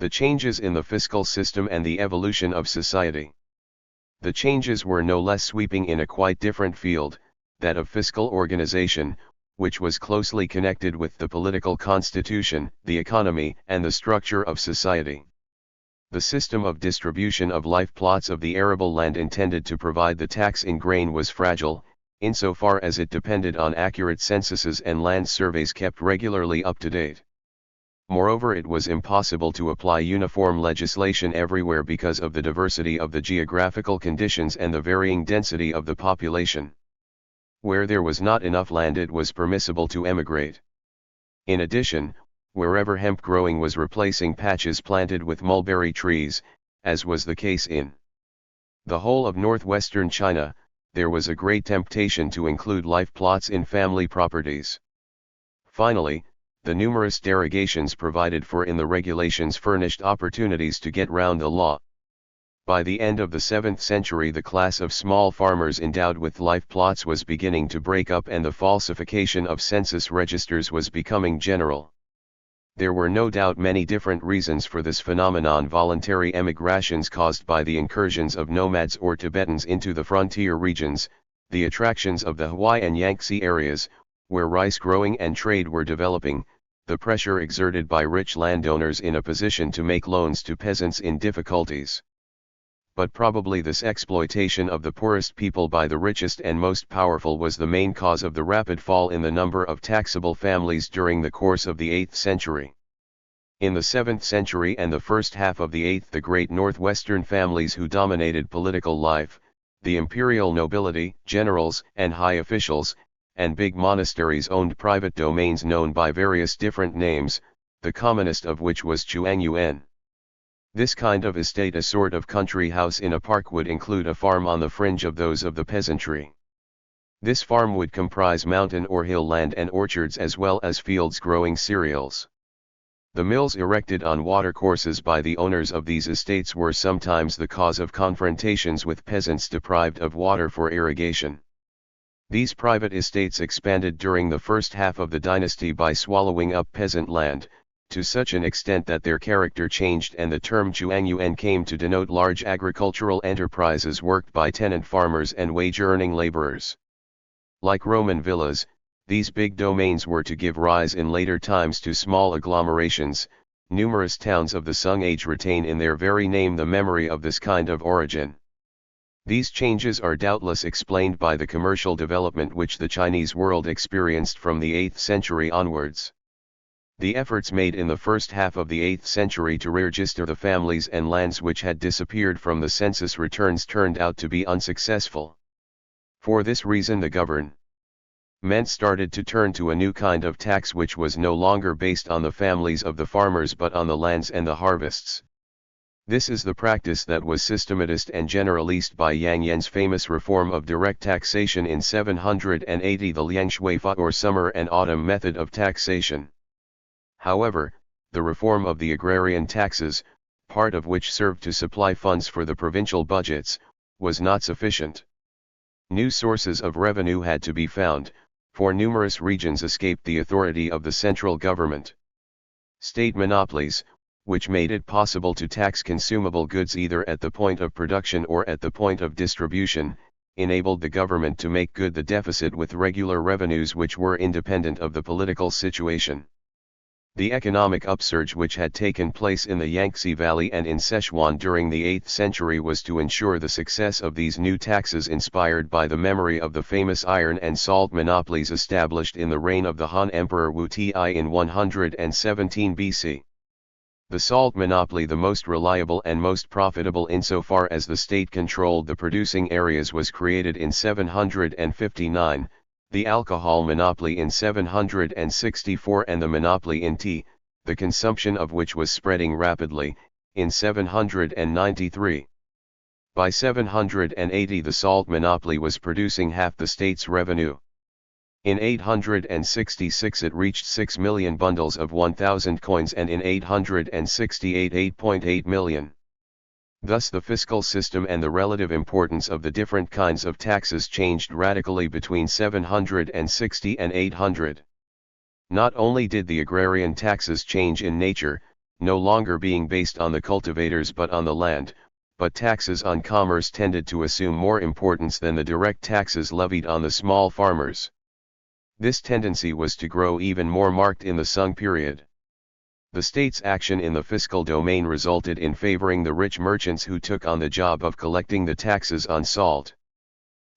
The changes in the fiscal system and the evolution of society. The changes were no less sweeping in a quite different field, that of fiscal organization, which was closely connected with the political constitution, the economy, and the structure of society. The system of distribution of life plots of the arable land intended to provide the tax in grain was fragile, insofar as it depended on accurate censuses and land surveys kept regularly up to date. Moreover, it was impossible to apply uniform legislation everywhere because of the diversity of the geographical conditions and the varying density of the population. Where there was not enough land, it was permissible to emigrate. In addition, wherever hemp growing was replacing patches planted with mulberry trees, as was the case in the whole of northwestern China, there was a great temptation to include life plots in family properties. Finally, the numerous derogations provided for in the regulations furnished opportunities to get round the law. By the end of the 7th century, the class of small farmers endowed with life plots was beginning to break up, and the falsification of census registers was becoming general. There were no doubt many different reasons for this phenomenon: voluntary emigrations caused by the incursions of nomads or Tibetans into the frontier regions, the attractions of the Hawaii and Yangtze areas, where rice growing and trade were developing, the pressure exerted by rich landowners in a position to make loans to peasants in difficulties. But probably this exploitation of the poorest people by the richest and most powerful was the main cause of the rapid fall in the number of taxable families during the course of the 8th century. In the 7th century and the first half of the 8th, the great northwestern families who dominated political life, the imperial nobility, generals, and high officials, and big monasteries owned private domains known by various different names, the commonest of which was Chuangyuan. This kind of estate, a sort of country house in a park, would include a farm on the fringe of those of the peasantry. This farm would comprise mountain or hill land and orchards, as well as fields growing cereals. The mills erected on watercourses by the owners of these estates were sometimes the cause of confrontations with peasants deprived of water for irrigation. These private estates expanded during the first half of the dynasty by swallowing up peasant land, to such an extent that their character changed, and the term Chuangyuan came to denote large agricultural enterprises worked by tenant farmers and wage-earning laborers. Like Roman villas, these big domains were to give rise in later times to small agglomerations. Numerous towns of the Sung Age retain in their very name the memory of this kind of origin. These changes are doubtless explained by the commercial development which the Chinese world experienced from the 8th century onwards. The efforts made in the first half of the 8th century to register the families and lands which had disappeared from the census returns turned out to be unsuccessful. For this reason, the government started to turn to a new kind of tax which was no longer based on the families of the farmers but on the lands and the harvests. This is the practice that was systematized and generalized by Yang Yan's famous reform of direct taxation in 780, the Liang Shuifa, or summer and autumn method of taxation. However, the reform of the agrarian taxes, part of which served to supply funds for the provincial budgets, was not sufficient. New sources of revenue had to be found, for numerous regions escaped the authority of the central government. State monopolies, which made it possible to tax consumable goods either at the point of production or at the point of distribution, enabled the government to make good the deficit with regular revenues which were independent of the political situation. The economic upsurge which had taken place in the Yangtze Valley and in Sichuan during the 8th century was to ensure the success of these new taxes, inspired by the memory of the famous iron and salt monopolies established in the reign of the Han Emperor Wu Ti in 117 BC. The salt monopoly, the most reliable and most profitable insofar as the state controlled the producing areas, was created in 759. The alcohol monopoly in 764, and the monopoly in tea, the consumption of which was spreading rapidly, in 793. By 780 the salt monopoly was producing half the state's revenue. In 866 it reached 6 million bundles of 1,000 coins, and in 868 8.8 million. Thus the fiscal system and the relative importance of the different kinds of taxes changed radically between 760 and 800. Not only did the agrarian taxes change in nature, no longer being based on the cultivators but on the land, but taxes on commerce tended to assume more importance than the direct taxes levied on the small farmers. This tendency was to grow even more marked in the Sung period. The state's action in the fiscal domain resulted in favoring the rich merchants who took on the job of collecting the taxes on salt.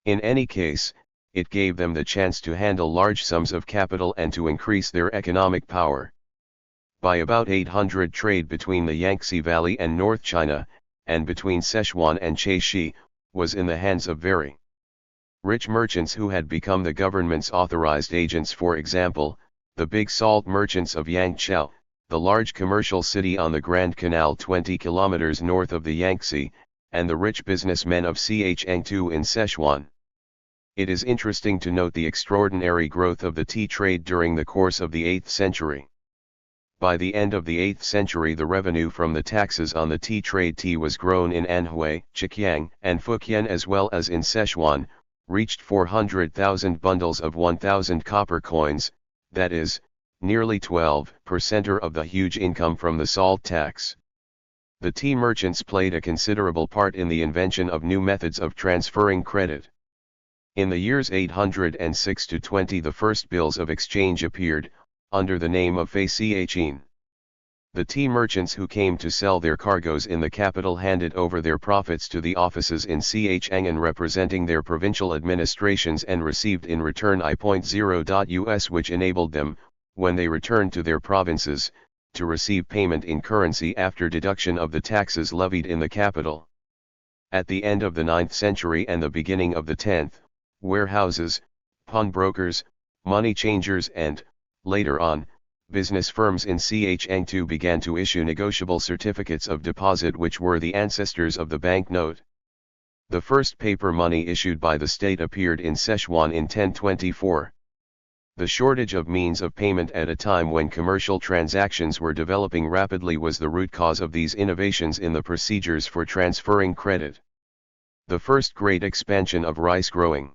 In any case, it gave them the chance to handle large sums of capital and to increase their economic power. By about 800, trade between the Yangtze Valley and North China, and between Sichuan and Caishi, was in the hands of very rich merchants who had become the government's authorized agents. For example, the big salt merchants of Yangzhou, the large commercial city on the Grand Canal 20 kilometers north of the Yangtze, and the rich businessmen of Chengdu in Sichuan. It is interesting to note the extraordinary growth of the tea trade during the course of the 8th century. By the end of the 8th century, the revenue from the taxes on the tea trade was grown in Anhui, Zhejiang, and Fujian as well as in Sichuan, reached 400,000 bundles of 1,000 copper coins, that is, nearly 12% of the huge income from the salt tax. The tea merchants played a considerable part in the invention of new methods of transferring credit. In the years 806 to 20, the first bills of exchange appeared, under the name of Civilisation. The tea merchants who came to sell their cargoes in the capital handed over their profits to the offices in Chang'an representing their provincial administrations and received in return I.0 which enabled them, when they returned to their provinces, to receive payment in currency after deduction of the taxes levied in the capital. At the end of the 9th century and the beginning of the 10th, warehouses, pawnbrokers, money changers and, later on, business firms in Chengdu began to issue negotiable certificates of deposit which were the ancestors of the banknote. The first paper money issued by the state appeared in Sichuan in 1024. The shortage of means of payment at a time when commercial transactions were developing rapidly was the root cause of these innovations in the procedures for transferring credit. The first great expansion of rice growing.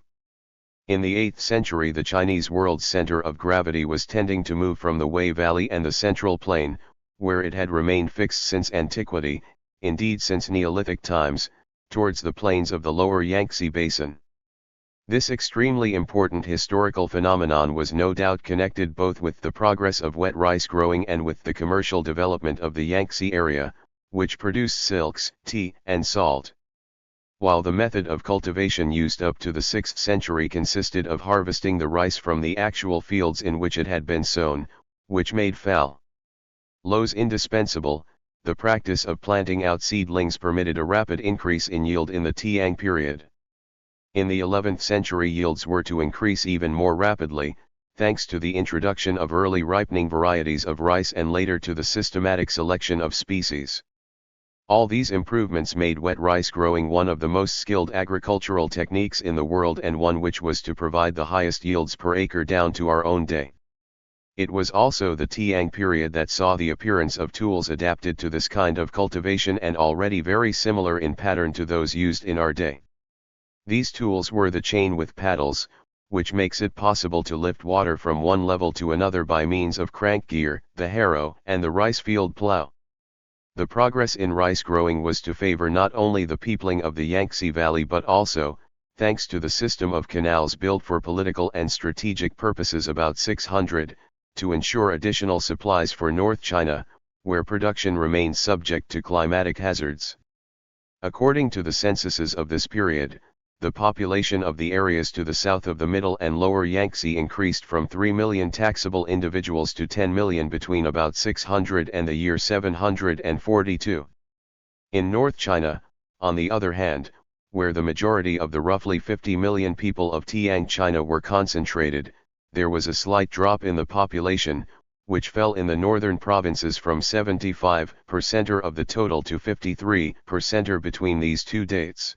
In the 8th century, the Chinese world's center of gravity was tending to move from the Wei Valley and the Central Plain, where it had remained fixed since antiquity, indeed since Neolithic times, towards the plains of the lower Yangtze Basin. This extremely important historical phenomenon was no doubt connected both with the progress of wet rice growing and with the commercial development of the Yangtze area, which produced silks, tea, and salt. While the method of cultivation used up to the 6th century consisted of harvesting the rice from the actual fields in which it had been sown, which made fallows indispensable, the practice of planting out seedlings permitted a rapid increase in yield in the Tang period. In the 11th century, yields were to increase even more rapidly, thanks to the introduction of early ripening varieties of rice and later to the systematic selection of species. All these improvements made wet rice growing one of the most skilled agricultural techniques in the world and one which was to provide the highest yields per acre down to our own day. It was also the Tang period that saw the appearance of tools adapted to this kind of cultivation and already very similar in pattern to those used in our day. These tools were the chain with paddles, which makes it possible to lift water from one level to another by means of crank gear, the harrow, and the rice field plow. The progress in rice growing was to favor not only the peopling of the Yangtze Valley but also, thanks to the system of canals built for political and strategic purposes about 600, to ensure additional supplies for North China, where production remained subject to climatic hazards. According to the censuses of this period, the population of the areas to the south of the Middle and Lower Yangtze increased from 3 million taxable individuals to 10 million between about 600 and the year 742. In North China, on the other hand, where the majority of the roughly 50 million people of Tang China were concentrated, there was a slight drop in the population, which fell in the northern provinces from 75% of the total to 53% between these two dates.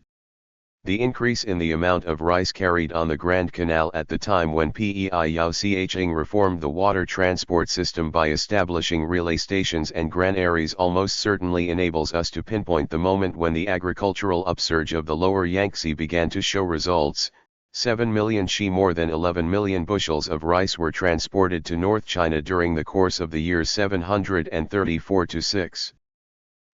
The increase in the amount of rice carried on the Grand Canal at the time when Pei Yao Xiang reformed the water transport system by establishing relay stations and granaries almost certainly enables us to pinpoint the moment when the agricultural upsurge of the lower Yangtze began to show results, 7 million she more than 11 million bushels of rice were transported to North China during the course of the years 734 to 6.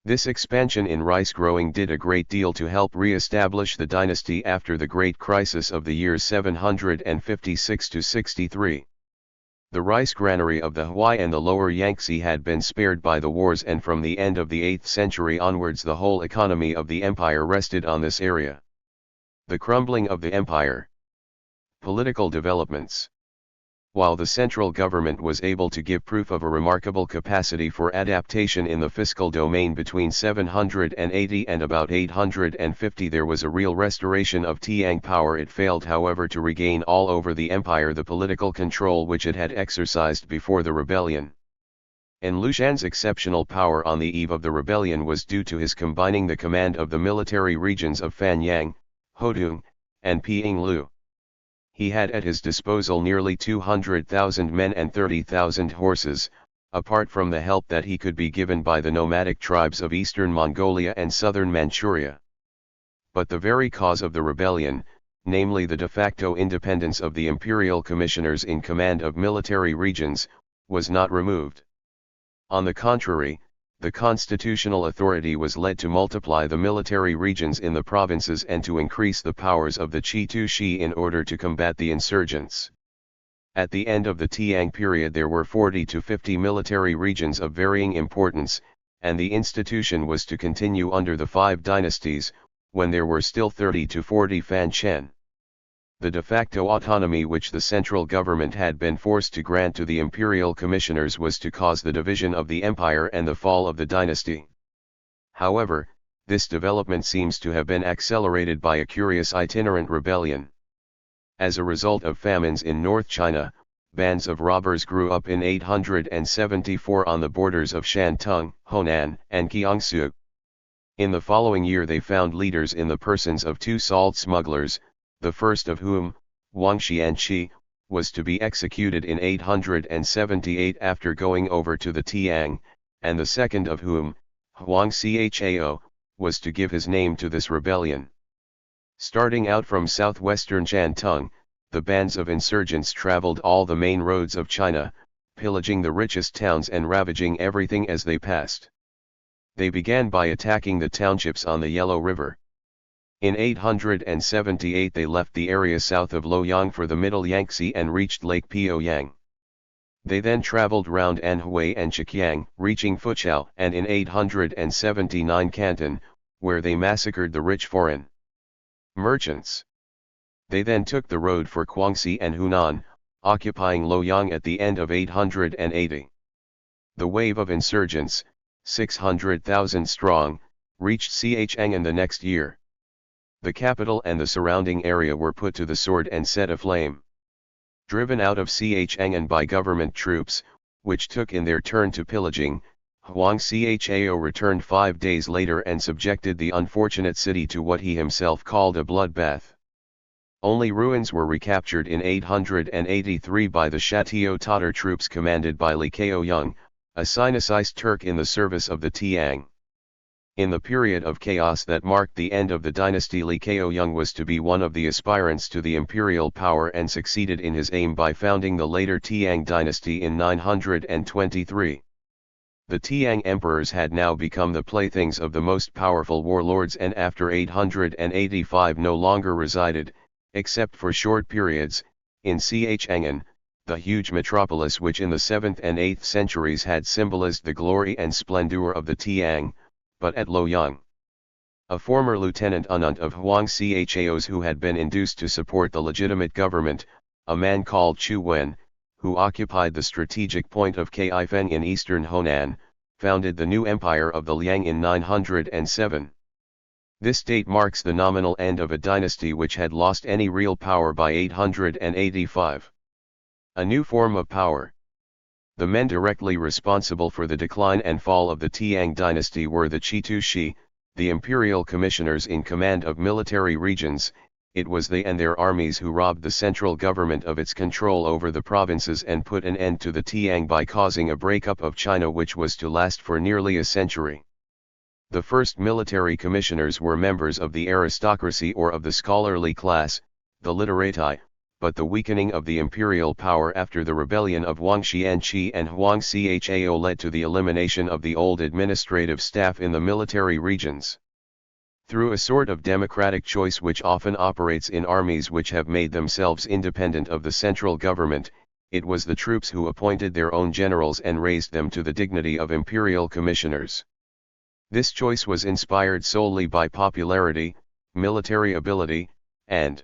This expansion in rice growing did a great deal to help re-establish the dynasty after the great crisis of the years 756 to 63. The rice granary of the Huai and the lower Yangtze had been spared by the wars, and from the end of the 8th century onwards the whole economy of the empire rested on this area. The crumbling of the empire. Political developments. While the central government was able to give proof of a remarkable capacity for adaptation in the fiscal domain between 780 and about 850, there was a real restoration of Tiang power. It failed, however, to regain all over the empire the political control which it had exercised before the rebellion. En Lushan's exceptional power on the eve of the rebellion was due to his combining the command of the military regions of Fanyang, Hodong, and Pinglu. He had at his disposal nearly 200,000 men and 30,000 horses, apart from the help that he could be given by the nomadic tribes of eastern Mongolia and southern Manchuria. But the very cause of the rebellion, namely the de facto independence of the imperial commissioners in command of military regions, was not removed. On the contrary, the constitutional authority was led to multiply the military regions in the provinces and to increase the powers of the Chitu Shi in order to combat the insurgents. At the end of the Tiang period there were 40 to 50 military regions of varying importance, and the institution was to continue under the 5 dynasties, when there were still 30 to 40 Fan Chen. The de facto autonomy which the central government had been forced to grant to the imperial commissioners was to cause the division of the empire and the fall of the dynasty. However, this development seems to have been accelerated by a curious itinerant rebellion. As a result of famines in North China, bands of robbers grew up in 874 on the borders of Shantung, Honan, and Jiangsu. In the following year they found leaders in the persons of 2 salt smugglers, the first of whom, Wang Xianqi, was to be executed in 878 after going over to the Tiang, and the second of whom, Huang Chao, was to give his name to this rebellion. Starting out from southwestern Shantung, the bands of insurgents traveled all the main roads of China, pillaging the richest towns and ravaging everything as they passed. They began by attacking the townships on the Yellow River. In 878 they left the area south of Luoyang for the middle Yangtze and reached Lake Poyang. They then traveled round Anhui and Chikyang, reaching Fuchao, and in 879 Canton, where they massacred the rich foreign merchants. They then took the road for Guangxi and Hunan, occupying Luoyang at the end of 880. The wave of insurgents, 600,000 strong, reached Chang'an the next year. The capital and the surrounding area were put to the sword and set aflame. Driven out of Chang'an by government troops, which took in their turn to pillaging, Huang Chao returned 5 days later and subjected the unfortunate city to what he himself called a bloodbath. Only ruins were recaptured in 883 by the Shatio Tatar troops commanded by Li Kaoyong, a Sinicist Turk in the service of the Tiang. In the period of chaos that marked the end of the dynasty, Li Kaoyong was to be one of the aspirants to the imperial power and succeeded in his aim by founding the later Tiang dynasty in 923. The Tiang emperors had now become the playthings of the most powerful warlords and after 885 no longer resided, except for short periods, in Chang'an, the huge metropolis which in the 7th and 8th centuries had symbolized the glory and splendor of the Tiang, but at Luoyang. A former lieutenant unant of Huang Chao's who had been induced to support the legitimate government, a man called Chu Wen, who occupied the strategic point of Kaifeng in eastern Honan, founded the new empire of the Liang in 907. This date marks the nominal end of a dynasty which had lost any real power by 885. A new form of power. The men directly responsible for the decline and fall of the Tiang dynasty were the Chitu Shi, the imperial commissioners in command of military regions. It was they and their armies who robbed the central government of its control over the provinces and put an end to the Tiang by causing a breakup of China which was to last for nearly a century. The first military commissioners were members of the aristocracy or of the scholarly class, the literati, but the weakening of the imperial power after the rebellion of Huang Xianqi and Huang Chao led to the elimination of the old administrative staff in the military regions. Through a sort of democratic choice which often operates in armies which have made themselves independent of the central government, it was the troops who appointed their own generals and raised them to the dignity of imperial commissioners. This choice was inspired solely by popularity, military ability, and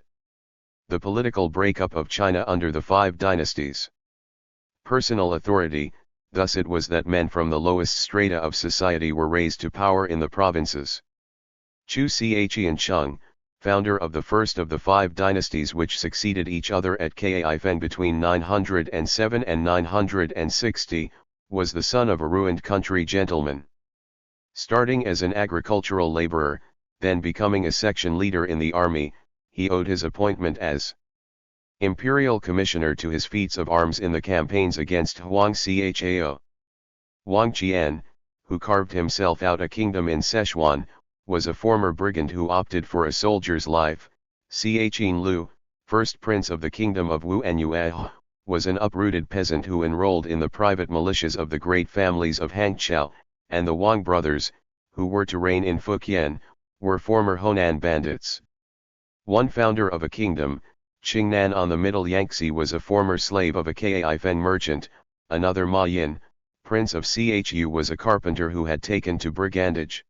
the political breakup of China under the five dynasties. Personal authority, thus it was that men from the lowest strata of society were raised to power in the provinces. Chu Xian Cheng, founder of the first of the five dynasties which succeeded each other at Kaifeng between 907 and 960, was the son of a ruined country gentleman. Starting as an agricultural laborer, then becoming a section leader in the army, he owed his appointment as imperial commissioner to his feats of arms in the campaigns against Huang Chao. Wang Qian, who carved himself out a kingdom in Sichuan, was a former brigand who opted for a soldier's life. Xiaqin Lu, first prince of the kingdom of Wu and Yue, was an uprooted peasant who enrolled in the private militias of the great families of Hangzhou, and the Wang brothers, who were to reign in Fujian, were former Honan bandits. One founder of a kingdom, Qingnan on the Middle Yangtze, was a former slave of a Kaifeng merchant. Another Ma Yin, prince of Chu, was a carpenter who had taken to brigandage.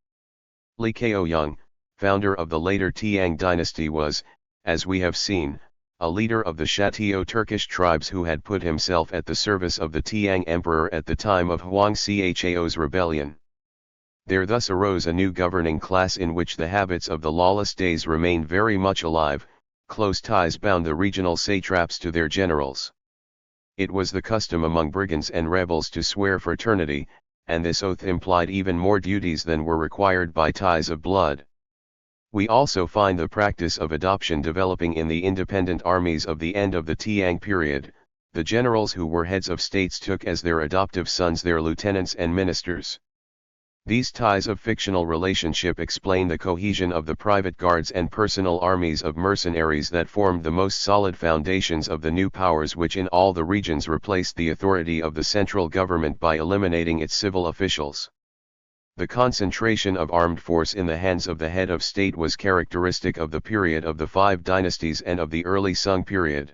Li Kaoyang, founder of the later Tiang dynasty, was, as we have seen, a leader of the Shatio Turkish tribes who had put himself at the service of the Tiang emperor at the time of Huang Chao's rebellion. There thus arose a new governing class in which the habits of the lawless days remained very much alive. Close ties bound the regional satraps to their generals. It was the custom among brigands and rebels to swear fraternity, and this oath implied even more duties than were required by ties of blood. We also find the practice of adoption developing in the independent armies of the end of the Tiang period. The generals who were heads of states took as their adoptive sons their lieutenants and ministers. These ties of fictional relationship explain the cohesion of the private guards and personal armies of mercenaries that formed the most solid foundations of the new powers which in all the regions replaced the authority of the central government by eliminating its civil officials. The concentration of armed force in the hands of the head of state was characteristic of the period of the five dynasties and of the early Sung period.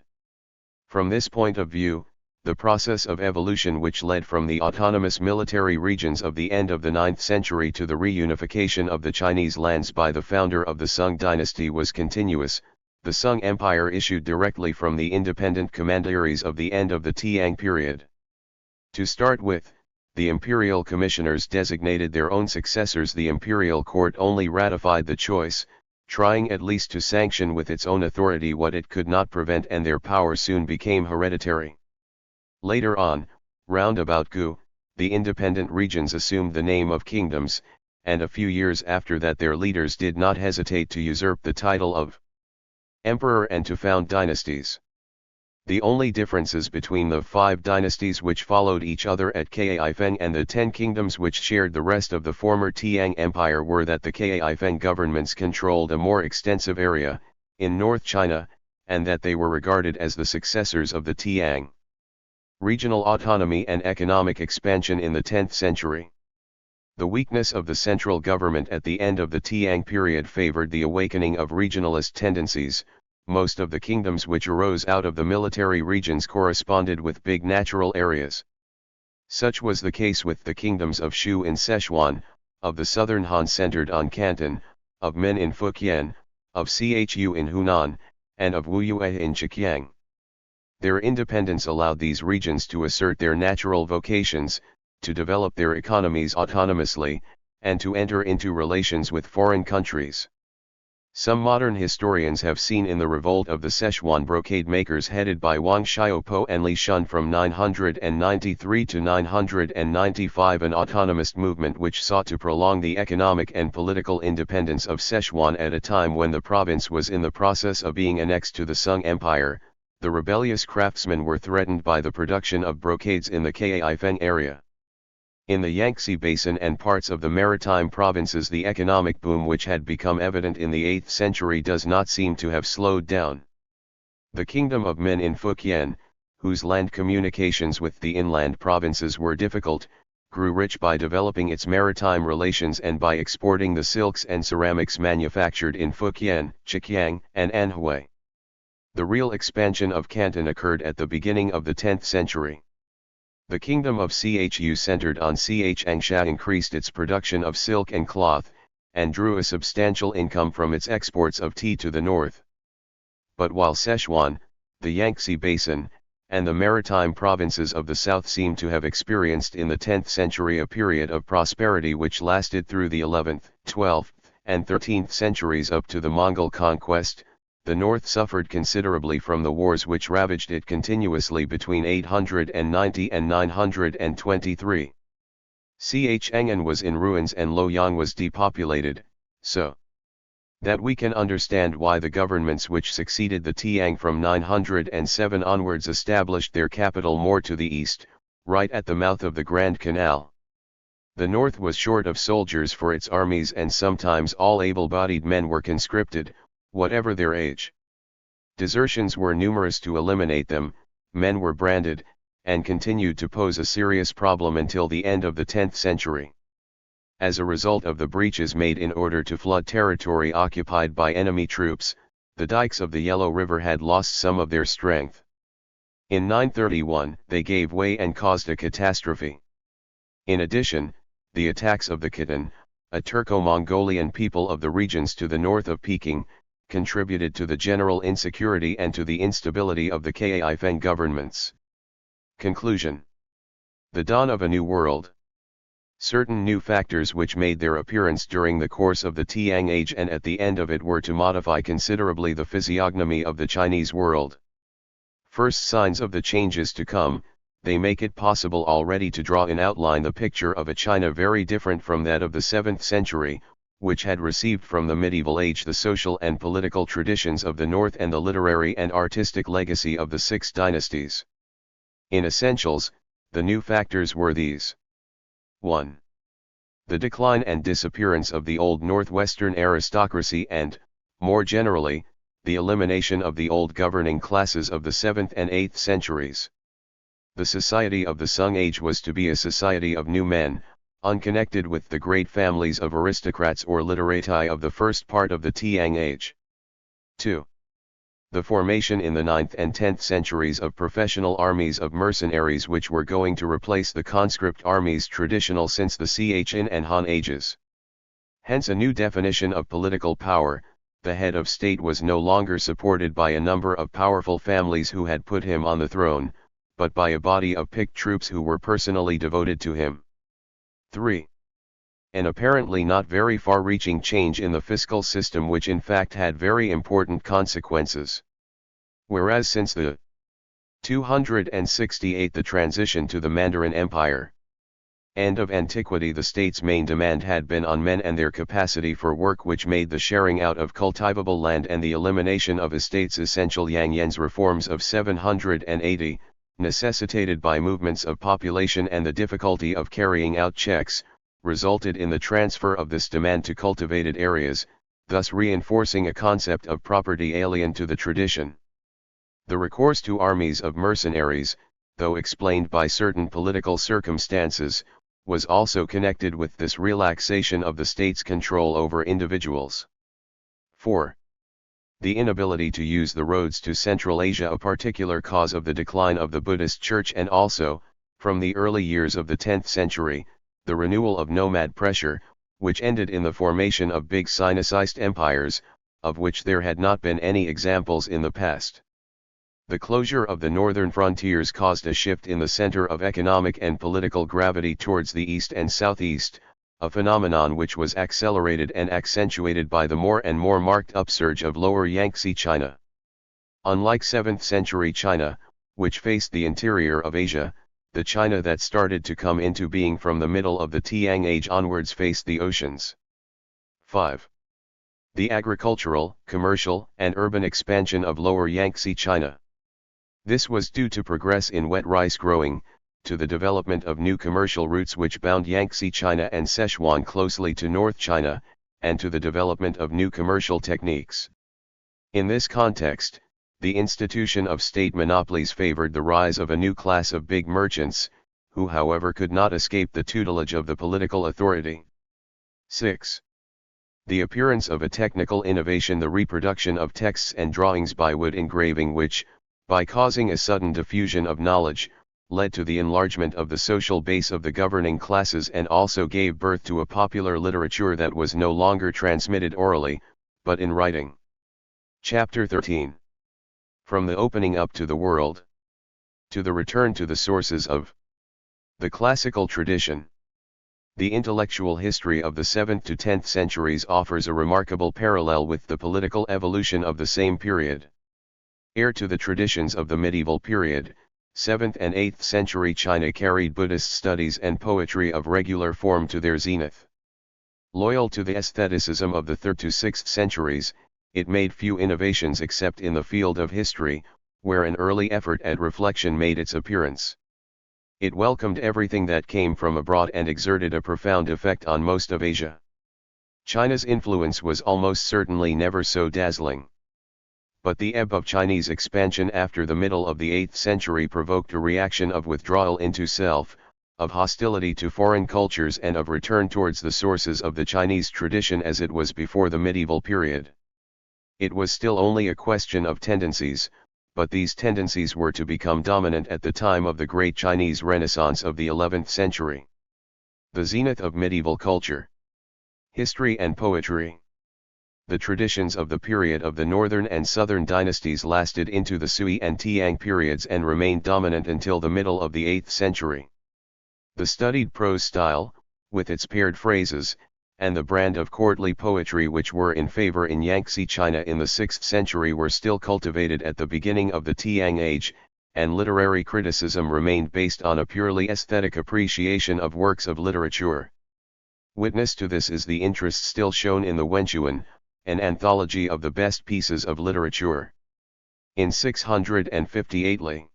From this point of view, the process of evolution which led from the autonomous military regions of the end of the 9th century to the reunification of the Chinese lands by the founder of the Sung dynasty was continuous. The Sung Empire issued directly from the independent commanderies of the end of the Tiang period. To start with, the imperial commissioners designated their own successors. The imperial court only ratified the choice, trying at least to sanction with its own authority what it could not prevent, and their power soon became hereditary. Later on, round about Gu, the independent regions assumed the name of kingdoms, and a few years after that their leaders did not hesitate to usurp the title of emperor and to found dynasties. The only differences between the five dynasties which followed each other at Kaifeng and the 10 kingdoms which shared the rest of the former Tiang Empire were that the Kaifeng governments controlled a more extensive area, in North China, and that they were regarded as the successors of the Tiang. Regional autonomy and economic expansion in the 10th century. The weakness of the central government at the end of the Tiang period favored the awakening of regionalist tendencies. Most of the kingdoms which arose out of the military regions corresponded with big natural areas. Such was the case with the kingdoms of Shu in Sichuan, of the southern Han centered on Canton, of Min in Fujian, of Chu in Hunan, and of Wuyue in Zhejiang. Their independence allowed these regions to assert their natural vocations, to develop their economies autonomously, and to enter into relations with foreign countries. Some modern historians have seen in the revolt of the Sichuan brocade makers headed by Wang Xiaopo and Li Shun from 993 to 995 an autonomist movement which sought to prolong the economic and political independence of Sichuan at a time when the province was in the process of being annexed to the Sung Empire. The rebellious craftsmen were threatened by the production of brocades in the Kaifeng area. In the Yangtze Basin and parts of the maritime provinces, the economic boom which had become evident in the 8th century does not seem to have slowed down. The kingdom of Min in Fujian, whose land communications with the inland provinces were difficult, grew rich by developing its maritime relations and by exporting the silks and ceramics manufactured in Fujian, Zhejiang, and Anhui. The real expansion of Canton occurred at the beginning of the 10th century. The kingdom of Chu centered on Changsha increased its production of silk and cloth, and drew a substantial income from its exports of tea to the north. But while Sichuan, the Yangtze Basin, and the maritime provinces of the south seem to have experienced in the 10th century a period of prosperity which lasted through the 11th, 12th, and 13th centuries up to the Mongol conquest, the north suffered considerably from the wars which ravaged it continuously between 890 and 923. Chang'an was in ruins and Luoyang was depopulated, so that we can understand why the governments which succeeded the Tiang from 907 onwards established their capital more to the east, right at the mouth of the Grand Canal. The north was short of soldiers for its armies and sometimes all able-bodied men were conscripted, whatever their age. Desertions were numerous to eliminate them, men were branded, and continued to pose a serious problem until the end of the 10th century. As a result of the breaches made in order to flood territory occupied by enemy troops, the dikes of the Yellow River had lost some of their strength. In 931, they gave way and caused a catastrophe. In addition, the attacks of the Khitan, a Turco-Mongolian people of the regions to the north of Peking, contributed to the general insecurity and to the instability of the Kaifeng governments. Conclusion. The dawn of a new world. Certain new factors which made their appearance during the course of the Tiang Age and at the end of it were to modify considerably the physiognomy of the Chinese world. First signs of the changes to come, they make it possible already to draw in outline the picture of a China very different from that of the 7th century, which had received from the medieval age the social and political traditions of the north and the literary and artistic legacy of the 6 dynasties. In essentials, the new factors were these. 1. The decline and disappearance of the old northwestern aristocracy and, more generally, the elimination of the old governing classes of the 7th and 8th centuries. The society of the Sung Age was to be a society of new men, unconnected with the great families of aristocrats or literati of the first part of the Tiang Age. 2. The formation in the 9th and 10th centuries of professional armies of mercenaries which were going to replace the conscript armies traditional since the Qian and Han ages. Hence a new definition of political power, the head of state was no longer supported by a number of powerful families who had put him on the throne, but by a body of picked troops who were personally devoted to him. 3. An apparently not very far-reaching change in the fiscal system which in fact had very important consequences. Whereas since the 268 the transition to the Mandarin Empire end of antiquity the state's main demand had been on men and their capacity for work which made the sharing out of cultivable land and the elimination of estates essential. Yang Yan's reforms of 780, necessitated by movements of population and the difficulty of carrying out checks, resulted in the transfer of this demand to cultivated areas, thus reinforcing a concept of property alien to the tradition. The recourse to armies of mercenaries, though explained by certain political circumstances, was also connected with this relaxation of the state's control over individuals. 4. The inability to use the roads to Central Asia, a particular cause of the decline of the Buddhist Church, and also, from the early years of the 10th century, the renewal of nomad pressure, which ended in the formation of big Sinicist empires, of which there had not been any examples in the past. The closure of the northern frontiers caused a shift in the center of economic and political gravity towards the east and southeast, a phenomenon which was accelerated and accentuated by the more and more marked upsurge of Lower Yangtze China. Unlike 7th century China, which faced the interior of Asia, the China that started to come into being from the middle of the Tiang Age onwards faced the oceans. 5. The agricultural, commercial, and urban expansion of Lower Yangtze China. This was due to progress in wet rice growing, to the development of new commercial routes which bound Yangtze China and Sichuan closely to North China, and to the development of new commercial techniques. In this context, The institution of state monopolies favored the rise of a new class of big merchants, who however could not escape the tutelage of the political authority. 6. The appearance of a technical innovation, the reproduction of texts and drawings by wood engraving, which, by causing a sudden diffusion of knowledge, led to the enlargement of the social base of the governing classes and also gave birth to a popular literature that was no longer transmitted orally, but in writing. Chapter 13. From the opening up to the world, to the return to the sources of the classical tradition. The intellectual history of the 7th to 10th centuries offers a remarkable parallel with the political evolution of the same period. Heir to the traditions of the medieval period, 7th and 8th century China carried Buddhist studies and poetry of regular form to their zenith. Loyal to the aestheticism of the 3rd to 6th centuries, it made few innovations except in the field of history, where an early effort at reflection made its appearance. It welcomed everything that came from abroad and exerted a profound effect on most of Asia. China's influence was almost certainly never so dazzling. But the ebb of Chinese expansion after the middle of the 8th century provoked a reaction of withdrawal into self, of hostility to foreign cultures, and of return towards the sources of the Chinese tradition as it was before the medieval period. It was still only a question of tendencies, but these tendencies were to become dominant at the time of the great Chinese Renaissance of the 11th century. The zenith of medieval culture. History and poetry. The traditions of the period of the northern and southern dynasties lasted into the Sui and Tiang periods and remained dominant until the middle of the 8th century. The studied prose style, with its paired phrases, and the brand of courtly poetry which were in favor in Yangtze China in the 6th century were still cultivated at the beginning of the Tiang Age, and literary criticism remained based on a purely aesthetic appreciation of works of literature. Witness to this is the interest still shown in the Wenchuan, an anthology of the best pieces of literature. In 658 Li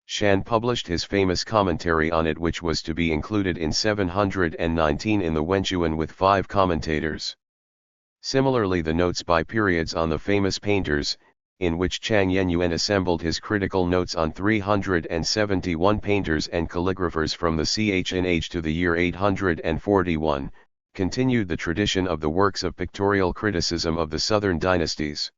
Shan published his famous commentary on it, which was to be included in 719 in the Wenchuan with 5 commentators. Similarly, the notes by periods on the famous painters, in which Chang Yenyuan assembled his critical notes on 371 painters and calligraphers from the Ch'an age to the year 841, continued the tradition of the works of pictorial criticism of the southern dynasties.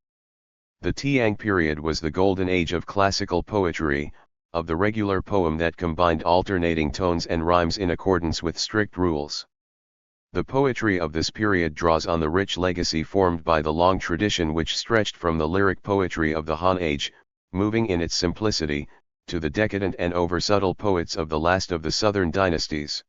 The Tiang period was the golden age of classical poetry, of the regular poem that combined alternating tones and rhymes in accordance with strict rules. The poetry of this period draws on the rich legacy formed by the long tradition which stretched from the lyric poetry of the Han Age, moving in its simplicity, to the decadent and over-subtle poets of the last of the southern dynasties.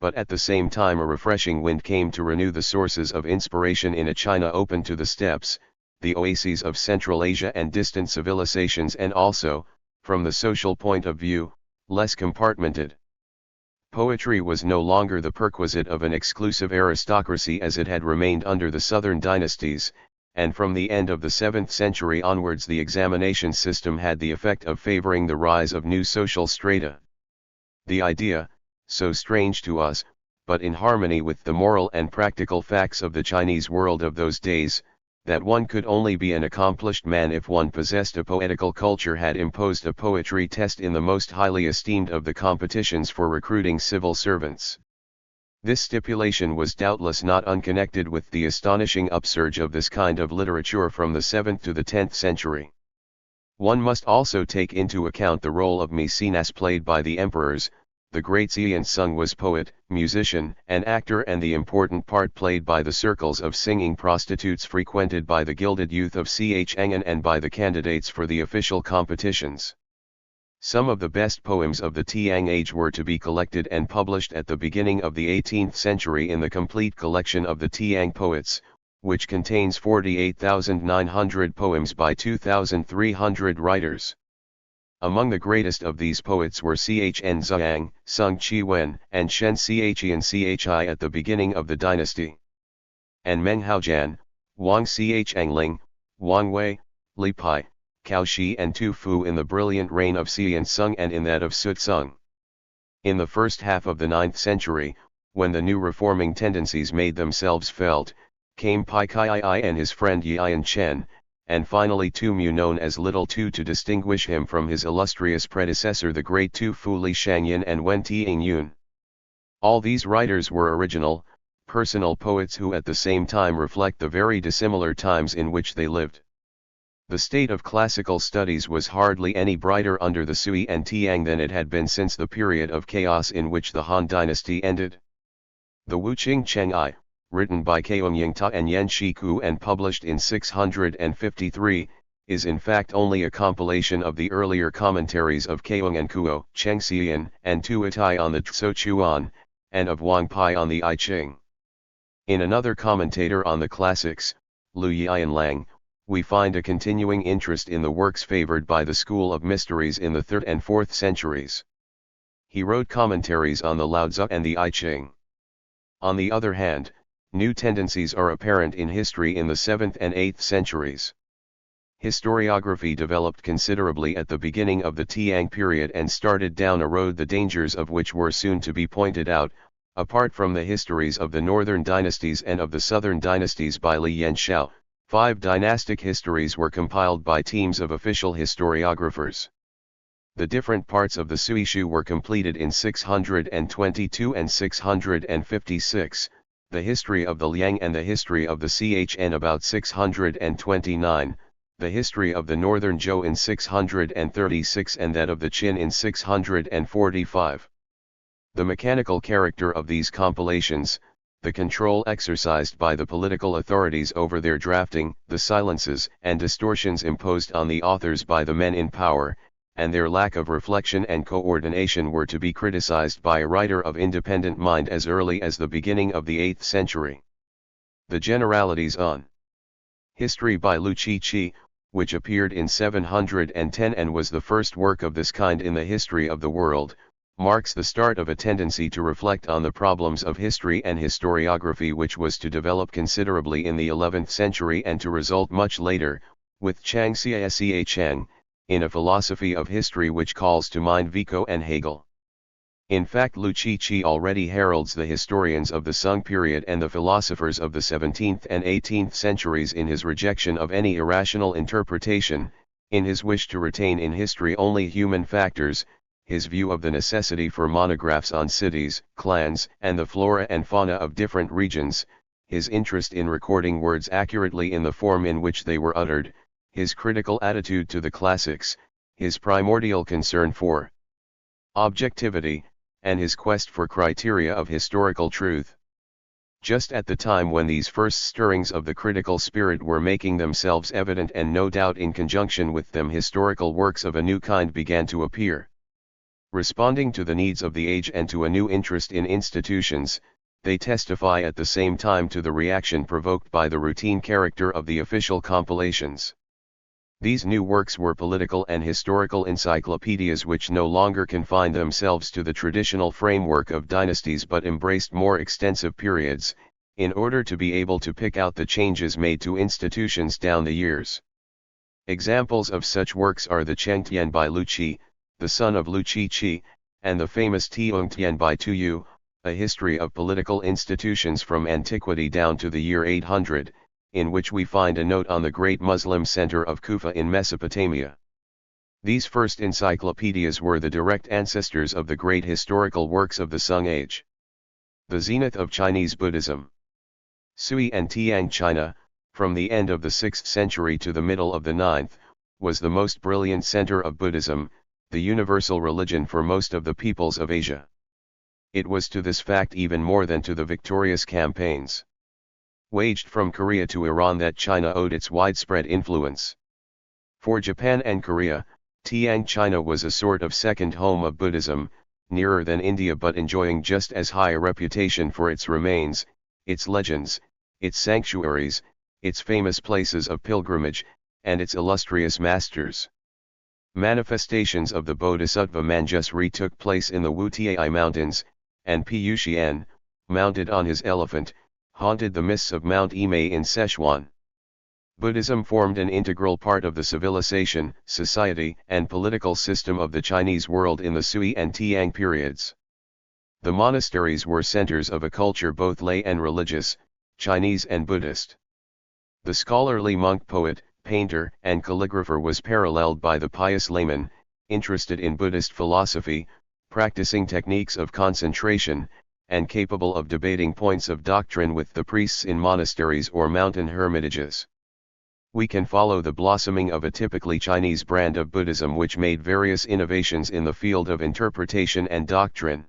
But at the same time a refreshing wind came to renew the sources of inspiration in a China open to the steppes, the oases of Central Asia and distant civilizations, and also, from the social point of view, less compartmented. Poetry was no longer the perquisite of an exclusive aristocracy as it had remained under the southern dynasties, and from the end of the 7th century onwards the examination system had the effect of favoring the rise of new social strata. The idea, so strange to us, but in harmony with the moral and practical facts of the Chinese world of those days, that one could only be an accomplished man if one possessed a poetical culture, had imposed a poetry test in the most highly esteemed of the competitions for recruiting civil servants. This stipulation was doubtless not unconnected with the astonishing upsurge of this kind of literature from the 7th to the 10th century. One must also take into account the role of Mecenas played by the emperors. The great Xian Sung was poet, musician, and actor, and the important part played by the circles of singing prostitutes frequented by the gilded youth of Chang'an and by the candidates for the official competitions. Some of the best poems of the Tiang Age were to be collected and published at the beginning of the 18th century in the complete collection of the Tiang Poets, which contains 48,900 poems by 2,300 writers. Among the greatest of these poets were Ch'an Zhang, Sung Chi-wen, and Shen Chian Chi at the beginning of the dynasty. And Meng Haojian, Wang Xiangling, Wang Wei, Li Pai, Cao Shi and Tu Fu in the brilliant reign of Xian Sung and in that of Sut Sung. In the first half of the 9th century, when the new reforming tendencies made themselves felt, came Pai Kai and his friend Yian Chen, and finally Tu Mu, known as Little Tu, to distinguish him from his illustrious predecessor the great Tu Fu Li Shangyan and Wen Tiang Yun. All these writers were original, personal poets who at the same time reflect the very dissimilar times in which they lived. The state of classical studies was hardly any brighter under the Sui and Tiang than it had been since the period of chaos in which the Han dynasty ended. The Wuqing Cheng'ai, written by Keong Yingta and Yan Shiku and published in 653, is in fact only a compilation of the earlier commentaries of Keong and Kuo, Chengxian, and Tuatai on the Tso Chuan, and of Wang Pai on the I Ching. In another commentator on the classics, Lu Yian Lang, we find a continuing interest in the works favored by the school of mysteries in the 3rd and 4th centuries. He wrote commentaries on the Laozi and the I Ching. On the other hand, new tendencies are apparent in history in the 7th and 8th centuries. Historiography developed considerably at the beginning of the Tiang period and started down a road the dangers of which were soon to be pointed out. Apart from the histories of the northern dynasties and of the southern dynasties by Li Yanshao, 5 dynastic histories were compiled by teams of official historiographers. The different parts of the Sui Shu were completed in 622 and 656, the history of the Liang and the history of the Chn about 629, the history of the northern Zhou in 636 and that of the Qin in 645. The mechanical character of these compilations, the control exercised by the political authorities over their drafting, the silences and distortions imposed on the authors by the men in power, and their lack of reflection and coordination were to be criticized by a writer of independent mind as early as the beginning of the 8th century. The Generalities on History by Lu Chi, which appeared in 710 and was the first work of this kind in the history of the world, marks the start of a tendency to reflect on the problems of history and historiography which was to develop considerably in the 11th century and to result much later, with Chang Xia Chang, in a philosophy of history which calls to mind Vico and Hegel. In fact, Lu Chi already heralds the historians of the Sung period and the philosophers of the 17th and 18th centuries in his rejection of any irrational interpretation, in his wish to retain in history only human factors, his view of the necessity for monographs on cities, clans, and the flora and fauna of different regions, his interest in recording words accurately in the form in which they were uttered, his critical attitude to the classics, his primordial concern for objectivity, and his quest for criteria of historical truth. Just at the time when these first stirrings of the critical spirit were making themselves evident, and no doubt in conjunction with them historical works of a new kind began to appear. Responding to the needs of the age and to a new interest in institutions, they testify at the same time to the reaction provoked by the routine character of the official compilations. These new works were political and historical encyclopedias which no longer confined themselves to the traditional framework of dynasties but embraced more extensive periods, in order to be able to pick out the changes made to institutions down the years. Examples of such works are the Chengtian by Lu Qi, the son of Lu Chi, and the famous Tiongtian by Tu Yu, a history of political institutions from antiquity down to the year 800, in which we find a note on the great Muslim center of Kufa in Mesopotamia. These first encyclopedias were the direct ancestors of the great historical works of the Sung Age. The zenith of Chinese Buddhism. Sui and Tiang China, from the end of the 6th century to the middle of the 9th, was the most brilliant center of Buddhism, the universal religion for most of the peoples of Asia. It was to this fact even more than to the victorious campaigns waged from Korea to Iran that China owed its widespread influence. For Japan and Korea, Tiang China was a sort of second home of Buddhism, nearer than India but enjoying just as high a reputation for its remains, its legends, its sanctuaries, its famous places of pilgrimage, and its illustrious masters. Manifestations of the Bodhisattva Manjusri took place in the Wutiai Mountains, and Pu Xian, mounted on his elephant, haunted the mists of Mount Imei in Sichuan. Buddhism formed an integral part of the civilization, society, and political system of the Chinese world in the Sui and Tiang periods. The monasteries were centers of a culture both lay and religious, Chinese and Buddhist. The scholarly monk poet, painter and calligrapher was paralleled by the pious layman, interested in Buddhist philosophy, practicing techniques of concentration, and capable of debating points of doctrine with the priests in monasteries or mountain hermitages. We can follow the blossoming of a typically Chinese brand of Buddhism which made various innovations in the field of interpretation and doctrine.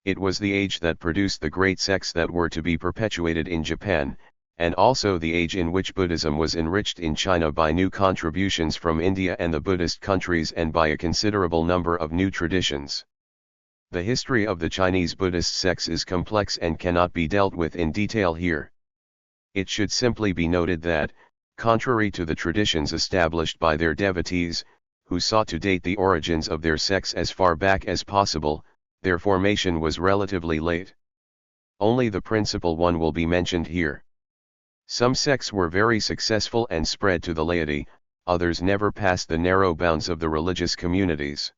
It was the age that produced the great sects that were to be perpetuated in Japan, and also the age in which Buddhism was enriched in China by new contributions from India and the Buddhist countries and by a considerable number of new traditions. The history of the Chinese Buddhist sects is complex and cannot be dealt with in detail here. It should simply be noted that, contrary to the traditions established by their devotees, who sought to date the origins of their sects as far back as possible, their formation was relatively late. Only the principal one will be mentioned here. Some sects were very successful and spread to the laity, others never passed the narrow bounds of the religious communities.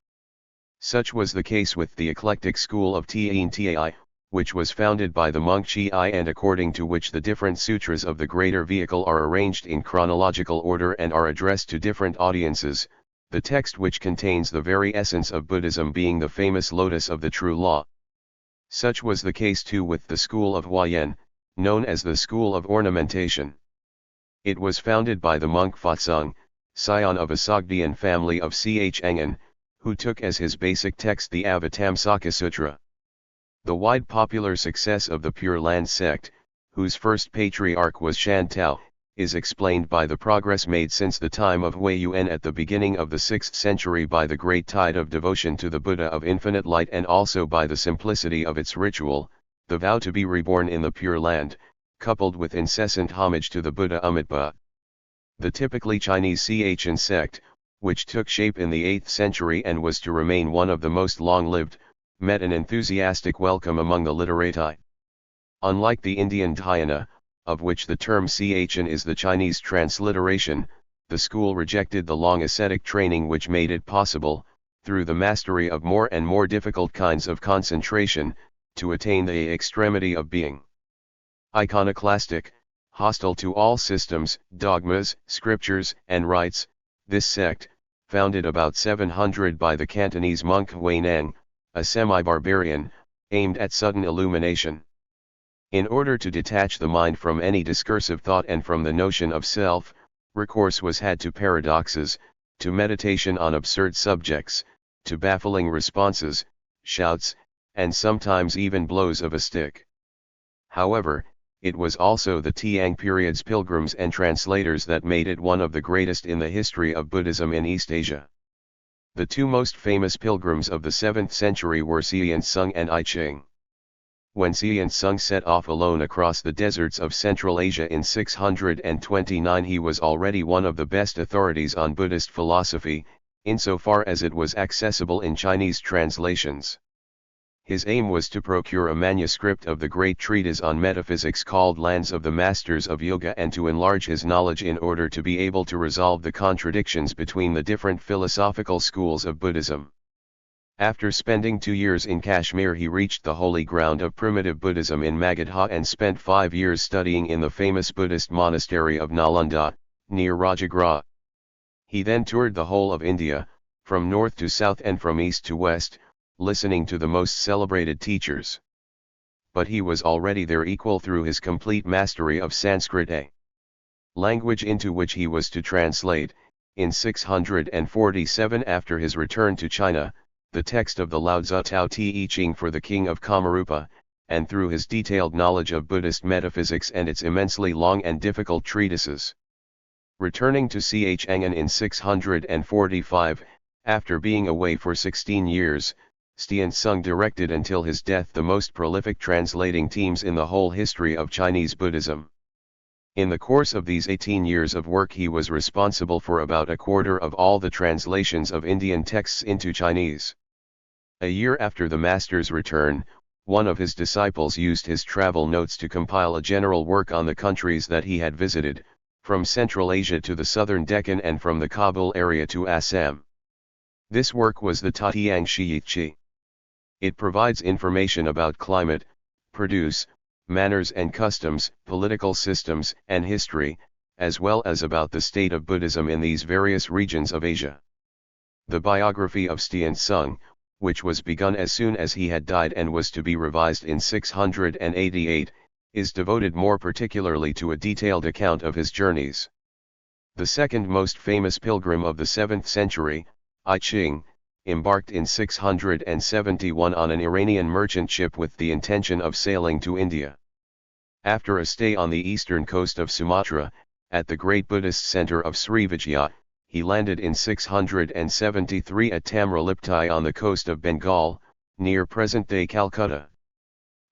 Such was the case with the eclectic school of THIRD, which was founded by the monk Chi and according to which the different sutras of the greater vehicle are arranged in chronological order and are addressed to different audiences, the text which contains the very essence of Buddhism being the famous Lotus of the True Law. Such was the case too with the school of Huayan, known as the School of Ornamentation. It was founded by the monk Fatsung, scion of a Sogdian family of Chang'an, who took as his basic text the Avatamsaka Sutra. The wide popular success of the Pure Land sect, whose first patriarch was Shan Tao, is explained by the progress made since the time of Hui Yuan at the beginning of the 6th century by the great tide of devotion to the Buddha of infinite light and also by the simplicity of its ritual, the vow to be reborn in the Pure Land, coupled with incessant homage to the Buddha Amitabha. The typically Chinese Civilisation sect, which took shape in the 8th century and was to remain one of the most long-lived, met an enthusiastic welcome among the literati. Unlike the Indian Dhyana, of which the term Civilisation is the Chinese transliteration, the school rejected the long ascetic training which made it possible, through the mastery of more and more difficult kinds of concentration, to attain the extremity of being iconoclastic, hostile to all systems, dogmas, scriptures, and rites. This sect, founded about 700 by the Cantonese monk Huineng, a semi-barbarian, aimed at sudden illumination. In order to detach the mind from any discursive thought and from the notion of self, recourse was had to paradoxes, to meditation on absurd subjects, to baffling responses, shouts, and sometimes even blows of a stick. However, it was also the Tang period's pilgrims and translators that made it one of the greatest in the history of Buddhism in East Asia. The two most famous pilgrims of the 7th century were Xianzong and I Ching. When Xianzong set off alone across the deserts of Central Asia in 629, he was already one of the best authorities on Buddhist philosophy, insofar as it was accessible in Chinese translations. His aim was to procure a manuscript of the great treatise on metaphysics called Lands of the Masters of Yoga and to enlarge his knowledge in order to be able to resolve the contradictions between the different philosophical schools of Buddhism. After spending 2 years in Kashmir, he reached the holy ground of primitive Buddhism in Magadha and spent 5 years studying in the famous Buddhist monastery of Nalanda, near Rajagriha. He then toured the whole of India, from north to south and from east to west, listening to the most celebrated teachers. But he was already their equal through his complete mastery of Sanskrit, a language into which he was to translate, in 647 after his return to China, the text of the Lao Tzu Tao Te Ching for the king of Kamarupa, and through his detailed knowledge of Buddhist metaphysics and its immensely long and difficult treatises. Returning to Chang'an in 645, after being away for 16 years, Xianzong directed until his death the most prolific translating teams in the whole history of Chinese Buddhism. In the course of these 18 years of work he was responsible for about a quarter of all the translations of Indian texts into Chinese. A year after the master's return, one of his disciples used his travel notes to compile a general work on the countries that he had visited, from Central Asia to the southern Deccan and from the Kabul area to Assam. This work was the Tatyang Shiyichi. It provides information about climate, produce, manners and customs, political systems and history, as well as about the state of Buddhism in these various regions of Asia. The biography of Stian Sung, which was begun as soon as he had died and was to be revised in 688, is devoted more particularly to a detailed account of his journeys. The second most famous pilgrim of the 7th century, I Ching, embarked in 671 on an Iranian merchant ship with the intention of sailing to India. After a stay on the eastern coast of Sumatra, at the great Buddhist center of Srivijaya, he landed in 673 at Tamraliptai on the coast of Bengal, near present-day Calcutta.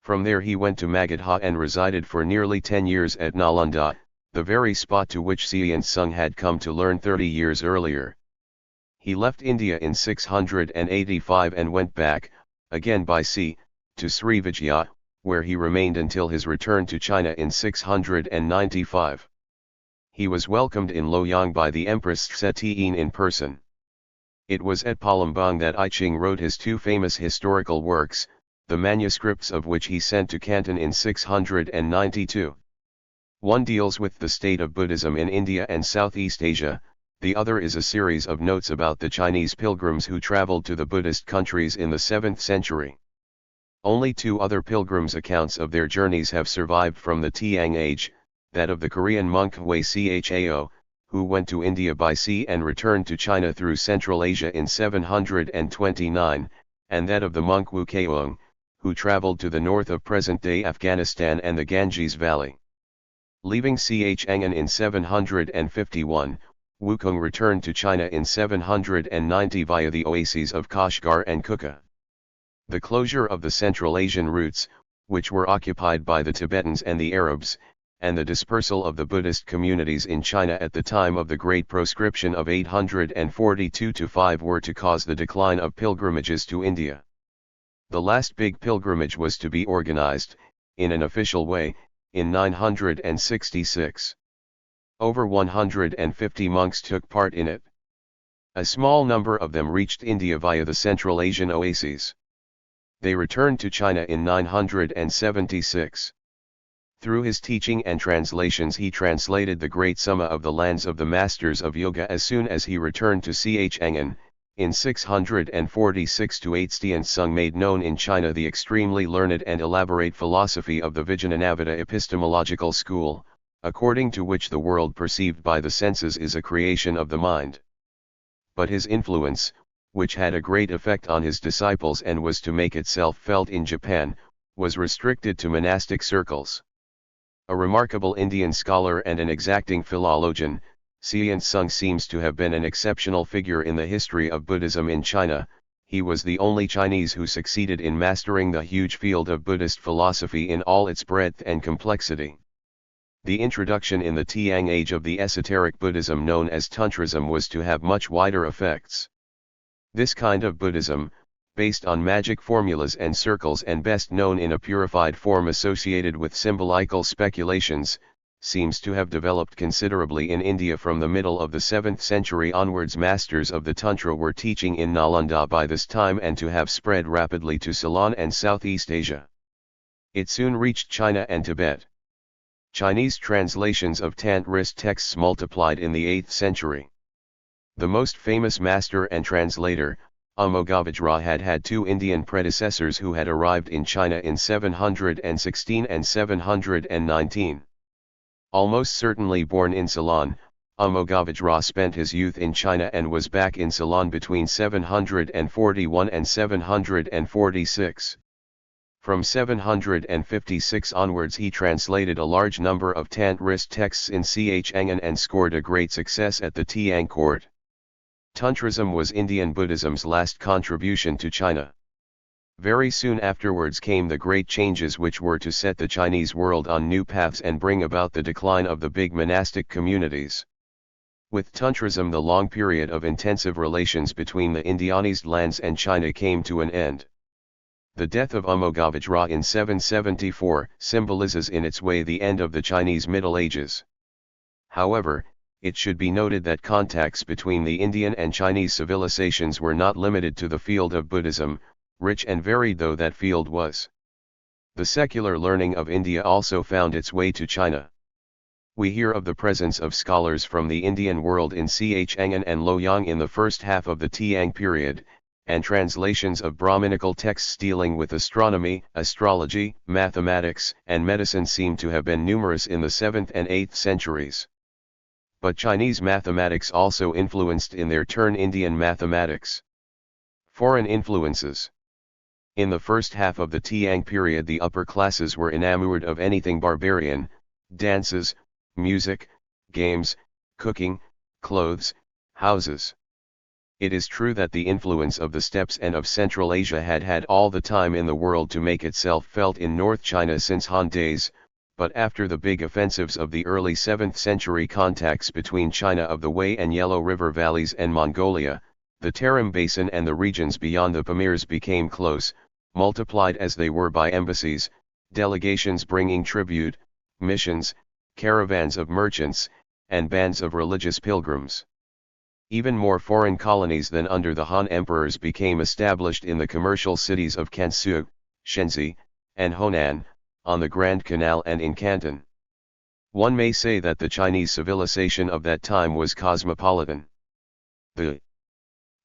From there he went to Magadha and resided for nearly 10 years at Nalanda, the very spot to which Cian Sung had come to learn 30 years earlier. He left India in 685 and went back, again by sea, to Srivijaya, where he remained until his return to China in 695. He was welcomed in Luoyang by the Empress Tse in person. It was at Palembang that I Ching wrote his two famous historical works, the manuscripts of which he sent to Canton in 692. One deals with the state of Buddhism in India and Southeast Asia, the other is a series of notes about the Chinese pilgrims who traveled to the Buddhist countries in the 7th century. Only two other pilgrims' accounts of their journeys have survived from the Tiang age, that of the Korean monk Hui Chao, who went to India by sea and returned to China through Central Asia in 729, and that of the monk Wu Keung, who traveled to the north of present-day Afghanistan and the Ganges Valley. Leaving Chang'an in 751, Wukong returned to China in 790 via the oases of Kashgar and Kukka. The closure of the Central Asian routes, which were occupied by the Tibetans and the Arabs, and the dispersal of the Buddhist communities in China at the time of the Great Proscription of 842-5 were to cause the decline of pilgrimages to India. The last big pilgrimage was to be organized, in an official way, in 966. Over 150 monks took part in it. A small number of them reached India via the Central Asian oases. They returned to China in 976. Through his teaching and translations he translated the great Summa of the lands of the masters of yoga as soon as he returned to Chang'an. In 646-8 Stian Sung made known in China the extremely learned and elaborate philosophy of the Vijnanavada epistemological school, according to which the world perceived by the senses is a creation of the mind. But his influence, which had a great effect on his disciples and was to make itself felt in Japan, was restricted to monastic circles. A remarkable Indian scholar and an exacting philologian, Cian Sung seems to have been an exceptional figure in the history of Buddhism in China. He was the only Chinese who succeeded in mastering the huge field of Buddhist philosophy in all its breadth and complexity. The introduction in the Tiang age of the esoteric Buddhism known as Tantrism was to have much wider effects. This kind of Buddhism, based on magic formulas and circles and best known in a purified form associated with symbolical speculations, seems to have developed considerably in India from the middle of the 7th century onwards. Masters of the Tantra were teaching in Nalanda by this time and to have spread rapidly to Ceylon and Southeast Asia. It soon reached China and Tibet. Chinese translations of Tantrist texts multiplied in the 8th century. The most famous master and translator, Amoghavajra, had two Indian predecessors who had arrived in China in 716 and 719. Almost certainly born in Ceylon, Amoghavajra spent his youth in China and was back in Ceylon between 741 and 746. From 756 onwards he translated a large number of Tantrist texts in Chang'an and scored a great success at the Tiang court. Tantrism was Indian Buddhism's last contribution to China. Very soon afterwards came the great changes which were to set the Chinese world on new paths and bring about the decline of the big monastic communities. With Tantrism the long period of intensive relations between the Indianized lands and China came to an end. The death of Amoghavajra in 774 symbolizes in its way the end of the Chinese Middle Ages. However, it should be noted that contacts between the Indian and Chinese civilizations were not limited to the field of Buddhism, rich and varied though that field was. The secular learning of India also found its way to China. We hear of the presence of scholars from the Indian world in Chang'an and Loyang in the first half of the Tiang period, and translations of Brahminical texts dealing with astronomy, astrology, mathematics, and medicine seem to have been numerous in the 7th and 8th centuries. But Chinese mathematics also influenced in their turn Indian mathematics. Foreign influences. In the first half of the Tiang period the upper classes were enamored of anything barbarian, dances, music, games, cooking, clothes, houses. It is true that the influence of the steppes and of Central Asia had had all the time in the world to make itself felt in North China since Han days, but after the big offensives of the early 7th century contacts between China of the Wei and Yellow River valleys and Mongolia, the Tarim Basin and the regions beyond the Pamirs became close, multiplied as they were by embassies, delegations bringing tribute, missions, caravans of merchants, and bands of religious pilgrims. Even more foreign colonies than under the Han emperors became established in the commercial cities of Kansu, Shenzi, and Honan, on the Grand Canal and in Canton. One may say that the Chinese civilization of that time was cosmopolitan. The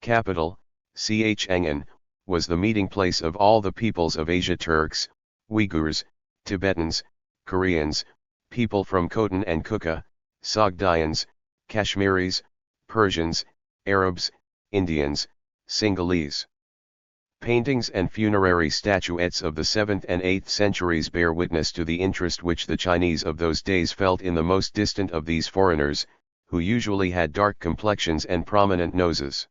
capital, Chang'an, was the meeting place of all the peoples of Asia: Turks, Uyghurs, Tibetans, Koreans, people from Khotan and Kukka, Sogdians, Kashmiris, Persians, Arabs, Indians, Sinhalese. Paintings and funerary statuettes of the 7th and 8th centuries bear witness to the interest which the Chinese of those days felt in the most distant of these foreigners, who usually had dark complexions and prominent noses.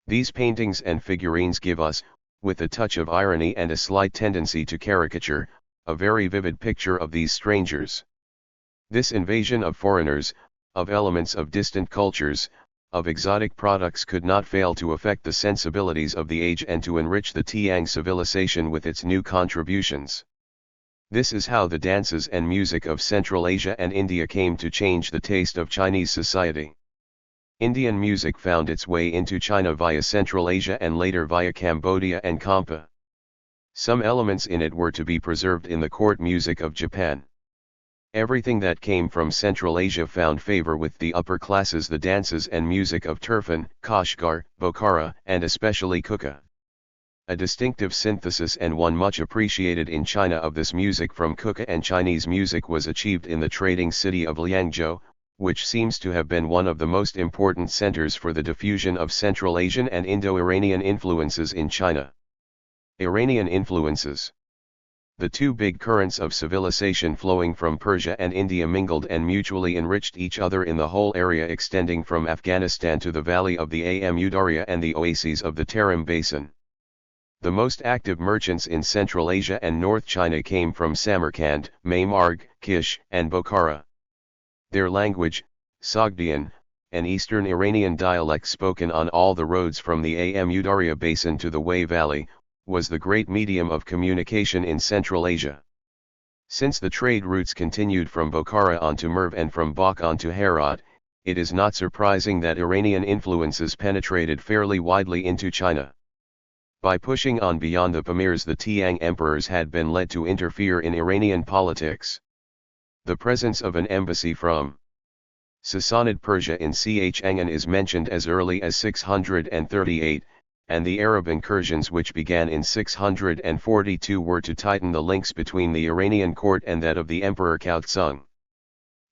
These paintings and figurines give us, with a touch of irony and a slight tendency to caricature, a very vivid picture of these strangers. This invasion of foreigners, of elements of distant cultures, of exotic products could not fail to affect the sensibilities of the age and to enrich the Tiang civilization with its new contributions. This is how the dances and music of Central Asia and India came to change the taste of Chinese society. Indian music found its way into China via Central Asia and later via Cambodia and Kampa. Some elements in it were to be preserved in the court music of Japan. Everything that came from Central Asia found favor with the upper classes: the dances and music of Turfan, Kashgar, Bokhara, and especially Kukka. A distinctive synthesis and one much appreciated in China of this music from Kukka and Chinese music was achieved in the trading city of Liangzhou, which seems to have been one of the most important centers for the diffusion of Central Asian and Indo-Iranian influences in China. Iranian influences. The two big currents of civilization flowing from Persia and India mingled and mutually enriched each other in the whole area extending from Afghanistan to the valley of the Amu Darya and the oases of the Tarim Basin. The most active merchants in Central Asia and North China came from Samarkand, Maymarg, Kish, and Bokhara. Their language, Sogdian, an Eastern Iranian dialect spoken on all the roads from the Amu Darya Basin to the Wei Valley, was the great medium of communication in Central Asia. Since the trade routes continued from Bokhara on to Merv and from Bok on to Herat, it is not surprising that Iranian influences penetrated fairly widely into China. By pushing on beyond the Pamirs, the Tiang emperors had been led to interfere in Iranian politics. The presence of an embassy from Sassanid Persia in Chang'an is mentioned as early as 638, and the Arab incursions which began in 642 were to tighten the links between the Iranian court and that of the Emperor Kaotsung.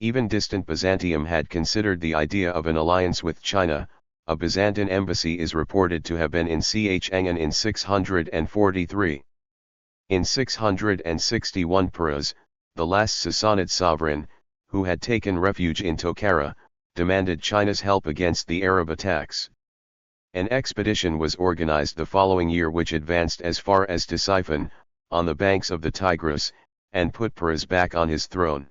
Even distant Byzantium had considered the idea of an alliance with China. A Byzantine embassy is reported to have been in Chang'an in 643. In 661 Perez, the last Sassanid sovereign, who had taken refuge in Tokhara, demanded China's help against the Arab attacks. An expedition was organized the following year which advanced as far as Ctesiphon, on the banks of the Tigris, and put Perez back on his throne.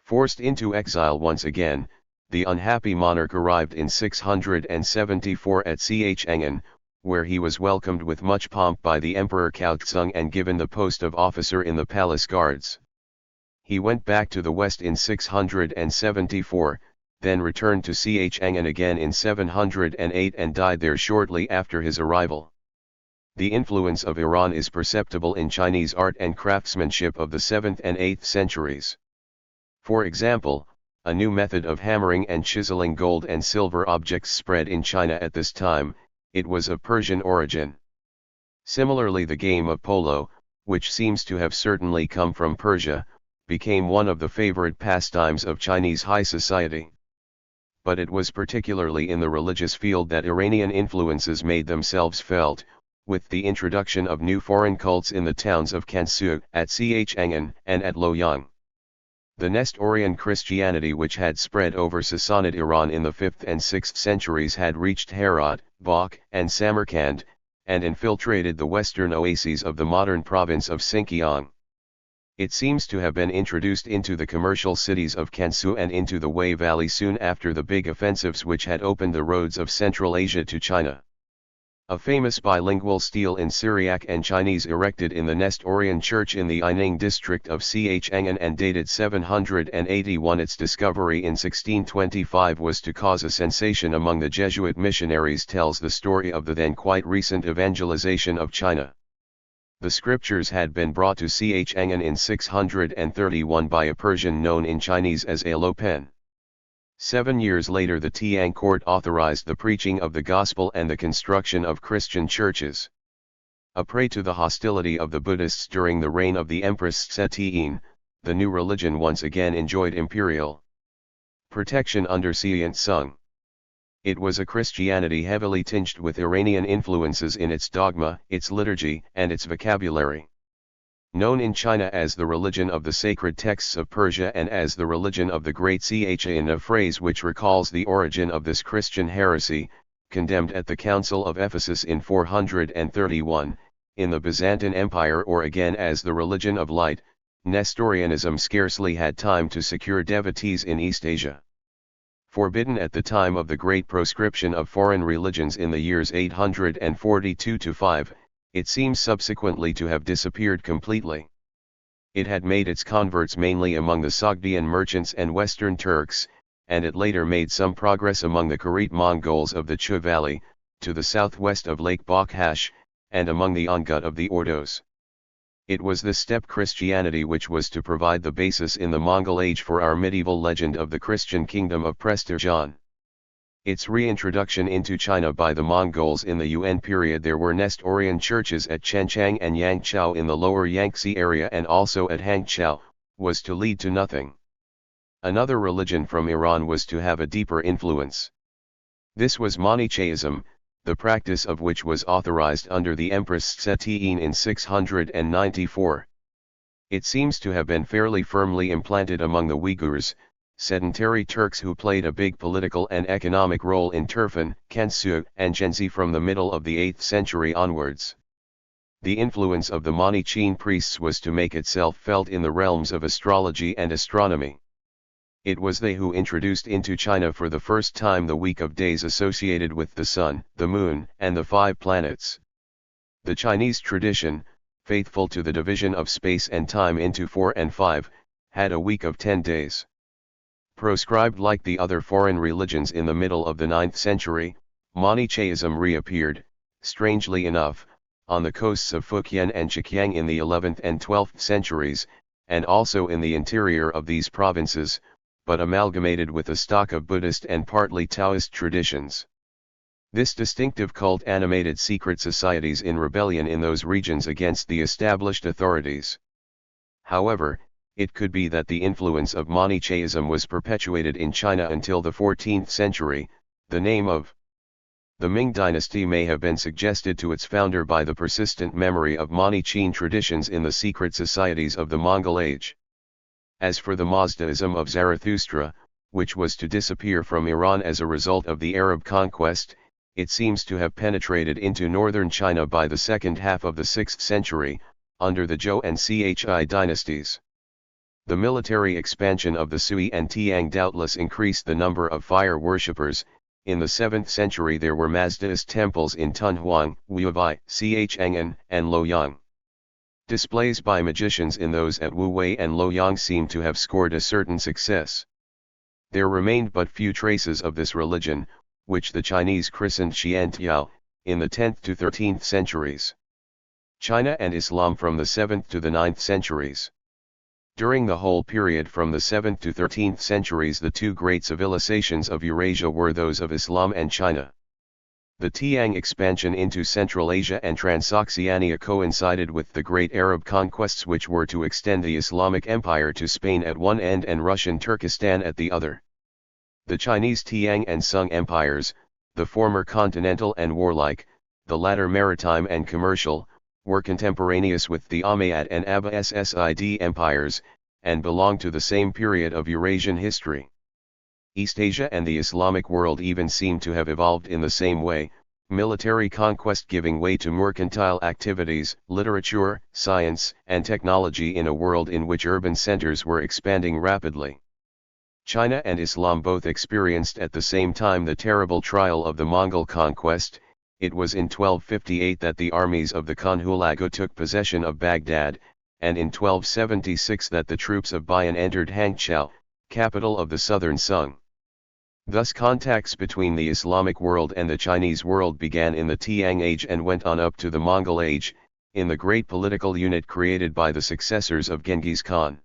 Forced into exile once again, the unhappy monarch arrived in 674 at Chang'an, where he was welcomed with much pomp by the Emperor Kaotsung and given the post of officer in the palace guards. He went back to the west in 674, then returned to Chang'an again in 708 and died there shortly after his arrival. The influence of Iran is perceptible in Chinese art and craftsmanship of the 7th and 8th centuries. For example, a new method of hammering and chiseling gold and silver objects spread in China at this time. It was of Persian origin. Similarly, the game of polo, which seems to have certainly come from Persia, became one of the favorite pastimes of Chinese high society. But it was particularly in the religious field that Iranian influences made themselves felt, with the introduction of new foreign cults in the towns of Kansu, at Chang'an, and at Luoyang. The Nestorian Christianity, which had spread over Sassanid Iran in the 5th and 6th centuries, had reached Herat, Balkh, and Samarkand, and infiltrated the western oases of the modern province of Xinjiang. It seems to have been introduced into the commercial cities of Kansu and into the Wei Valley soon after the big offensives which had opened the roads of Central Asia to China. A famous bilingual stele in Syriac and Chinese erected in the Nestorian church in the Aining district of Chang'an and dated 781. Its discovery in 1625 was to cause a sensation among the Jesuit missionaries, tells the story of the then quite recent evangelization of China. The scriptures had been brought to Chang'an in 631 by a Persian known in Chinese as a Lo Pen. 7 years later, the Tiang court authorized the preaching of the gospel and the construction of Christian churches. A prey to the hostility of the Buddhists during the reign of the Empress Tse, the new religion once again enjoyed imperial protection under Xian Sung. It was a Christianity heavily tinged with Iranian influences in its dogma, its liturgy, and its vocabulary. Known in China as the religion of the sacred texts of Persia and as the religion of the great Ch'an, a phrase which recalls the origin of this Christian heresy, condemned at the Council of Ephesus in 431, in the Byzantine Empire, or again as the religion of light. Nestorianism scarcely had time to secure devotees in East Asia. Forbidden at the time of the great proscription of foreign religions in the years 842-5, it seems subsequently to have disappeared completely. It had made its converts mainly among the Sogdian merchants and Western Turks, and it later made some progress among the Kharit Mongols of the Chu Valley, to the southwest of Lake Bakhash, and among the Ongut of the Ordos. It was this steppe Christianity which was to provide the basis in the Mongol age for our medieval legend of the Christian kingdom of Prestigion. Its reintroduction into China by the Mongols in the Yuan period. There were Nestorian churches at Chenchang and Yangzhou in the lower Yangtze area and also at Hangzhou, was to lead to nothing. Another religion from Iran was to have a deeper influence. This was Manichaeism, the practice of which was authorized under the Empress Tse in 694. It seems to have been fairly firmly implanted among the Uyghurs, sedentary Turks who played a big political and economic role in Turfan, Kansu, and Zhenzi from the middle of the 8th century onwards. The influence of the Manichaean priests was to make itself felt in the realms of astrology and astronomy. It was they who introduced into China for the first time the week of days associated with the sun, the moon, and the 5 planets. The Chinese tradition, faithful to the division of space and time into 4 and 5, had a week of 10 days. Proscribed like the other foreign religions in the middle of the 9th century, Manichaeism reappeared, strangely enough, on the coasts of Fujian and Zhejiang in the 11th and 12th centuries, and also in the interior of these provinces, but amalgamated with a stock of Buddhist and partly Taoist traditions. This distinctive cult animated secret societies in rebellion in those regions against the established authorities. However, it could be that the influence of Manichaeism was perpetuated in China until the 14th century. The name of the Ming dynasty may have been suggested to its founder by the persistent memory of Manichaean traditions in the secret societies of the Mongol age. As for the Mazdaism of Zarathustra, which was to disappear from Iran as a result of the Arab conquest, it seems to have penetrated into northern China by the second half of the 6th century, under the Zhou and Chi dynasties. The military expansion of the Sui and Tiang doubtless increased the number of fire worshippers. In the 7th century there were Mazdaist temples in Tunhuang, Wuwei, Chang'an, and Luoyang. Displays by magicians in those at Wuwei and Luoyang seem to have scored a certain success. There remained but few traces of this religion, which the Chinese christened Xiantiao, in the 10th to 13th centuries. China and Islam from the 7th to the 9th centuries. During the whole period from the 7th to 13th centuries, the two great civilizations of Eurasia were those of Islam and China. The Tiang expansion into Central Asia and Transoxiania coincided with the great Arab conquests, which were to extend the Islamic Empire to Spain at one end and Russian Turkestan at the other. The Chinese Tiang and Sung empires, the former continental and warlike, the latter maritime and commercial, were contemporaneous with the Umayyad and Abbasid empires, and belonged to the same period of Eurasian history. East Asia and the Islamic world even seem to have evolved in the same way, military conquest giving way to mercantile activities, literature, science, and technology in a world in which urban centers were expanding rapidly. China and Islam both experienced at the same time the terrible trial of the Mongol conquest. It was in 1258 that the armies of the Khan Hulagu took possession of Baghdad, and in 1276 that the troops of Bayan entered Hangzhou, capital of the southern Sung. Thus contacts between the Islamic world and the Chinese world began in the Tiang Age and went on up to the Mongol Age, in the great political unit created by the successors of Genghis Khan.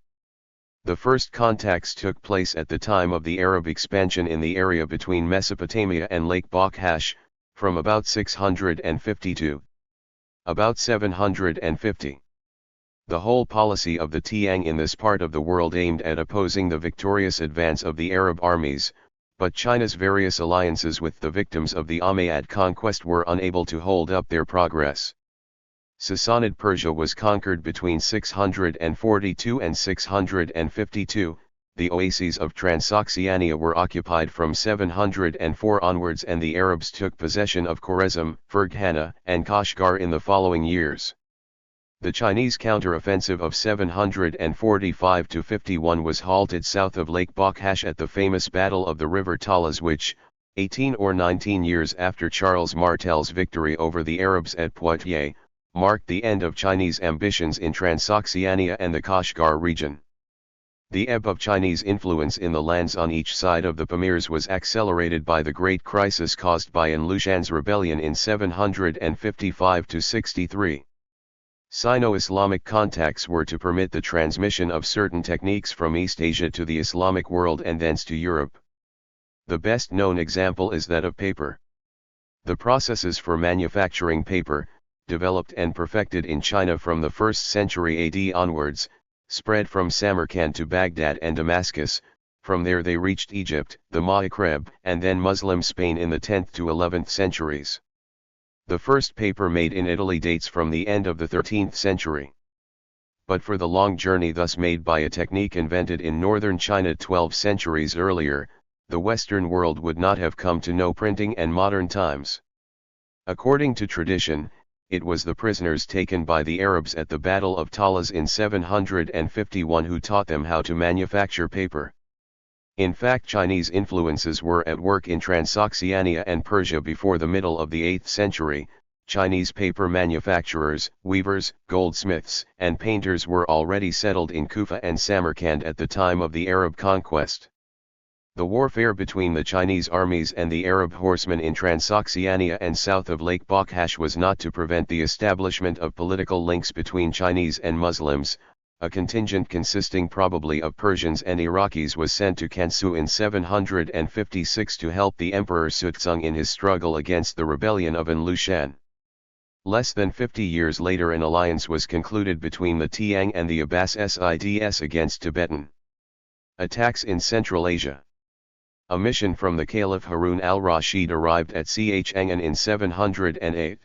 The first contacts took place at the time of the Arab expansion in the area between Mesopotamia and Lake Bokhash, from about 650 to about 750. The whole policy of the Tiang in this part of the world aimed at opposing the victorious advance of the Arab armies, but China's various alliances with the victims of the Umayyad conquest were unable to hold up their progress. Sassanid Persia was conquered between 642 and 652, the oases of Transoxiania were occupied from 704 onwards, and the Arabs took possession of Khwarezm, Ferghana, and Kashgar in the following years. The Chinese counter-offensive of 745–51 was halted south of Lake Bokhash at the famous Battle of the River Talas, which, 18 or 19 years after Charles Martel's victory over the Arabs at Poitiers, marked the end of Chinese ambitions in Transoxiania and the Kashgar region. The ebb of Chinese influence in the lands on each side of the Pamirs was accelerated by the great crisis caused by An Lushan's rebellion in 755–63. Sino-Islamic contacts were to permit the transmission of certain techniques from East Asia to the Islamic world and thence to Europe. The best known example is that of paper. The processes for manufacturing paper, developed and perfected in China from the 1st century AD onwards, spread from Samarkand to Baghdad and Damascus. From there they reached Egypt, the Maghreb, and then Muslim Spain in the 10th to 11th centuries. The first paper made in Italy dates from the end of the 13th century. But for the long journey thus made by a technique invented in northern China 12 centuries earlier, the Western world would not have come to know printing and modern times. According to tradition, it was the prisoners taken by the Arabs at the Battle of Talas in 751 who taught them how to manufacture paper. In fact, Chinese influences were at work in Transoxiania and Persia before the middle of the 8th century. Chinese paper manufacturers, weavers, goldsmiths, and painters were already settled in Kufa and Samarkand at the time of the Arab conquest. The warfare between the Chinese armies and the Arab horsemen in Transoxiania and south of Lake Bokhash was not to prevent the establishment of political links between Chinese and Muslims. A contingent consisting probably of Persians and Iraqis was sent to Kansu in 756 to help the Emperor Suzong in his struggle against the rebellion of An Lushan. Less than 50 years later an alliance was concluded between the Tiang and the Abbasids against Tibetan attacks in Central Asia. A mission from the Caliph Harun al-Rashid arrived at Chang'an in 708.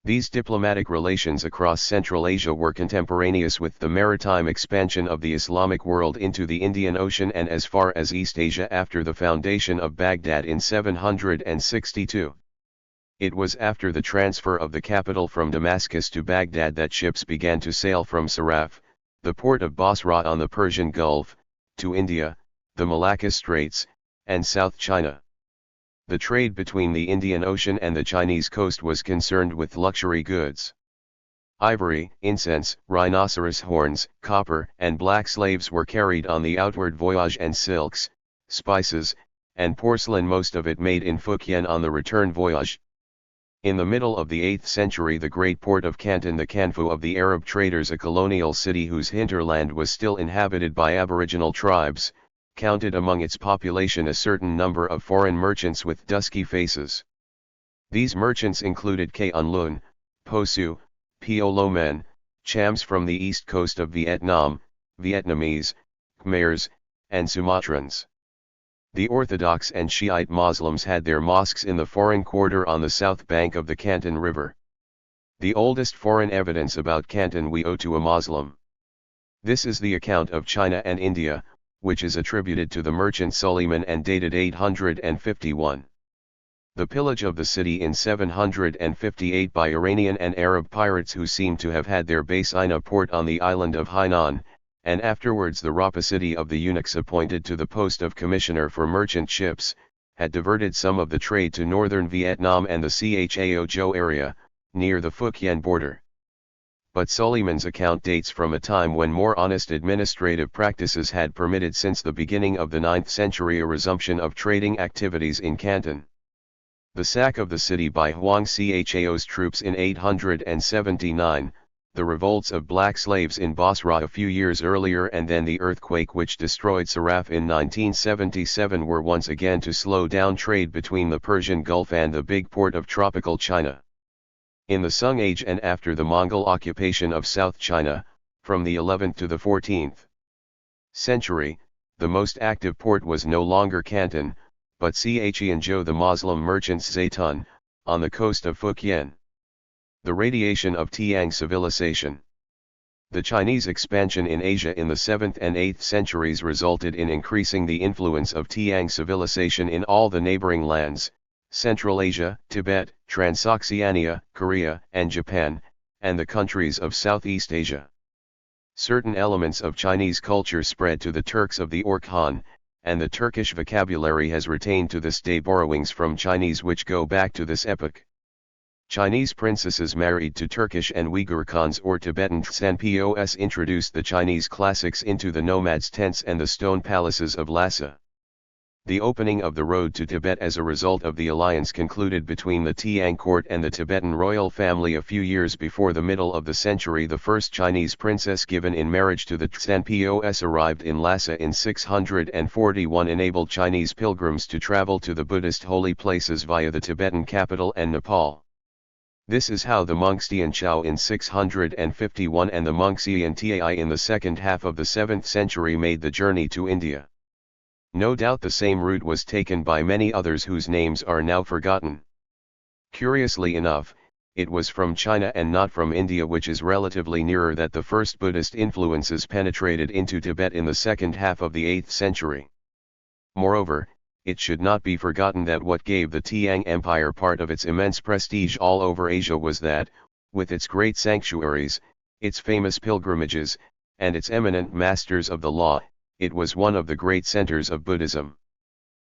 These diplomatic relations across Central Asia were contemporaneous with the maritime expansion of the Islamic world into the Indian Ocean and as far as East Asia after the foundation of Baghdad in 762. It was after the transfer of the capital from Damascus to Baghdad that ships began to sail from Saraf, the port of Basra on the Persian Gulf, to India, the Malacca Straits, and South China. The trade between the Indian Ocean and the Chinese coast was concerned with luxury goods. Ivory, incense, rhinoceros horns, copper, and black slaves were carried on the outward voyage, and silks, spices, and porcelain, most of it made in Fujian, on the return voyage. In the middle of the 8th century, the great port of Canton, the Canfu of the Arab traders, a colonial city whose hinterland was still inhabited by aboriginal tribes, counted among its population a certain number of foreign merchants with dusky faces. These merchants included K'un-Lun, Po-Su, Pio-Lo-Men, Chams from the east coast of Vietnam, Vietnamese, Khmers, and Sumatrans. The Orthodox and Shiite Muslims had their mosques in the foreign quarter on the south bank of the Canton River. The oldest foreign evidence about Canton we owe to a Muslim. This is the account of China and India, which is attributed to the merchant Suleiman and dated 851. The pillage of the city in 758 by Iranian and Arab pirates who seem to have had their base in a port on the island of Hainan, and afterwards the rapacity of the eunuchs appointed to the post of commissioner for merchant ships, had diverted some of the trade to northern Vietnam and the Chao Zhou area, near the Phuc-Yen border. But Suleiman's account dates from a time when more honest administrative practices had permitted since the beginning of the 9th century a resumption of trading activities in Canton. The sack of the city by Huang Cao's troops in 879, the revolts of black slaves in Basra a few years earlier, and then the earthquake which destroyed Saraf in 1977 were once again to slow down trade between the Persian Gulf and the big port of tropical China. In the Sung Age and after the Mongol occupation of South China, from the 11th to the 14th century, the most active port was no longer Canton, but Qianzhou, the Muslim merchants Zaytun, on the coast of Phuc-Yen. The radiation of Tiang civilization. The Chinese expansion in Asia in the 7th and 8th centuries resulted in increasing the influence of Tiang civilization in all the neighboring lands, Central Asia, Tibet, Transoxiania, Korea, and Japan, and the countries of Southeast Asia. Certain elements of Chinese culture spread to the Turks of the Orkhan, and the Turkish vocabulary has retained to this day borrowings from Chinese which go back to this epoch. Chinese princesses married to Turkish and Uyghur Khans or Tibetan Tsanpos introduced the Chinese classics into the nomads' tents and the stone palaces of Lhasa. The opening of the road to Tibet as a result of the alliance concluded between the Tiang court and the Tibetan royal family a few years before the middle of the century. The first Chinese princess given in marriage to the Tsanpos arrived in Lhasa in 641, enabled Chinese pilgrims to travel to the Buddhist holy places via the Tibetan capital and Nepal. This is how the monks Tian Chao in 651 and the monks Yin Tai in the second half of the 7th century made the journey to India. No doubt the same route was taken by many others whose names are now forgotten. Curiously enough, it was from China and not from India, which is relatively nearer, that the first Buddhist influences penetrated into Tibet in the second half of the 8th century. Moreover, it should not be forgotten that what gave the Tiang Empire part of its immense prestige all over Asia was that, with its great sanctuaries, its famous pilgrimages, and its eminent masters of the law, it was one of the great centers of Buddhism.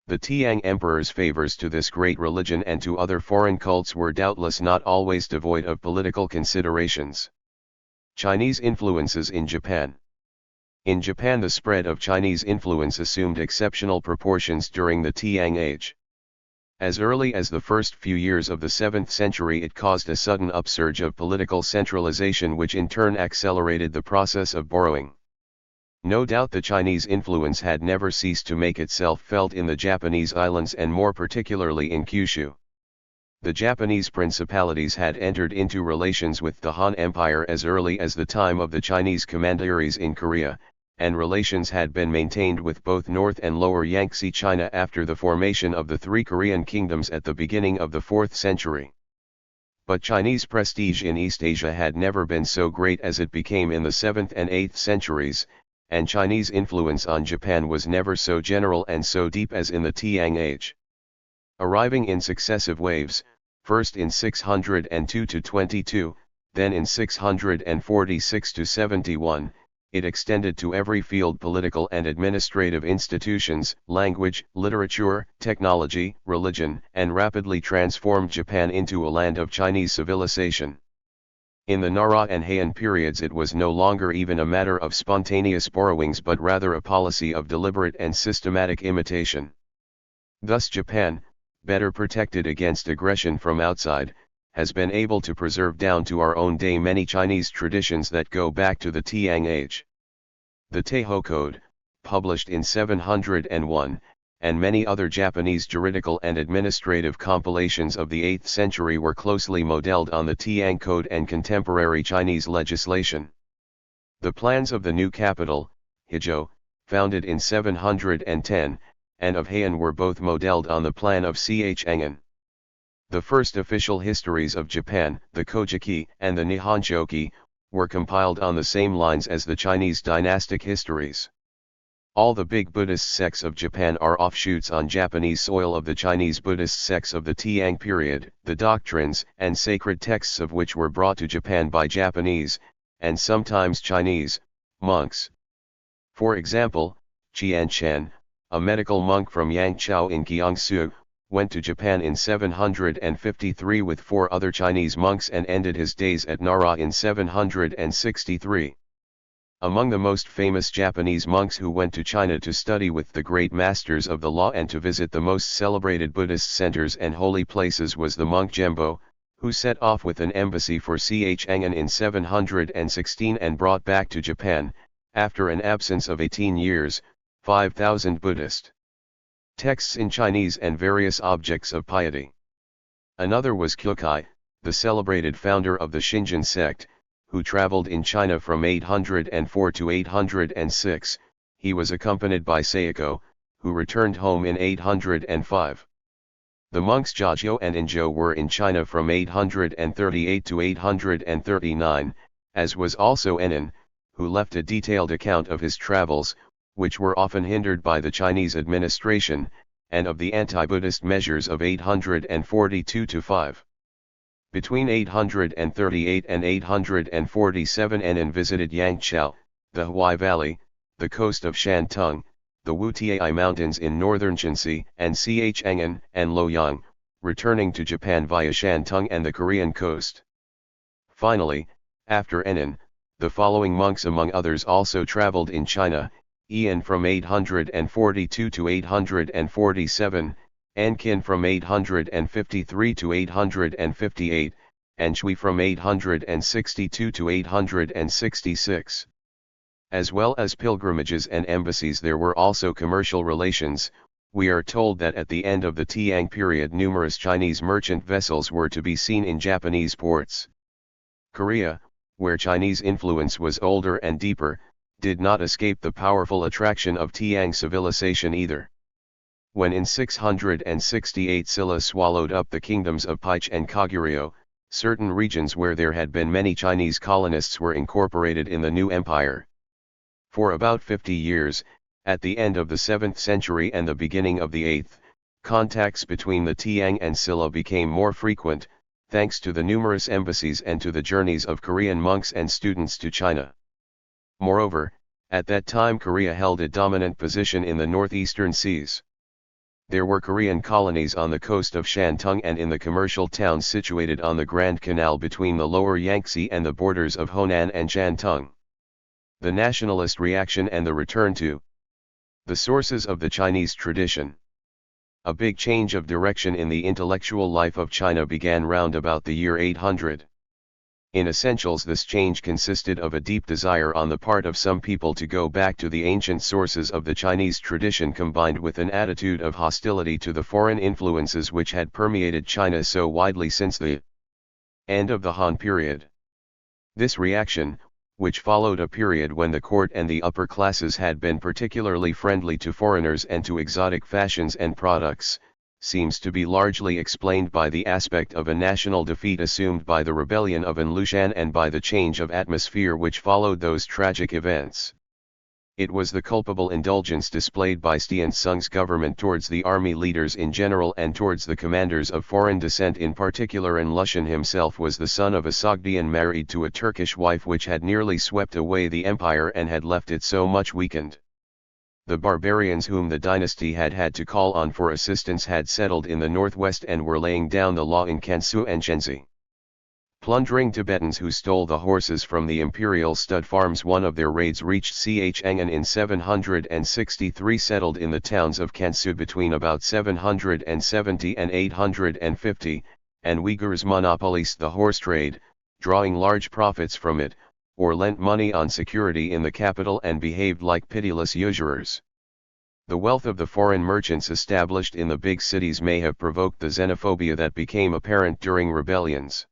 The Tiang emperor's favors to this great religion and to other foreign cults were doubtless not always devoid of political considerations. Chinese influences in Japan. In Japan, the spread of Chinese influence assumed exceptional proportions during the Tiang Age. As early as the first few years of the 7th century, it caused a sudden upsurge of political centralization, which in turn accelerated the process of borrowing. No doubt the Chinese influence had never ceased to make itself felt in the Japanese islands and more particularly in Kyushu. The Japanese principalities had entered into relations with the Han Empire as early as the time of the Chinese commanderies in Korea, and relations had been maintained with both North and Lower Yangtze China after the formation of the three Korean kingdoms at the beginning of the 4th century. But Chinese prestige in East Asia had never been so great as it became in the 7th and 8th centuries, and Chinese influence on Japan was never so general and so deep as in the Tiang Age. Arriving in successive waves, first in 602-22, then in 646-71, it extended to every field: political and administrative institutions, language, literature, technology, religion, and rapidly transformed Japan into a land of Chinese civilization. In the Nara and Heian periods, it was no longer even a matter of spontaneous borrowings but rather a policy of deliberate and systematic imitation. Thus Japan, better protected against aggression from outside, has been able to preserve down to our own day many Chinese traditions that go back to the Tang age. The Taiho Code, published in 701, and many other Japanese juridical and administrative compilations of the 8th century were closely modeled on the Tang Code and contemporary Chinese legislation. The plans of the new capital, Hizhou, founded in 710, and of Heian were both modeled on the plan of Chang'an. The first official histories of Japan, the Kojiki and the Nihonshoki, were compiled on the same lines as the Chinese dynastic histories. All the big Buddhist sects of Japan are offshoots on Japanese soil of the Chinese Buddhist sects of the Tang period, the doctrines and sacred texts of which were brought to Japan by Japanese, and sometimes Chinese, monks. For example, Qian Chen, a medical monk from Yangzhou in Jiangsu, went to Japan in 753 with 4 other Chinese monks and ended his days at Nara in 763. Among the most famous Japanese monks who went to China to study with the great masters of the law and to visit the most celebrated Buddhist centers and holy places was the monk Gembo, who set off with an embassy for Chang'an in 716 and brought back to Japan, after an absence of 18 years, 5,000 Buddhist texts in Chinese and various objects of piety. Another was Kukai, the celebrated founder of the Xinjiang sect, who traveled in China from 804 to 806, he was accompanied by Sayako, who returned home in 805. The monks Jiazhou and Inzhou were in China from 838 to 839, as was also Enan, who left a detailed account of his travels, which were often hindered by the Chinese administration, and of the anti-Buddhist measures of 842 to 5. Between 838 and 847 Enan visited Yangzhou, the Huai Valley, the coast of Shantung, the Wutiai Mountains in northern Jiangxi and Chang'an and Luoyang, returning to Japan via Shantung and the Korean coast. Finally, after Enan, the following monks among others also traveled in China, Ian from 842 to 847, Anqin from 853 to 858, and Shui from 862 to 866. As well as pilgrimages and embassies, there were also commercial relations. We are told that at the end of the Tang period numerous Chinese merchant vessels were to be seen in Japanese ports. Korea, where Chinese influence was older and deeper, did not escape the powerful attraction of Tang civilization either. When in 668 Silla swallowed up the kingdoms of Paich and Koguryo, certain regions where there had been many Chinese colonists were incorporated in the new empire. For about 50 years, at the end of the 7th century and the beginning of the 8th, contacts between the Tang and Silla became more frequent, thanks to the numerous embassies and to the journeys of Korean monks and students to China. Moreover, at that time Korea held a dominant position in the northeastern seas. There were Korean colonies on the coast of Shantung and in the commercial towns situated on the Grand Canal between the lower Yangtze and the borders of Honan and Shantung. The nationalist reaction and the return to the sources of the Chinese tradition. A big change of direction in the intellectual life of China began round about the year 800. In essentials, this change consisted of a deep desire on the part of some people to go back to the ancient sources of the Chinese tradition, combined with an attitude of hostility to the foreign influences which had permeated China so widely since the end of the Han period. This reaction, which followed a period when the court and the upper classes had been particularly friendly to foreigners and to exotic fashions and products, seems to be largely explained by the aspect of a national defeat assumed by the rebellion of An Lushan and by the change of atmosphere which followed those tragic events. It was the culpable indulgence displayed by Stiansung's government towards the army leaders in general and towards the commanders of foreign descent in particular, and Lushan himself was the son of a Sogdian married to a Turkish wife, which had nearly swept away the empire and had left it so much weakened. The barbarians whom the dynasty had had to call on for assistance had settled in the northwest and were laying down the law in Kansu and Shenzi. Plundering Tibetans who stole the horses from the imperial stud farms. One of their raids reached Chang'an in 763, settled in the towns of Kansu between about 770 and 850, and Uyghurs monopolized the horse trade, drawing large profits from it, or lent money on security in the capital and behaved like pitiless usurers. The wealth of the foreign merchants established in the big cities may have provoked the xenophobia that became apparent during rebellions.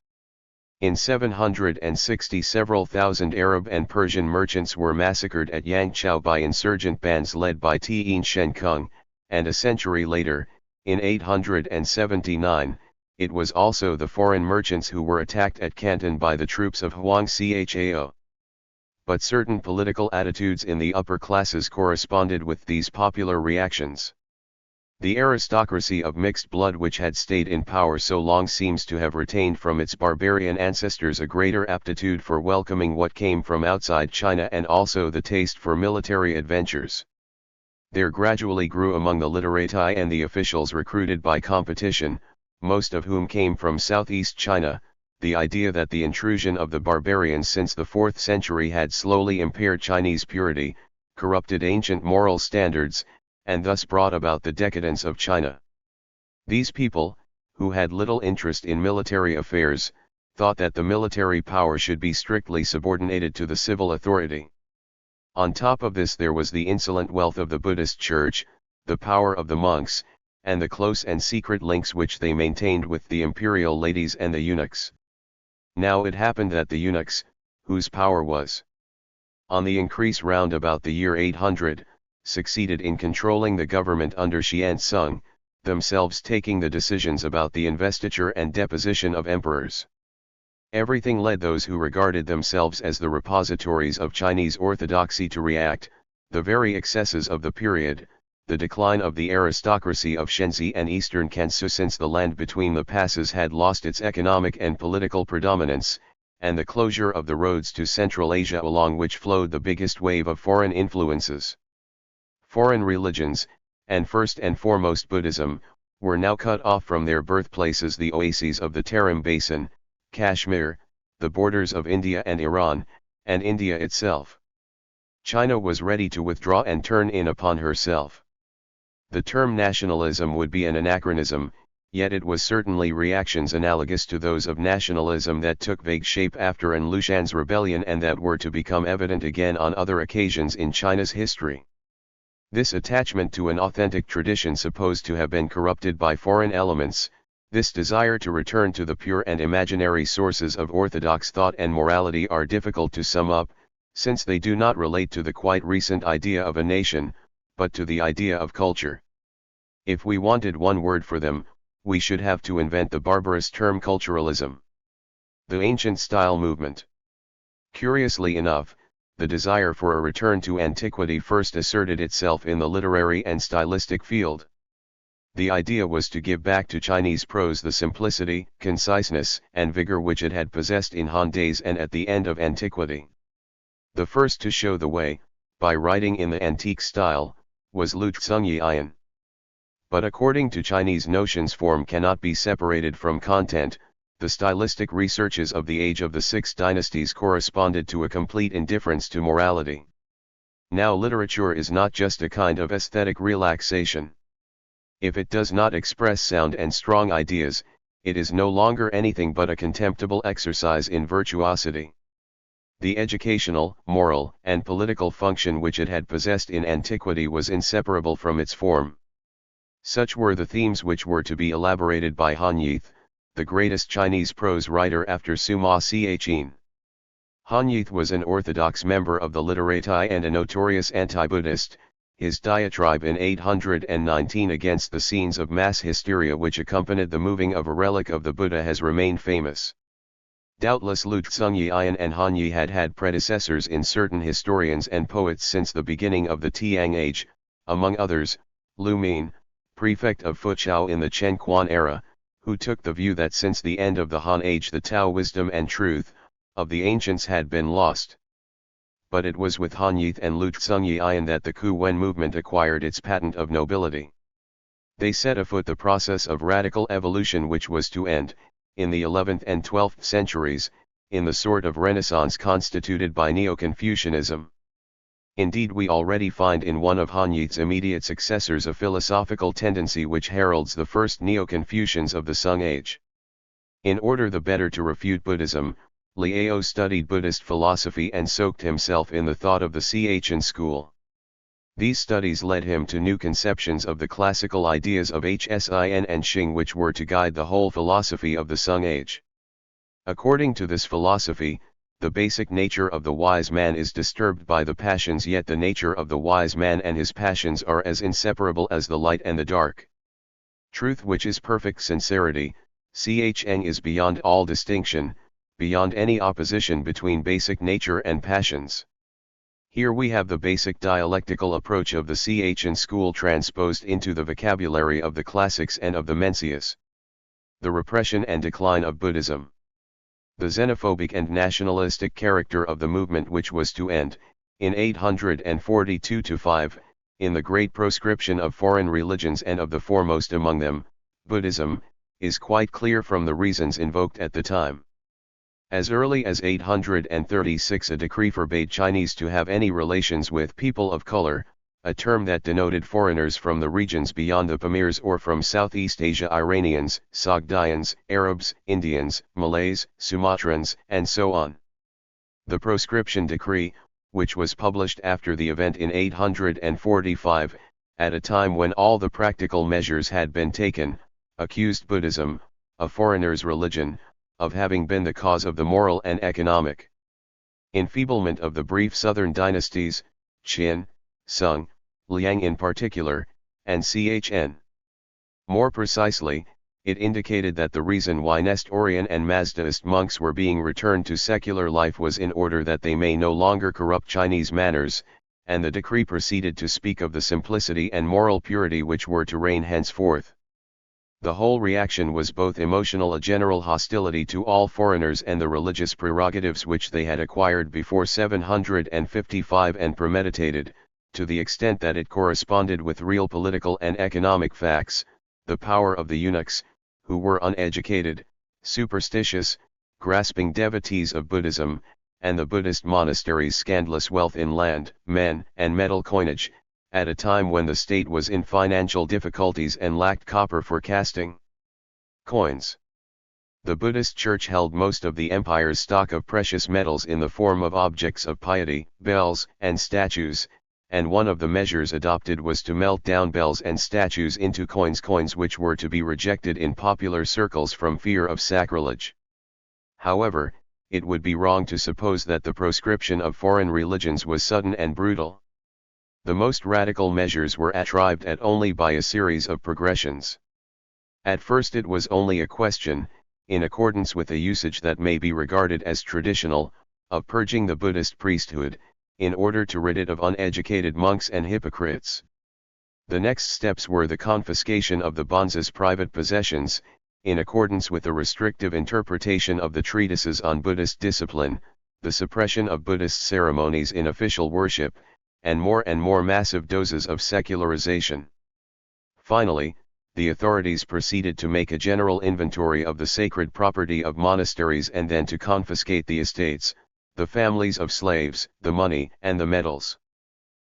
In 760 several thousand Arab and Persian merchants were massacred at Yangzhou by insurgent bands led by Tian Shenkung, and a century later, in 879, it was also the foreign merchants who were attacked at Canton by the troops of Huang Cao. But certain political attitudes in the upper classes corresponded with these popular reactions. The aristocracy of mixed blood which had stayed in power so long seems to have retained from its barbarian ancestors a greater aptitude for welcoming what came from outside China and also the taste for military adventures. There gradually grew among the literati and the officials recruited by competition, most of whom came from southeast China, the idea that the intrusion of the barbarians since the 4th century had slowly impaired Chinese purity, corrupted ancient moral standards, and thus brought about the decadence of China. These people, who had little interest in military affairs, thought that the military power should be strictly subordinated to the civil authority. On top of this there was the insolent wealth of the Buddhist Church, the power of the monks, and the close and secret links which they maintained with the imperial ladies and the eunuchs. Now it happened that the eunuchs, whose power was on the increase round about the year 800, succeeded in controlling the government under Xianzong, themselves taking the decisions about the investiture and deposition of emperors. Everything led those who regarded themselves as the repositories of Chinese orthodoxy to react. The very excesses of the period, the decline of the aristocracy of Shenzi and eastern Kansu since the land between the passes had lost its economic and political predominance, and the closure of the roads to Central Asia along which flowed the biggest wave of foreign influences. Foreign religions, and first and foremost Buddhism, were now cut off from their birthplaces, the oases of the Tarim Basin, Kashmir, the borders of India and Iran, and India itself. China was ready to withdraw and turn in upon herself. The term nationalism would be an anachronism, yet it was certainly reactions analogous to those of nationalism that took vague shape after An Lushan's rebellion and that were to become evident again on other occasions in China's history. This attachment to an authentic tradition supposed to have been corrupted by foreign elements, this desire to return to the pure and imaginary sources of orthodox thought and morality are difficult to sum up, since they do not relate to the quite recent idea of a nation, but to the idea of culture. If we wanted one word for them, we should have to invent the barbarous term culturalism. The ancient style movement. Curiously enough, the desire for a return to antiquity first asserted itself in the literary and stylistic field. The idea was to give back to Chinese prose the simplicity, conciseness, and vigor which it had possessed in Han days and at the end of antiquity. The first to show the way, by writing in the antique style, was Lu Tsungyian. But according to Chinese notions, form cannot be separated from content. The stylistic researches of the age of the 6 dynasties corresponded to a complete indifference to morality. Now literature is not just a kind of aesthetic relaxation. If it does not express sound and strong ideas, it is no longer anything but a contemptible exercise in virtuosity. The educational, moral, and political function which it had possessed in antiquity was inseparable from its form. Such were the themes which were to be elaborated by Han Yith, the greatest Chinese prose writer after Sima Qian. Han Yith was an orthodox member of the literati and a notorious anti-Buddhist. His diatribe in 819 against the scenes of mass hysteria which accompanied the moving of a relic of the Buddha has remained famous. Doubtless Lu Tsungyian and Han Yi had had predecessors in certain historians and poets since the beginning of the Tiang Age, among others, Lu Min, prefect of Fuqiao in the Chen Quan era, who took the view that since the end of the Han Age the Tao wisdom and truth of the ancients had been lost. But it was with Han Yith and Lu Tsungyian that the Kuwen movement acquired its patent of nobility. They set afoot the process of radical evolution which was to end, in the 11th and 12th centuries, in the sort of renaissance constituted by Neo-Confucianism. Indeed, we already find in one of Han Yith's immediate successors a philosophical tendency which heralds the first Neo-Confucians of the Sung Age. In order the better to refute Buddhism, Liao studied Buddhist philosophy and soaked himself in the thought of the Chian school. These studies led him to new conceptions of the classical ideas of Hsin and Xing, which were to guide the whole philosophy of the Sung Age. According to this philosophy, the basic nature of the wise man is disturbed by the passions, yet the nature of the wise man and his passions are as inseparable as the light and the dark. Truth, which is perfect sincerity, Cheng, is beyond all distinction, beyond any opposition between basic nature and passions. Here we have the basic dialectical approach of the Chian school transposed into the vocabulary of the classics and of the Mencius. The repression and decline of Buddhism. The xenophobic and nationalistic character of the movement, which was to end, in 842-5, in the great proscription of foreign religions and of the foremost among them, Buddhism, is quite clear from the reasons invoked at the time. As early as 836 a decree forbade Chinese to have any relations with people of color, a term that denoted foreigners from the regions beyond the Pamirs or from Southeast Asia: Iranians, Sogdians, Arabs, Indians, Malays, Sumatrans, and so on. The proscription decree, which was published after the event in 845, at a time when all the practical measures had been taken, accused Buddhism, a foreigner's religion, of having been the cause of the moral and economic enfeeblement of the brief southern dynasties, Qin, Sung, Liang in particular, and Chn. More precisely, it indicated that the reason why Nestorian and Mazdaist monks were being returned to secular life was in order that they may no longer corrupt Chinese manners, and the decree proceeded to speak of the simplicity and moral purity which were to reign henceforth. The whole reaction was both emotional, a general hostility to all foreigners and the religious prerogatives which they had acquired before 755, and premeditated, to the extent that it corresponded with real political and economic facts, the power of the eunuchs, who were uneducated, superstitious, grasping devotees of Buddhism, and the Buddhist monasteries' scandalous wealth in land, men, and metal coinage, at a time when the state was in financial difficulties and lacked copper for casting coins. The Buddhist church held most of the empire's stock of precious metals in the form of objects of piety, bells, and statues, and one of the measures adopted was to melt down bells and statues into coins which were to be rejected in popular circles from fear of sacrilege. However, it would be wrong to suppose that the proscription of foreign religions was sudden and brutal. The most radical measures were arrived at only by a series of progressions. At first it was only a question, in accordance with a usage that may be regarded as traditional, of purging the Buddhist priesthood, in order to rid it of uneducated monks and hypocrites. The next steps were the confiscation of the bonze's private possessions, in accordance with the restrictive interpretation of the treatises on Buddhist discipline, the suppression of Buddhist ceremonies in official worship, and more massive doses of secularization. Finally, the authorities proceeded to make a general inventory of the sacred property of monasteries and then to confiscate the estates, the families of slaves, the money, and the metals.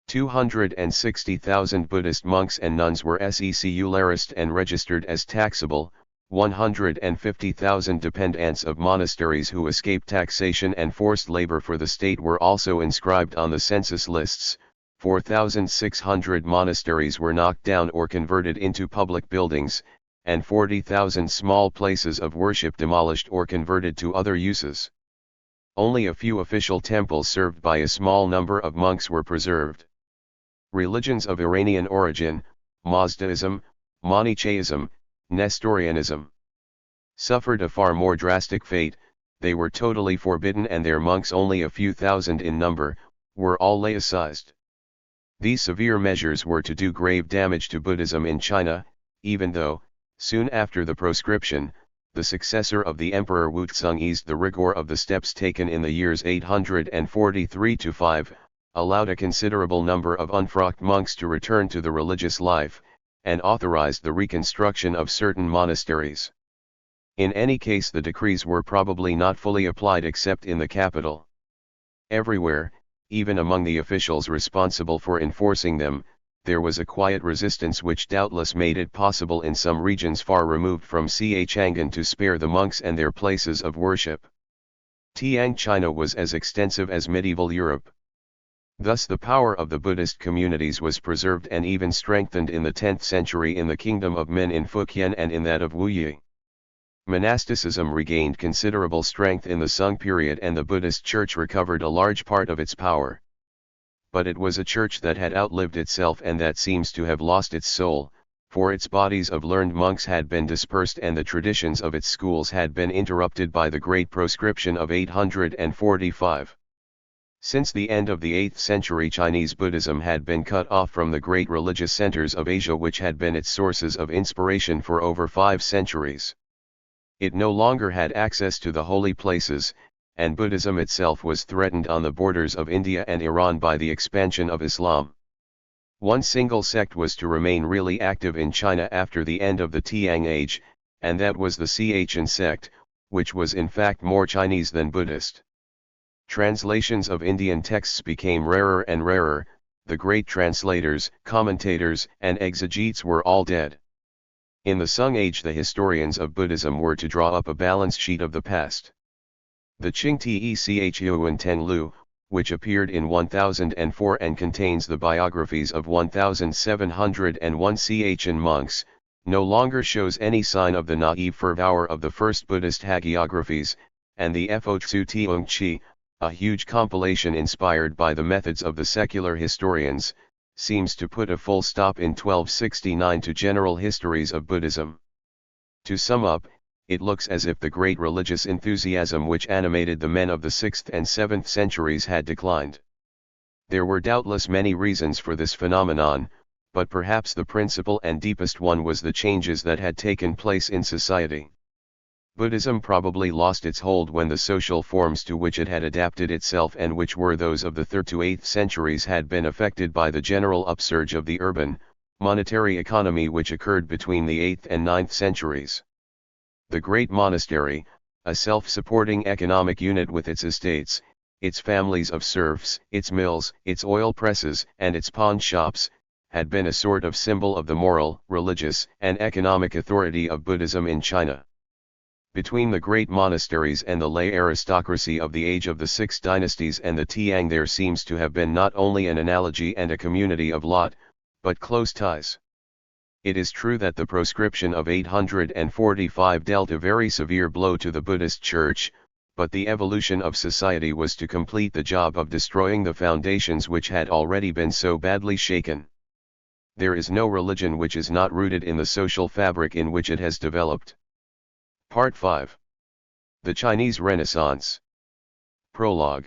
260,000 Buddhist monks and nuns were secularized and registered as taxable. 150,000 dependents of monasteries who escaped taxation and forced labor for the state were also inscribed on the census lists. 4,600 monasteries were knocked down or converted into public buildings, and 40,000 small places of worship demolished or converted to other uses. Only a few official temples served by a small number of monks were preserved. Religions of Iranian origin, Mazdaism, Manichaeism, Nestorianism, suffered a far more drastic fate. They were totally forbidden and their monks, only a few thousand in number, were all laicized. These severe measures were to do grave damage to Buddhism in China, even though, soon after the proscription, the successor of the Emperor Wuzong eased the rigor of the steps taken in the years 843-5, allowed a considerable number of unfrocked monks to return to the religious life, and authorized the reconstruction of certain monasteries. In any case, the decrees were probably not fully applied except in the capital. Everywhere, even among the officials responsible for enforcing them, there was a quiet resistance which doubtless made it possible in some regions far removed from Chang'an to spare the monks and their places of worship. Tiang China was as extensive as medieval Europe. Thus the power of the Buddhist communities was preserved and even strengthened in the 10th century in the kingdom of Min in Fujian and in that of Wuyi. Monasticism regained considerable strength in the Sung period and the Buddhist church recovered a large part of its power. But it was a church that had outlived itself and that seems to have lost its soul, for its bodies of learned monks had been dispersed and the traditions of its schools had been interrupted by the Great Proscription of 845. Since the end of the 8th century Chinese Buddhism had been cut off from the great religious centers of Asia which had been its sources of inspiration for over 5 centuries. It no longer had access to the holy places, and Buddhism itself was threatened on the borders of India and Iran by the expansion of Islam. One single sect was to remain really active in China after the end of the Tiang Age, and that was the Chen sect, which was in fact more Chinese than Buddhist. Translations of Indian texts became rarer and rarer, the great translators, commentators, and exegetes were all dead. In the Sung Age the historians of Buddhism were to draw up a balance sheet of the past. The Qing Techyuan Tenlu, which appeared in 1004 and contains the biographies of 1701 Chen monks, no longer shows any sign of the naive fervor of the first Buddhist hagiographies, and the Fotsu Tiong Chi, a huge compilation inspired by the methods of the secular historians, seems to put a full stop in 1269 to general histories of Buddhism. To sum up, it looks as if the great religious enthusiasm which animated the men of the 6th and 7th centuries had declined. There were doubtless many reasons for this phenomenon, but perhaps the principal and deepest one was the changes that had taken place in society. Buddhism probably lost its hold when the social forms to which it had adapted itself and which were those of the 3rd to 8th centuries had been affected by the general upsurge of the urban, monetary economy which occurred between the 8th and 9th centuries. The great monastery, a self-supporting economic unit with its estates, its families of serfs, its mills, its oil presses, and its pawn shops, had been a sort of symbol of the moral, religious, and economic authority of Buddhism in China. Between the great monasteries and the lay aristocracy of the age of the 6 dynasties and the Tiang there seems to have been not only an analogy and a community of lot, but close ties. It is true that the proscription of 845 dealt a very severe blow to the Buddhist church, but the evolution of society was to complete the job of destroying the foundations which had already been so badly shaken. There is no religion which is not rooted in the social fabric in which it has developed. Part 5. The Chinese Renaissance. Prologue.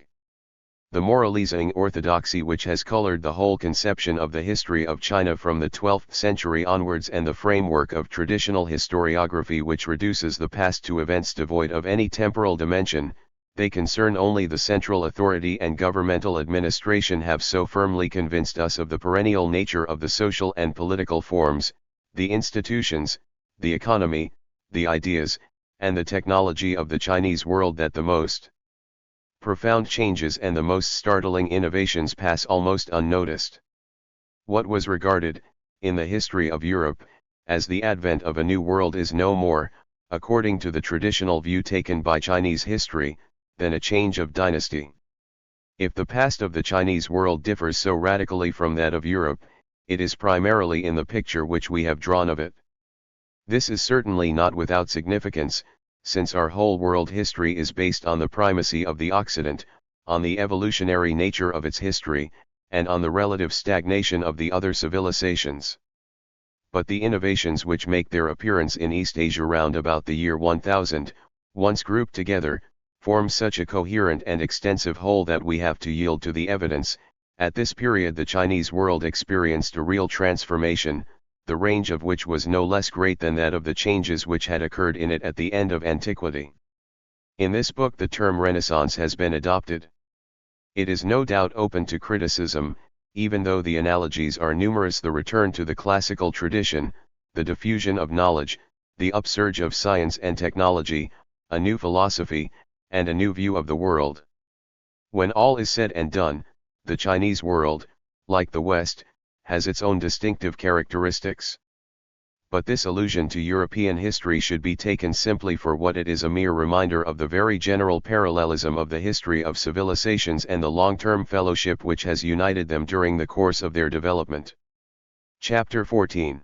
The moralizing orthodoxy which has colored the whole conception of the history of China from the 12th century onwards and the framework of traditional historiography which reduces the past to events devoid of any temporal dimension, they concern only the central authority and governmental administration have so firmly convinced us of the perennial nature of the social and political forms, the institutions, the economy, the ideas, and the technology of the Chinese world that the most profound changes and the most startling innovations pass almost unnoticed. What was regarded, in the history of Europe, as the advent of a new world is no more, according to the traditional view taken by Chinese history, than a change of dynasty. If the past of the Chinese world differs so radically from that of Europe, it is primarily in the picture which we have drawn of it. This is certainly not without significance, since our whole world history is based on the primacy of the Occident, on the evolutionary nature of its history, and on the relative stagnation of the other civilizations. But the innovations which make their appearance in East Asia round about the year 1000, once grouped together, form such a coherent and extensive whole that we have to yield to the evidence. At this period the Chinese world experienced a real transformation, the range of which was no less great than that of the changes which had occurred in it at the end of antiquity. In this book the term Renaissance has been adopted. It is no doubt open to criticism, even though the analogies are numerous: the return to the classical tradition, the diffusion of knowledge, the upsurge of science and technology, a new philosophy, and a new view of the world. When all is said and done, the Chinese world, like the West, has its own distinctive characteristics. But this allusion to European history should be taken simply for what it is, a mere reminder of the very general parallelism of the history of civilizations and the long-term fellowship which has united them during the course of their development. Chapter 14.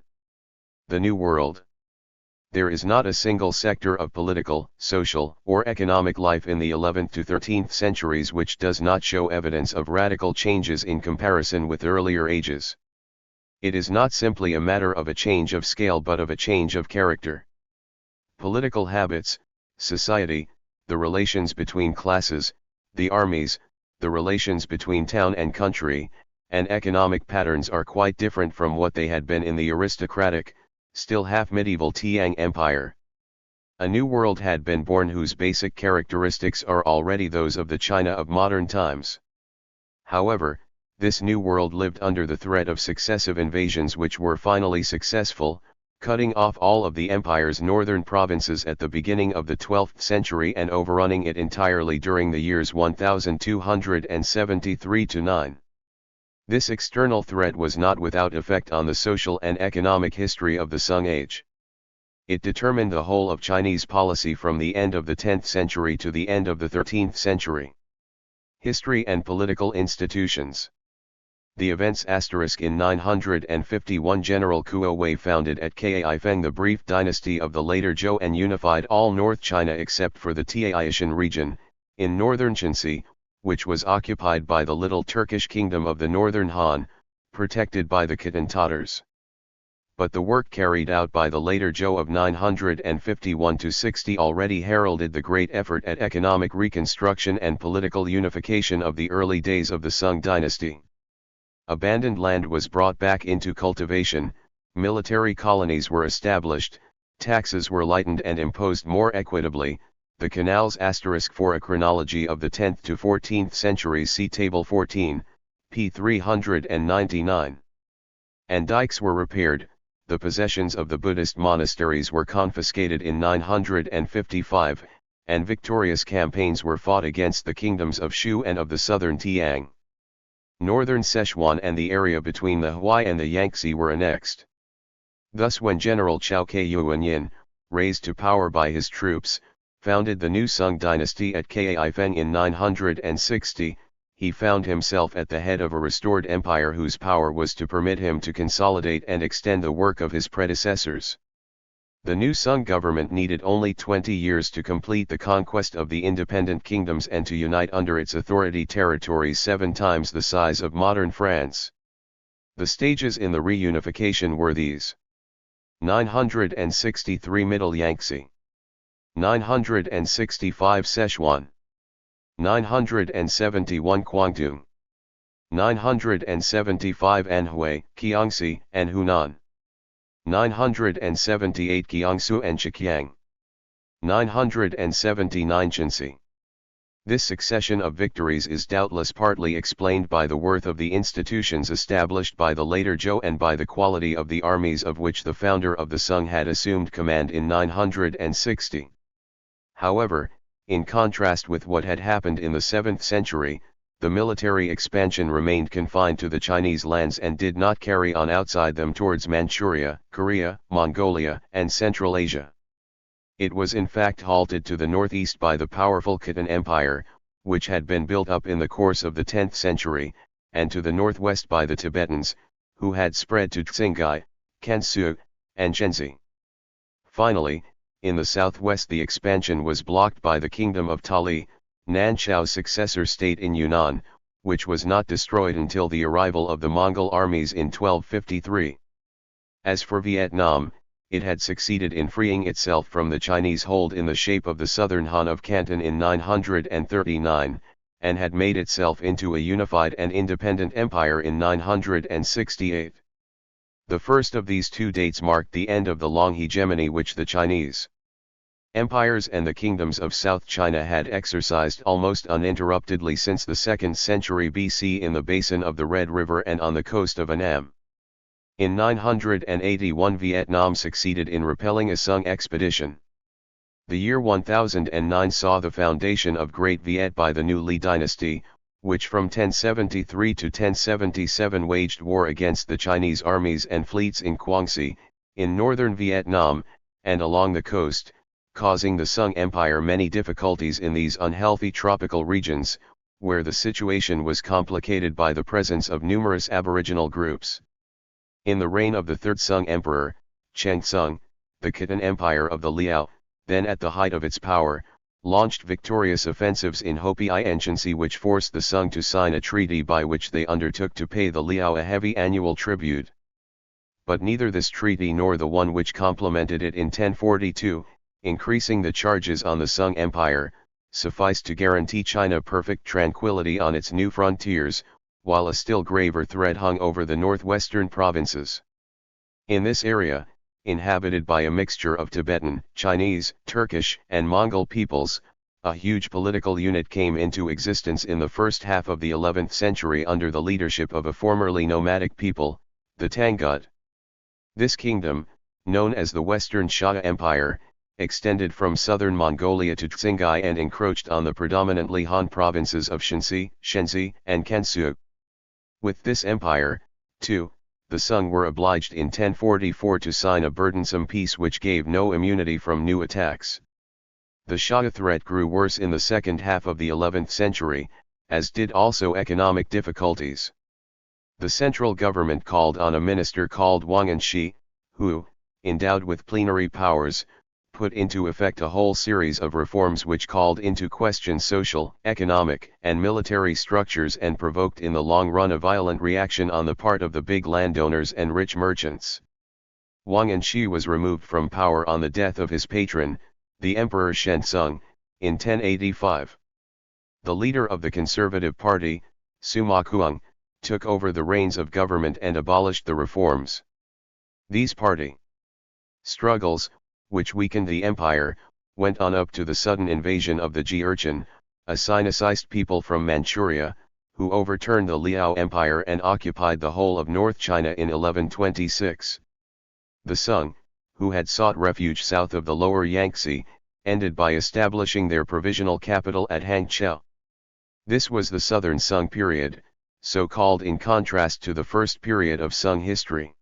The New World. There is not a single sector of political, social, or economic life in the 11th to 13th centuries which does not show evidence of radical changes in comparison with earlier ages. It is not simply a matter of a change of scale but of a change of character. Political habits, society, the relations between classes, the armies, the relations between town and country, and economic patterns are quite different from what they had been in the aristocratic, still half-medieval Tang Empire. A new world had been born whose basic characteristics are already those of the China of modern times. However, this new world lived under the threat of successive invasions which were finally successful, cutting off all of the empire's northern provinces at the beginning of the 12th century and overrunning it entirely during the years 1273 to 9. This external threat was not without effect on the social and economic history of the Sung Age. It determined the whole of Chinese policy from the end of the 10th century to the end of the 13th century. History and political institutions. The events in 951 General Kuo Wei founded at Kaifeng the brief dynasty of the later Zhou and unified all North China except for the Taishan region, in northern Shanxi, which was occupied by the little Turkish kingdom of the northern Han, protected by the Khitan Tatars. But the work carried out by the later Zhou of 951 to 60 already heralded the great effort at economic reconstruction and political unification of the early days of the Sung dynasty. Abandoned land was brought back into cultivation, military colonies were established, taxes were lightened and imposed more equitably. The canals for a chronology of the 10th to 14th centuries, see Table 14, p. 399. And dikes were repaired, the possessions of the Buddhist monasteries were confiscated in 955, and victorious campaigns were fought against the kingdoms of Shu and of the southern Tiang. Northern Sichuan and the area between the Huai and the Yangtze were annexed. Thus when General Chao Yuanyin, raised to power by his troops, founded the new Sung dynasty at Kaifeng in 960, he found himself at the head of a restored empire whose power was to permit him to consolidate and extend the work of his predecessors. The new Sung government needed only 20 years to complete the conquest of the independent kingdoms and to unite under its authority territories 7 times the size of modern France. The stages in the reunification were these: 963 Middle Yangtze, 965 Sichuan, 971 Guangdong, 975 Anhui, Jiangxi, and Hunan, 978 Jiangsu and Zhejiang, 979 Shanxi. This succession of victories is doubtless partly explained by the worth of the institutions established by the later Zhou and by the quality of the armies of which the founder of the Sung had assumed command in 960. However, in contrast with what had happened in the 7th century, the military expansion remained confined to the Chinese lands and did not carry on outside them towards Manchuria, Korea, Mongolia, and Central Asia. It was in fact halted to the northeast by the powerful Khitan Empire, which had been built up in the course of the 10th century, and to the northwest by the Tibetans, who had spread to Qinghai, Kansu, and Shenzi. Finally, in the southwest the expansion was blocked by the kingdom of Tali, Nanchao's successor state in Yunnan, which was not destroyed until the arrival of the Mongol armies in 1253. As for Vietnam, it had succeeded in freeing itself from the Chinese hold in the shape of the Southern Han of Canton in 939, and had made itself into a unified and independent empire in 968. The first of these 2 dates marked the end of the long hegemony which the Chinese empires and the kingdoms of South China had exercised almost uninterruptedly since the 2nd century BC in the basin of the Red River and on the coast of Annam. In 981 Vietnam succeeded in repelling a Sung expedition. The year 1009 saw the foundation of Great Viet by the new Li dynasty, which from 1073 to 1077 waged war against the Chinese armies and fleets in Quang Sĩ, in northern Vietnam, and along the coast, causing the Sung Empire many difficulties in these unhealthy tropical regions, where the situation was complicated by the presence of numerous aboriginal groups. In the reign of the third Sung Emperor, Cheng Sung, the Khitan Empire of the Liao, then at the height of its power, launched victorious offensives in Hopi Ancient which forced the Sung to sign a treaty by which they undertook to pay the Liao a heavy annual tribute. But neither this treaty nor the one which complemented it in 1042, increasing the charges on the Sung Empire, sufficed to guarantee China perfect tranquility on its new frontiers, while a still graver threat hung over the northwestern provinces. In this area, inhabited by a mixture of Tibetan, Chinese, Turkish, and Mongol peoples, a huge political unit came into existence in the first half of the 11th century under the leadership of a formerly nomadic people, the Tangut. This kingdom, known as the Western Xia Empire, extended from southern Mongolia to Qinghai and encroached on the predominantly Han provinces of Shanxi, Shenzi, and Kansu. With this empire, too, the Sung were obliged in 1044 to sign a burdensome peace which gave no immunity from new attacks. The Xia threat grew worse in the second half of the 11th century, as did also economic difficulties. The central government called on a minister called Wang Anshi, who, endowed with plenary powers, put into effect a whole series of reforms which called into question social, economic, and military structures and provoked in the long run a violent reaction on the part of the big landowners and rich merchants. Wang Anshi was removed from power on the death of his patron, the Emperor Shensung, in 1085. The leader of the Conservative Party, Sima Kuang, took over the reins of government and abolished the reforms. These party struggles, which weakened the empire, went on up to the sudden invasion of the Jurchen, a Sinicist people from Manchuria, who overturned the Liao Empire and occupied the whole of North China in 1126. The Sung, who had sought refuge south of the lower Yangtze, ended by establishing their provisional capital at Hangzhou. This was the Southern Sung period, so called in contrast to the first period of Sung history.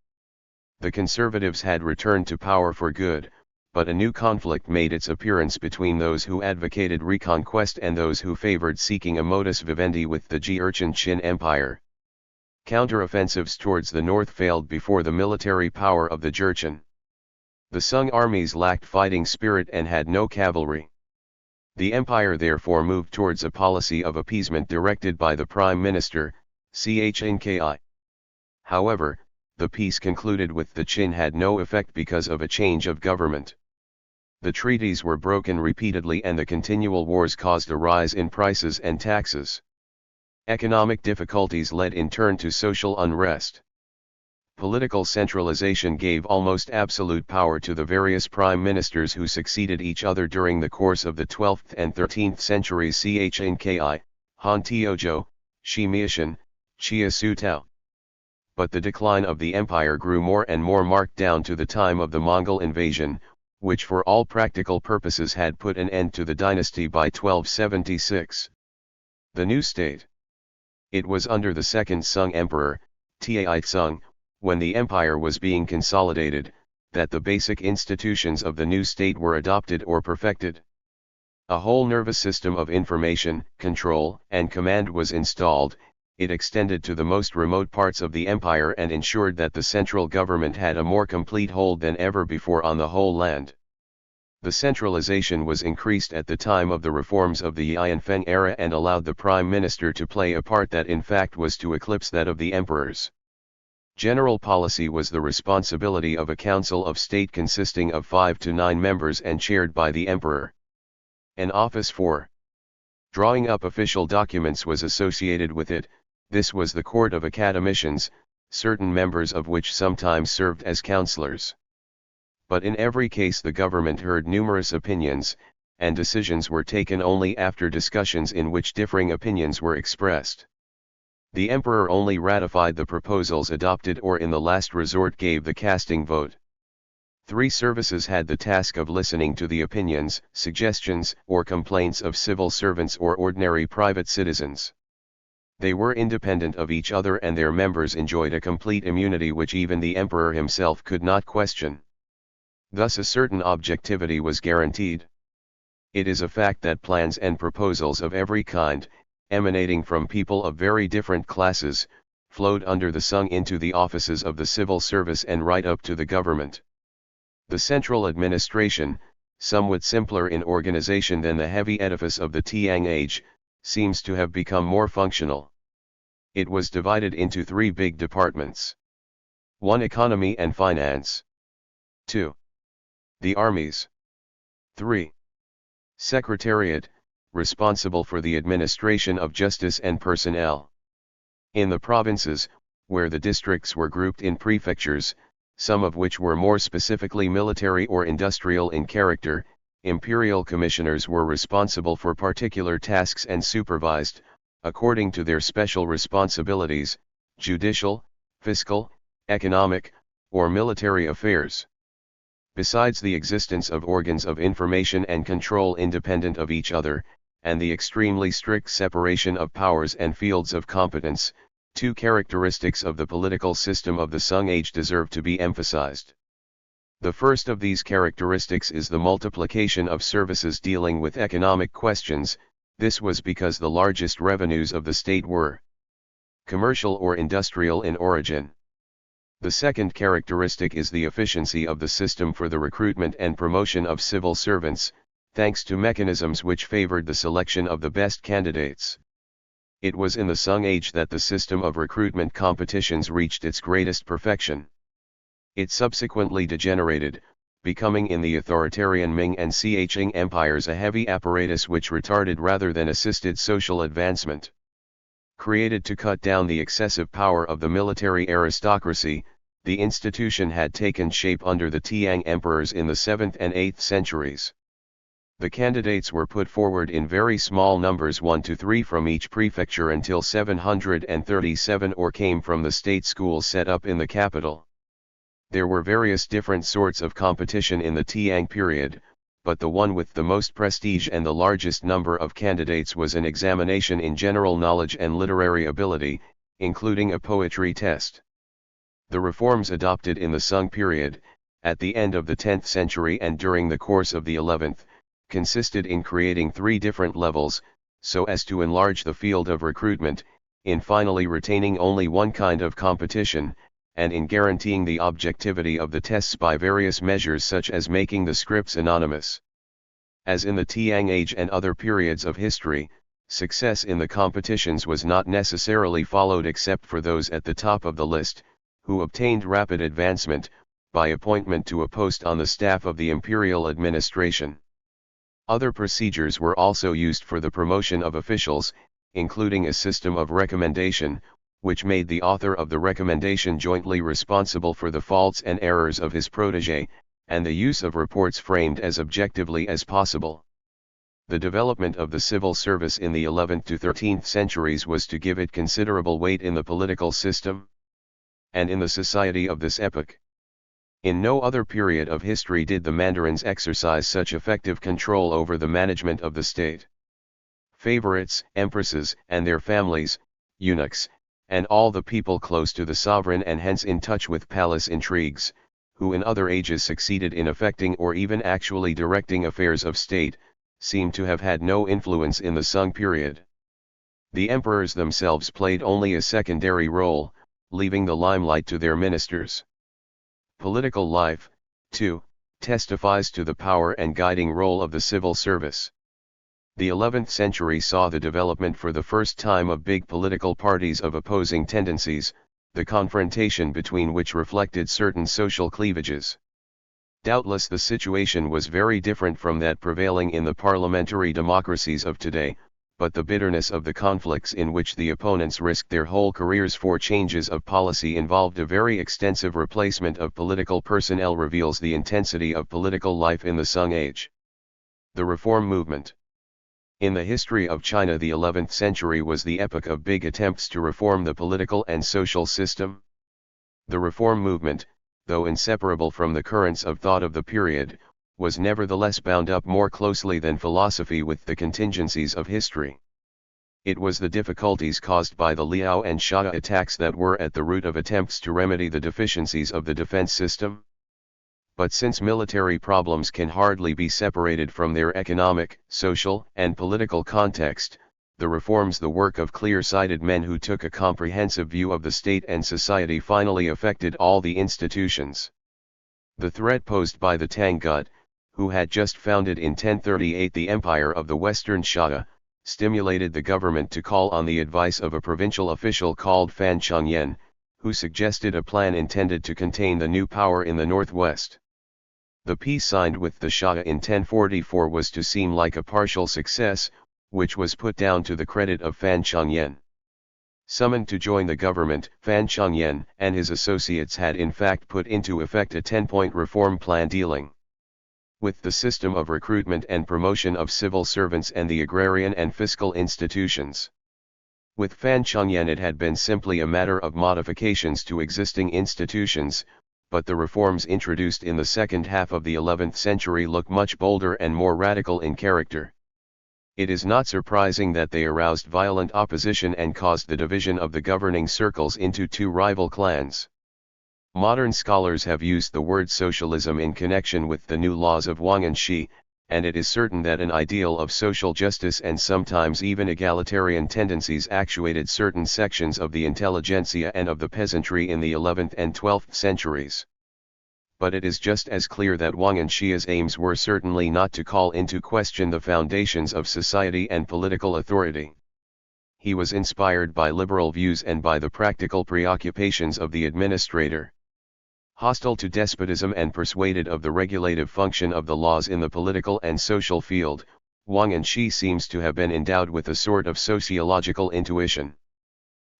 The conservatives had returned to power for good, but a new conflict made its appearance between those who advocated reconquest and those who favored seeking a modus vivendi with the Jurchen Qin Empire. Counter-offensives towards the north failed before the military power of the Jurchen. The Sung armies lacked fighting spirit and had no cavalry. The empire therefore moved towards a policy of appeasement directed by the prime minister, Chnki. However, the peace concluded with the Qin had no effect because of a change of government. The treaties were broken repeatedly and the continual wars caused a rise in prices and taxes. Economic difficulties led in turn to social unrest. Political centralization gave almost absolute power to the various prime ministers who succeeded each other during the course of the 12th and 13th centuries Chnki, Han Tiojo, Shi Miashan, Chia Su Tao. But the decline of the empire grew more and more marked down to the time of the Mongol invasion, which for all practical purposes had put an end to the dynasty by 1276. The new state. It was under the second Sung emperor, Taizong, when the empire was being consolidated, that the basic institutions of the new state were adopted or perfected. A whole nervous system of information, control, and command was installed. It extended to the most remote parts of the empire and ensured that the central government had a more complete hold than ever before on the whole land. The centralization was increased at the time of the reforms of the Yanfeng era and allowed the prime minister to play a part that in fact was to eclipse that of the emperors. General policy was the responsibility of a council of state consisting of 5 to 9 members and chaired by the emperor. An office for drawing up official documents was associated with it. This was the court of academicians, certain members of which sometimes served as counselors. But in every case the government heard numerous opinions, and decisions were taken only after discussions in which differing opinions were expressed. The emperor only ratified the proposals adopted or in the last resort gave the casting vote. 3 services had the task of listening to the opinions, suggestions, or complaints of civil servants or ordinary private citizens. They were independent of each other and their members enjoyed a complete immunity which even the emperor himself could not question. Thus a certain objectivity was guaranteed. It is a fact that plans and proposals of every kind, emanating from people of very different classes, flowed under the sun into the offices of the civil service and right up to the government. The central administration, somewhat simpler in organization than the heavy edifice of the Tang age, seems to have become more functional. It was divided into three big departments. 1. Economy and finance. 2. The armies. 3. Secretariat, responsible for the administration of justice and personnel. In the provinces, where the districts were grouped in prefectures, some of which were more specifically military or industrial in character, imperial commissioners were responsible for particular tasks and supervised, according to their special responsibilities, judicial, fiscal, economic, or military affairs. Besides the existence of organs of information and control independent of each other, and the extremely strict separation of powers and fields of competence, two characteristics of the political system of the Sung Age deserve to be emphasized. The first of these characteristics is the multiplication of services dealing with economic questions. This was because the largest revenues of the state were commercial or industrial in origin. The second characteristic is the efficiency of the system for the recruitment and promotion of civil servants, thanks to mechanisms which favored the selection of the best candidates. It was in the Sung Age that the system of recruitment competitions reached its greatest perfection. It subsequently degenerated, becoming in the authoritarian Ming and Qing empires a heavy apparatus which retarded rather than assisted social advancement. Created to cut down the excessive power of the military aristocracy, the institution had taken shape under the Tang emperors in the 7th and 8th centuries. The candidates were put forward in very small numbers, 1 to 3 from each prefecture until 737, or came from the state schools set up in the capital. There were various different sorts of competition in the Tang period, but the one with the most prestige and the largest number of candidates was an examination in general knowledge and literary ability, including a poetry test. The reforms adopted in the Sung period, at the end of the 10th century and during the course of the 11th, consisted in creating 3 different levels, so as to enlarge the field of recruitment, in finally retaining only one kind of competition, and in guaranteeing the objectivity of the tests by various measures such as making the scripts anonymous. As in the Tang Age and other periods of history, success in the competitions was not necessarily followed except for those at the top of the list, who obtained rapid advancement, by appointment to a post on the staff of the imperial administration. Other procedures were also used for the promotion of officials, including a system of recommendation, which made the author of the recommendation jointly responsible for the faults and errors of his protégé, and the use of reports framed as objectively as possible. The development of the civil service in the 11th to 13th centuries was to give it considerable weight in the political system and in the society of this epoch. In no other period of history did the mandarins exercise such effective control over the management of the state. Favorites, empresses, and their families, eunuchs, and all the people close to the sovereign and hence in touch with palace intrigues, who in other ages succeeded in affecting or even actually directing affairs of state, seem to have had no influence in the Sung period. The emperors themselves played only a secondary role, leaving the limelight to their ministers. Political life, too, testifies to the power and guiding role of the civil service. The 11th century saw the development for the first time of big political parties of opposing tendencies, the confrontation between which reflected certain social cleavages. Doubtless the situation was very different from that prevailing in the parliamentary democracies of today, but the bitterness of the conflicts in which the opponents risked their whole careers for changes of policy involved a very extensive replacement of political personnel reveals the intensity of political life in the Sung Age. The Reform Movement. In the history of China, the 11th century was the epoch of big attempts to reform the political and social system. The reform movement, though inseparable from the currents of thought of the period, was nevertheless bound up more closely than philosophy with the contingencies of history. It was the difficulties caused by the Liao and Xia attacks that were at the root of attempts to remedy the deficiencies of the defense system. But since military problems can hardly be separated from their economic, social, and political context, the reforms, the work of clear-sighted men who took a comprehensive view of the state and society, finally affected all the institutions. The threat posed by the Tangut, who had just founded in 1038 the Empire of the Western Xia, stimulated the government to call on the advice of a provincial official called Fan Chongyan, who suggested a plan intended to contain the new power in the northwest. The peace signed with the Xia in 1044 was to seem like a partial success, which was put down to the credit of Fan Chongyan. Summoned to join the government, Fan Chongyan and his associates had in fact put into effect a 10-point reform plan dealing with the system of recruitment and promotion of civil servants and the agrarian and fiscal institutions. With Fan Chongyan it had been simply a matter of modifications to existing institutions, but the reforms introduced in the second half of the 11th century look much bolder and more radical in character. It is not surprising that they aroused violent opposition and caused the division of the governing circles into two rival clans. Modern scholars have used the word socialism in connection with the new laws of Wang and Shi, and it is certain that an ideal of social justice and sometimes even egalitarian tendencies actuated certain sections of the intelligentsia and of the peasantry in the 11th and 12th centuries. But it is just as clear that Wang and Shi's aims were certainly not to call into question the foundations of society and political authority. He was inspired by liberal views and by the practical preoccupations of the administrator. Hostile to despotism and persuaded of the regulative function of the laws in the political and social field, Wang and Shi seems to have been endowed with a sort of sociological intuition.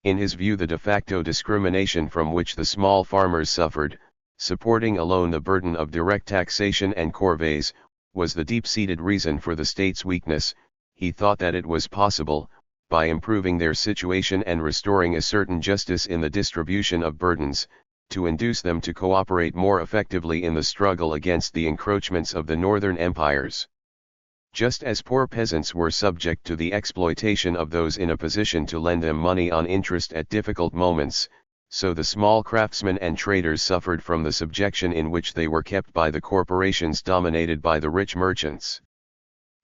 In his view, the de facto discrimination from which the small farmers suffered, supporting alone the burden of direct taxation and corvées, was the deep-seated reason for the state's weakness. He thought that it was possible, by improving their situation and restoring a certain justice in the distribution of burdens, to induce them to cooperate more effectively in the struggle against the encroachments of the northern empires. Just as poor peasants were subject to the exploitation of those in a position to lend them money on interest at difficult moments, so the small craftsmen and traders suffered from the subjection in which they were kept by the corporations dominated by the rich merchants.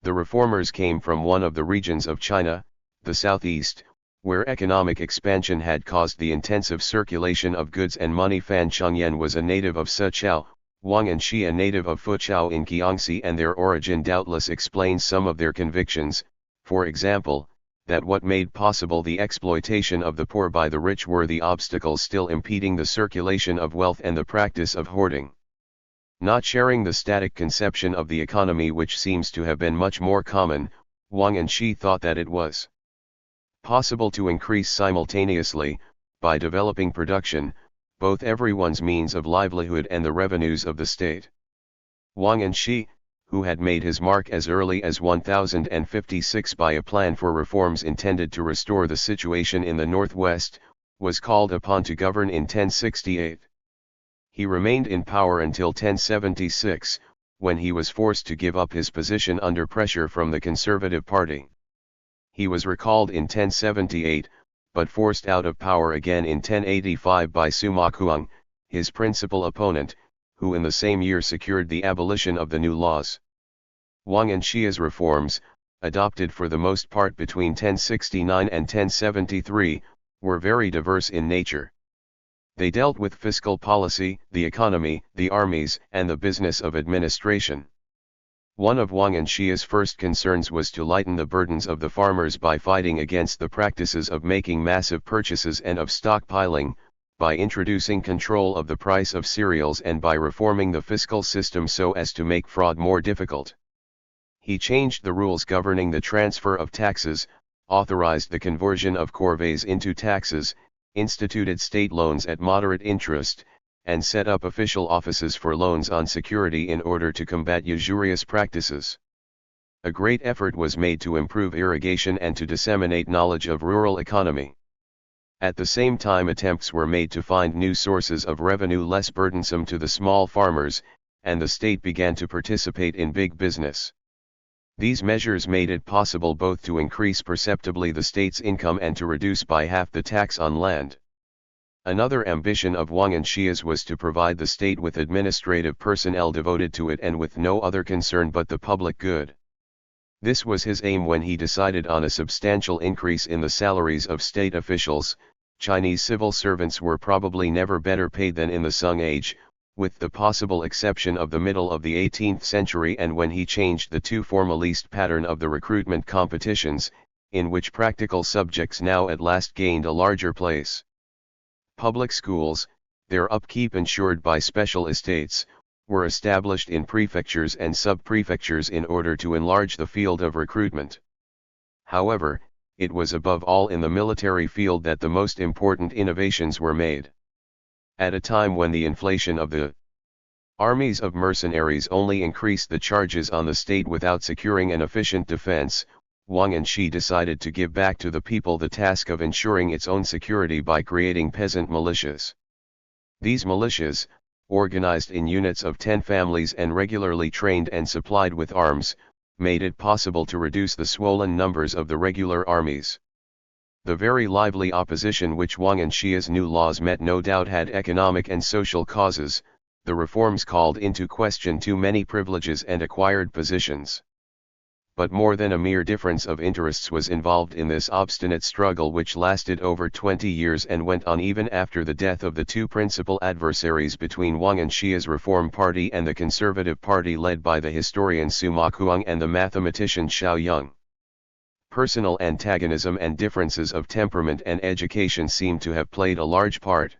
The reformers came from one of the regions of China, the southeast, where economic expansion had caused the intensive circulation of goods and money. Fan Chongyan was a native of Sichuan, Wang and Shi a native of Fuqiao in Jiangxi, and their origin doubtless explains some of their convictions, for example, that what made possible the exploitation of the poor by the rich were the obstacles still impeding the circulation of wealth and the practice of hoarding. Not sharing the static conception of the economy which seems to have been much more common, Wang and Shi thought that it was possible to increase simultaneously, by developing production, both everyone's means of livelihood and the revenues of the state. Wang and Shi, who had made his mark as early as 1056 by a plan for reforms intended to restore the situation in the northwest, was called upon to govern in 1068. He remained in power until 1076, when he was forced to give up his position under pressure from the Conservative Party. He was recalled in 1078, but forced out of power again in 1085 by Sima Kuang, his principal opponent, who in the same year secured the abolition of the new laws. Wang and Shi's reforms, adopted for the most part between 1069 and 1073, were very diverse in nature. They dealt with fiscal policy, the economy, the armies, and the business of administration. One of Wang and Shi's first concerns was to lighten the burdens of the farmers by fighting against the practices of making massive purchases and of stockpiling, by introducing control of the price of cereals and by reforming the fiscal system so as to make fraud more difficult. He changed the rules governing the transfer of taxes, authorized the conversion of corvées into taxes, instituted state loans at moderate interest, and set up official offices for loans on security in order to combat usurious practices. A great effort was made to improve irrigation and to disseminate knowledge of rural economy. At the same time, attempts were made to find new sources of revenue less burdensome to the small farmers, and the state began to participate in big business. These measures made it possible both to increase perceptibly the state's income and to reduce by half the tax on land. Another ambition of Wang and Xia's was to provide the state with administrative personnel devoted to it and with no other concern but the public good. This was his aim when he decided on a substantial increase in the salaries of state officials. Chinese civil servants were probably never better paid than in the Sung Age, with the possible exception of the middle of the 18th century and when he changed the too formalist pattern of the recruitment competitions, in which practical subjects now at last gained a larger place. Public schools, their upkeep ensured by special estates, were established in prefectures and sub-prefectures in order to enlarge the field of recruitment. However, it was above all in the military field that the most important innovations were made. At a time when the inflation of the armies of mercenaries only increased the charges on the state without securing an efficient defense, Wang and Xi decided to give back to the people the task of ensuring its own security by creating peasant militias. These militias, organized in units of 10 families and regularly trained and supplied with arms, made it possible to reduce the swollen numbers of the regular armies. The very lively opposition which Wang and Xia's new laws met no doubt had economic and social causes. The reforms called into question too many privileges and acquired positions. But more than a mere difference of interests was involved in this obstinate struggle which lasted over 20 years and went on even after the death of the two principal adversaries between Wang and Xia's Reform Party and the Conservative Party led by the historian Sima Kuang and the mathematician Xiao Yung. Personal antagonism and differences of temperament and education seem to have played a large part.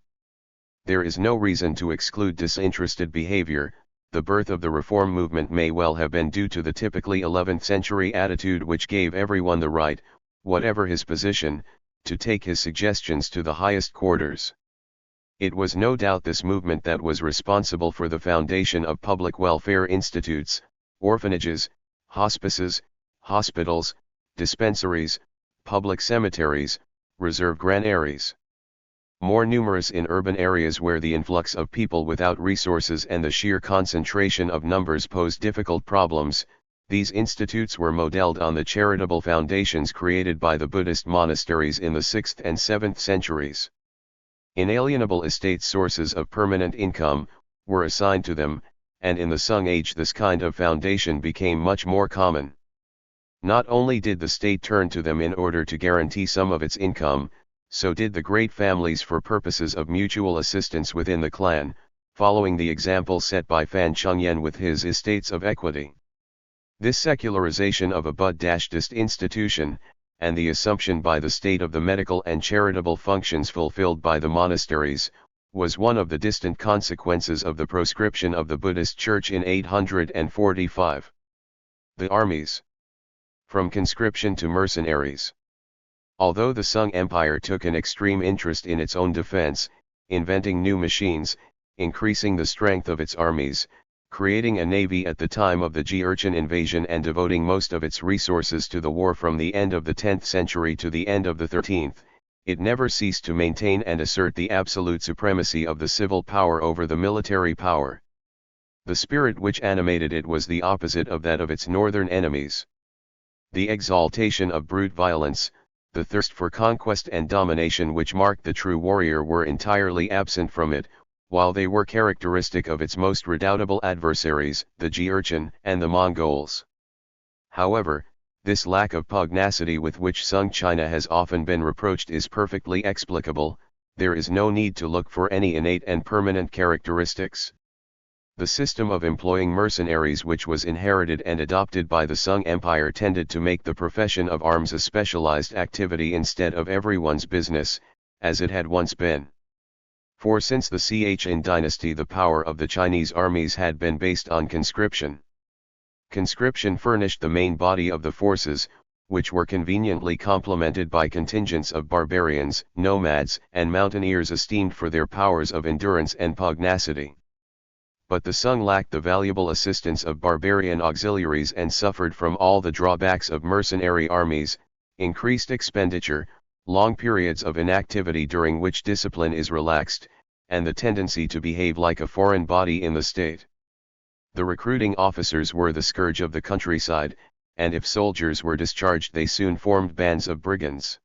There is no reason to exclude disinterested behavior. The birth of the reform movement may well have been due to the typically 11th century attitude which gave everyone the right, whatever his position, to take his suggestions to the highest quarters. It was no doubt this movement that was responsible for the foundation of public welfare institutes, orphanages, hospices, hospitals, dispensaries, public cemeteries, reserve granaries. More numerous in urban areas where the influx of people without resources and the sheer concentration of numbers posed difficult problems, these institutes were modeled on the charitable foundations created by the Buddhist monasteries in the 6th and 7th centuries. Inalienable estate sources of permanent income were assigned to them, and in the Sung Age this kind of foundation became much more common. Not only did the state turn to them in order to guarantee some of its income, so did the great families for purposes of mutual assistance within the clan, following the example set by Fan Chengyan with his estates of equity. This secularization of a Buddhist institution, and the assumption by the state of the medical and charitable functions fulfilled by the monasteries, was one of the distant consequences of the proscription of the Buddhist Church in 845. The armies. From conscription to mercenaries. Although the Sung Empire took an extreme interest in its own defense, inventing new machines, increasing the strength of its armies, creating a navy at the time of the Jurchen invasion and devoting most of its resources to the war from the end of the 10th century to the end of the 13th, it never ceased to maintain and assert the absolute supremacy of the civil power over the military power. The spirit which animated it was the opposite of that of its northern enemies. The exaltation of brute violence, the thirst for conquest and domination which marked the true warrior were entirely absent from it, while they were characteristic of its most redoubtable adversaries, the Jurchen and the Mongols. However, this lack of pugnacity with which Sung China has often been reproached is perfectly explicable. There is no need to look for any innate and permanent characteristics. The system of employing mercenaries which was inherited and adopted by the Sung Empire tended to make the profession of arms a specialized activity instead of everyone's business, as it had once been. For since the Chen dynasty the power of the Chinese armies had been based on conscription. Conscription furnished the main body of the forces, which were conveniently complemented by contingents of barbarians, nomads, and mountaineers esteemed for their powers of endurance and pugnacity. But the Sung lacked the valuable assistance of barbarian auxiliaries and suffered from all the drawbacks of mercenary armies, increased expenditure, long periods of inactivity during which discipline is relaxed, and the tendency to behave like a foreign body in the state. The recruiting officers were the scourge of the countryside, and if soldiers were discharged they soon formed bands of brigands.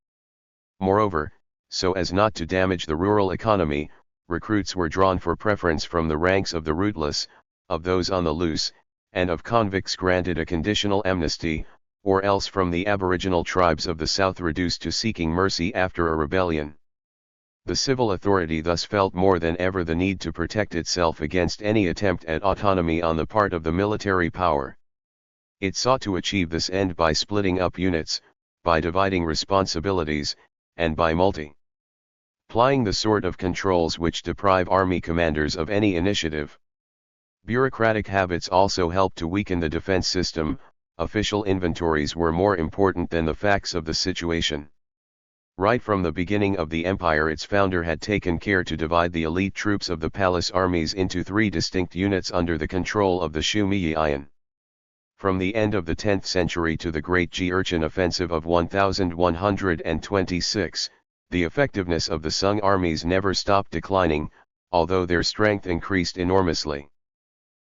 Moreover, so as not to damage the rural economy, recruits were drawn for preference from the ranks of the rootless, of those on the loose, and of convicts granted a conditional amnesty, or else from the aboriginal tribes of the south reduced to seeking mercy after a rebellion. The civil authority thus felt more than ever the need to protect itself against any attempt at autonomy on the part of the military power. It sought to achieve this end by splitting up units, by dividing responsibilities, and by multiplying the sort of controls which deprive army commanders of any initiative. Bureaucratic habits also helped to weaken the defense system. Official inventories were more important than the facts of the situation. Right from the beginning of the empire, its founder had taken care to divide the elite troops of the palace armies into three distinct units under the control of the Shumiyin. From the end of the 10th century to the Great Jurchen Offensive of 1126, the effectiveness of the Sung armies never stopped declining, although their strength increased enormously.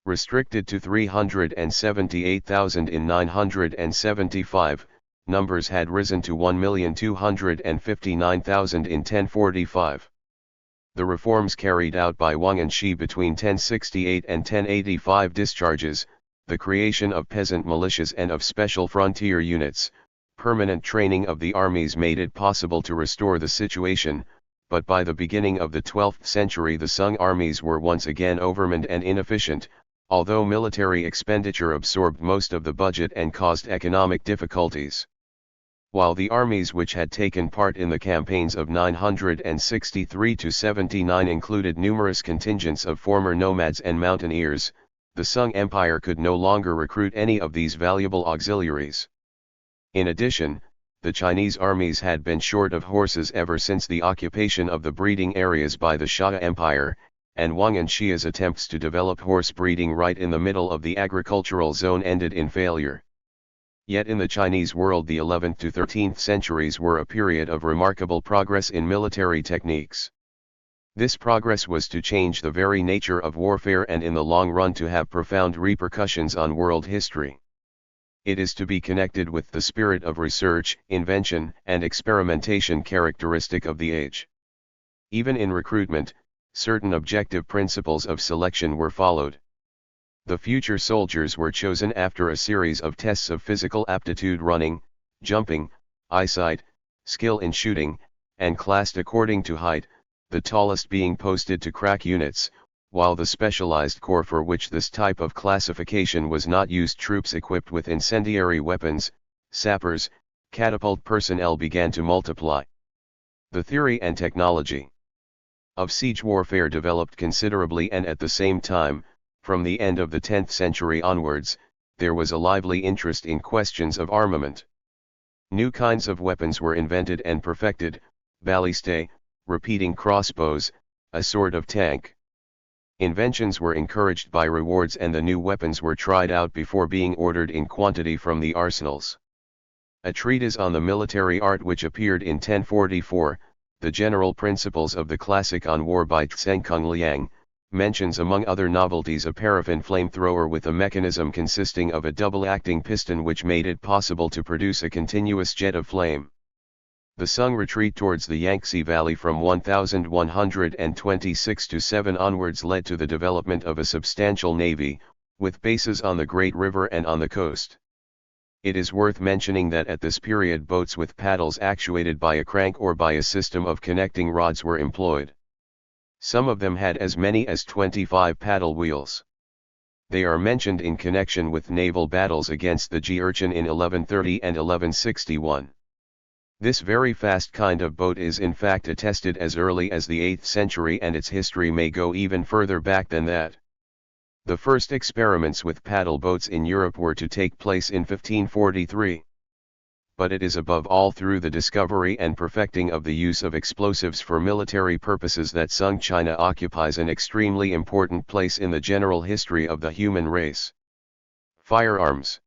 Restricted to 378,000 in 975, numbers had risen to 1,259,000 in 1045. The reforms carried out by Wang and Shi between 1068 and 1085 discharges, the creation of peasant militias and of special frontier units, permanent training of the armies made it possible to restore the situation, but by the beginning of the 12th century the Sung armies were once again overmanned and inefficient, although military expenditure absorbed most of the budget and caused economic difficulties. While the armies which had taken part in the campaigns of 963–79 included numerous contingents of former nomads and mountaineers, the Sung Empire could no longer recruit any of these valuable auxiliaries. In addition, the Chinese armies had been short of horses ever since the occupation of the breeding areas by the Xia Empire, and Wang and Shi's attempts to develop horse breeding right in the middle of the agricultural zone ended in failure. Yet in the Chinese world the 11th to 13th centuries were a period of remarkable progress in military techniques. This progress was to change the very nature of warfare and in the long run to have profound repercussions on world history. It is to be connected with the spirit of research, invention, and experimentation characteristic of the age. Even in recruitment, certain objective principles of selection were followed. The future soldiers were chosen after a series of tests of physical aptitude, running, jumping, eyesight, skill in shooting, and classed according to height, the tallest being posted to crack units, while the specialized corps for which this type of classification was not used, troops equipped with incendiary weapons, sappers, catapult personnel, began to multiply. The theory and technology of siege warfare developed considerably, and at the same time, from the end of the 10th century onwards, there was a lively interest in questions of armament. New kinds of weapons were invented and perfected: ballistae, repeating crossbows, a sort of tank. Inventions were encouraged by rewards, and the new weapons were tried out before being ordered in quantity from the arsenals. A treatise on the military art which appeared in 1044, The General Principles of the Classic on War by Tseng-Kung Liang, mentions among other novelties a paraffin flamethrower with a mechanism consisting of a double-acting piston which made it possible to produce a continuous jet of flame. The Sung retreat towards the Yangtze Valley from 1126 to 7 onwards led to the development of a substantial navy, with bases on the Great River and on the coast. It is worth mentioning that at this period boats with paddles actuated by a crank or by a system of connecting rods were employed. Some of them had as many as 25 paddle wheels. They are mentioned in connection with naval battles against the Jurchen in 1130 and 1161. This very fast kind of boat is in fact attested as early as the 8th century, and its history may go even further back than that. The first experiments with paddle boats in Europe were to take place in 1543. But it is above all through the discovery and perfecting of the use of explosives for military purposes that Sung China occupies an extremely important place in the general history of the human race. Firearms.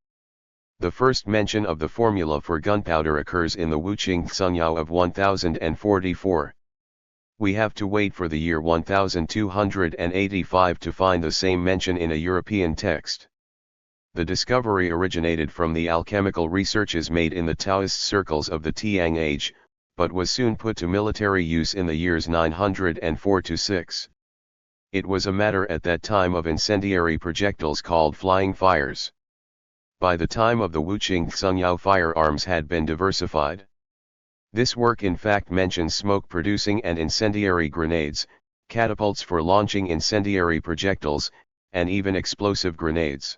The first mention of the formula for gunpowder occurs in the Wuqing Tsungyao of 1044. We have to wait for the year 1285 to find the same mention in a European text. The discovery originated from the alchemical researches made in the Taoist circles of the Tiang age, but was soon put to military use in the years 904 to 6. It was a matter at that time of incendiary projectiles called flying fires. By the time of the Wuqing Xungyao firearms had been diversified. This work in fact mentions smoke-producing and incendiary grenades, catapults for launching incendiary projectiles, and even explosive grenades.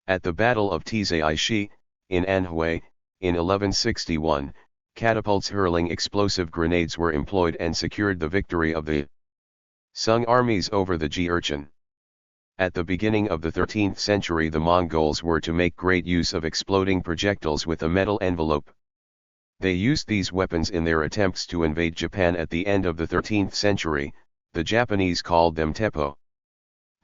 At the Battle of Tizaishi, in Anhui, in 1161, catapults hurling explosive grenades were employed and secured the victory of the Sung armies over the Jurchen. At the beginning of the 13th century the Mongols were to make great use of exploding projectiles with a metal envelope. They used these weapons in their attempts to invade Japan at the end of the 13th century. The Japanese called them teppo.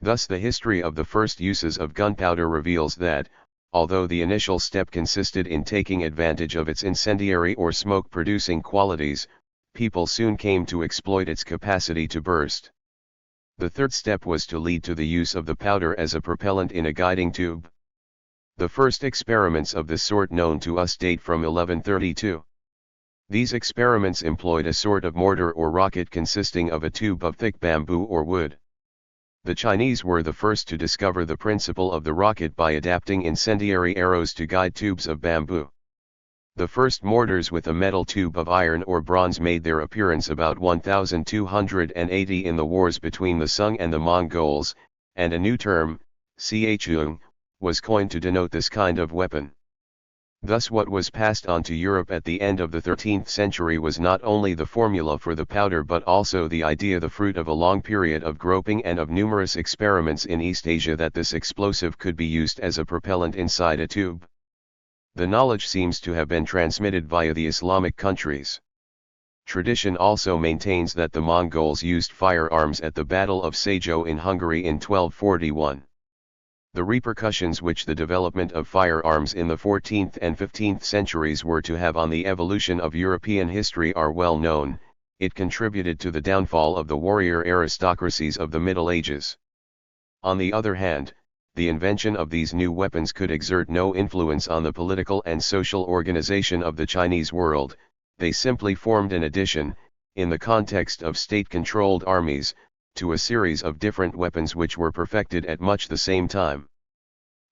Thus the history of the first uses of gunpowder reveals that, although the initial step consisted in taking advantage of its incendiary or smoke-producing qualities, people soon came to exploit its capacity to burst. The third step was to lead to the use of the powder as a propellant in a guiding tube. The first experiments of this sort known to us date from 1132. These experiments employed a sort of mortar or rocket consisting of a tube of thick bamboo or wood. The Chinese were the first to discover the principle of the rocket by adapting incendiary arrows to guide tubes of bamboo. The first mortars with a metal tube of iron or bronze made their appearance about 1280 in the wars between the Sung and the Mongols, and a new term, Xiechung, was coined to denote this kind of weapon. Thus what was passed on to Europe at the end of the 13th century was not only the formula for the powder but also the idea, the fruit of a long period of groping and of numerous experiments in East Asia, that this explosive could be used as a propellant inside a tube. The knowledge seems to have been transmitted via the Islamic countries. Tradition also maintains that the Mongols used firearms at the Battle of Sejo in Hungary in 1241. The repercussions which the development of firearms in the 14th and 15th centuries were to have on the evolution of European history are well known. It contributed to the downfall of the warrior aristocracies of the Middle Ages. On the other hand, the invention of these new weapons could exert no influence on the political and social organization of the Chinese world. They simply formed an addition, in the context of state-controlled armies, to a series of different weapons which were perfected at much the same time.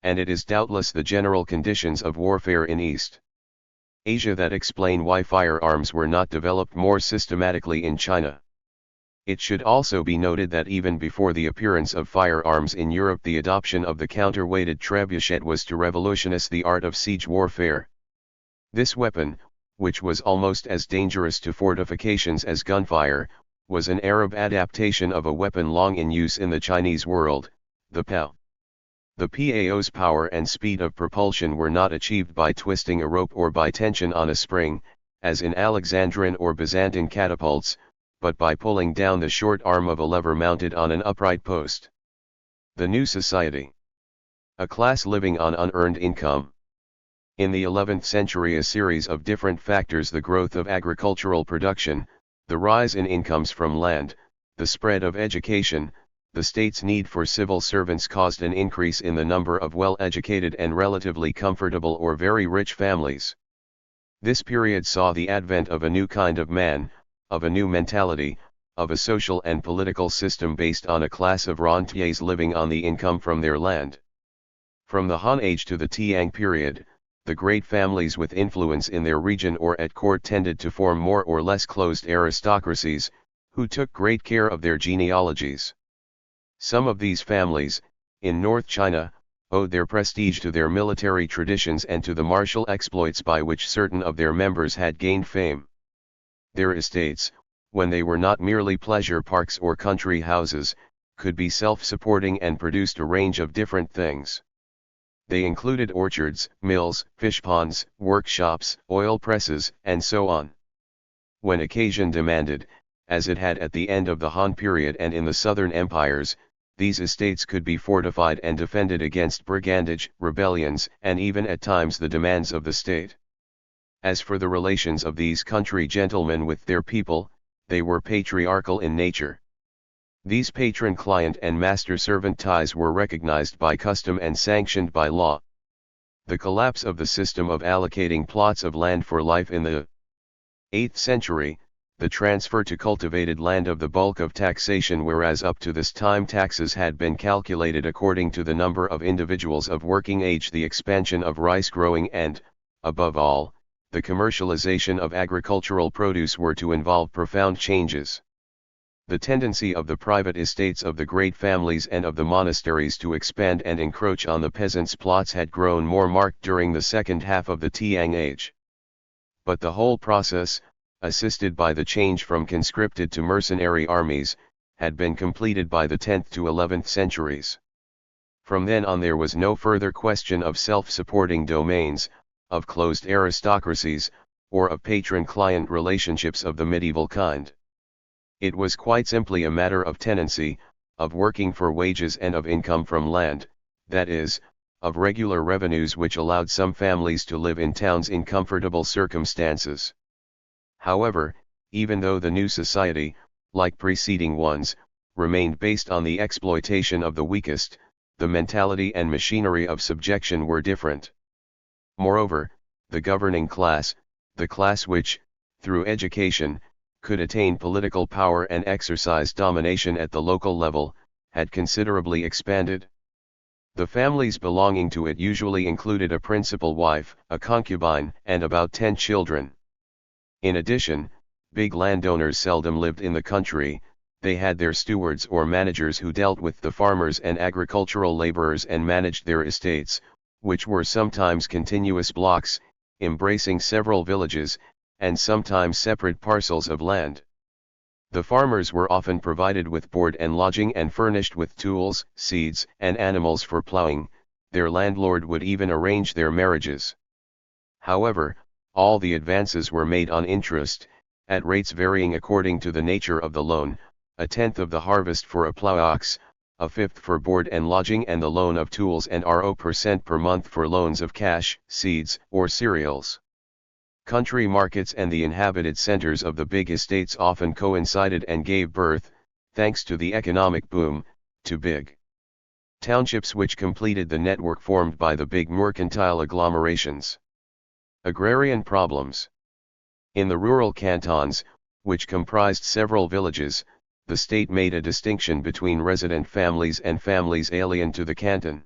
And it is doubtless the general conditions of warfare in East Asia that explain why firearms were not developed more systematically in China. It should also be noted that even before the appearance of firearms in Europe, the adoption of the counterweighted trebuchet was to revolutionize the art of siege warfare. This weapon, which was almost as dangerous to fortifications as gunfire, was an Arab adaptation of a weapon long in use in the Chinese world, the PAO. The PAO's power and speed of propulsion were not achieved by twisting a rope or by tension on a spring, as in Alexandrine or Byzantine catapults, but by pulling down the short arm of a lever mounted on an upright post. The New Society. A class living on unearned income. In the 11th century, a series of different factors, the growth of agricultural production, the rise in incomes from land, the spread of education, the state's need for civil servants caused an increase in the number of well-educated and relatively comfortable or very rich families. This period saw the advent of a new kind of man, of a new mentality, of a social and political system based on a class of rentiers living on the income from their land. From the Han Age to the Tiang period, the great families with influence in their region or at court tended to form more or less closed aristocracies, who took great care of their genealogies. Some of these families, in North China, owed their prestige to their military traditions and to the martial exploits by which certain of their members had gained fame. Their estates, when they were not merely pleasure parks or country houses, could be self-supporting and produced a range of different things. They included orchards, mills, fish ponds, workshops, oil presses, and so on. When occasion demanded, as it had at the end of the Han period and in the southern empires, these estates could be fortified and defended against brigandage, rebellions, and even at times the demands of the state. As for the relations of these country gentlemen with their people, they were patriarchal in nature. These patron-client and master-servant ties were recognized by custom and sanctioned by law. The collapse of the system of allocating plots of land for life in the 8th century, the transfer to cultivated land of the bulk of taxation, whereas up to this time taxes had been calculated according to the number of individuals of working age, the expansion of rice growing and, above all, the commercialization of agricultural produce were to involve profound changes. The tendency of the private estates of the great families and of the monasteries to expand and encroach on the peasants' plots had grown more marked during the second half of the Tang Age. But the whole process, assisted by the change from conscripted to mercenary armies, had been completed by the 10th to 11th centuries. From then on there was no further question of self-supporting domains, of closed aristocracies, or of patron-client relationships of the medieval kind. It was quite simply a matter of tenancy, of working for wages and of income from land, that is, of regular revenues which allowed some families to live in towns in comfortable circumstances. However, even though the new society, like preceding ones, remained based on the exploitation of the weakest, the mentality and machinery of subjection were different. Moreover, the governing class, the class which, through education, could attain political power and exercise domination at the local level, had considerably expanded. The families belonging to it usually included a principal wife, a concubine, and about 10 children. In addition, big landowners seldom lived in the country, they had their stewards or managers who dealt with the farmers and agricultural laborers and managed their estates, which were sometimes continuous blocks, embracing several villages, and sometimes separate parcels of land. The farmers were often provided with board and lodging and furnished with tools, seeds, and animals for plowing. Their landlord would even arrange their marriages. However, all the advances were made on interest, at rates varying according to the nature of the loan, 1/10 of the harvest for a plow ox, 1/5 for board and lodging and the loan of tools, and RO% per month for loans of cash, seeds, or cereals. Country markets and the inhabited centers of the big estates often coincided and gave birth, thanks to the economic boom, to big townships which completed the network formed by the big mercantile agglomerations. Agrarian problems. In the rural cantons, which comprised several villages, the state made a distinction between resident families and families alien to the canton.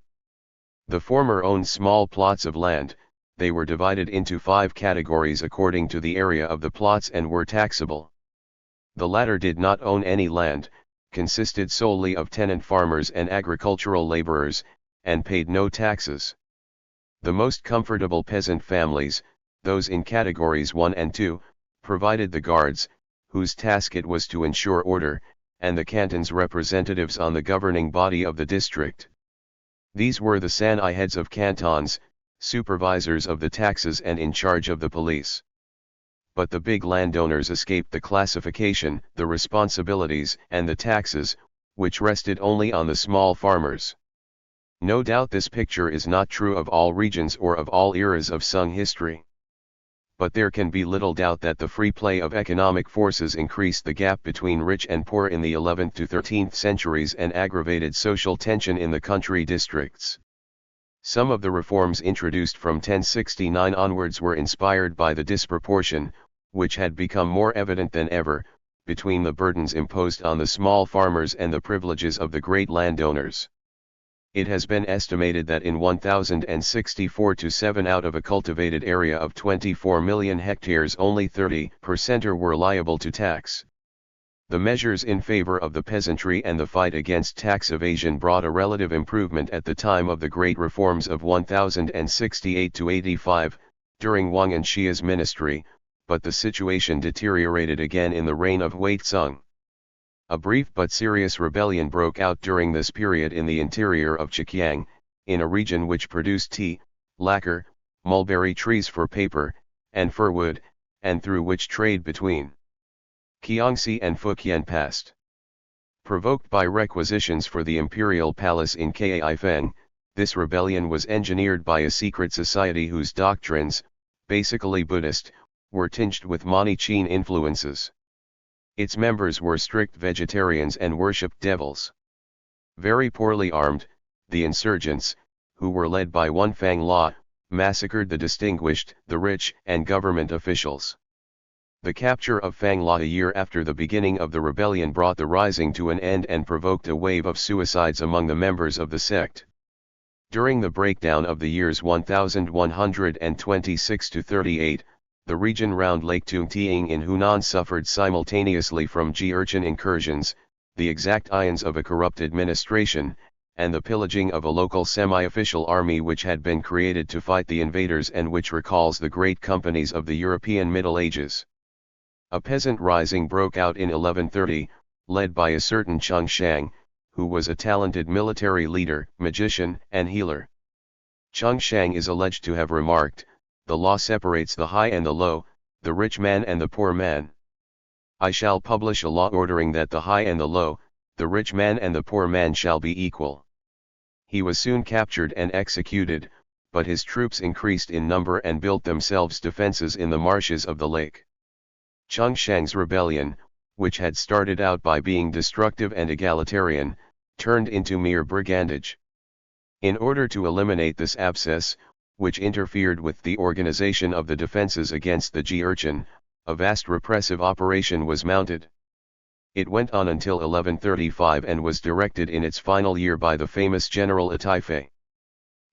The former owned small plots of land. They were divided into 5 categories according to the area of the plots and were taxable. The latter did not own any land, consisted solely of tenant farmers and agricultural laborers, and paid no taxes. The most comfortable peasant families, those in categories 1 and 2, provided the guards, whose task it was to ensure order, and the canton's representatives on the governing body of the district. These were the sanai heads of cantons, supervisors of the taxes and in charge of the police. But the big landowners escaped the classification, the responsibilities, and the taxes, which rested only on the small farmers. No doubt this picture is not true of all regions or of all eras of Sung history. But there can be little doubt that the free play of economic forces increased the gap between rich and poor in the 11th to 13th centuries and aggravated social tension in the country districts. Some of the reforms introduced from 1069 onwards were inspired by the disproportion, which had become more evident than ever, between the burdens imposed on the small farmers and the privileges of the great landowners. It has been estimated that in 1064 to 7 out of a cultivated area of 24 million hectares only 30% were liable to tax. The measures in favor of the peasantry and the fight against tax evasion brought a relative improvement at the time of the great reforms of 1068 to 85, during Wang and Xia's ministry, but the situation deteriorated again in the reign of Huizong. A brief but serious rebellion broke out during this period in the interior of Zhejiang, in a region which produced tea, lacquer, mulberry trees for paper, and fir wood, and through which trade between Jiangxi and Fujian passed. Provoked by requisitions for the imperial palace in Kaifeng, this rebellion was engineered by a secret society whose doctrines, basically Buddhist, were tinged with Manichean influences. Its members were strict vegetarians and worshipped devils. Very poorly armed, the insurgents, who were led by one Fang La, massacred the distinguished, the rich, and government officials. The capture of Fang La a year after the beginning of the rebellion brought the rising to an end and provoked a wave of suicides among the members of the sect. During the breakdown of the years 1126 to 38, the region round Lake Tungtiang in Hunan suffered simultaneously from Jurchen incursions, the exact ions of a corrupt administration, and the pillaging of a local semi-official army which had been created to fight the invaders and which recalls the great companies of the European Middle Ages. A peasant rising broke out in 1130, led by a certain Cheng Shang, who was a talented military leader, magician, and healer. Cheng Shang is alleged to have remarked, "The law separates the high and the low, the rich man and the poor man. I shall publish a law ordering that the high and the low, the rich man and the poor man shall be equal." He was soon captured and executed, but his troops increased in number and built themselves defenses in the marshes of the lake. Cheng Shang's rebellion, which had started out by being destructive and egalitarian, turned into mere brigandage. In order to eliminate this abscess, which interfered with the organization of the defenses against the Jurchen, a vast repressive operation was mounted. It went on until 1135 and was directed in its final year by the famous General Ataifei.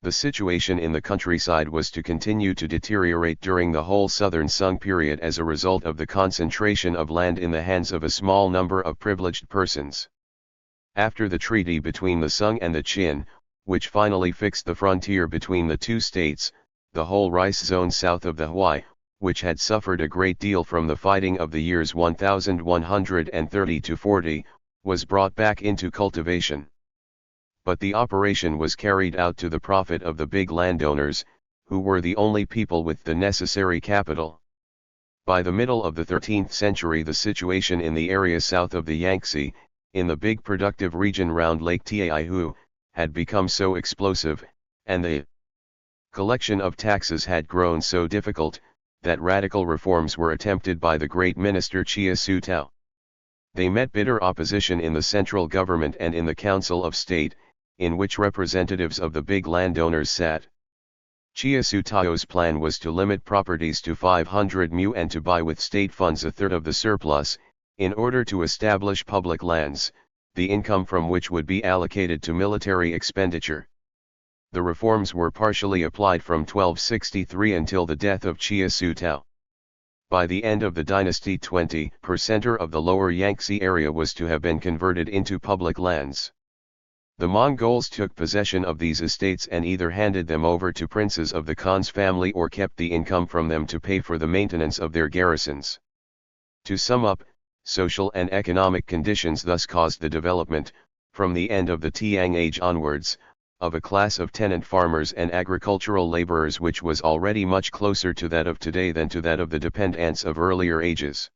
The situation in the countryside was to continue to deteriorate during the whole southern Sung period as a result of the concentration of land in the hands of a small number of privileged persons. After the treaty between the Sung and the Qin, which finally fixed the frontier between the two states, the whole rice zone south of the Huai, which had suffered a great deal from the fighting of the years 1130 to 40, was brought back into cultivation. But the operation was carried out to the profit of the big landowners, who were the only people with the necessary capital. By the middle of the 13th century the situation in the area south of the Yangtze, in the big productive region round Lake Taihu, had become so explosive, and the collection of taxes had grown so difficult, that radical reforms were attempted by the great minister Chia Su Tao. They met bitter opposition in the central government and in the Council of State, in which representatives of the big landowners sat. Chia Su Tao's plan was to limit properties to 500 mu and to buy with state funds a third of the surplus, in order to establish public lands, the income from which would be allocated to military expenditure. The reforms were partially applied from 1263 until the death of Chia Su Tao. By the end of the dynasty 20% of the lower Yangtze area was to have been converted into public lands. The Mongols took possession of these estates and either handed them over to princes of the Khan's family or kept the income from them to pay for the maintenance of their garrisons. To sum up, social and economic conditions thus caused the development, from the end of the Tiang Age onwards, of a class of tenant farmers and agricultural laborers which was already much closer to that of today than to that of the dependents of earlier ages.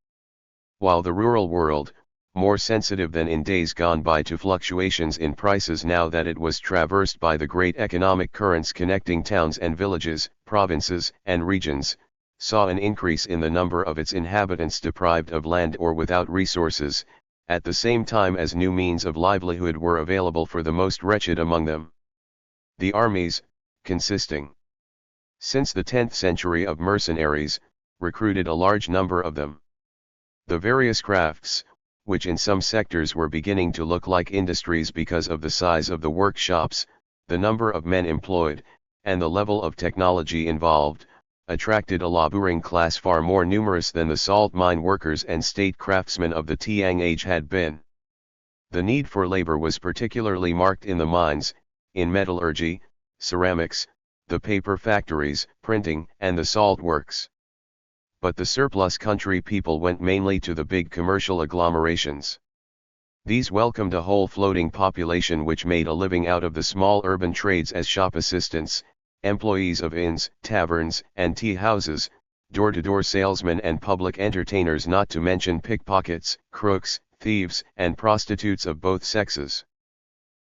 While the rural world, more sensitive than in days gone by to fluctuations in prices now that it was traversed by the great economic currents connecting towns and villages, provinces and regions, saw an increase in the number of its inhabitants deprived of land or without resources, at the same time as new means of livelihood were available for the most wretched among them. The armies, consisting since the 10th century of mercenaries, recruited a large number of them. The various crafts, which in some sectors were beginning to look like industries because of the size of the workshops, the number of men employed, and the level of technology involved, attracted a laboring class far more numerous than the salt mine workers and state craftsmen of the Tiang Age had been. The need for labor was particularly marked in the mines, in metallurgy, ceramics, the paper factories, printing, and the salt works. But the surplus country people went mainly to the big commercial agglomerations. These welcomed a whole floating population which made a living out of the small urban trades as shop assistants, employees of inns, taverns, and tea houses, door-to-door salesmen and public entertainers, not to mention pickpockets, crooks, thieves, and prostitutes of both sexes.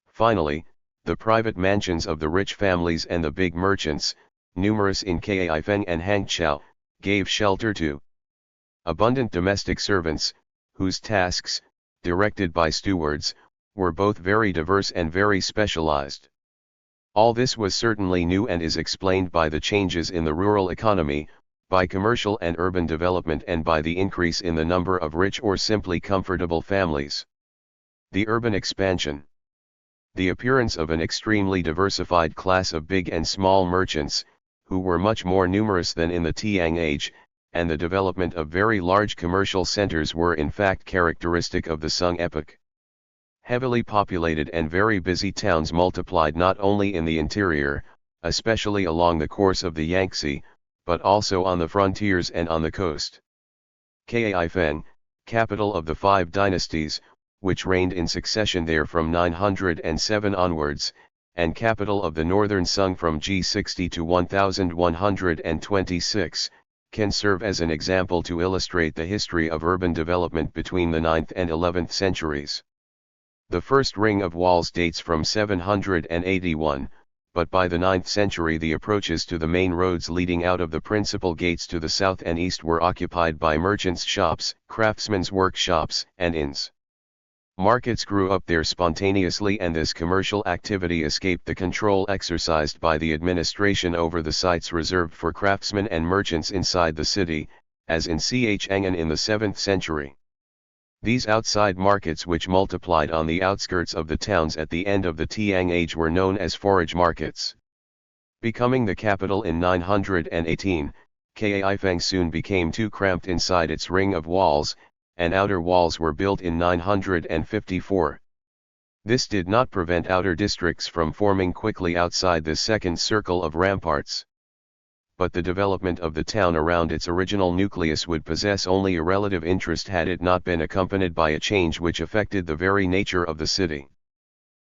Finally, the private mansions of the rich families and the big merchants, numerous in Kaifeng and Hangzhou, gave shelter to abundant domestic servants, whose tasks, directed by stewards, were both very diverse and very specialized. All this was certainly new and is explained by the changes in the rural economy, by commercial and urban development, and by the increase in the number of rich or simply comfortable families. The urban expansion. The appearance of an extremely diversified class of big and small merchants, who were much more numerous than in the Tang age, and the development of very large commercial centers were in fact characteristic of the Sung epoch. Heavily populated and very busy towns multiplied not only in the interior, especially along the course of the Yangtze, but also on the frontiers and on the coast. Kaifeng, capital of the five dynasties, which reigned in succession there from 907 onwards, and capital of the northern Sung from G60 to 1126, can serve as an example to illustrate the history of urban development between the 9th and 11th centuries. The first ring of walls dates from 781, but by the 9th century the approaches to the main roads leading out of the principal gates to the south and east were occupied by merchants' shops, craftsmen's workshops, and inns. Markets grew up there spontaneously, and this commercial activity escaped the control exercised by the administration over the sites reserved for craftsmen and merchants inside the city, as in Chang'an in the 7th century. These outside markets, which multiplied on the outskirts of the towns at the end of the Tang age, were known as forage markets. Becoming the capital in 918, Kaifeng soon became too cramped inside its ring of walls, and outer walls were built in 954. This did not prevent outer districts from forming quickly outside this second circle of ramparts. But the development of the town around its original nucleus would possess only a relative interest had it not been accompanied by a change which affected the very nature of the city.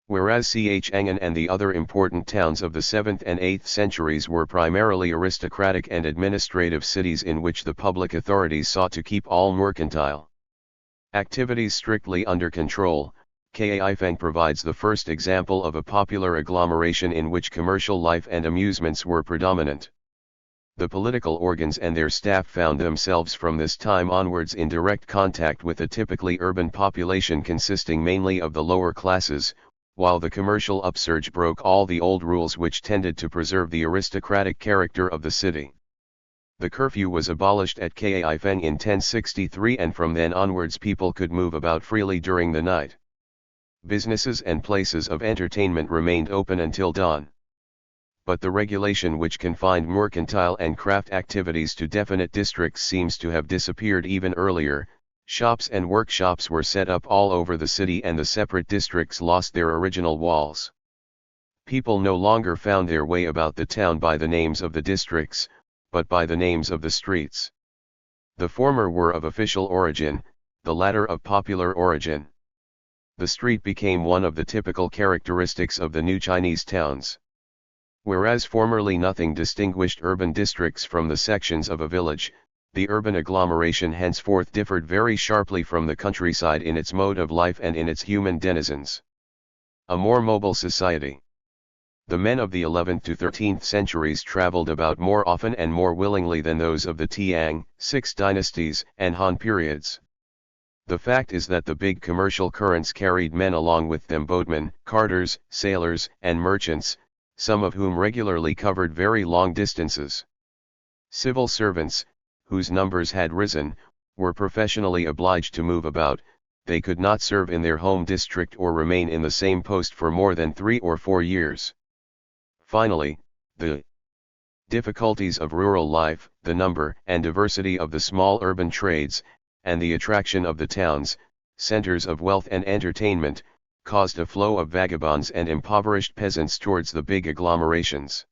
Whereas Chang'an and the other important towns of the 7th and 8th centuries were primarily aristocratic and administrative cities in which the public authorities sought to keep all mercantile activities strictly under control, Kaifeng provides the first example of a popular agglomeration in which commercial life and amusements were predominant. The political organs and their staff found themselves from this time onwards in direct contact with a typically urban population consisting mainly of the lower classes, while the commercial upsurge broke all the old rules which tended to preserve the aristocratic character of the city. The curfew was abolished at Kaifeng in 1063, and from then onwards people could move about freely during the night. Businesses and places of entertainment remained open until dawn. But the regulation which confined mercantile and craft activities to definite districts seems to have disappeared even earlier. Shops and workshops were set up all over the city, and the separate districts lost their original walls. People no longer found their way about the town by the names of the districts, but by the names of the streets. The former were of official origin, the latter of popular origin. The street became one of the typical characteristics of the new Chinese towns. Whereas formerly nothing distinguished urban districts from the sections of a village, the urban agglomeration henceforth differed very sharply from the countryside in its mode of life and in its human denizens. A more mobile society. The men of the 11th to 13th centuries traveled about more often and more willingly than those of the Tang, 6 dynasties, and Han periods. The fact is that the big commercial currents carried men along with them: boatmen, carters, sailors, and merchants, some of whom regularly covered very long distances. Civil servants, whose numbers had risen, were professionally obliged to move about. They could not serve in their home district or remain in the same post for more than 3 or 4 years. Finally, the difficulties of rural life, the number and diversity of the small urban trades, and the attraction of the towns, centers of wealth and entertainment, caused a flow of vagabonds and impoverished peasants towards the big agglomerations.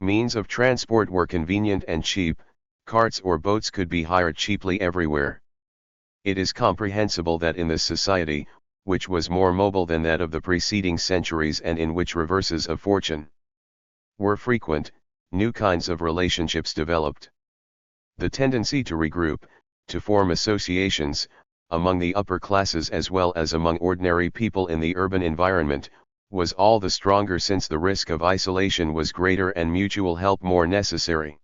Means of transport were convenient and cheap. Carts or boats could be hired cheaply everywhere. It is comprehensible that in this society, which was more mobile than that of the preceding centuries and in which reverses of fortune were frequent, new kinds of relationships developed. The tendency to regroup, to form associations, among the upper classes as well as among ordinary people in the urban environment, was all the stronger since the risk of isolation was greater and mutual help more necessary.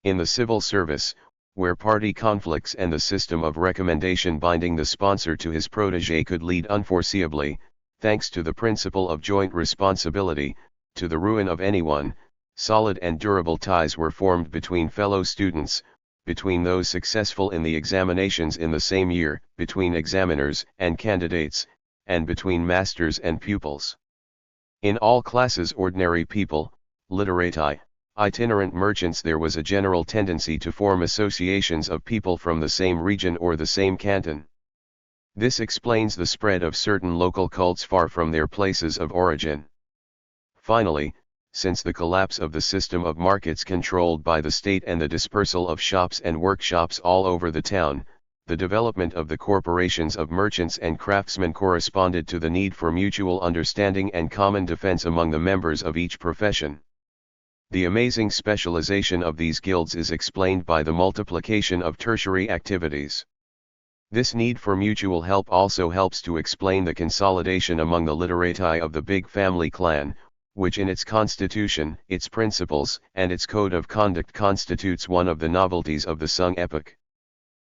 In the civil service, where party conflicts and the system of recommendation binding the sponsor to his protege could lead unforeseeably, thanks to the principle of joint responsibility, to the ruin of anyone. Solid and durable ties were formed between fellow students, between those successful in the examinations in the same year, between examiners and candidates, and between masters and pupils. In all classes, ordinary people, literati, itinerant merchants, there was a general tendency to form associations of people from the same region or the same canton. This explains the spread of certain local cults far from their places of origin. Finally, since the collapse of the system of markets controlled by the state and the dispersal of shops and workshops all over the town, the development of the corporations of merchants and craftsmen corresponded to the need for mutual understanding and common defense among the members of each profession. The amazing specialization of these guilds is explained by the multiplication of tertiary activities. This need for mutual help also helps to explain the consolidation among the literati of the big family clan, which in its constitution, its principles, and its code of conduct constitutes one of the novelties of the Sung epoch.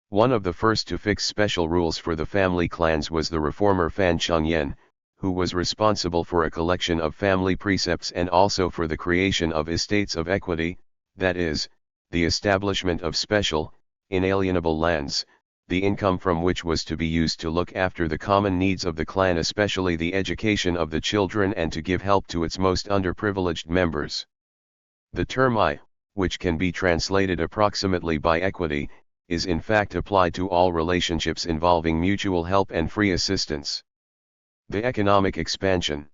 One of the first to fix special rules for the family clans was the reformer Fan Chengyan, who was responsible for a collection of family precepts and also for the creation of estates of equity, that is, the establishment of special, inalienable lands, the income from which was to be used to look after the common needs of the clan, especially the education of the children, and to give help to its most underprivileged members. The term I, which can be translated approximately by equity, is in fact applied to all relationships involving mutual help and free assistance. The economic expansion.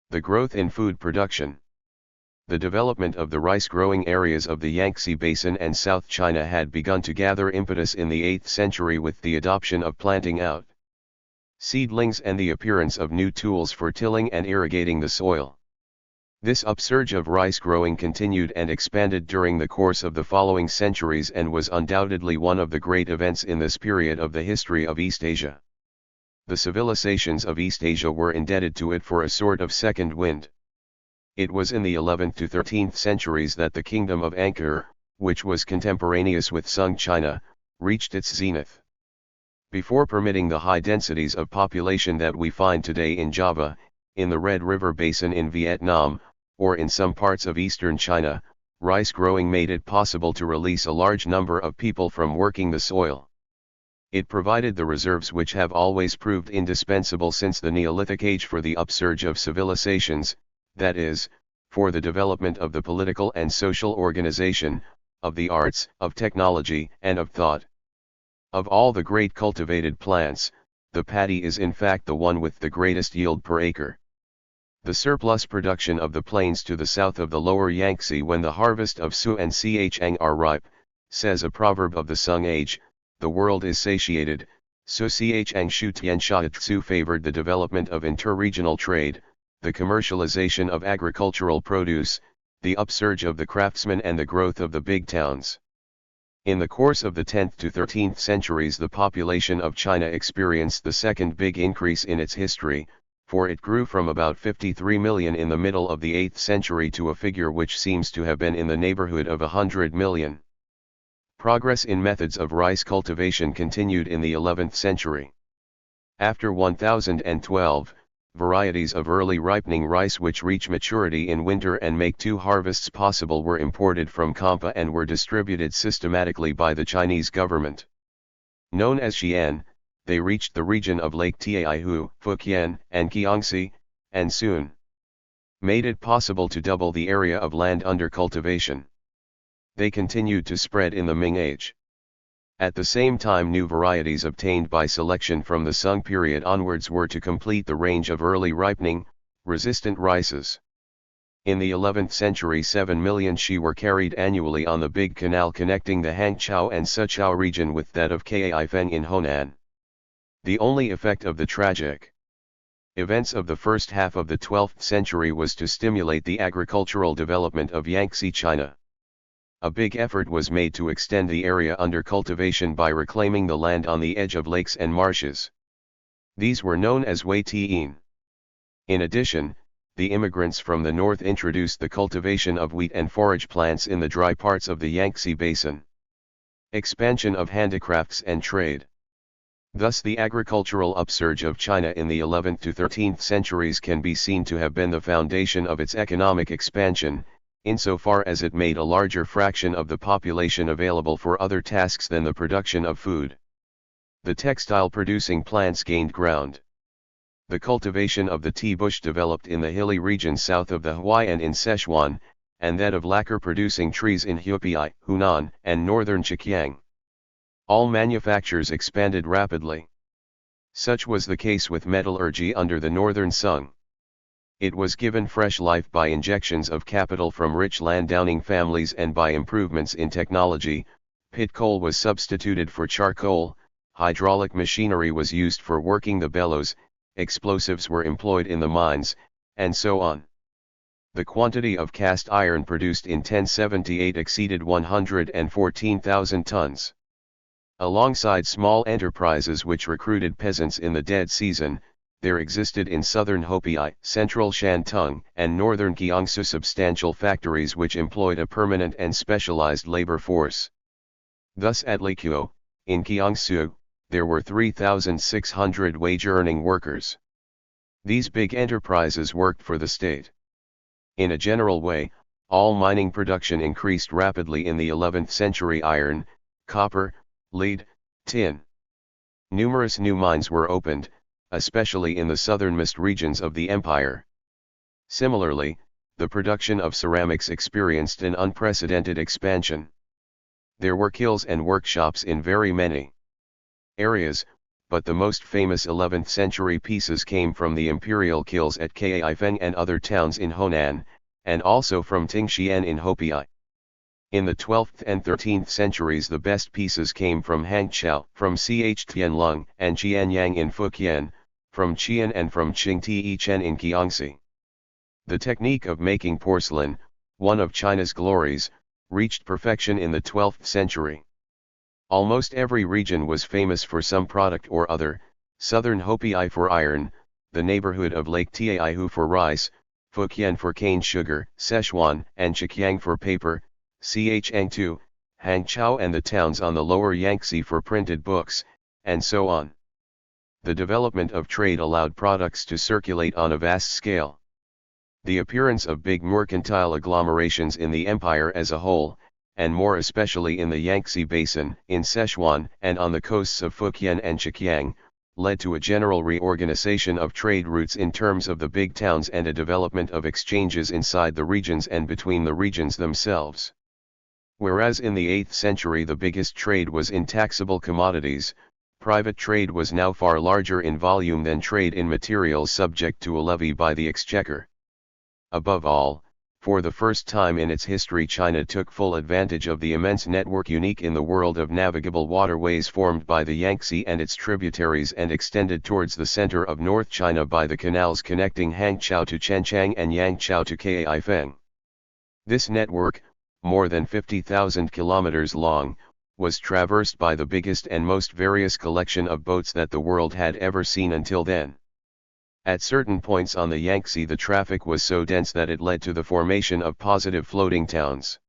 The growth in food production. The development of the rice-growing areas of the Yangtze Basin and South China had begun to gather impetus in the 8th century with the adoption of planting out seedlings and the appearance of new tools for tilling and irrigating the soil. This upsurge of rice growing continued and expanded during the course of the following centuries and was undoubtedly one of the great events in this period of the history of East Asia. The civilizations of East Asia were indebted to it for a sort of second wind. It was in the 11th to 13th centuries that the kingdom of Angkor, which was contemporaneous with Sung China, reached its zenith. Before permitting the high densities of population that we find today in Java, in the Red River Basin in Vietnam, or in some parts of eastern China, rice growing made it possible to release a large number of people from working the soil. It provided the reserves which have always proved indispensable since the Neolithic age for the upsurge of civilizations, that is, for the development of the political and social organization, of the arts, of technology, and of thought. Of all the great cultivated plants, the paddy is in fact the one with the greatest yield per acre. The surplus production of the plains to the south of the lower Yangtze when the harvest of Su and Chang are ripe, says a proverb of the Sung age, the world is satiated. Su Chang Shu Tian Sha Tzu favored the development of interregional trade, the commercialization of agricultural produce, the upsurge of the craftsmen and the growth of the big towns. In the course of the 10th to 13th centuries the population of China experienced the second big increase in its history, for it grew from about 53 million in the middle of the 8th century to a figure which seems to have been in the neighborhood of 100 million. Progress in methods of rice cultivation continued in the 11th century. After 1012, varieties of early ripening rice which reach maturity in winter and make 2 harvests possible were imported from Kampa and were distributed systematically by the Chinese government. Known as Xi'an, they reached the region of Lake Taihu, Fujian, and Jiangxi, and soon made it possible to double the area of land under cultivation. They continued to spread in the Ming Age. At the same time new varieties obtained by selection from the Sung period onwards were to complete the range of early ripening, resistant rices. In the 11th century 7 million shi were carried annually on the big canal connecting the Hangzhou and Sichuan region with that of Kaifeng in Honan. The only effect of the tragic events of the first half of the 12th century was to stimulate the agricultural development of Yangtze China. A big effort was made to extend the area under cultivation by reclaiming the land on the edge of lakes and marshes. These were known as Wei Tian. In addition, the immigrants from the north introduced the cultivation of wheat and forage plants in the dry parts of the Yangtze Basin. Expansion of handicrafts and trade. Thus the agricultural upsurge of China in the 11th to 13th centuries can be seen to have been the foundation of its economic expansion, insofar as it made a larger fraction of the population available for other tasks than the production of food. The textile-producing plants gained ground. The cultivation of the tea bush developed in the hilly regions south of the Huai'an in Sichuan, and that of lacquer-producing trees in Hebei, Hunan, and northern Zhejiang. All manufactures expanded rapidly. Such was the case with metallurgy under the northern Sung. It was given fresh life by injections of capital from rich landowning families and by improvements in technology. Pit coal was substituted for charcoal, hydraulic machinery was used for working the bellows, explosives were employed in the mines, and so on. The quantity of cast iron produced in 1078 exceeded 114,000 tons. Alongside small enterprises which recruited peasants in the dead season, there existed in southern Hebei, central Shantung, and northern Jiangsu substantial factories which employed a permanent and specialized labor force. Thus at Liqiao, in Jiangsu, there were 3,600 wage-earning workers. These big enterprises worked for the state. In a general way, all mining production increased rapidly in the 11th century: iron, copper, lead, tin. Numerous new mines were opened, especially in the southernmost regions of the empire. Similarly, the production of ceramics experienced an unprecedented expansion. There were kilns and workshops in very many areas, but the most famous 11th century pieces came from the imperial kilns at Kaifeng and other towns in Honan, and also from Tingxian in Hopei. In the 12th and 13th centuries the best pieces came from Hangzhou, from Tianlong and Qianyang in Fujian, from Qian and from Qingtichen in Jiangxi. The technique of making porcelain, one of China's glories, reached perfection in the 12th century. Almost every region was famous for some product or other: southern Hopei for iron, the neighborhood of Lake Taihu for rice, Fujian for cane sugar, Sichuan and Zhejiang for paper, Changtu, Hangzhou and the towns on the lower Yangtze for printed books, and so on. The development of trade allowed products to circulate on a vast scale. The appearance of big mercantile agglomerations in the empire as a whole, and more especially in the Yangtze Basin, in Sichuan and on the coasts of Fujian and Zhejiang, led to a general reorganization of trade routes in terms of the big towns and a development of exchanges inside the regions and between the regions themselves. Whereas in the 8th century the biggest trade was in taxable commodities, private trade was now far larger in volume than trade in materials subject to a levy by the exchequer. Above all, for the first time in its history China took full advantage of the immense network unique in the world of navigable waterways formed by the Yangtze and its tributaries and extended towards the center of North China by the canals connecting Hangzhou to Chengchang and Yangzhou to Kaifeng. This network, more than 50,000 kilometers long, was traversed by the biggest and most various collection of boats that the world had ever seen until then. At certain points on the Yangtze the traffic was so dense that it led to the formation of positive floating towns.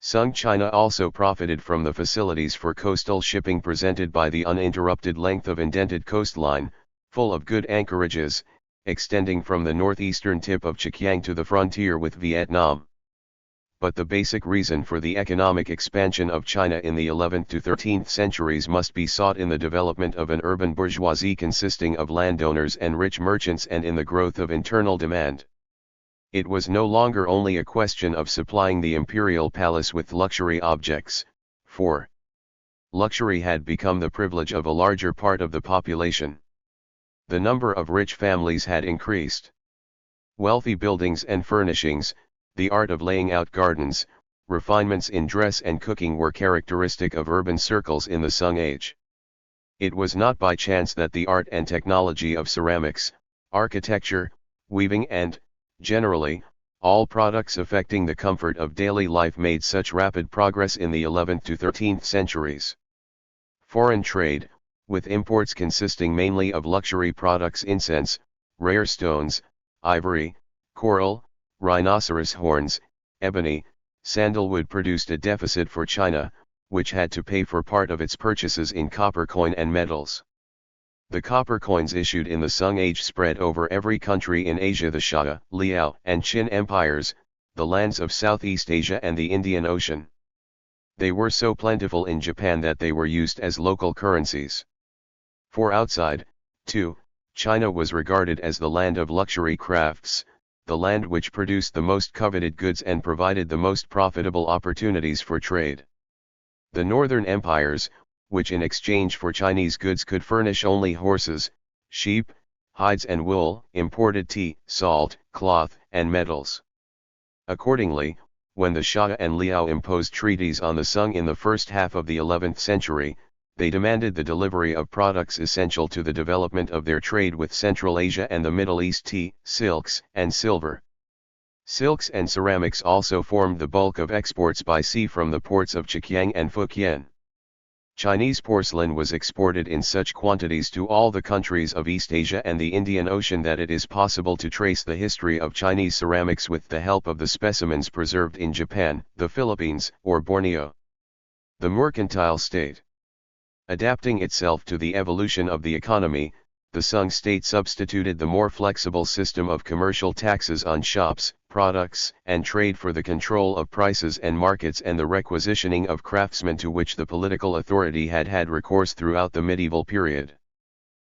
Sung China also profited from the facilities for coastal shipping presented by the uninterrupted length of indented coastline, full of good anchorages, extending from the northeastern tip of Zhejiang to the frontier with Vietnam. But the basic reason for the economic expansion of China in the 11th to 13th centuries must be sought in the development of an urban bourgeoisie consisting of landowners and rich merchants and in the growth of internal demand. It was no longer only a question of supplying the imperial palace with luxury objects, for luxury had become the privilege of a larger part of the population. The number of rich families had increased. Wealthy buildings and furnishings, the art of laying out gardens, refinements in dress and cooking were characteristic of urban circles in the Sung Age. It was not by chance that the art and technology of ceramics, architecture, weaving and, generally, all products affecting the comfort of daily life made such rapid progress in the 11th to 13th centuries. Foreign trade, with imports consisting mainly of luxury products: incense, rare stones, ivory, coral, rhinoceros horns, ebony, sandalwood, produced a deficit for China, which had to pay for part of its purchases in copper coin and metals. The copper coins issued in the Sung Age spread over every country in Asia: the Xia, Liao, and Qin empires, the lands of Southeast Asia and the Indian Ocean. They were so plentiful in Japan that they were used as local currencies. For outside, too, China was regarded as the land of luxury crafts, the land which produced the most coveted goods and provided the most profitable opportunities for trade. The northern empires, which in exchange for Chinese goods could furnish only horses, sheep, hides and wool, imported tea, salt, cloth, and metals. Accordingly, when the Xia and Liao imposed treaties on the Sung in the first half of the 11th century, they demanded the delivery of products essential to the development of their trade with Central Asia and the Middle East: tea, silks, and silver. Silks and ceramics also formed the bulk of exports by sea from the ports of Zhejiang and Fujian. Chinese porcelain was exported in such quantities to all the countries of East Asia and the Indian Ocean that it is possible to trace the history of Chinese ceramics with the help of the specimens preserved in Japan, the Philippines, or Borneo. The mercantile state. Adapting itself to the evolution of the economy, the Sung state substituted the more flexible system of commercial taxes on shops, products, and trade for the control of prices and markets and the requisitioning of craftsmen, to which the political authority had had recourse throughout the medieval period.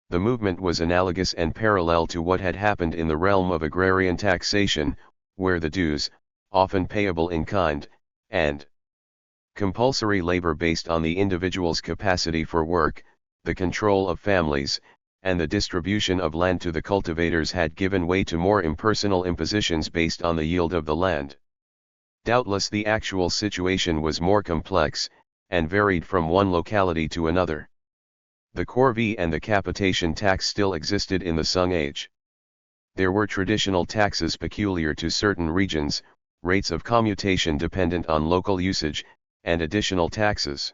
The movement was analogous and parallel to what had happened in the realm of agrarian taxation, where the dues, often payable in kind, and compulsory labor based on the individual's capacity for work, the control of families, and the distribution of land to the cultivators had given way to more impersonal impositions based on the yield of the land. Doubtless the actual situation was more complex, and varied from one locality to another. The corvée and the capitation tax still existed in the Sung Age. There were traditional taxes peculiar to certain regions, rates of commutation dependent on local usage, and additional taxes.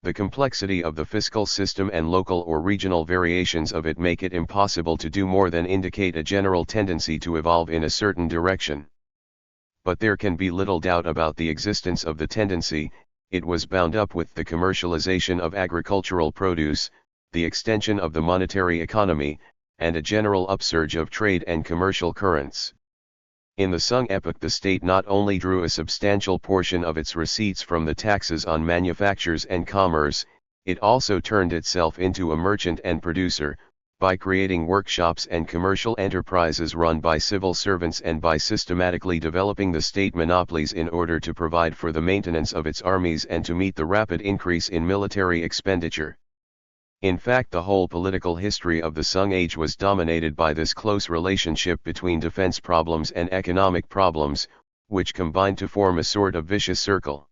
The complexity of the fiscal system and local or regional variations of it make it impossible to do more than indicate a general tendency to evolve in a certain direction. But there can be little doubt about the existence of the tendency. It was bound up with the commercialization of agricultural produce, the extension of the monetary economy, and a general upsurge of trade and commercial currents. In the Sung epoch, the state not only drew a substantial portion of its receipts from the taxes on manufactures and commerce, it also turned itself into a merchant and producer, by creating workshops and commercial enterprises run by civil servants and by systematically developing the state monopolies in order to provide for the maintenance of its armies and to meet the rapid increase in military expenditure. In fact, the whole political history of the Sung Age was dominated by this close relationship between defense problems and economic problems, which combined to form a sort of vicious circle.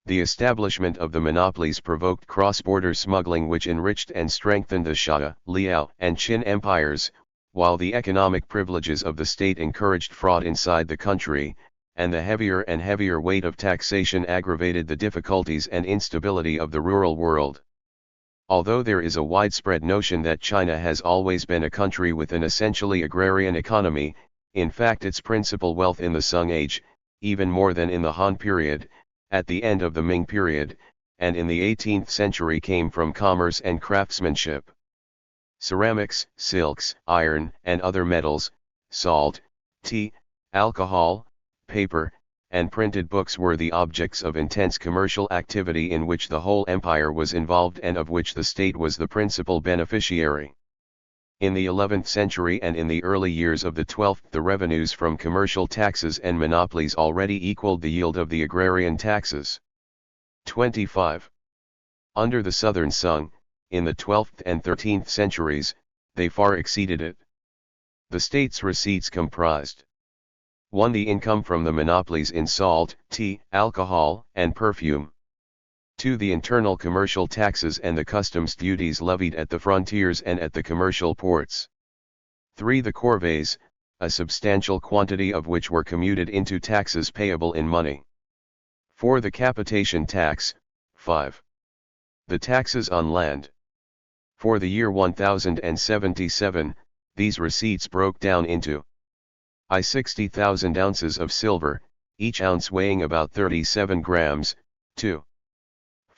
The establishment of the monopolies provoked cross-border smuggling, which enriched and strengthened the Xia, Liao, and Qin empires, while the economic privileges of the state encouraged fraud inside the country, and the heavier and heavier weight of taxation aggravated the difficulties and instability of the rural world. Although there is a widespread notion that China has always been a country with an essentially agrarian economy, in fact its principal wealth in the Sung Age, even more than in the Han period, at the end of the Ming period, and in the 18th century, came from commerce and craftsmanship. Ceramics, silks, iron, and other metals, salt, tea, alcohol, paper, and printed books were the objects of intense commercial activity in which the whole empire was involved and of which the state was the principal beneficiary. In the 11th century and in the early years of the 12th, the revenues from commercial taxes and monopolies already equaled the yield of the agrarian taxes. 25. Under the Southern Sung, in the 12th and 13th centuries, they far exceeded it. The state's receipts comprised 1. The income from the monopolies in salt, tea, alcohol, and perfume. 2. The internal commercial taxes and the customs duties levied at the frontiers and at the commercial ports. 3. The corvées, a substantial quantity of which were commuted into taxes payable in money. 4. The capitation tax. 5. The taxes on land. For the year 1077, these receipts broke down into 60,000 ounces of silver, each ounce weighing about 37 grams, 2.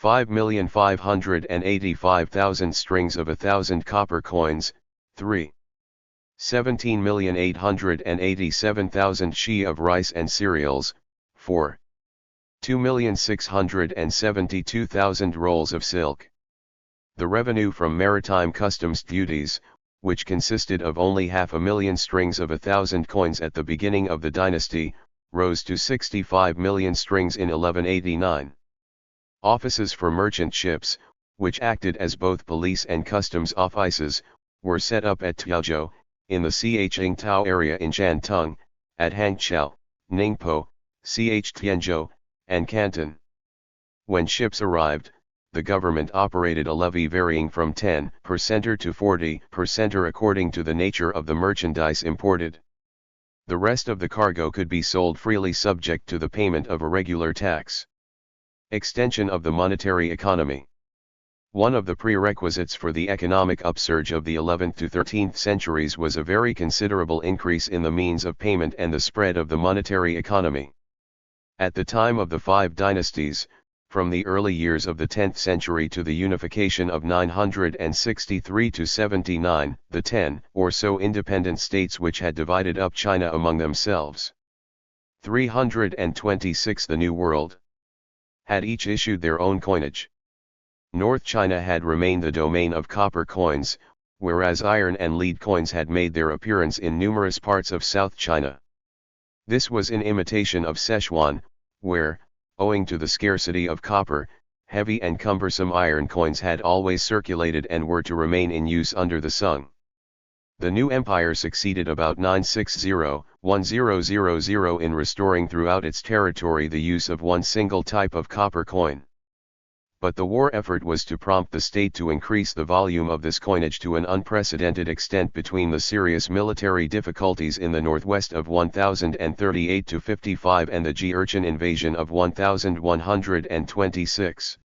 5,585,000 strings of 1,000 copper coins, 3. 17,887,000 shi of rice and cereals, 4. 2,672,000 rolls of silk. The revenue from maritime customs duties, which consisted of only 500,000 strings of 1,000 coins at the beginning of the dynasty, rose to 65 million strings in 1189. Offices for merchant ships, which acted as both police and customs offices, were set up at Tiaozhou, in the Qingtao area in Shantung, at Hangzhou, Ningpo, Tianzhou, and Canton. When ships arrived, the government operated a levy varying from 10% to 40% according to the nature of the merchandise imported. The rest of the cargo could be sold freely subject to the payment of a regular tax. Extension of the monetary economy. One of the prerequisites for the economic upsurge of the 11th to 13th centuries was a very considerable increase in the means of payment and the spread of the monetary economy. At the time of the five dynasties, from the early years of the 10th century to the unification of 963 to 79, the 10 or so independent states which had divided up China among themselves. 326 The New World had each issued their own coinage. North China had remained the domain of copper coins, whereas iron and lead coins had made their appearance in numerous parts of South China. This was in imitation of Sichuan, where, owing to the scarcity of copper, heavy and cumbersome iron coins had always circulated and were to remain in use under the Sung. The new empire succeeded about 960-1000 in restoring throughout its territory the use of one single type of copper coin. But the war effort was to prompt the state to increase the volume of this coinage to an unprecedented extent between the serious military difficulties in the northwest of 1038-55 and the Jurchen invasion of 1126.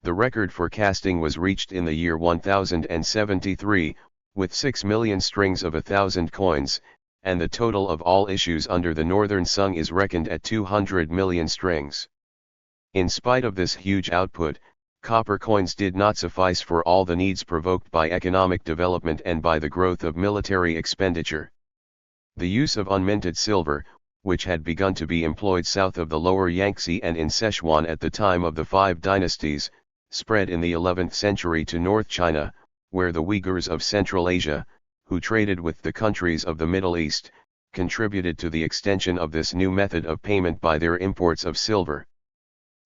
The record for casting was reached in the year 1073, with 6 million strings of 1,000 coins, and the total of all issues under the northern Sung is reckoned at 200 million strings. In spite of this huge output, copper coins did not suffice for all the needs provoked by economic development and by the growth of military expenditure. The use of unminted silver, which had begun to be employed south of the lower Yangtze and in Sichuan at the time of the five dynasties, spread in the 11th century to North China, where the Uyghurs of Central Asia, who traded with the countries of the Middle East, contributed to the extension of this new method of payment by their imports of silver.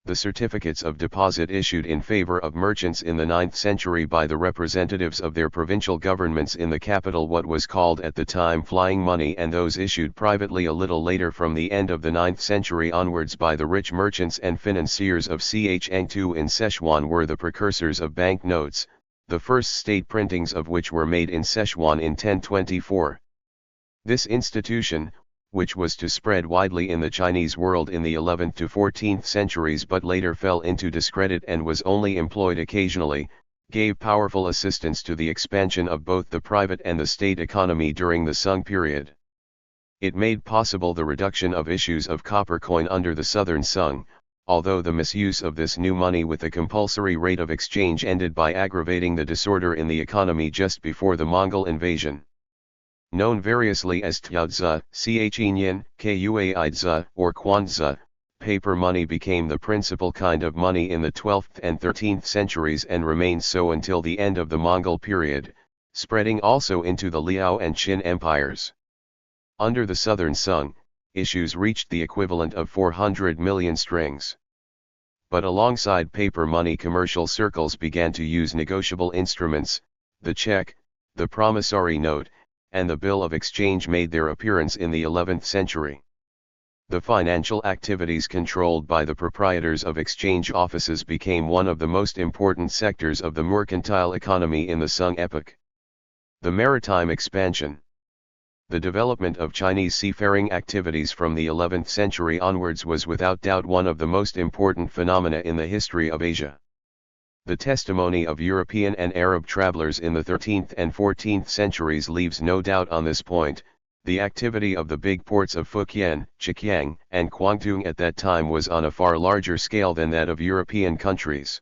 The certificates of deposit issued in favor of merchants in the 9th century by the representatives of their provincial governments in the capital, what was called at the time flying money, and those issued privately a little later from the end of the 9th century onwards by the rich merchants and financiers of Chengtu in Sichuan were the precursors of bank notes, the first state printings of which were made in Sichuan in 1024. This institution, which was to spread widely in the Chinese world in the 11th to 14th centuries but later fell into discredit and was only employed occasionally, gave powerful assistance to the expansion of both the private and the state economy during the Sung period. It made possible the reduction of issues of copper coin under the southern Sung, although the misuse of this new money with a compulsory rate of exchange ended by aggravating the disorder in the economy just before the Mongol invasion. Known variously as Tiaozi, Yin, Kuaizi, or Quanzi, paper money became the principal kind of money in the 12th and 13th centuries and remained so until the end of the Mongol period, spreading also into the Liao and Qin empires. Under the southern Sung, issues reached the equivalent of 400 million strings. But alongside paper money, commercial circles began to use negotiable instruments. The check, the promissory note, and the bill of exchange made their appearance in the 11th century. The financial activities controlled by the proprietors of exchange offices became one of the most important sectors of the mercantile economy in the Sung epoch. The maritime expansion. The development of Chinese seafaring activities from the 11th century onwards was without doubt one of the most important phenomena in the history of Asia. The testimony of European and Arab travelers in the 13th and 14th centuries leaves no doubt on this point. The activity of the big ports of Fujian, Zhejiang, and Guangdong at that time was on a far larger scale than that of European countries.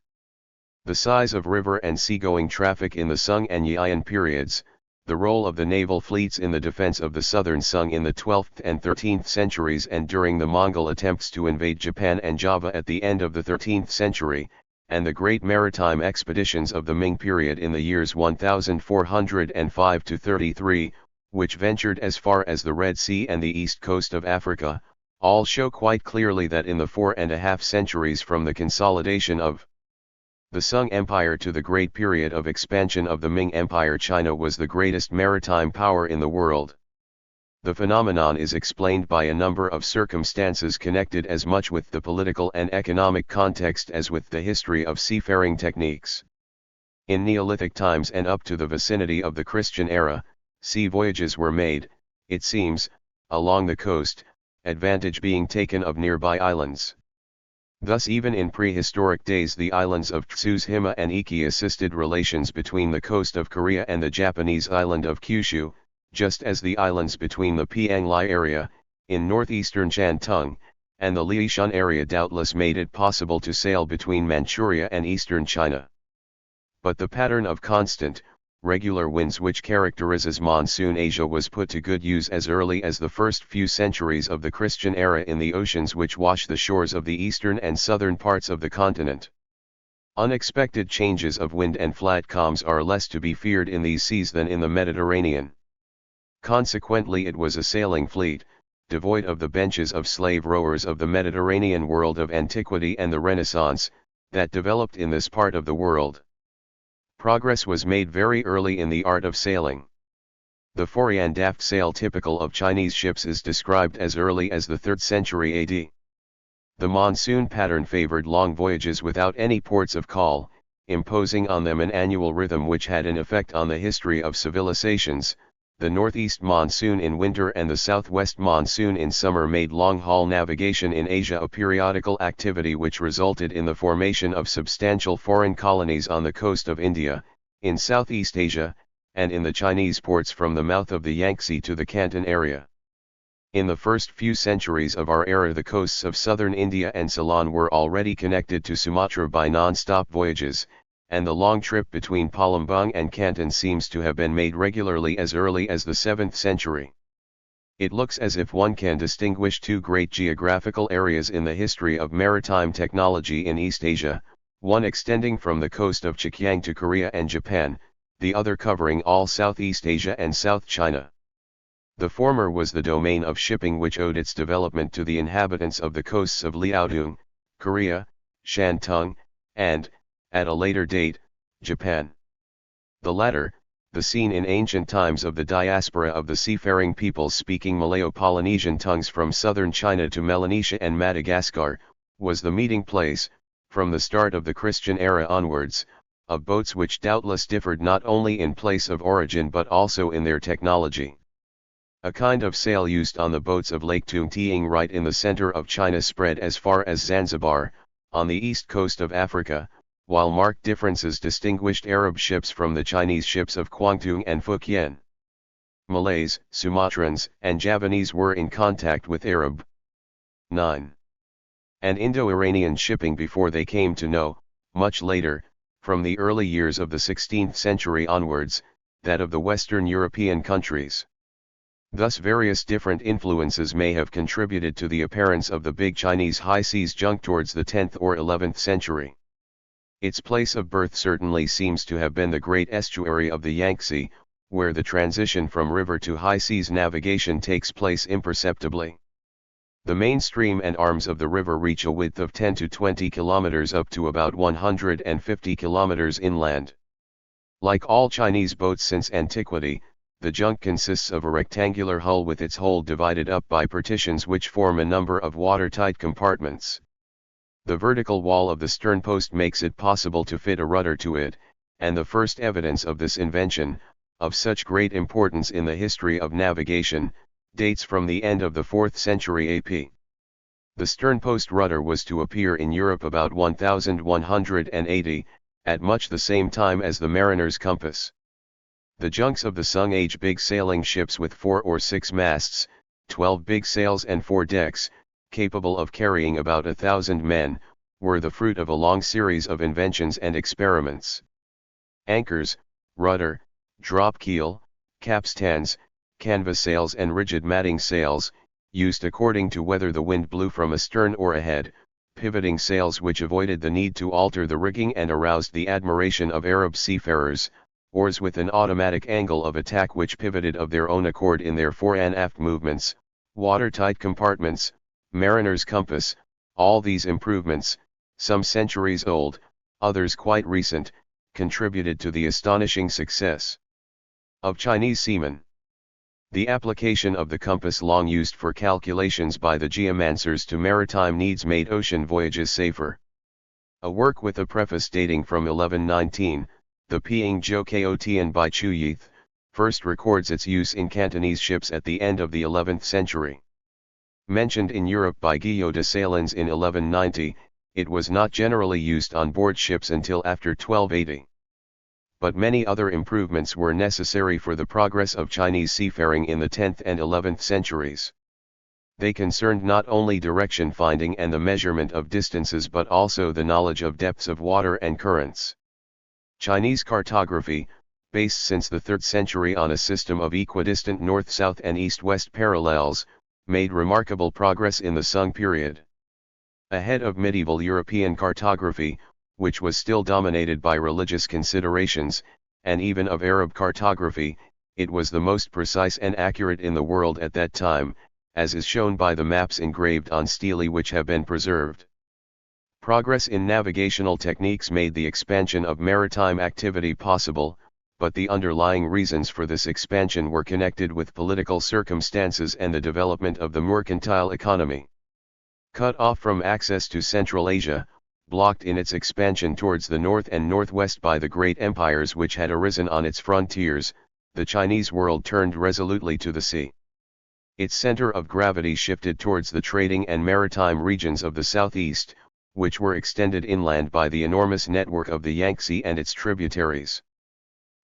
The size of river and seagoing traffic in the Sung and Yian periods, the role of the naval fleets in the defense of the southern Sung in the 12th and 13th centuries and during the Mongol attempts to invade Japan and Java at the end of the 13th century, and the great maritime expeditions of the Ming period in the years 1405 to 33, which ventured as far as the Red Sea and the east coast of Africa, all show quite clearly that in the 4.5 centuries from the consolidation of the Sung Empire to the great period of expansion of the Ming Empire, China was the greatest maritime power in the world. The phenomenon is explained by a number of circumstances connected as much with the political and economic context as with the history of seafaring techniques. In Neolithic times and up to the vicinity of the Christian era, sea voyages were made, it seems, along the coast, advantage being taken of nearby islands. Thus even in prehistoric days the islands of Tsushima and Iki assisted relations between the coast of Korea and the Japanese island of Kyushu, just as the islands between the Pianglai area, in northeastern Shantung, and the Liaoshan area doubtless made it possible to sail between Manchuria and eastern China. But the pattern of constant, regular winds which characterizes monsoon Asia was put to good use as early as the first few centuries of the Christian era in the oceans which wash the shores of the eastern and southern parts of the continent. Unexpected changes of wind and flat calms are less to be feared in these seas than in the Mediterranean. Consequently it was a sailing fleet, devoid of the benches of slave rowers of the Mediterranean world of antiquity and the Renaissance, that developed in this part of the world. Progress was made very early in the art of sailing. The fore-and-aft sail typical of Chinese ships is described as early as the 3rd century AD. The monsoon pattern favored long voyages without any ports of call, imposing on them an annual rhythm which had an effect on the history of civilizations. The northeast monsoon in winter and the southwest monsoon in summer made long-haul navigation in Asia a periodical activity which resulted in the formation of substantial foreign colonies on the coast of India, in Southeast Asia, and in the Chinese ports from the mouth of the Yangtze to the Canton area. In the first few centuries of our era the coasts of southern India and Ceylon were already connected to Sumatra by non-stop voyages, and the long trip between Palembang and Canton seems to have been made regularly as early as the 7th century. It looks as if one can distinguish two great geographical areas in the history of maritime technology in East Asia, one extending from the coast of Zhejiang to Korea and Japan, the other covering all Southeast Asia and South China. The former was the domain of shipping which owed its development to the inhabitants of the coasts of Liaodong, Korea, Shantung, and, at a later date, Japan. The latter, the scene in ancient times of the diaspora of the seafaring peoples speaking Malayo-Polynesian tongues from southern China to Melanesia and Madagascar, was the meeting place, from the start of the Christian era onwards, of boats which doubtless differed not only in place of origin but also in their technology. A kind of sail used on the boats of Lake Tungtiang right in the center of China spread as far as Zanzibar, on the east coast of Africa, while marked differences distinguished Arab ships from the Chinese ships of Guangdong and Fujian. Malays, Sumatrans, and Javanese were in contact with Arab, 9. and Indo-Iranian shipping before they came to know, much later, from the early years of the 16th century onwards, that of the Western European countries. Thus various different influences may have contributed to the appearance of the big Chinese high seas junk towards the 10th or 11th century. Its place of birth certainly seems to have been the great estuary of the Yangtze, where the transition from river to high seas navigation takes place imperceptibly. The main stream and arms of the river reach a width of 10 to 20 kilometers up to about 150 kilometers inland. Like all Chinese boats since antiquity, the junk consists of a rectangular hull with its hold divided up by partitions which form a number of watertight compartments. The vertical wall of the sternpost makes it possible to fit a rudder to it, and the first evidence of this invention, of such great importance in the history of navigation, dates from the end of the 4th century AP. The sternpost rudder was to appear in Europe about 1180, at much the same time as the mariner's compass. The junks of the Sung Age, big sailing ships with 4 or 6 masts, 12 big sails and 4 decks, capable of carrying about 1,000 men, were the fruit of a long series of inventions and experiments. Anchors, rudder, drop keel, capstans, canvas sails and rigid matting sails, used according to whether the wind blew from astern or ahead, pivoting sails which avoided the need to alter the rigging and aroused the admiration of Arab seafarers, oars with an automatic angle of attack which pivoted of their own accord in their fore and aft movements, watertight compartments, mariner's compass. All these improvements, some centuries old, others quite recent, contributed to the astonishing success of Chinese seamen. The application of the compass, long used for calculations by the geomancers to maritime needs, made ocean voyages safer. A work with a preface dating from 1119, the Piing Zhou Kotian by Chu Yith, first records its use in Cantonese ships at the end of the 11th century. Mentioned in Europe by Guillaume de Salins in 1190, it was not generally used on board ships until after 1280. But many other improvements were necessary for the progress of Chinese seafaring in the 10th and 11th centuries. They concerned not only direction finding and the measurement of distances but also the knowledge of depths of water and currents. Chinese cartography, based since the 3rd century on a system of equidistant north-south and east-west parallels, made remarkable progress in the Sung period. Ahead of medieval European cartography, which was still dominated by religious considerations, and even of Arab cartography, it was the most precise and accurate in the world at that time, as is shown by the maps engraved on stele which have been preserved. Progress in navigational techniques made the expansion of maritime activity possible, but the underlying reasons for this expansion were connected with political circumstances and the development of the mercantile economy. Cut off from access to Central Asia, blocked in its expansion towards the north and northwest by the great empires which had arisen on its frontiers, the Chinese world turned resolutely to the sea. Its center of gravity shifted towards the trading and maritime regions of the southeast, which were extended inland by the enormous network of the Yangtze and its tributaries.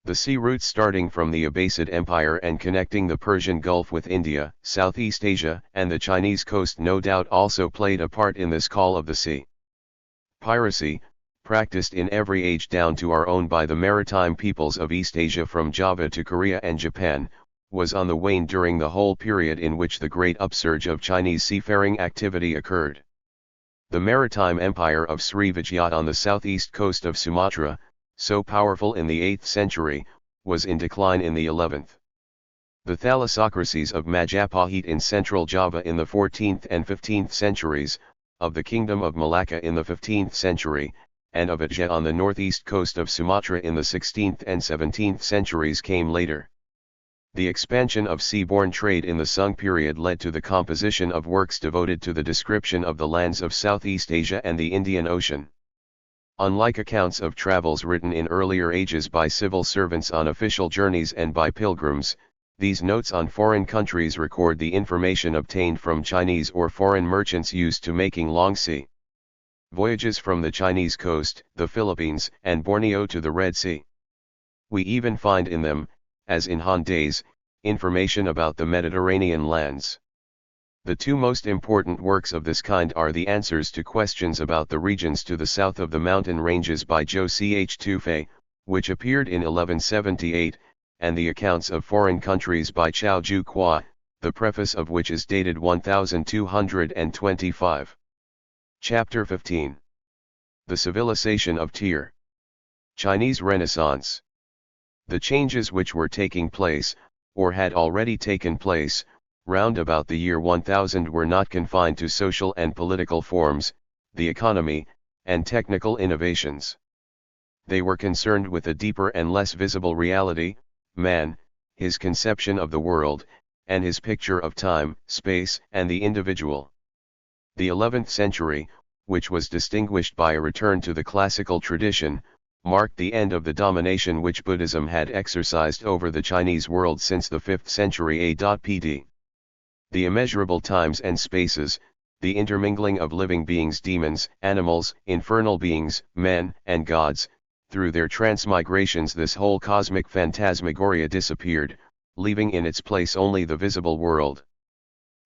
The sea routes starting from the Abbasid Empire and connecting the Persian Gulf with India, Southeast Asia, and the Chinese coast no doubt also played a part in this call of the sea. Piracy, practiced in every age down to our own by the maritime peoples of East Asia from Java to Korea and Japan, was on the wane during the whole period in which the great upsurge of Chinese seafaring activity occurred. The maritime empire of Srivijaya on the southeast coast of Sumatra, so powerful in the 8th century, was in decline in the 11th. The thalassocracies of Majapahit in central Java in the 14th and 15th centuries, of the Kingdom of Malacca in the 15th century, and of Aceh on the northeast coast of Sumatra in the 16th and 17th centuries came later. The expansion of seaborne trade in the Sung period led to the composition of works devoted to the description of the lands of Southeast Asia and the Indian Ocean. Unlike accounts of travels written in earlier ages by civil servants on official journeys and by pilgrims, these notes on foreign countries record the information obtained from Chinese or foreign merchants used to making long sea voyages from the Chinese coast, the Philippines, and Borneo to the Red Sea. We even find in them, as in Han days, information about the Mediterranean lands. The two most important works of this kind are the answers to questions about the regions to the south of the mountain ranges by Zhou Ch. Tufei, which appeared in 1178, and the accounts of foreign countries by Chao Ju Kwa, the preface of which is dated 1225. Chapter 15. The Civilization of Tyr. Chinese Renaissance. The changes which were taking place, or had already taken place, round about the year 1000 were not confined to social and political forms, the economy, and technical innovations. They were concerned with a deeper and less visible reality, man, his conception of the world, and his picture of time, space, and the individual. The 11th century, which was distinguished by a return to the classical tradition, marked the end of the domination which Buddhism had exercised over the Chinese world since the 5th century AD. The immeasurable times and spaces, the intermingling of living beings, demons, animals, infernal beings, men, and gods, Through their transmigrations this whole cosmic phantasmagoria disappeared, leaving in its place only the visible world.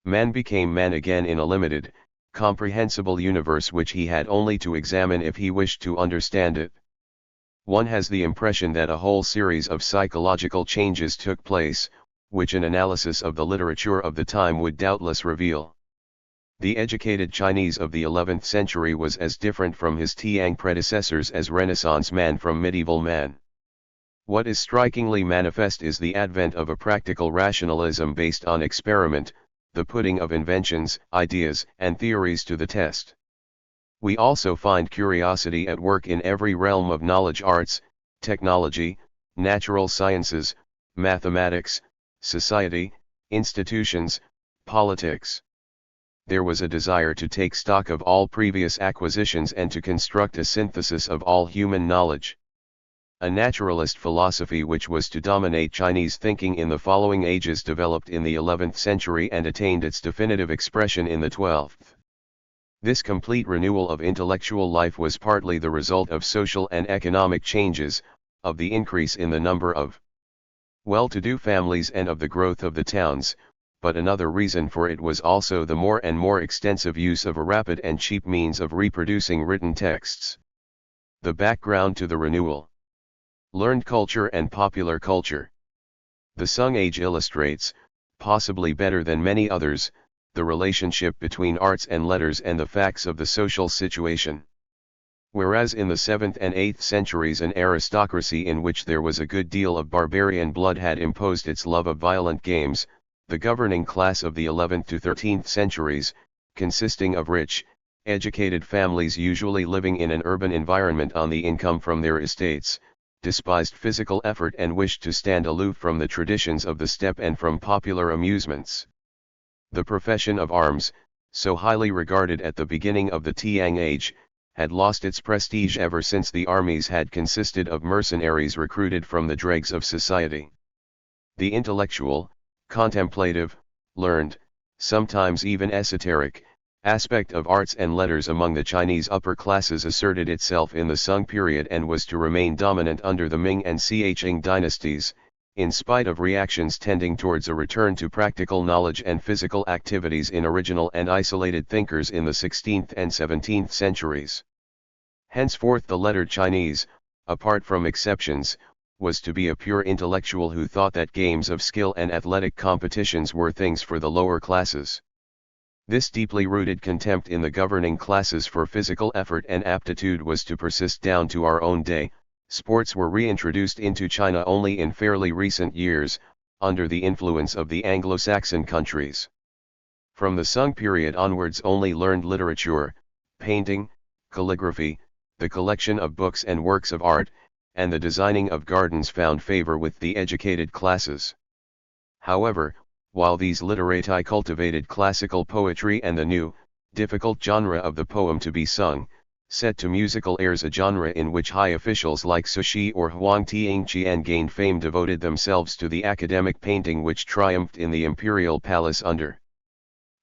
Man became man again in a limited, comprehensible universe which he had only to examine if he wished to understand it. One has the impression that a whole series of psychological changes took place, which an analysis of the literature of the time would doubtless reveal. The educated Chinese of the 11th century was as different from his Tiang predecessors as Renaissance man from medieval man. What is strikingly manifest is the advent of a practical rationalism based on experiment, the putting of inventions, ideas, and theories to the test. We also find curiosity at work in every realm of knowledge: arts, technology, natural sciences, mathematics, society, institutions, politics. There was a desire to take stock of all previous acquisitions and to construct a synthesis of all human knowledge. A naturalist philosophy which was to dominate Chinese thinking in the following ages developed in the 11th century and attained its definitive expression in the 12th. This complete renewal of intellectual life was partly the result of social and economic changes, of the increase in the number of well-to-do families and of the growth of the towns, but another reason for it was also the more and more extensive use of a rapid and cheap means of reproducing written texts. The background to the renewal: learned culture and popular culture. The Sung Age illustrates, possibly better than many others, the relationship between arts and letters and the facts of the social situation. Whereas in the 7th and 8th centuries an aristocracy in which there was a good deal of barbarian blood had imposed its love of violent games, the governing class of the 11th to 13th centuries, consisting of rich, educated families usually living in an urban environment on the income from their estates, despised physical effort and wished to stand aloof from the traditions of the steppe and from popular amusements. The profession of arms, so highly regarded at the beginning of the Tiang Age, had lost its prestige ever since the armies had consisted of mercenaries recruited from the dregs of society. The intellectual, contemplative, learned, sometimes even esoteric, aspect of arts and letters among the Chinese upper classes asserted itself in the Sung period and was to remain dominant under the Ming and Qing dynasties, in spite of reactions tending towards a return to practical knowledge and physical activities in original and isolated thinkers in the 16th and 17th centuries. Henceforth the lettered Chinese, apart from exceptions, was to be a pure intellectual who thought that games of skill and athletic competitions were things for the lower classes. This deeply rooted contempt in the governing classes for physical effort and aptitude was to persist down to our own day. Sports were reintroduced into China only in fairly recent years, under the influence of the Anglo-Saxon countries. From the Sung period onwards only learned literature, painting, calligraphy, the collection of books and works of art, and the designing of gardens found favor with the educated classes. However, while these literati cultivated classical poetry and the new, difficult genre of the poem to be sung, set to musical airs, a genre in which high officials like Cixi or Huang Tianqian gained fame, devoted themselves to the academic painting which triumphed in the imperial palace under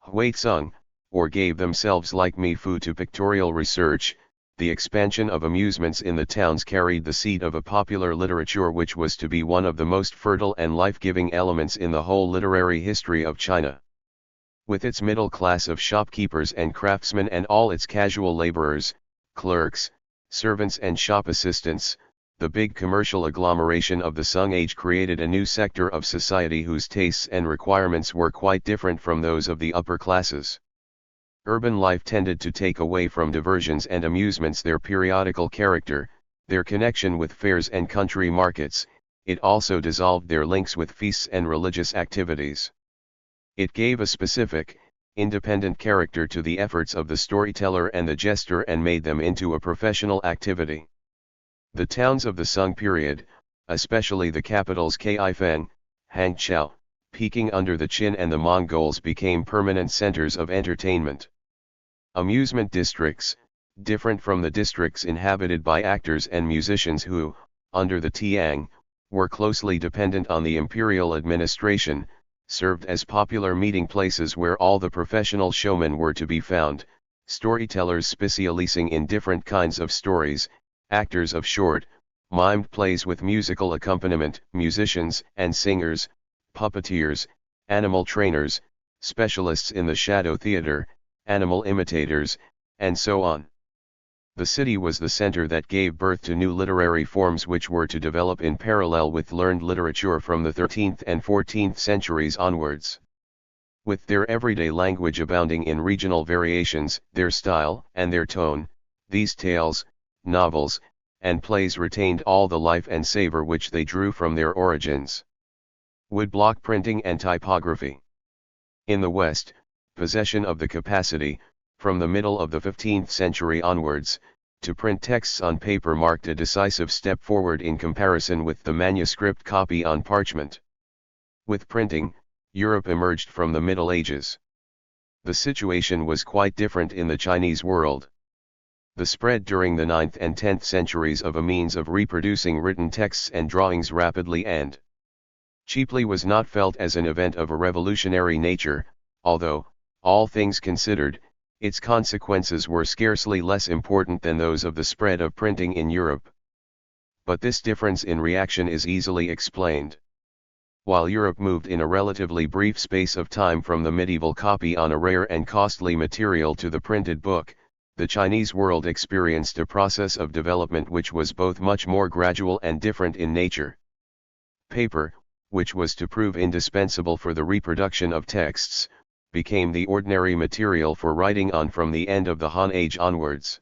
Huizong, or gave themselves like Mi Fu to pictorial research. The expansion of amusements in the towns carried the seed of a popular literature which was to be one of the most fertile and life-giving elements in the whole literary history of China. With its middle class of shopkeepers and craftsmen and all its casual laborers, clerks, servants and shop assistants, the big commercial agglomeration of the Sung Age created a new sector of society whose tastes and requirements were quite different from those of the upper classes. Urban life tended to take away from diversions and amusements their periodical character, their connection with fairs and country markets. It also dissolved their links with feasts and religious activities. It gave a specific, independent character to the efforts of the storyteller and the jester and made them into a professional activity. The towns of the Sung period, especially the capitals Kaifeng, Hangzhou, Peking under the Qin and the Mongols, became permanent centers of entertainment. Amusement districts, different from the districts inhabited by actors and musicians who, under the Tiang, were closely dependent on the imperial administration, served as popular meeting places where all the professional showmen were to be found, storytellers specializing in different kinds of stories, actors of short, mimed plays with musical accompaniment, musicians and singers, puppeteers, animal trainers, specialists in the shadow theater, animal imitators, and so on. The city was the center that gave birth to new literary forms which were to develop in parallel with learned literature from the 13th and 14th centuries onwards. With their everyday language abounding in regional variations, their style and their tone, these tales, novels, and plays retained all the life and savor which they drew from their origins. Woodblock printing and typography. In the West, possession of the capacity, from the middle of the 15th century onwards, to print texts on paper marked a decisive step forward in comparison with the manuscript copy on parchment. With printing, Europe emerged from the Middle Ages. The situation was quite different in the Chinese world. The spread during the 9th and 10th centuries of a means of reproducing written texts and drawings rapidly and cheaply was not felt as an event of a revolutionary nature, although, all things considered, its consequences were scarcely less important than those of the spread of printing in Europe. But this difference in reaction is easily explained. While Europe moved in a relatively brief space of time from the medieval copy on a rare and costly material to the printed book, the Chinese world experienced a process of development which was both much more gradual and different in nature. Paper, which was to prove indispensable for the reproduction of texts, became the ordinary material for writing on from the end of the Han Age onwards.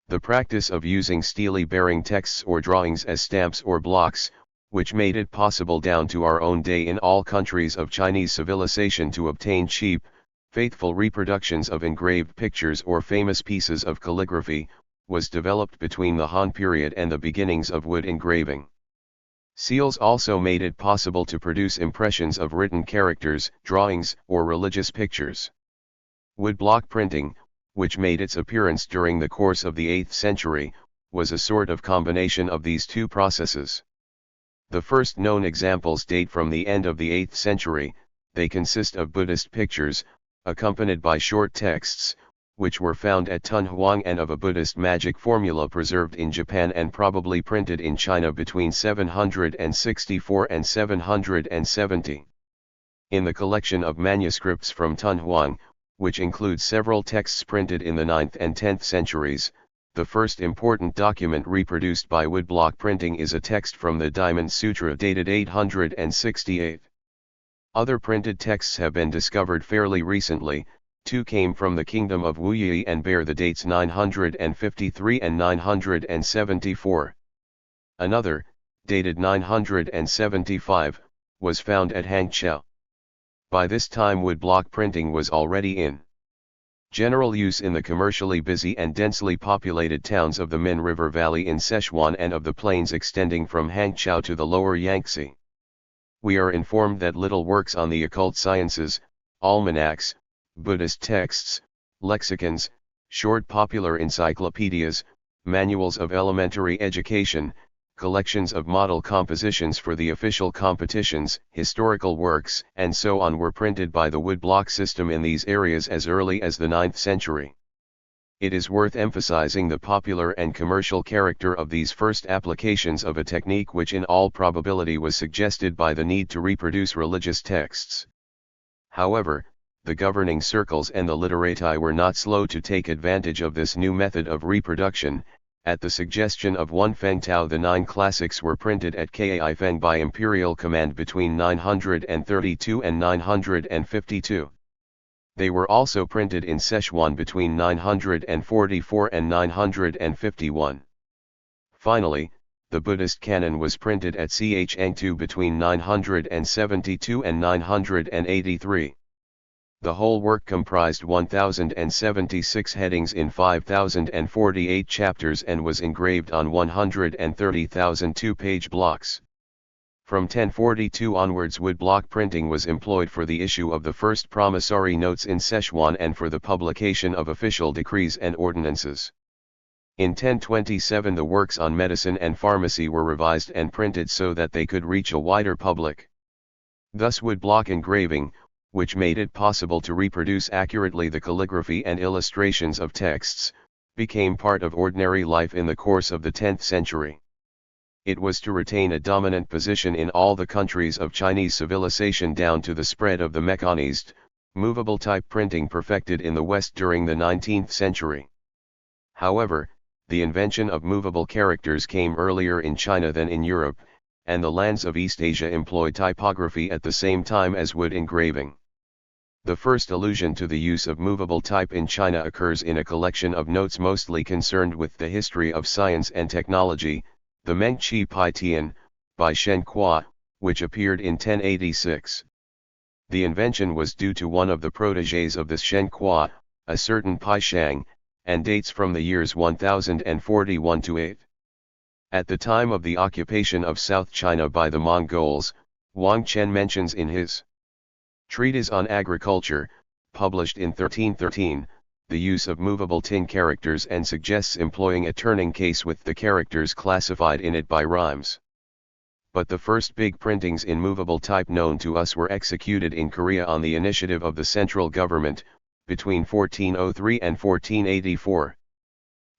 The practice of using steely bearing texts or drawings as stamps or blocks, which made it possible down to our own day in all countries of Chinese civilization to obtain cheap, faithful reproductions of engraved pictures or famous pieces of calligraphy, was developed between the Han period and the beginnings of wood engraving. Seals also made it possible to produce impressions of written characters, drawings, or religious pictures. Woodblock printing, which made its appearance during the course of the 8th century, was a sort of combination of these two processes. The first known examples date from the end of the 8th century. They consist of Buddhist pictures, accompanied by short texts, which were found at Tunhuang, and of a Buddhist magic formula preserved in Japan and probably printed in China between 764 and 770. In the collection of manuscripts from Tunhuang, which includes several texts printed in the 9th and 10th centuries, the first important document reproduced by woodblock printing is a text from the Diamond Sutra dated 868. Other printed texts have been discovered fairly recently. Two came from the kingdom of Wuyi and bear the dates 953 and 974. Another, dated 975, was found at Hangzhou. By this time woodblock printing was already in general use in the commercially busy and densely populated towns of the Min River Valley in Sichuan and of the plains extending from Hangzhou to the lower Yangtze. We are informed that little works on the occult sciences, almanacs, Buddhist texts, lexicons, short popular encyclopedias, manuals of elementary education, collections of model compositions for the official competitions, historical works, and so on were printed by the woodblock system in these areas as early as the 9th century. It is worth emphasizing the popular and commercial character of these first applications of a technique which in all probability was suggested by the need to reproduce religious texts. However, the governing circles and the literati were not slow to take advantage of this new method of reproduction. At the suggestion of one Feng Tao, the 9 classics were printed at Kai Feng by imperial command between 932 and 952. They were also printed in Sichuan between 944 and 951. Finally, the Buddhist canon was printed at Chengdu between 972 and 983. The whole work comprised 1,076 headings in 5,048 chapters and was engraved on 130,000 two-page blocks. From 1042 onwards woodblock printing was employed for the issue of the first promissory notes in Sichuan and for the publication of official decrees and ordinances. In 1027 the works on medicine and pharmacy were revised and printed so that they could reach a wider public. Thus woodblock engraving, which made it possible to reproduce accurately the calligraphy and illustrations of texts, became part of ordinary life in the course of the 10th century. It was to retain a dominant position in all the countries of Chinese civilization down to the spread of the mechanized, movable type printing perfected in the West during the 19th century. However, the invention of movable characters came earlier in China than in Europe, and the lands of East Asia employed typography at the same time as wood engraving. The first allusion to the use of movable type in China occurs in a collection of notes mostly concerned with the history of science and technology, the Meng Qi Pai Tian, by Shen Kuo, which appeared in 1086. The invention was due to one of the protégés of this Shen Kuo, a certain Pai Shang, and dates from the years 1041 to 8. At the time of the occupation of South China by the Mongols, Wang Chen mentions in his Treatise on Agriculture, published in 1313, the use of movable tin characters and suggests employing a turning case with the characters classified in it by rhymes. But the first big printings in movable type known to us were executed in Korea on the initiative of the central government, between 1403 and 1484.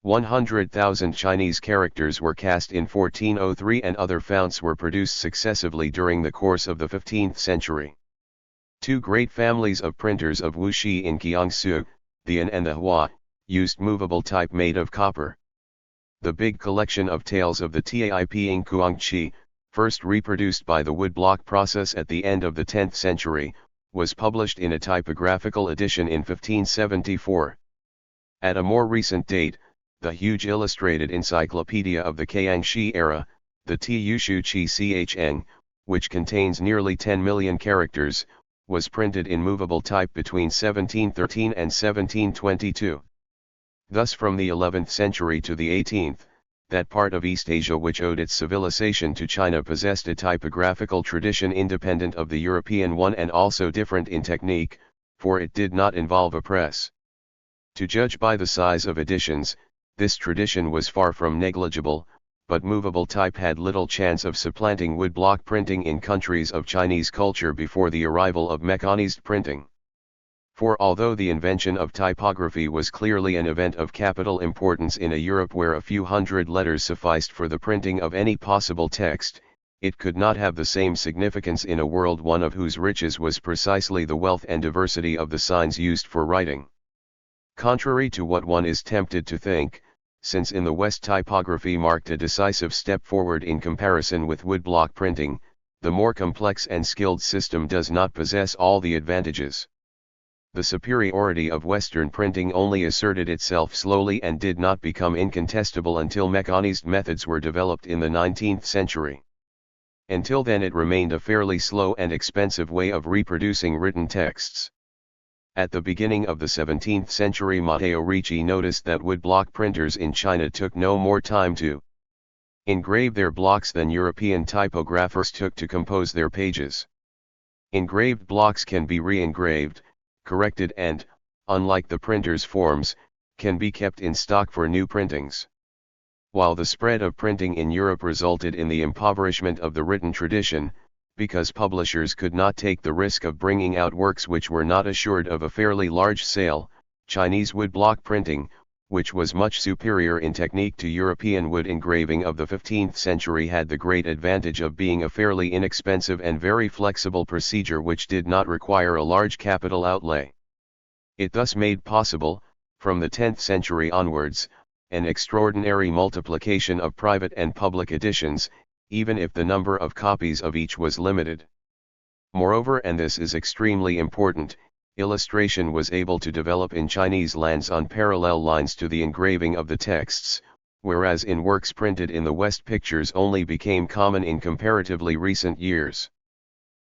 100,000 Chinese characters were cast in 1403 and other founts were produced successively during the course of the 15th century. Two great families of printers of Wuxi in Jiangsu, the An and the Hua, used movable type made of copper. The big collection of tales of the Taiping Kuangqi, first reproduced by the woodblock process at the end of the 10th century, was published in a typographical edition in 1574. At a more recent date, the huge illustrated encyclopedia of the Kangxi era, the Tuyushu Qi Cheng, which contains nearly 10 million characters, was printed in movable type between 1713 and 1722. Thus from the 11th century to the 18th, that part of East Asia which owed its civilization to China possessed a typographical tradition independent of the European one and also different in technique, for it did not involve a press. To judge by the size of editions, this tradition was far from negligible, but movable type had little chance of supplanting woodblock printing in countries of Chinese culture before the arrival of mechanized printing. For although the invention of typography was clearly an event of capital importance in a Europe where a few hundred letters sufficed for the printing of any possible text, it could not have the same significance in a world one of whose riches was precisely the wealth and diversity of the signs used for writing. Contrary to what one is tempted to think, since in the West typography marked a decisive step forward in comparison with woodblock printing, the more complex and skilled system does not possess all the advantages. The superiority of Western printing only asserted itself slowly and did not become incontestable until mechanized methods were developed in the 19th century. Until then it remained a fairly slow and expensive way of reproducing written texts. At the beginning of the 17th century Matteo Ricci noticed that woodblock printers in China took no more time to engrave their blocks than European typographers took to compose their pages. Engraved blocks can be re-engraved, corrected and, unlike the printer's forms, can be kept in stock for new printings. While the spread of printing in Europe resulted in the impoverishment of the written tradition, because publishers could not take the risk of bringing out works which were not assured of a fairly large sale, Chinese woodblock printing, which was much superior in technique to European wood engraving of the 15th century, had the great advantage of being a fairly inexpensive and very flexible procedure which did not require a large capital outlay. It thus made possible, from the 10th century onwards, an extraordinary multiplication of private and public editions, even if the number of copies of each was limited. Moreover, and this is extremely important, illustration was able to develop in Chinese lands on parallel lines to the engraving of the texts, whereas in works printed in the West pictures only became common in comparatively recent years.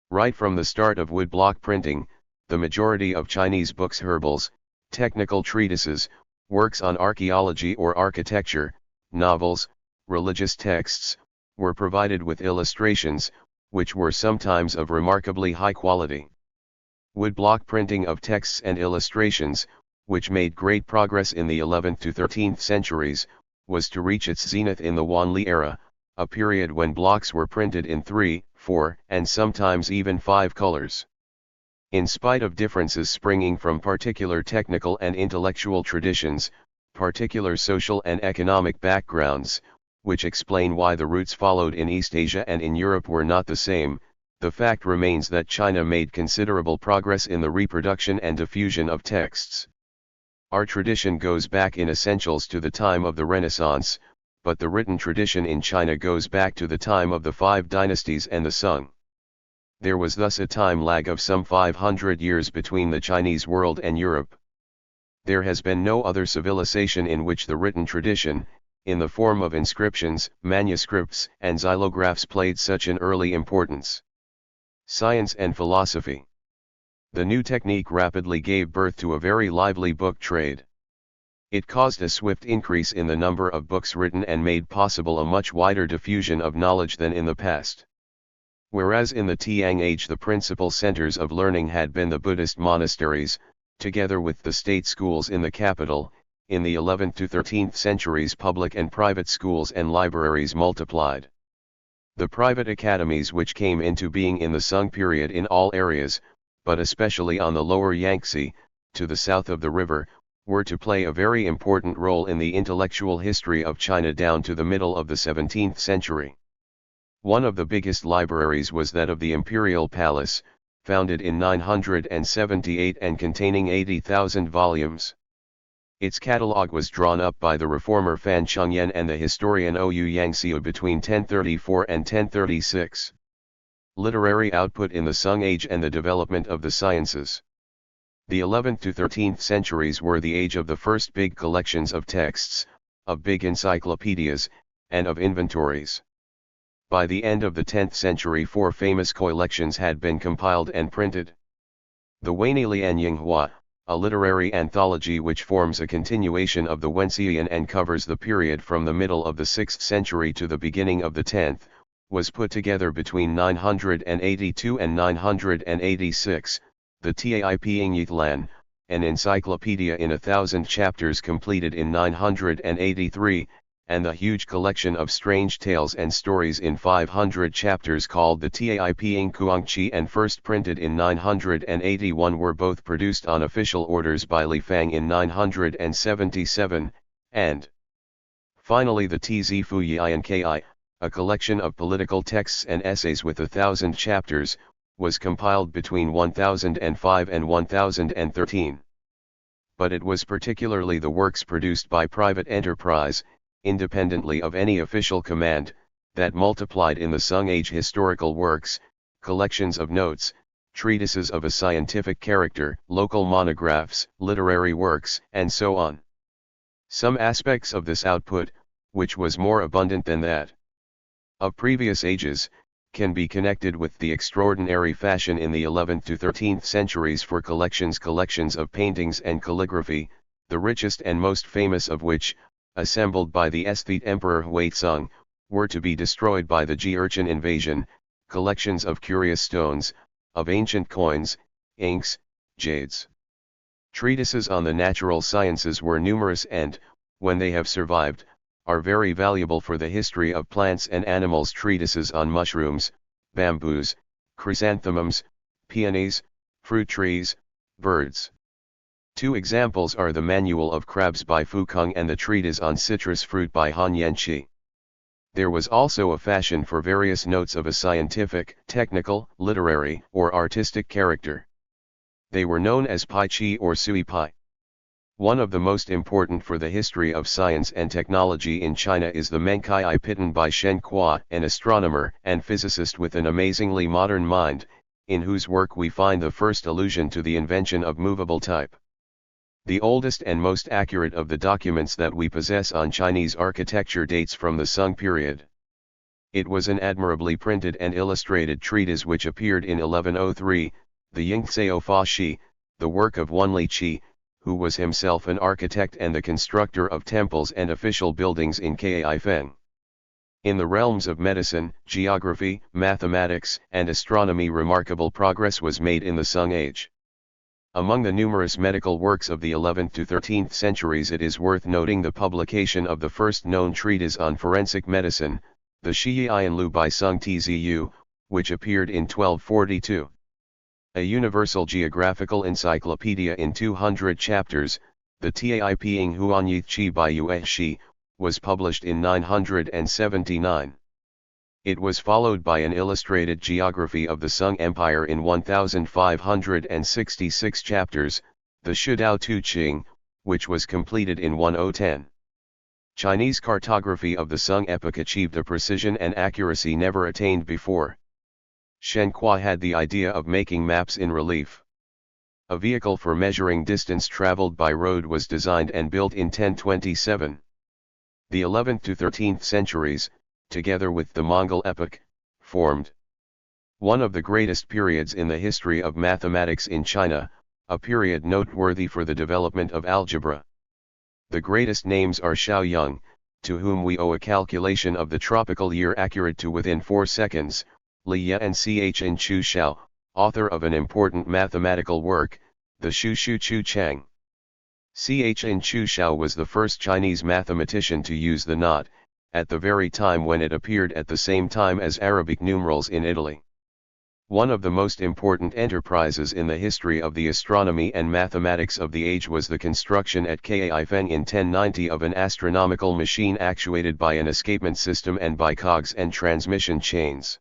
Right from the start of woodblock printing, the majority of Chinese books, herbals, technical treatises, works on archaeology or architecture, novels, religious texts, were provided with illustrations, which were sometimes of remarkably high quality. Woodblock printing of texts and illustrations, which made great progress in the 11th to 13th centuries, was to reach its zenith in the Wanli era, a period when blocks were printed in 3, 4, and sometimes even 5 colors. In spite of differences springing from particular technical and intellectual traditions, particular social and economic backgrounds, which explain why the routes followed in East Asia and in Europe were not the same. The fact remains that China made considerable progress in the reproduction and diffusion of texts. Our tradition goes back in essentials to the time of the Renaissance, but the written tradition in China goes back to the time of the 5 dynasties and the Sung. There was thus a time lag of some 500 years between the Chinese world and Europe. There has been no other civilization in which the written tradition, in the form of inscriptions, manuscripts, and xylographs played such an early importance. Science and philosophy. The new technique rapidly gave birth to a very lively book trade. It caused a swift increase in the number of books written and made possible a much wider diffusion of knowledge than in the past. Whereas in the Tang Age the principal centers of learning had been the Buddhist monasteries, together with the state schools in the capital, in the 11th to 13th centuries public and private schools and libraries multiplied. The private academies which came into being in the Sung period in all areas, but especially on the lower Yangtze, to the south of the river, were to play a very important role in the intellectual history of China down to the middle of the 17th century. One of the biggest libraries was that of the Imperial Palace, founded in 978 and containing 80,000 volumes. Its catalogue was drawn up by the reformer Fan Chengyan and the historian Ou Yangxiu between 1034 and 1036. Literary output in the Sung Age and the development of the sciences. The 11th to 13th centuries were the age of the first big collections of texts, of big encyclopedias, and of inventories. By the end of the 10th century 4 famous collections had been compiled and printed. The Weini Lian Yinghua, a literary anthology which forms a continuation of the Wenxian and covers the period from the middle of the 6th century to the beginning of the 10th, was put together between 982 and 986, the Taiping an encyclopedia in 1,000 chapters completed in 983, and the huge collection of strange tales and stories in 500 chapters called the Taiping Kuangqi and first printed in 981 were both produced on official orders by Li Fang in 977, and finally the Tzu Yian Ki, a collection of political texts and essays with 1,000 chapters, was compiled between 1005 and 1013. But it was particularly the works produced by private enterprise, independently of any official command, that multiplied in the Sung Age historical works, collections of notes, treatises of a scientific character, local monographs, literary works, and so on. Some aspects of this output, which was more abundant than that of previous ages, can be connected with the extraordinary fashion in the 11th to 13th centuries for collections of paintings and calligraphy, the richest and most famous of which, assembled by the aesthete Emperor Huizong, were to be destroyed by the Jurchen invasion, collections of curious stones, of ancient coins, inks, jades. Treatises on the natural sciences were numerous and, when they have survived, are very valuable for the history of plants and animals. Treatises on mushrooms, bamboos, chrysanthemums, peonies, fruit trees, birds. 2 examples are the Manual of Crabs by Fu Kung and the Treatise on Citrus Fruit by Han Yanqi. There was also a fashion for various notes of a scientific, technical, literary, or artistic character. They were known as Pai Chi or Sui Pai. One of the most important for the history of science and technology in China is the Menkai Pitan by Shen Kuo, an astronomer and physicist with an amazingly modern mind, in whose work we find the first allusion to the invention of movable type. The oldest and most accurate of the documents that we possess on Chinese architecture dates from the Sung period. It was an admirably printed and illustrated treatise which appeared in 1103, the Yingzhou Fa Shi, the work of one Li Qi, who was himself an architect and the constructor of temples and official buildings in Kaifeng. In the realms of medicine, geography, mathematics, and astronomy remarkable progress was made in the Sung Age. Among the numerous medical works of the 11th to 13th centuries it is worth noting the publication of the first known treatise on forensic medicine, the Shiyian Lu by Sung Tzu, which appeared in 1242. A universal geographical encyclopedia in 200 chapters, the Taiping Huanyith Chi by Yue Shi, was published in 979. It was followed by an illustrated geography of the Sung Empire in 1566 chapters, the Shidao Tu Qing, which was completed in 1010. Chinese cartography of the Sung epoch achieved a precision and accuracy never attained before. Shen Kuo had the idea of making maps in relief. A vehicle for measuring distance traveled by road was designed and built in 1027. The 11th to 13th centuries, together with the Mongol epoch, formed one of the greatest periods in the history of mathematics in China, a period noteworthy for the development of algebra. The greatest names are Xiaoyang, to whom we owe a calculation of the tropical year accurate to within 4 seconds, Li Ye and Chn Chu Xiao, author of an important mathematical work, the Shu Shu Chu Chang. Chn Chu Xiao was the first Chinese mathematician to use the knot, at the very time when it appeared at the same time as Arabic numerals in Italy. One of the most important enterprises in the history of the astronomy and mathematics of the age was the construction at Kaifeng in 1090 of an astronomical machine actuated by an escapement system and by cogs and transmission chains.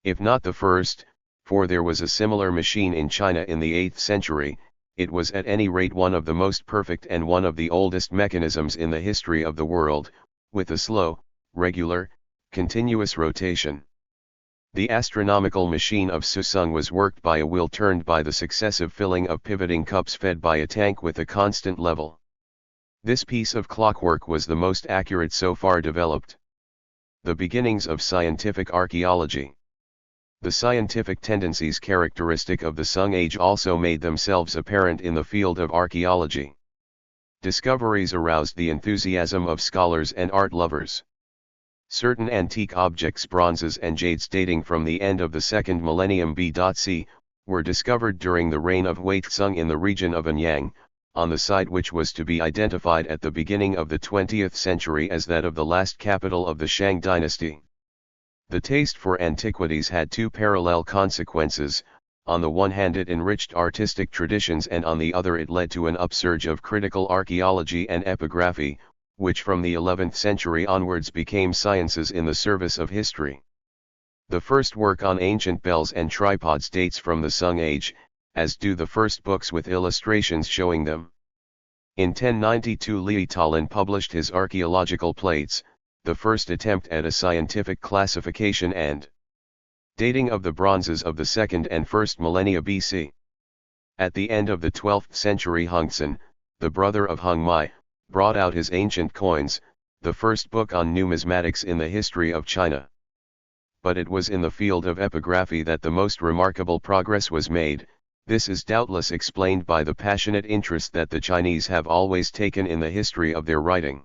If not the first, for there was a similar machine in China in the 8th century, it was at any rate one of the most perfect and one of the oldest mechanisms in the history of the world, with a slow, regular, continuous rotation. The astronomical machine of Susung was worked by a wheel turned by the successive filling of pivoting cups fed by a tank with a constant level. This piece of clockwork was the most accurate so far developed. The beginnings of scientific archaeology. The scientific tendencies characteristic of the Sung Age also made themselves apparent in the field of archaeology. Discoveries aroused the enthusiasm of scholars and art lovers. Certain antique objects, bronzes and jades dating from the end of the second millennium BC, were discovered during the reign of Wei Tsung in the region of Anyang, on the site which was to be identified at the beginning of the 20th century as that of the last capital of the Shang dynasty. The taste for antiquities had two parallel consequences. On the one hand, it enriched artistic traditions, and on the other it led to an upsurge of critical archaeology and epigraphy, which from the 11th century onwards became sciences in the service of history. The first work on ancient bells and tripods dates from the Sung Age, as do the first books with illustrations showing them. In 1092 Li Talin published his archaeological plates, the first attempt at a scientific classification and dating of the bronzes of the 2nd and 1st millennia BC. At the end of the 12th century, Hongzhen, the brother of Hong Mai, brought out his Ancient Coins, the first book on numismatics in the history of China. But it was in the field of epigraphy that the most remarkable progress was made. This is doubtless explained by the passionate interest that the Chinese have always taken in the history of their writing.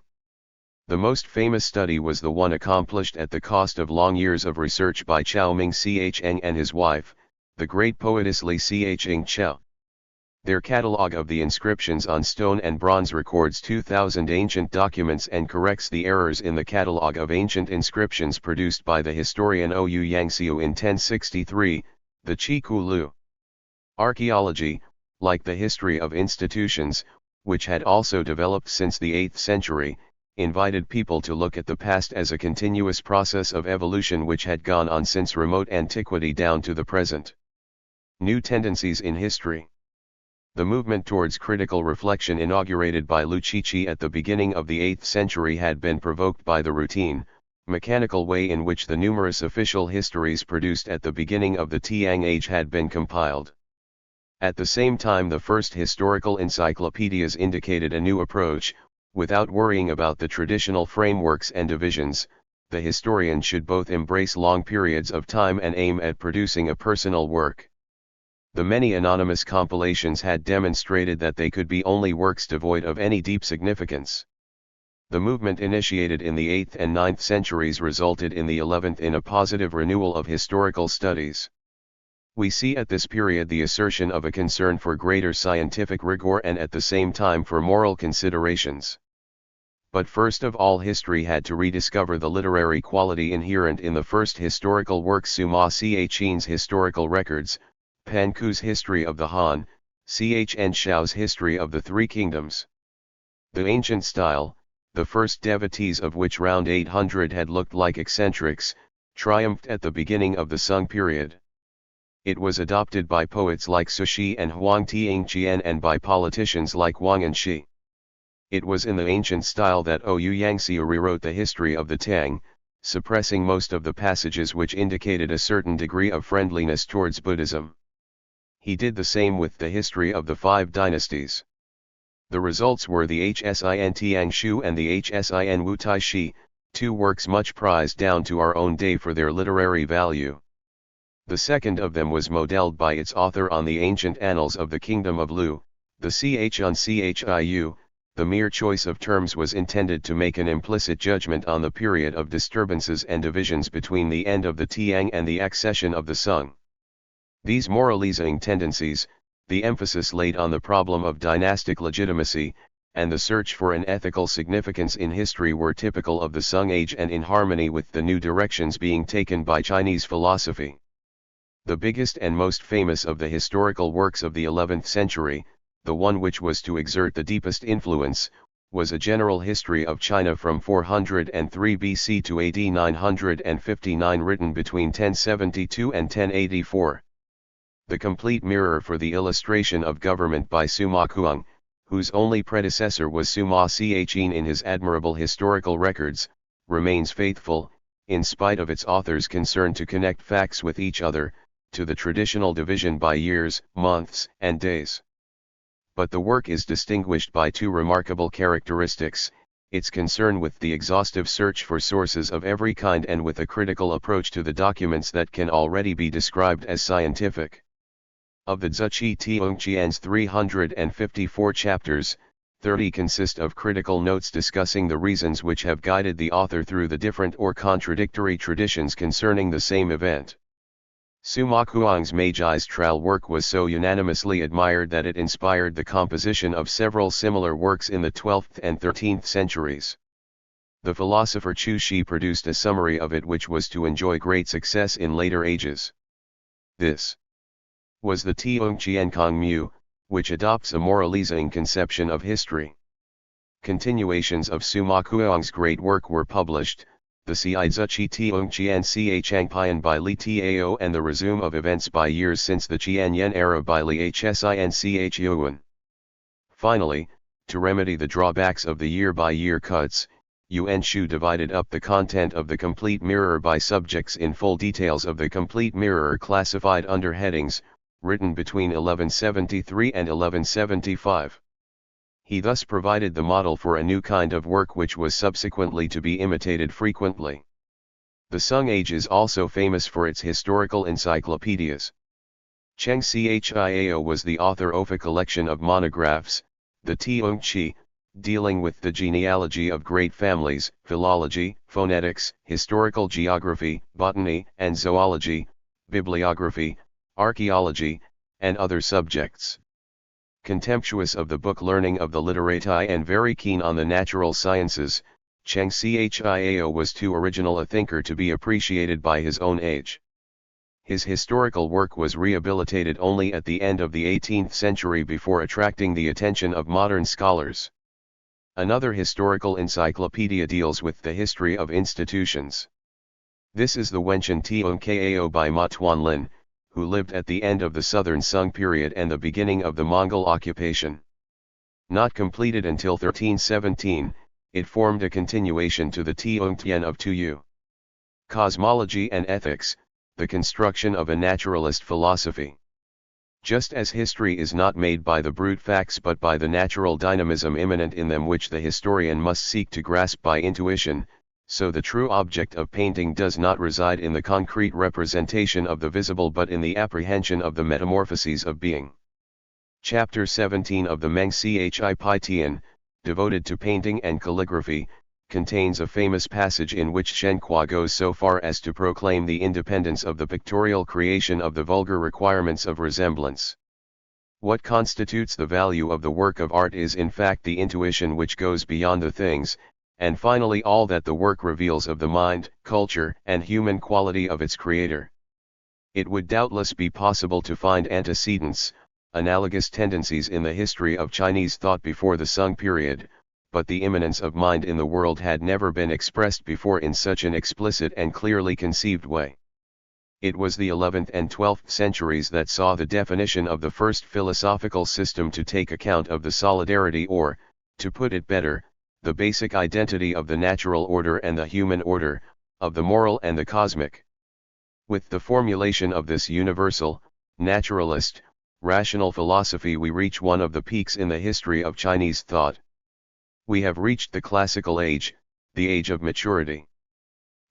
The most famous study was the one accomplished at the cost of long years of research by Chaoming Cheng and his wife, the great poetess Li Cheng Chao. Their catalogue of the inscriptions on stone and bronze records 2,000 ancient documents and corrects the errors in the catalogue of ancient inscriptions produced by the historian Ou Yangxiu in 1063, the Qi Ku Lu. Archaeology, like the history of institutions, which had also developed since the 8th century, invited people to look at the past as a continuous process of evolution which had gone on since remote antiquity down to the present. New tendencies in history. The movement towards critical reflection inaugurated by Lu Qiqi at the beginning of the 8th century had been provoked by the routine, mechanical way in which the numerous official histories produced at the beginning of the Tiang Age had been compiled. At the same time, the first historical encyclopedias indicated a new approach. Without worrying about the traditional frameworks and divisions, the historian should both embrace long periods of time and aim at producing a personal work. The many anonymous compilations had demonstrated that they could be only works devoid of any deep significance. The movement initiated in the 8th and 9th centuries resulted in the 11th in a positive renewal of historical studies. We see at this period the assertion of a concern for greater scientific rigor and at the same time for moral considerations. But first of all, history had to rediscover the literary quality inherent in the first historical work Sima Qian's historical records, Pan Ku's history of the Han, Chn Shao's history of the Three Kingdoms. The ancient style, the first devotees of which round 800 had looked like eccentrics, triumphed at the beginning of the Sung period. It was adopted by poets like Cixi and Huang Tianqian and by politicians like Wang and Shi. It was in the ancient style that Ouyang Yangxia rewrote the history of the Tang, suppressing most of the passages which indicated a certain degree of friendliness towards Buddhism. He did the same with the history of the five dynasties. The results were the Hsin Tiang Shu and the Hsin Wu Tai Shi, two works much prized down to our own day for their literary value. The second of them was modelled by its author on the ancient annals of the kingdom of Lu, the Ch on Chiu. The mere choice of terms was intended to make an implicit judgment on the period of disturbances and divisions between the end of the Tiang and the accession of the Sung. These moralizing tendencies, the emphasis laid on the problem of dynastic legitimacy, and the search for an ethical significance in history were typical of the Sung age and in harmony with the new directions being taken by Chinese philosophy. The biggest and most famous of the historical works of the 11th century, the one which was to exert the deepest influence, was a general history of China from 403 BC to AD 959 written between 1072 and 1084. The complete mirror for the illustration of government by Sima Kuang, whose only predecessor was Sima Qian in his admirable historical records, remains faithful, in spite of its author's concern to connect facts with each other, to the traditional division by years, months, and days. But the work is distinguished by two remarkable characteristics: its concern with the exhaustive search for sources of every kind and with a critical approach to the documents that can already be described as scientific. Of the Zuqi Tiongqian's 354 chapters, 30 consist of critical notes discussing the reasons which have guided the author through the different or contradictory traditions concerning the same event. Sima Kuang's magistral work was so unanimously admired that it inspired the composition of several similar works in the 12th and 13th centuries. The philosopher Chu Shi produced a summary of it which was to enjoy great success in later ages. This was the Tiongqian Kong Mu, which adopts a moralizing conception of history. Continuations of Sima Kuang's great work were published, the Zuqi Tiongqian Ca Changpian by Li Tao and the Resume of Events by Years since the Qianyan Era by Li Hsin Ch Yuan. Finally, to remedy the drawbacks of the year-by-year cuts, Yuan Shu divided up the content of the Complete Mirror by subjects in full. Details of the Complete Mirror classified under headings, written between 1173 and 1175. He thus provided the model for a new kind of work which was subsequently to be imitated frequently. The Sung Age is also famous for its historical encyclopedias. Cheng Chiao was the author of a collection of monographs, the Tiongqi, dealing with the genealogy of great families, philology, phonetics, historical geography, botany and zoology, bibliography, archaeology, and other subjects. Contemptuous of the book learning of the literati and very keen on the natural sciences, Cheng Chiao was too original a thinker to be appreciated by his own age. His historical work was rehabilitated only at the end of the 18th century before attracting the attention of modern scholars. Another historical encyclopedia deals with the history of institutions. This is the Wenchen Tiongkao by Ma Tuanlin, who lived at the end of the Southern Sung period and the beginning of the Mongol occupation. Not completed until 1317, it formed a continuation to the Tiongtian of Tuyu. Cosmology and Ethics, the construction of a naturalist philosophy. Just as history is not made by the brute facts but by the natural dynamism immanent in them which the historian must seek to grasp by intuition, so the true object of painting does not reside in the concrete representation of the visible but in the apprehension of the metamorphoses of being. Chapter 17 of the Meng Chi Pai Tian, devoted to painting and calligraphy, contains a famous passage in which Shenhua goes so far as to proclaim the independence of the pictorial creation of the vulgar requirements of resemblance. What constitutes the value of the work of art is in fact the intuition which goes beyond the things, and finally all that the work reveals of the mind, culture, and human quality of its creator. It would doubtless be possible to find antecedents, analogous tendencies in the history of Chinese thought before the Sung period, but the immanence of mind in the world had never been expressed before in such an explicit and clearly conceived way. It was the 11th and 12th centuries that saw the definition of the first philosophical system to take account of the solidarity or, to put it better, the basic identity of the natural order and the human order, of the moral and the cosmic. With the formulation of this universal, naturalist, rational philosophy we reach one of the peaks in the history of Chinese thought. We have reached the classical age, the age of maturity.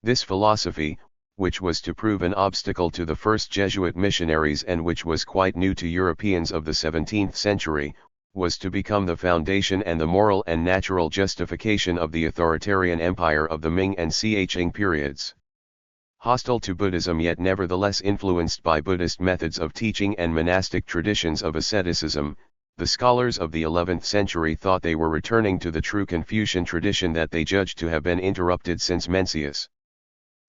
This philosophy, which was to prove an obstacle to the first Jesuit missionaries and which was quite new to Europeans of the 17th century, was to become the foundation and the moral and natural justification of the authoritarian empire of the Ming and Qing periods. Hostile to Buddhism yet nevertheless influenced by Buddhist methods of teaching and monastic traditions of asceticism, the scholars of the 11th century thought they were returning to the true Confucian tradition that they judged to have been interrupted since Mencius.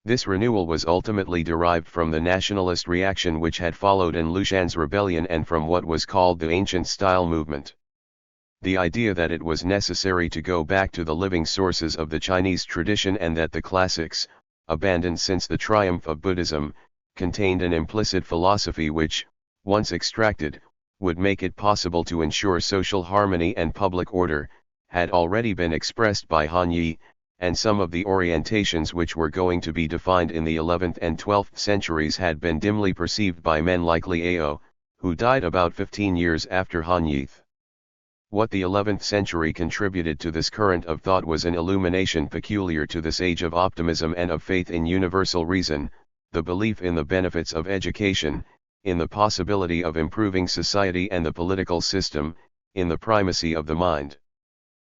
This renewal was ultimately derived from the nationalist reaction which had followed in Lushan's rebellion and from what was called the ancient style movement. The idea that it was necessary to go back to the living sources of the Chinese tradition and that the classics, abandoned since the triumph of Buddhism, contained an implicit philosophy which, once extracted, would make it possible to ensure social harmony and public order, had already been expressed by Han Yi, and some of the orientations which were going to be defined in the 11th and 12th centuries had been dimly perceived by men like Liao, who died about 15 years after Han Yi. What the 11th century contributed to this current of thought was an illumination peculiar to this age of optimism and of faith in universal reason, the belief in the benefits of education, in the possibility of improving society and the political system, in the primacy of the mind.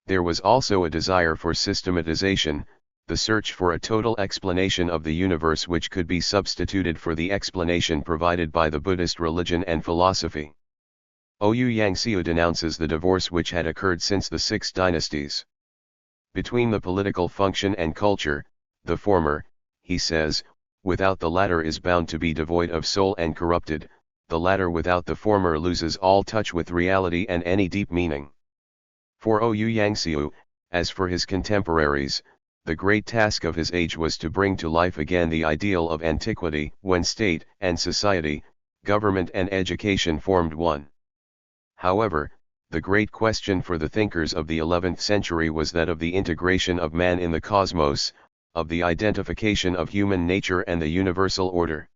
There was also a desire for systematization, the search for a total explanation of the universe which could be substituted for the explanation provided by the Buddhist religion and philosophy. Ouyang Xiu denounces the divorce which had occurred since the Six Dynasties. Between the political function and culture, the former, he says, without the latter is bound to be devoid of soul and corrupted, the latter without the former loses all touch with reality and any deep meaning. For Ouyang Xiu, as for his contemporaries, the great task of his age was to bring to life again the ideal of antiquity, when state and society, government and education formed one. However, the great question for the thinkers of the 11th century was that of the integration of man in the cosmos, of the identification of human nature and the universal order.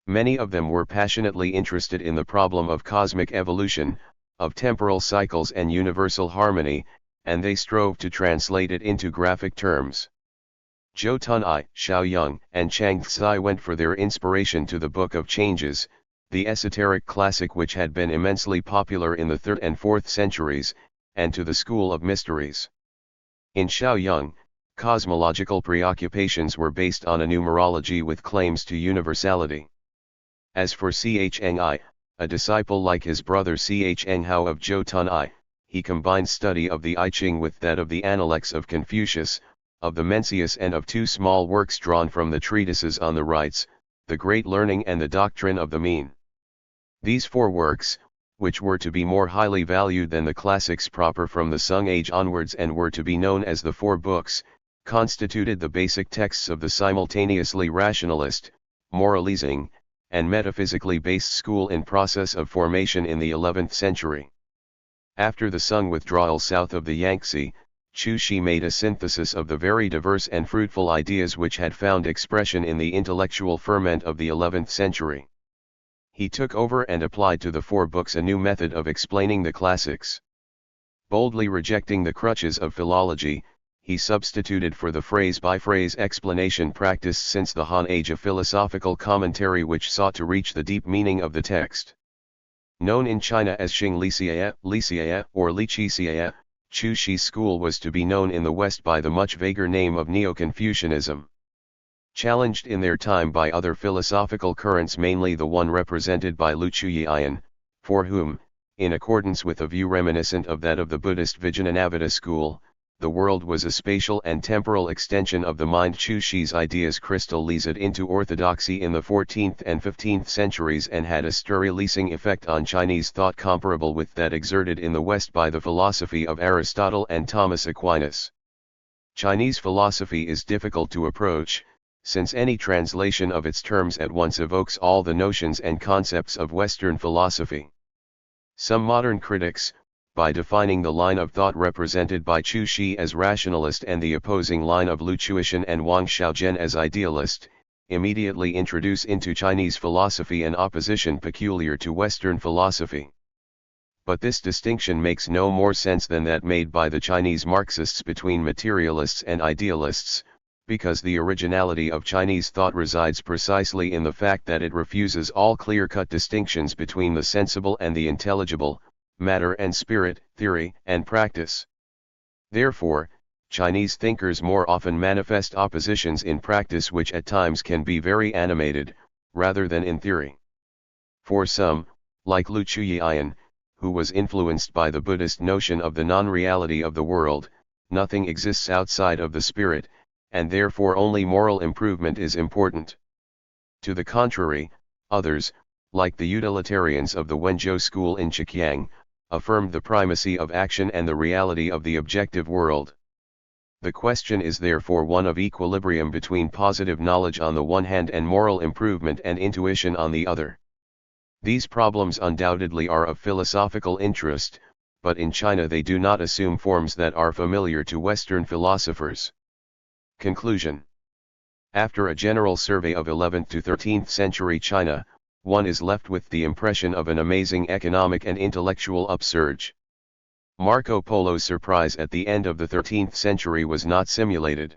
Many of them were passionately interested in the problem of cosmic evolution, of temporal cycles and universal harmony, and they strove to translate it into graphic terms. Zhou Tunai, Xiaoyang, and Chang Tsai went for their inspiration to the Book of Changes, the esoteric classic which had been immensely popular in the 3rd and 4th centuries, and to the School of Mysteries. In Xiaoyang, cosmological preoccupations were based on a numerology with claims to universality. As for Cheng, a disciple like his brother Cheng Hao of Zhou Tunai, he combined study of the I Ching with that of the Analects of Confucius, of the Mencius and of two small works drawn from the treatises on the rites, the Great Learning and the Doctrine of the Mean. These 4 works, which were to be more highly valued than the classics proper from the Sung Age onwards and were to be known as the 4 books, constituted the basic texts of the simultaneously rationalist, moralizing, and metaphysically based school in process of formation in the 11th century. After the Sung withdrawal south of the Yangtze, Chu Shi made a synthesis of the very diverse and fruitful ideas which had found expression in the intellectual ferment of the 11th century. He took over and applied to the 4 books a new method of explaining the classics. Boldly rejecting the crutches of philology, he substituted for the phrase-by-phrase explanation practiced since the Han Age a philosophical commentary which sought to reach the deep meaning of the text. Known in China as Xing Lixia, or Liqixia, Chu Shi's school was to be known in the West by the much vaguer name of Neo-Confucianism. Challenged in their time by other philosophical currents, mainly the one represented by Lu Chuyian, for whom, in accordance with a view reminiscent of that of the Buddhist Vijnanavada school, the world was a spatial and temporal extension of the mind. Chu Shi's ideas crystallized into orthodoxy in the 14th and 15th centuries and had a sterilizing effect on Chinese thought comparable with that exerted in the West by the philosophy of Aristotle and Thomas Aquinas. Chinese philosophy is difficult to approach, since any translation of its terms at once evokes all the notions and concepts of Western philosophy. Some modern critics, by defining the line of thought represented by Chu Shi as rationalist and the opposing line of Lu Chuishan and Wang Xiaozhen as idealist, immediately introduce into Chinese philosophy an opposition peculiar to Western philosophy. But this distinction makes no more sense than that made by the Chinese Marxists between materialists and idealists, because the originality of Chinese thought resides precisely in the fact that it refuses all clear-cut distinctions between the sensible and the intelligible, matter and spirit, theory and practice. Therefore, Chinese thinkers more often manifest oppositions in practice which at times can be very animated, rather than in theory. For some, like Lu Chuyian, who was influenced by the Buddhist notion of the non-reality of the world, nothing exists outside of the spirit, and therefore only moral improvement is important. To the contrary, others, like the utilitarians of the Wenzhou school in Zhejiang, affirmed the primacy of action and the reality of the objective world. The question is therefore one of equilibrium between positive knowledge on the one hand and moral improvement and intuition on the other. These problems undoubtedly are of philosophical interest, but in China they do not assume forms that are familiar to Western philosophers. Conclusion. After a general survey of 11th to 13th century China, one is left with the impression of an amazing economic and intellectual upsurge. Marco Polo's surprise at the end of the 13th century was not simulated.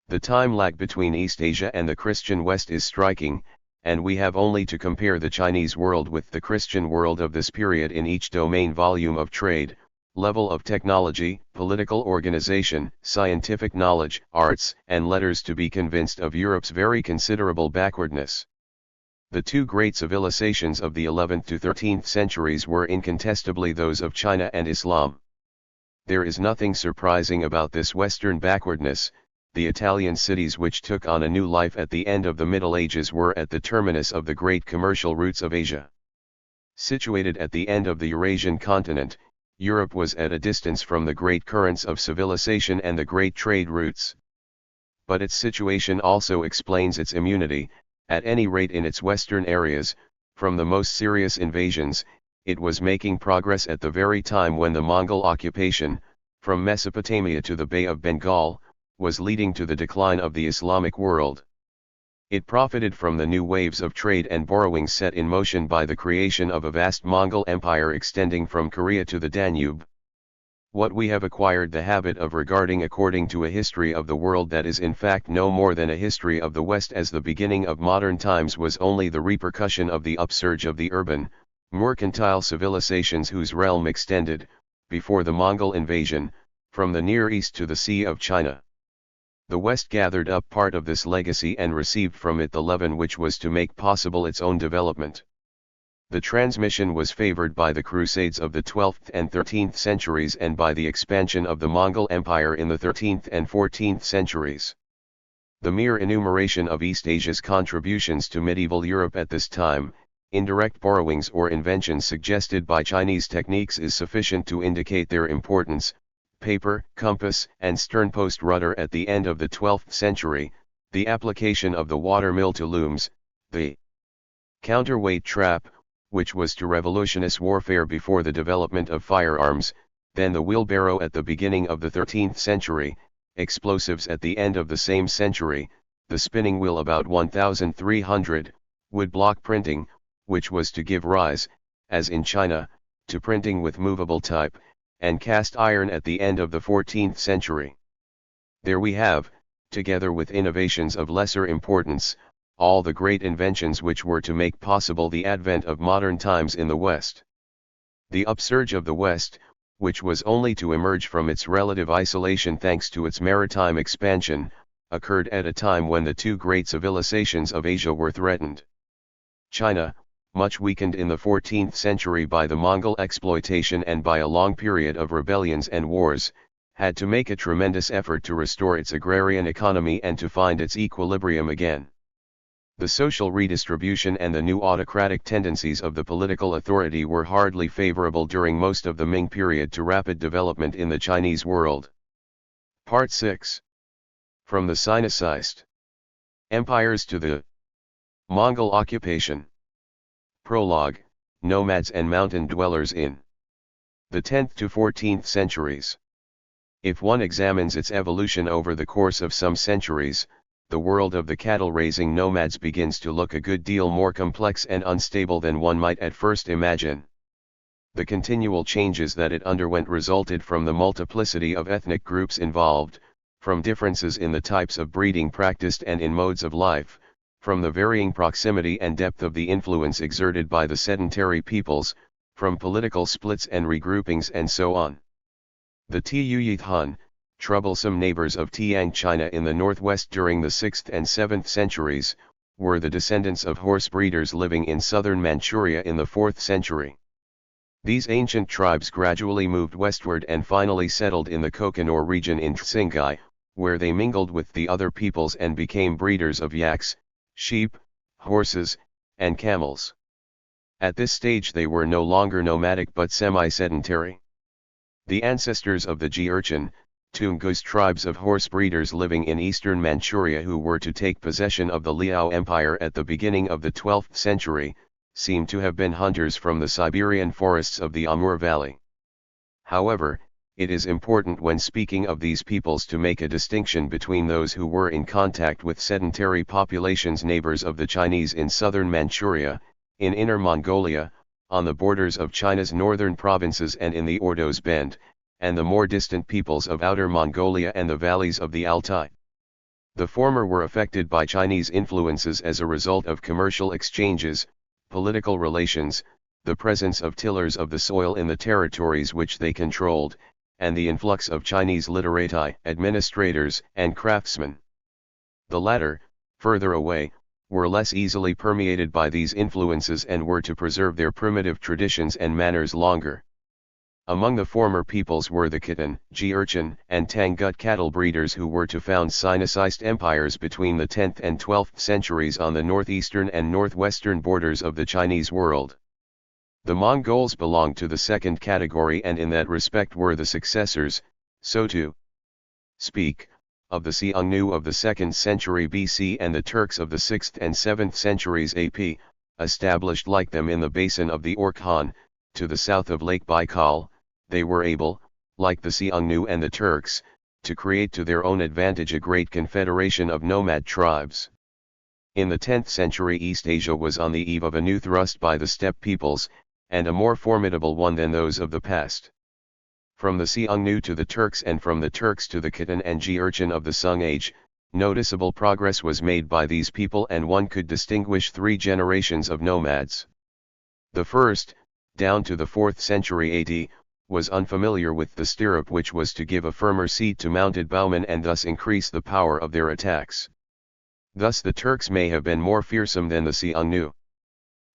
The time lag between East Asia and the Christian West is striking, and we have only to compare the Chinese world with the Christian world of this period in each domain: volume of trade, level of technology, political organization, scientific knowledge, arts and letters to be convinced of Europe's very considerable backwardness. The two great civilizations of the 11th to 13th centuries were incontestably those of China and Islam. There is nothing surprising about this Western backwardness. The Italian cities which took on a new life at the end of the Middle Ages were at the terminus of the great commercial routes of Asia. Situated at the end of the Eurasian continent, Europe was at a distance from the great currents of civilization and the great trade routes. But its situation also explains its immunity, at any rate in its western areas, from the most serious invasions. It was making progress at the very time when the Mongol occupation, from Mesopotamia to the Bay of Bengal, was leading to the decline of the Islamic world. It profited from the new waves of trade and borrowing set in motion by the creation of a vast Mongol empire extending from Korea to the Danube. What we have acquired the habit of regarding according to a history of the world that is in fact no more than a history of the West as the beginning of modern times was only the repercussion of the upsurge of the urban, mercantile civilizations whose realm extended, before the Mongol invasion, from the Near East to the Sea of China. The West gathered up part of this legacy and received from it the leaven which was to make possible its own development. The transmission was favored by the Crusades of the 12th and 13th centuries and by the expansion of the Mongol Empire in the 13th and 14th centuries. The mere enumeration of East Asia's contributions to medieval Europe at this time, indirect borrowings or inventions suggested by Chinese techniques, is sufficient to indicate their importance. Paper, compass, and sternpost rudder at the end of the 12th century, the application of the water mill to looms, the counterweight trap, which was to revolutionist warfare before the development of firearms, then the wheelbarrow at the beginning of the 13th century, explosives at the end of the same century, the spinning wheel about 1300, woodblock printing, which was to give rise, as in China, to printing with movable type, and cast iron at the end of the 14th century. There we have, together with innovations of lesser importance, all the great inventions which were to make possible the advent of modern times in the West. The upsurge of the West, which was only to emerge from its relative isolation thanks to its maritime expansion, occurred at a time when the two great civilizations of Asia were threatened. China, much weakened in the 14th century by the Mongol exploitation and by a long period of rebellions and wars, had to make a tremendous effort to restore its agrarian economy and to find its equilibrium again. The social redistribution and the new autocratic tendencies of the political authority were hardly favorable during most of the Ming period to rapid development in the Chinese world. Part 6. From the Sinicist empires to the Mongol occupation. Prologue, Nomads and Mountain Dwellers in the 10th to 14th centuries. If one examines its evolution over the course of some centuries, the world of the cattle-raising nomads begins to look a good deal more complex and unstable than one might at first imagine. The continual changes that it underwent resulted from the multiplicity of ethnic groups involved, from differences in the types of breeding practiced and in modes of life, from the varying proximity and depth of the influence exerted by the sedentary peoples, from political splits and regroupings and so on. The Tuyuyi Han, troublesome neighbors of Tiang China in the northwest during the 6th and 7th centuries, were the descendants of horse breeders living in southern Manchuria in the 4th century. These ancient tribes gradually moved westward and finally settled in the Kokanor region in Tsinghai, where they mingled with the other peoples and became breeders of yaks, sheep, horses, and camels. At this stage they were no longer nomadic but semi-sedentary. The ancestors of the Jurchen, Tungus tribes of horse breeders living in eastern Manchuria who were to take possession of the Liao Empire at the beginning of the 12th century, seem to have been hunters from the Siberian forests of the Amur Valley. However, it is important when speaking of these peoples to make a distinction between those who were in contact with sedentary populations neighbors of the Chinese in southern Manchuria, in Inner Mongolia, on the borders of China's northern provinces and in the Ordos Bend, and the more distant peoples of Outer Mongolia and the valleys of the Altai. The former were affected by Chinese influences as a result of commercial exchanges, political relations, the presence of tillers of the soil in the territories which they controlled, and the influx of Chinese literati, administrators, and craftsmen. The latter, further away, were less easily permeated by these influences and were to preserve their primitive traditions and manners longer. Among the former peoples were the Khitan, Jurchen, and Tangut cattle breeders who were to found Sinicist empires between the 10th and 12th centuries on the northeastern and northwestern borders of the Chinese world. The Mongols belonged to the second category and in that respect were the successors, so to speak, of the Xiongnu of the 2nd century BC and the Turks of the 6th and 7th centuries AP, established like them in the basin of the Orkhon, to the south of Lake Baikal. They were able, like the Xiongnu and the Turks, to create to their own advantage a great confederation of nomad tribes. In the 10th century East Asia was on the eve of a new thrust by the steppe peoples, and a more formidable one than those of the past. From the Xiongnu to the Turks and from the Turks to the Khitan and Jurchen of the Sung Age, noticeable progress was made by these people and one could distinguish 3 generations of nomads. The first, down to the 4th century AD, was unfamiliar with the stirrup which was to give a firmer seat to mounted bowmen and thus increase the power of their attacks. Thus the Turks may have been more fearsome than the Xiongnu.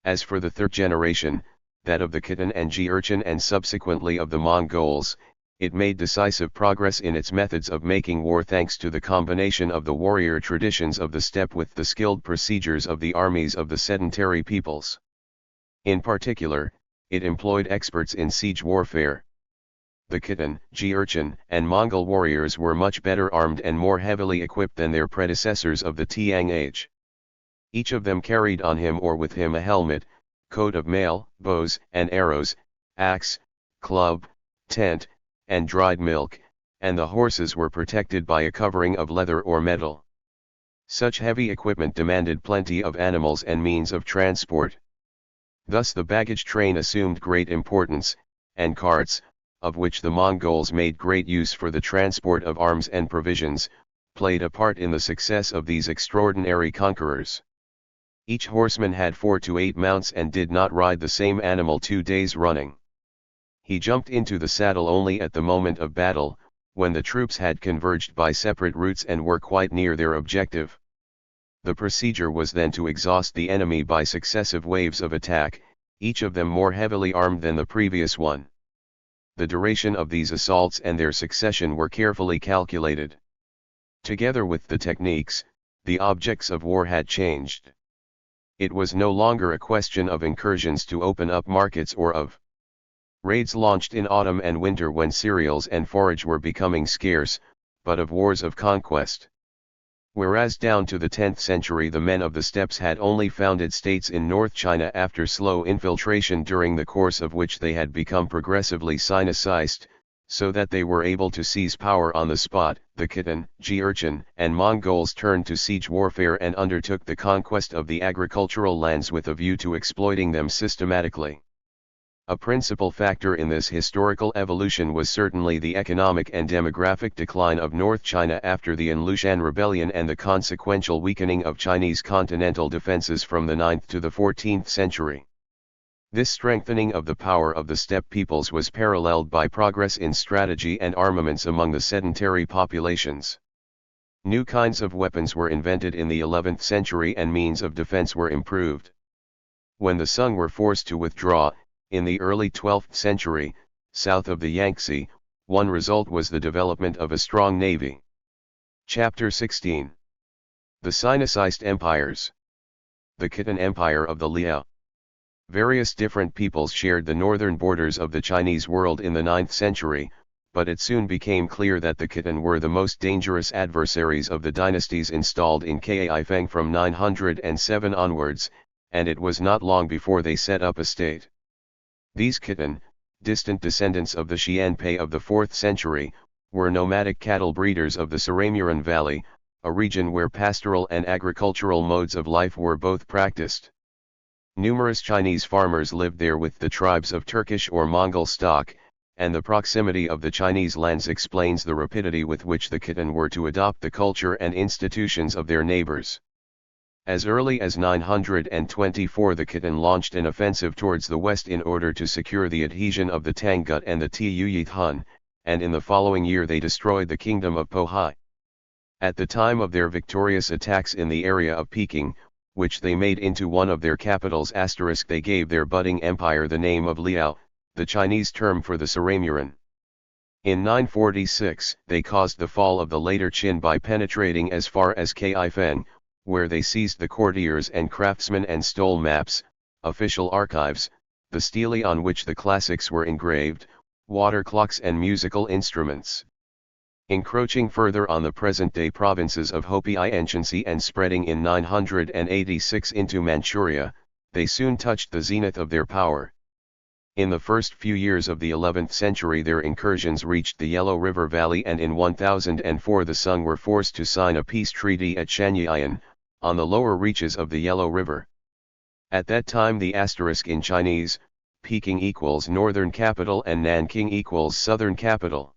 As for the 3rd generation, that of the Khitan and Jurchen and subsequently of the Mongols, it made decisive progress in its methods of making war thanks to the combination of the warrior traditions of the steppe with the skilled procedures of the armies of the sedentary peoples. In particular, it employed experts in siege warfare. The Khitan, Jurchen, and Mongol warriors were much better armed and more heavily equipped than their predecessors of the Tiang age. Each of them carried on him or with him a helmet, coat of mail, bows and arrows, axe, club, tent, and dried milk, and the horses were protected by a covering of leather or metal. Such heavy equipment demanded plenty of animals and means of transport. Thus the baggage train assumed great importance, and carts, of which the Mongols made great use for the transport of arms and provisions, played a part in the success of these extraordinary conquerors. Each horseman had 4 to 8 mounts and did not ride the same animal 2 days running. He jumped into the saddle only at the moment of battle, when the troops had converged by separate routes and were quite near their objective. The procedure was then to exhaust the enemy by successive waves of attack, each of them more heavily armed than the previous one. The duration of these assaults and their succession were carefully calculated. Together with the techniques, the objects of war had changed. It was no longer a question of incursions to open up markets or of raids launched in autumn and winter when cereals and forage were becoming scarce, but of wars of conquest. Whereas down to the 10th century the men of the steppes had only founded states in North China after slow infiltration during the course of which they had become progressively Sinicized, so that they were able to seize power on the spot. The Khitan, Jurchen, and Mongols turned to siege warfare and undertook the conquest of the agricultural lands with a view to exploiting them systematically. A principal factor in this historical evolution was certainly the economic and demographic decline of North China after the Anlushan Rebellion and the consequential weakening of Chinese continental defenses from the 9th to the 14th century. This strengthening of the power of the steppe peoples was paralleled by progress in strategy and armaments among the sedentary populations. New kinds of weapons were invented in the 11th century and means of defense were improved. When the Sung were forced to withdraw, in the early 12th century, south of the Yangtze, one result was the development of a strong navy. Chapter 16. The Sinicized Empires. The Khitan Empire of the Liao. Various different peoples shared the northern borders of the Chinese world in the 9th century, but it soon became clear that the Khitan were the most dangerous adversaries of the dynasties installed in Kaifeng from 907 onwards, and it was not long before they set up a state. These Khitan, distant descendants of the Xianpei of the 4th century, were nomadic cattle breeders of the Saramuran Valley, a region where pastoral and agricultural modes of life were both practiced. Numerous Chinese farmers lived there with the tribes of Turkish or Mongol stock, and the proximity of the Chinese lands explains the rapidity with which the Khitan were to adopt the culture and institutions of their neighbors. As early as 924 the Khitan launched an offensive towards the west in order to secure the adhesion of the Tangut and the Tuyuith Hun, and in the following year they destroyed the kingdom of Pohai. At the time of their victorious attacks in the area of Peking, which they made into one of their capitals * they gave their budding empire the name of Liao, the Chinese term for the Saramuran. In 946 they caused the fall of the later Qin by penetrating as far as Kaifeng, where they seized the courtiers and craftsmen and stole maps, official archives, the stele on which the classics were engraved, water clocks and musical instruments. Encroaching further on the present-day provinces of Hopi Anchancy and spreading in 986 into Manchuria, they soon touched the zenith of their power. In the first few years of the 11th century their incursions reached the Yellow River Valley, and in 1004 the Sung were forced to sign a peace treaty at Shanyian, on the lower reaches of the Yellow River. At that time the asterisk in Chinese, Peking equals northern capital and Nanking equals southern capital.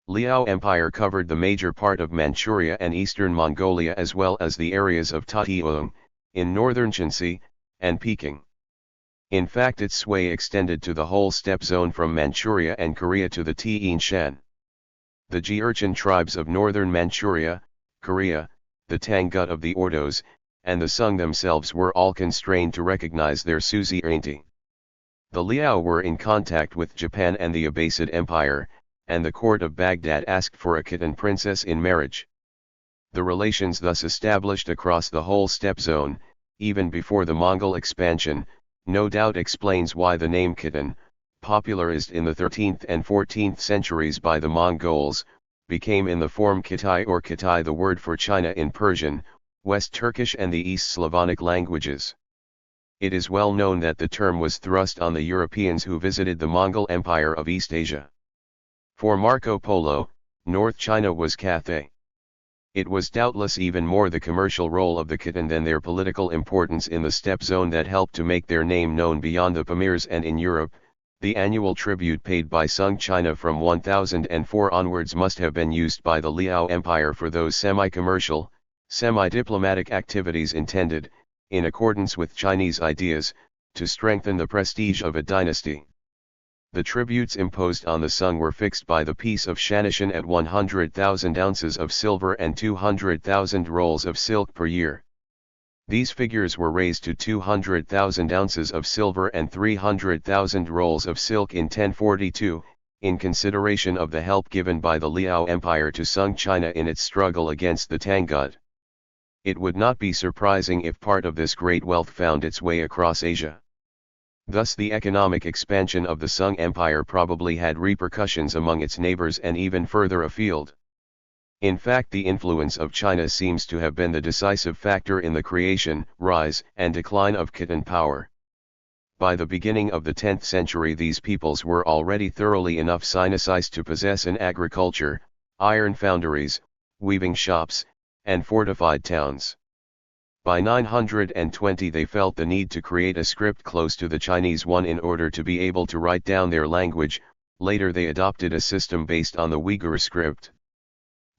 Liao Empire covered the major part of Manchuria and eastern Mongolia as well as the areas of Tationg, in northern Shanxi, and Peking. In fact its sway extended to the whole steppe zone from Manchuria and Korea to the Tian Shan. The Jurchen tribes of northern Manchuria, Korea, the Tangut of the Ordos, and the Sung themselves were all constrained to recognize their suzerainty. The Liao were in contact with Japan and the Abbasid Empire, and the court of Baghdad asked for a Khitan princess in marriage. The relations thus established across the whole steppe zone, even before the Mongol expansion, no doubt explains why the name Khitan, popularized in the 13th and 14th centuries by the Mongols, became in the form Kitai or Kitai the word for China in Persian, West Turkish and the East Slavonic languages. It is well known that the term was thrust on the Europeans who visited the Mongol Empire of East Asia. For Marco Polo, North China was Cathay. It was doubtless even more the commercial role of the Khitan than their political importance in the steppe zone that helped to make their name known beyond the Pamirs and in Europe. The annual tribute paid by Sung China from 1004 onwards must have been used by the Liao Empire for those semi-commercial, semi-diplomatic activities intended, in accordance with Chinese ideas, to strengthen the prestige of a dynasty. The tributes imposed on the Sung were fixed by the Peace of Shanishan at 100,000 ounces of silver and 200,000 rolls of silk per year. These figures were raised to 200,000 ounces of silver and 300,000 rolls of silk in 1042, in consideration of the help given by the Liao Empire to Sung China in its struggle against the Tangut. It would not be surprising if part of this great wealth found its way across Asia. Thus the economic expansion of the Sung Empire probably had repercussions among its neighbors and even further afield. In fact, the influence of China seems to have been the decisive factor in the creation, rise, and decline of Khitan power. By the beginning of the 10th century, these peoples were already thoroughly enough Sinicized to possess an agriculture, iron foundries, weaving shops, and fortified towns. By 920 they felt the need to create a script close to the Chinese one in order to be able to write down their language. Later they adopted a system based on the Uyghur script.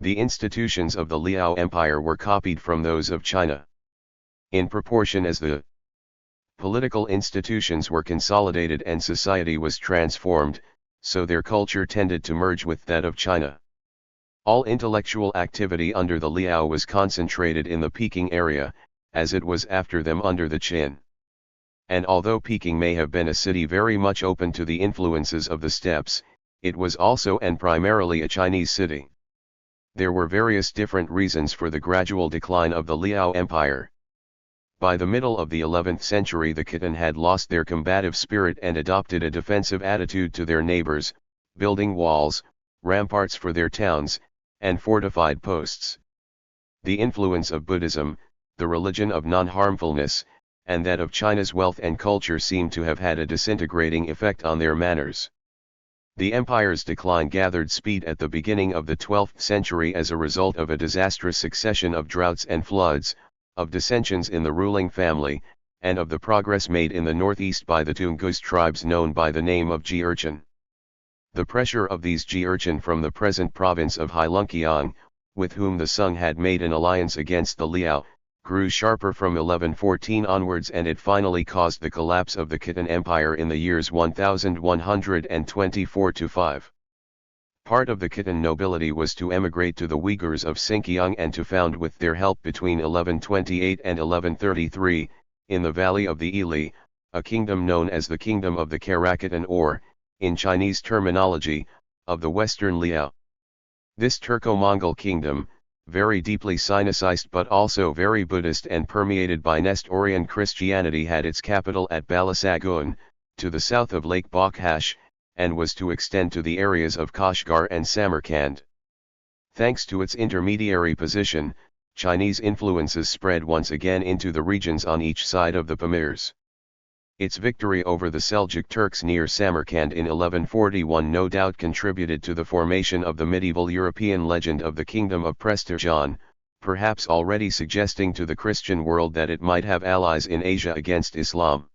The institutions of the Liao Empire were copied from those of China. In proportion as the political institutions were consolidated and society was transformed, so their culture tended to merge with that of China. All intellectual activity under the Liao was concentrated in the Peking area, as it was after them under the Qin. And although Peking may have been a city very much open to the influences of the steppes, it was also and primarily a Chinese city. There were various different reasons for the gradual decline of the Liao Empire. By the middle of the 11th century the Khitan had lost their combative spirit and adopted a defensive attitude to their neighbors, building walls, ramparts for their towns, and fortified posts. The influence of Buddhism, the religion of non-harmfulness, and that of China's wealth and culture seem to have had a disintegrating effect on their manners. The empire's decline gathered speed at the beginning of the 12th century as a result of a disastrous succession of droughts and floods, of dissensions in the ruling family, and of the progress made in the northeast by the Tungus tribes known by the name of Jurchen. The pressure of these Jurchen from the present province of Heilongjiang, with whom the Sung had made an alliance against the Liao, grew sharper from 1114 onwards, and it finally caused the collapse of the Khitan Empire in the years 1124–5. Part of the Khitan nobility was to emigrate to the Uyghurs of Xinjiang and to found with their help between 1128 and 1133, in the valley of the Ili, a kingdom known as the Kingdom of the Karakhitan or, in Chinese terminology, of the Western Liao. This Turco-Mongol kingdom, very deeply Sinicized but also very Buddhist and permeated by Nestorian Christianity, had its capital at Balasagun, to the south of Lake Bakhash, and was to extend to the areas of Kashgar and Samarkand. Thanks to its intermediary position, Chinese influences spread once again into the regions on each side of the Pamirs. Its victory over the Seljuk Turks near Samarkand in 1141 no doubt contributed to the formation of the medieval European legend of the Kingdom of Prestigion, perhaps already suggesting to the Christian world that it might have allies in Asia against Islam.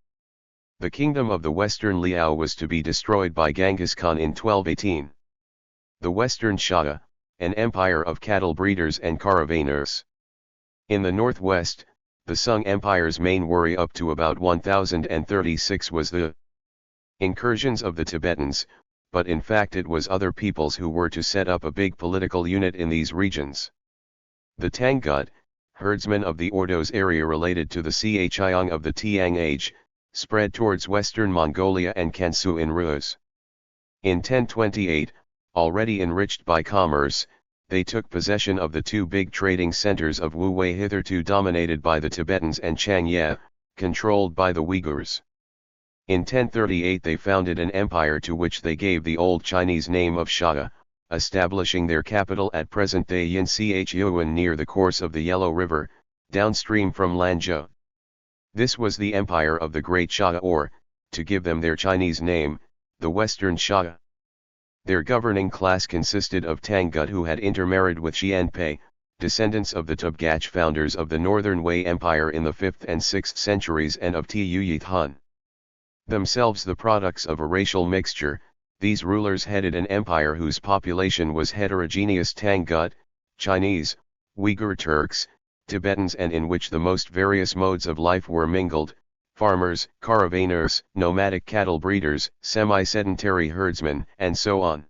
The kingdom of the Western Liao was to be destroyed by Genghis Khan in 1218. The Western Shah, an empire of cattle breeders and caravanners. In the northwest, the Sung Empire's main worry up to about 1036 was the incursions of the Tibetans, but in fact it was other peoples who were to set up a big political unit in these regions. The Tangut, herdsmen of the Ordos area related to the Xiang of the Tiang Age, spread towards western Mongolia and Kansu in Rus. In 1028, already enriched by commerce, they took possession of the two big trading centers of Wu Wei, hitherto dominated by the Tibetans, and Changye, controlled by the Uyghurs. In 1038 they founded an empire to which they gave the old Chinese name of Shah, establishing their capital at present-day Yinchyuan near the course of the Yellow River, downstream from Lanzhou. This was the empire of the Great Shah, or, to give them their Chinese name, the Western Shah. Their governing class consisted of Tangut who had intermarried with Xianpei, descendants of the Tubgach founders of the Northern Wei Empire in the 5th and 6th centuries, and of Tuyuyi Han. Themselves the products of a racial mixture, these rulers headed an empire whose population was heterogeneous: Tangut, Chinese, Uyghur Turks, Tibetans, and in which the most various modes of life were mingled: farmers, caravanners, nomadic cattle breeders, semi-sedentary herdsmen, and so on.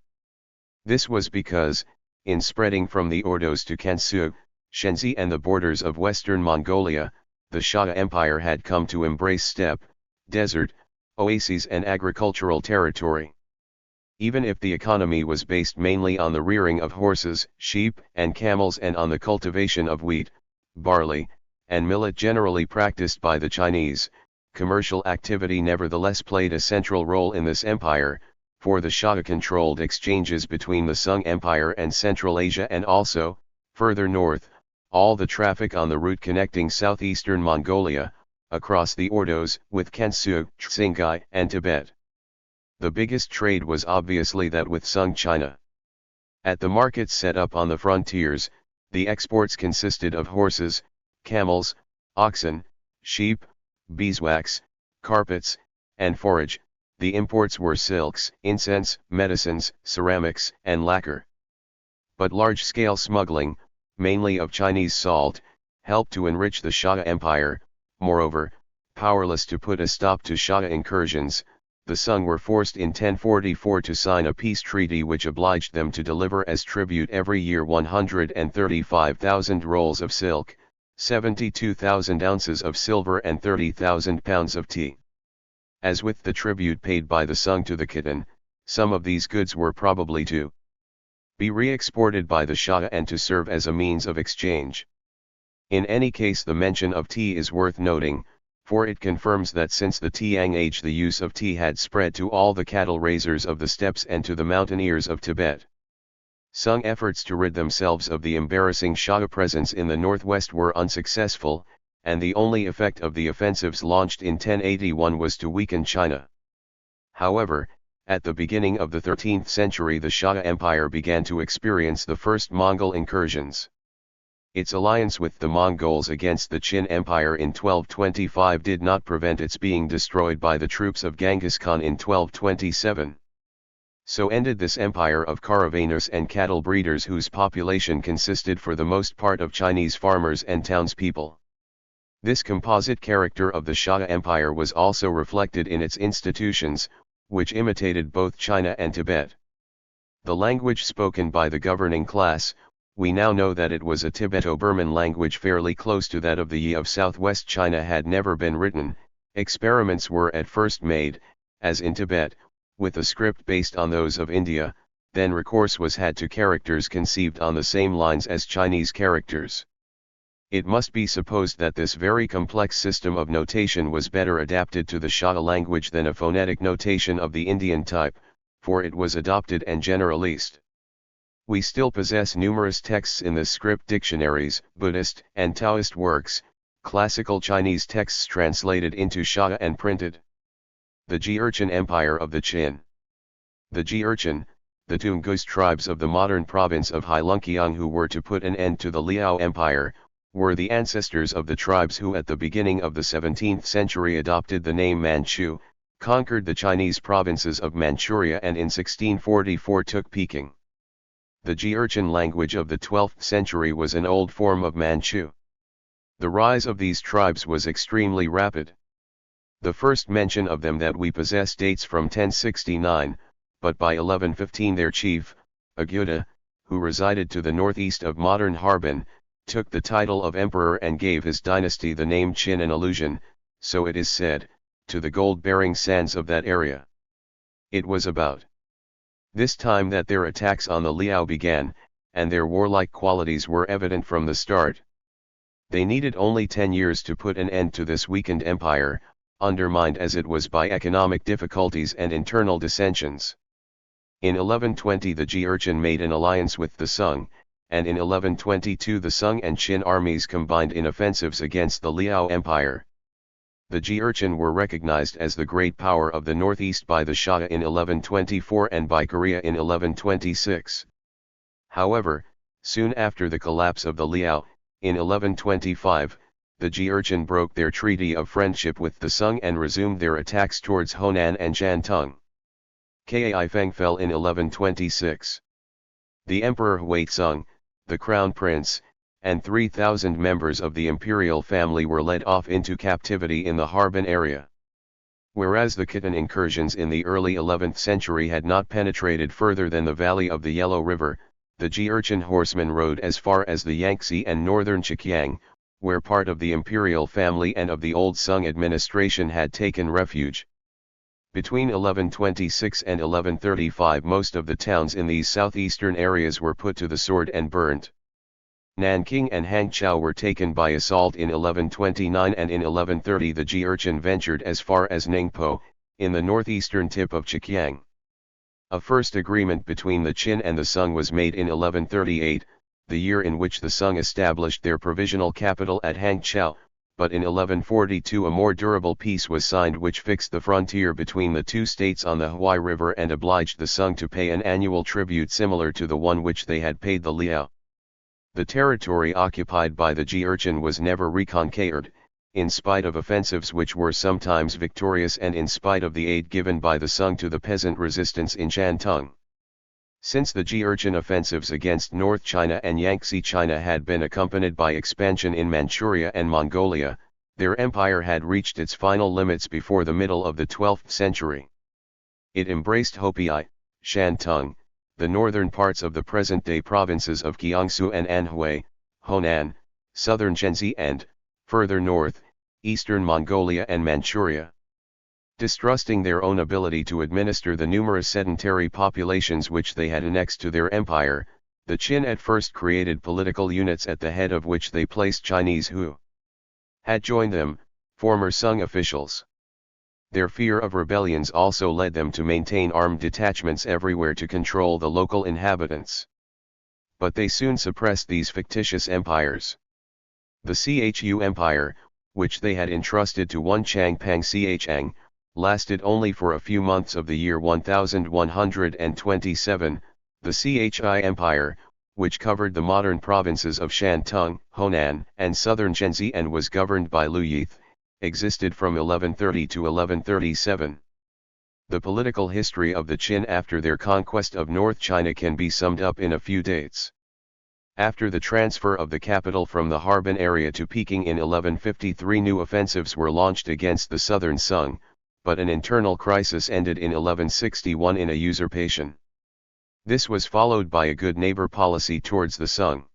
This was because, in spreading from the Ordos to Kansu, Shenzi and the borders of western Mongolia, the Shah Empire had come to embrace steppe, desert, oases and agricultural territory. Even if the economy was based mainly on the rearing of horses, sheep, and camels and on the cultivation of wheat, barley, and millet generally practiced by the Chinese, commercial activity nevertheless played a central role in this empire, for the Shah controlled exchanges between the Sung Empire and Central Asia and also, further north, all the traffic on the route connecting southeastern Mongolia, across the Ordos, with Kansu, Qinghai, and Tibet. The biggest trade was obviously that with Sung China. At the markets set up on the frontiers, the exports consisted of horses, camels, oxen, sheep, beeswax, carpets, and forage. The imports were silks, incense, medicines, ceramics, and lacquer. But large-scale smuggling, mainly of Chinese salt, helped to enrich the Shah Empire. Moreover, powerless to put a stop to Shah incursions, the Sung were forced in 1044 to sign a peace treaty which obliged them to deliver as tribute every year 135,000 rolls of silk, 72,000 ounces of silver and 30,000 pounds of tea. As with the tribute paid by the Sung to the Khitan, some of these goods were probably to be re-exported by the Shah and to serve as a means of exchange. In any case, the mention of tea is worth noting, for it confirms that since the Tiang age the use of tea had spread to all the cattle raisers of the steppes and to the mountaineers of Tibet. Sung efforts to rid themselves of the embarrassing Shah presence in the northwest were unsuccessful, and the only effect of the offensives launched in 1081 was to weaken China. However, at the beginning of the 13th century the Shah Empire began to experience the first Mongol incursions. Its alliance with the Mongols against the Qin Empire in 1225 did not prevent its being destroyed by the troops of Genghis Khan in 1227. So ended this empire of caravanners and cattle breeders whose population consisted for the most part of Chinese farmers and townspeople. This composite character of the Shah Empire was also reflected in its institutions, which imitated both China and Tibet. The language spoken by the governing class, we now know that it was a Tibeto-Burman language fairly close to that of the Yi of southwest China, had never been written. Experiments were at first made, as in Tibet, with a script based on those of India, then recourse was had to characters conceived on the same lines as Chinese characters. It must be supposed that this very complex system of notation was better adapted to the Shah language than a phonetic notation of the Indian type, for it was adopted and generalized. We still possess numerous texts in this script: dictionaries, Buddhist and Taoist works, classical Chinese texts translated into Shah and printed. The Jurchen Empire of the Qin. The Jurchen, the Tungus tribes of the modern province of Heilongjiang who were to put an end to the Liao Empire, were the ancestors of the tribes who at the beginning of the 17th century adopted the name Manchu, conquered the Chinese provinces of Manchuria and in 1644 took Peking. The Jurchen language of the 12th century was an old form of Manchu. The rise of these tribes was extremely rapid. The first mention of them that we possess dates from 1069, but by 1115 their chief, Agyuda, who resided to the northeast of modern Harbin, took the title of emperor and gave his dynasty the name Qin, an allusion, so it is said, to the gold-bearing sands of that area. It was about this time that their attacks on the Liao began, and their warlike qualities were evident from the start. They needed only 10 years to put an end to this weakened empire, undermined as it was by economic difficulties and internal dissensions. In 1120 the Jurchen made an alliance with the Sung, and in 1122 the Sung and Qin armies combined in offensives against the Liao Empire. The Jurchen were recognized as the great power of the northeast by the Shah in 1124 and by Korea in 1126. However, soon after the collapse of the Liao, in 1125, the Jurchen broke their treaty of friendship with the Sung and resumed their attacks towards Honan and Shantung. Kai Feng fell in 1126. The Emperor Huizong, the Crown Prince, and 3,000 members of the imperial family were led off into captivity in the Harbin area. Whereas the Khitan incursions in the early 11th century had not penetrated further than the valley of the Yellow River, the Jurchen horsemen rode as far as the Yangtze and northern Zhejiang, where part of the imperial family and of the old Sung administration had taken refuge. Between 1126 and 1135 most of the towns in these southeastern areas were put to the sword and burnt. Nanking and Hangzhou were taken by assault in 1129, and in 1130 the Jurchen ventured as far as Ningpo, in the northeastern tip of Zhejiang. A first agreement between the Qin and the Sung was made in 1138, the year in which the Sung established their provisional capital at Hangzhou, but in 1142 a more durable peace was signed which fixed the frontier between the two states on the Huai River and obliged the Sung to pay an annual tribute similar to the one which they had paid the Liao. The territory occupied by the Jurchen was never reconquered, in spite of offensives which were sometimes victorious and in spite of the aid given by the Sung to the peasant resistance in Shantung. Since the Jurchen offensives against North China and Yangtze China had been accompanied by expansion in Manchuria and Mongolia, their empire had reached its final limits before the middle of the 12th century. It embraced Hopei, Shantung, the northern parts of the present-day provinces of Jiangsu and Anhui, Honan, southern Zhenzi and, further north, eastern Mongolia and Manchuria. Distrusting their own ability to administer the numerous sedentary populations which they had annexed to their empire, the Qin at first created political units at the head of which they placed Chinese who had joined them, former Sung officials. Their fear of rebellions also led them to maintain armed detachments everywhere to control the local inhabitants. But they soon suppressed these fictitious empires. The Chu Empire, which they had entrusted to one Changpang Chiang, lasted only for a few months of the year 1127, the Chi Empire, which covered the modern provinces of Shantung, Honan, and southern Zhenzi and was governed by Liu Yith, existed from 1130 to 1137. The political history of the Qin after their conquest of North China can be summed up in a few dates. After the transfer of the capital from the Harbin area to Peking in 1153, new offensives were launched against the southern Sung, but an internal crisis ended in 1161 in a usurpation. This was followed by a good neighbor policy towards the Sung.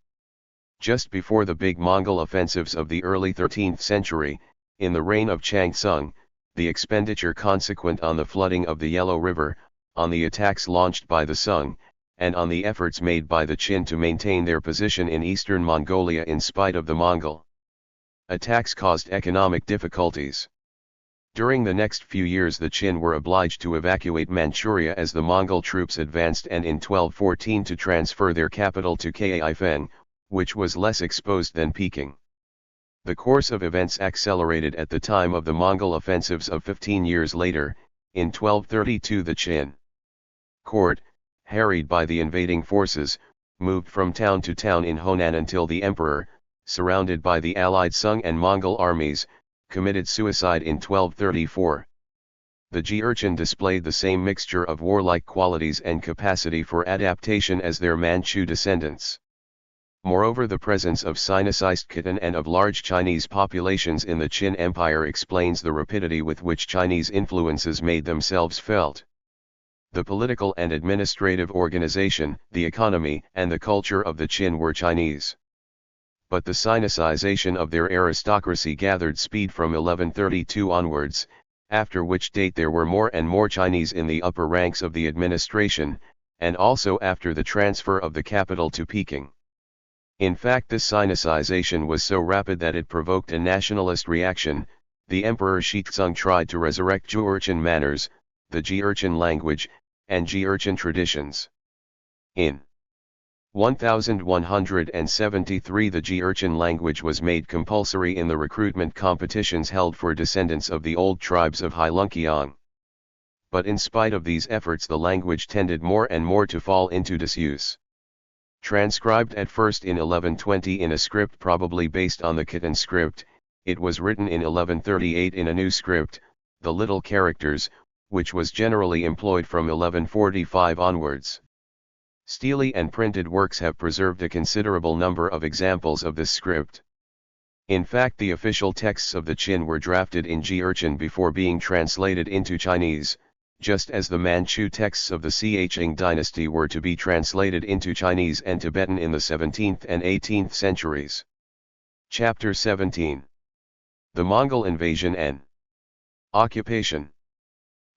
Just before the big Mongol offensives of the early 13th century, in the reign of Chang Sung, the expenditure consequent on the flooding of the Yellow River, on the attacks launched by the Sung, and on the efforts made by the Qin to maintain their position in eastern Mongolia in spite of the Mongol attacks caused economic difficulties. During the next few years the Qin were obliged to evacuate Manchuria as the Mongol troops advanced, and in 1214 to transfer their capital to Kaifeng, which was less exposed than Peking. The course of events accelerated at the time of the Mongol offensives of 15 years later. In 1232 the Qin court, harried by the invading forces, moved from town to town in Honan until the emperor, surrounded by the allied Sung and Mongol armies, committed suicide in 1234. The Jurchen displayed the same mixture of warlike qualities and capacity for adaptation as their Manchu descendants. Moreover, the presence of Sinicized Khitan and of large Chinese populations in the Qin Empire explains the rapidity with which Chinese influences made themselves felt. The political and administrative organization, the economy, and the culture of the Qin were Chinese. But the Sinicization of their aristocracy gathered speed from 1132 onwards, after which date there were more and more Chinese in the upper ranks of the administration, and also after the transfer of the capital to Peking. In fact, this Sinicization was so rapid that it provoked a nationalist reaction. The Emperor Shizong tried to resurrect Jurchen manners, the Jurchen language, and Jurchen traditions. In 1173 the Jurchen language was made compulsory in the recruitment competitions held for descendants of the old tribes of Heilongjiang. But in spite of these efforts the language tended more and more to fall into disuse. Transcribed at first in 1120 in a script probably based on the Khitan script, it was written in 1138 in a new script, the little characters, which was generally employed from 1145 onwards. Stele and printed works have preserved a considerable number of examples of this script. In fact, the official texts of the Qin were drafted in Jurchen before being translated into Chinese, just as the Manchu texts of the Qing dynasty were to be translated into Chinese and Tibetan in the 17th and 18th centuries. Chapter 17. The Mongol Invasion and Occupation.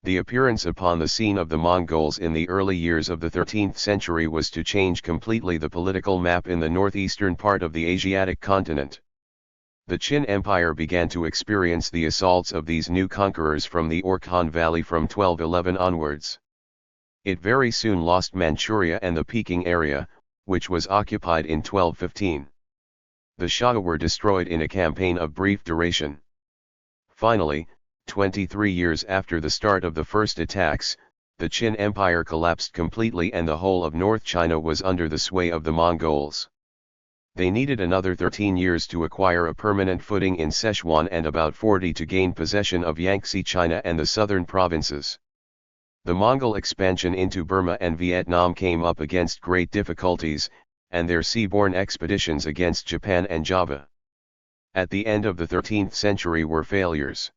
The appearance upon the scene of the Mongols in the early years of the 13th century was to change completely the political map in the northeastern part of the Asiatic continent. The Qin Empire began to experience the assaults of these new conquerors from the Orkhon Valley from 1211 onwards. It very soon lost Manchuria and the Peking area, which was occupied in 1215. The Shah were destroyed in a campaign of brief duration. Finally, 23 years after the start of the first attacks, the Qin Empire collapsed completely and the whole of North China was under the sway of the Mongols. They needed another 13 years to acquire a permanent footing in Sichuan and about 40 to gain possession of Yangtze China and the southern provinces. The Mongol expansion into Burma and Vietnam came up against great difficulties, and their seaborne expeditions against Japan and Java at the end of the 13th century were failures.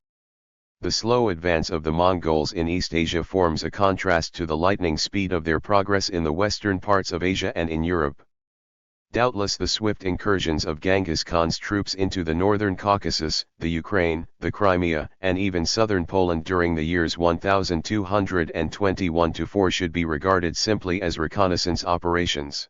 The slow advance of the Mongols in East Asia forms a contrast to the lightning speed of their progress in the western parts of Asia and in Europe. Doubtless the swift incursions of Genghis Khan's troops into the northern Caucasus, the Ukraine, the Crimea, and even southern Poland during the years 1221–4 should be regarded simply as reconnaissance operations.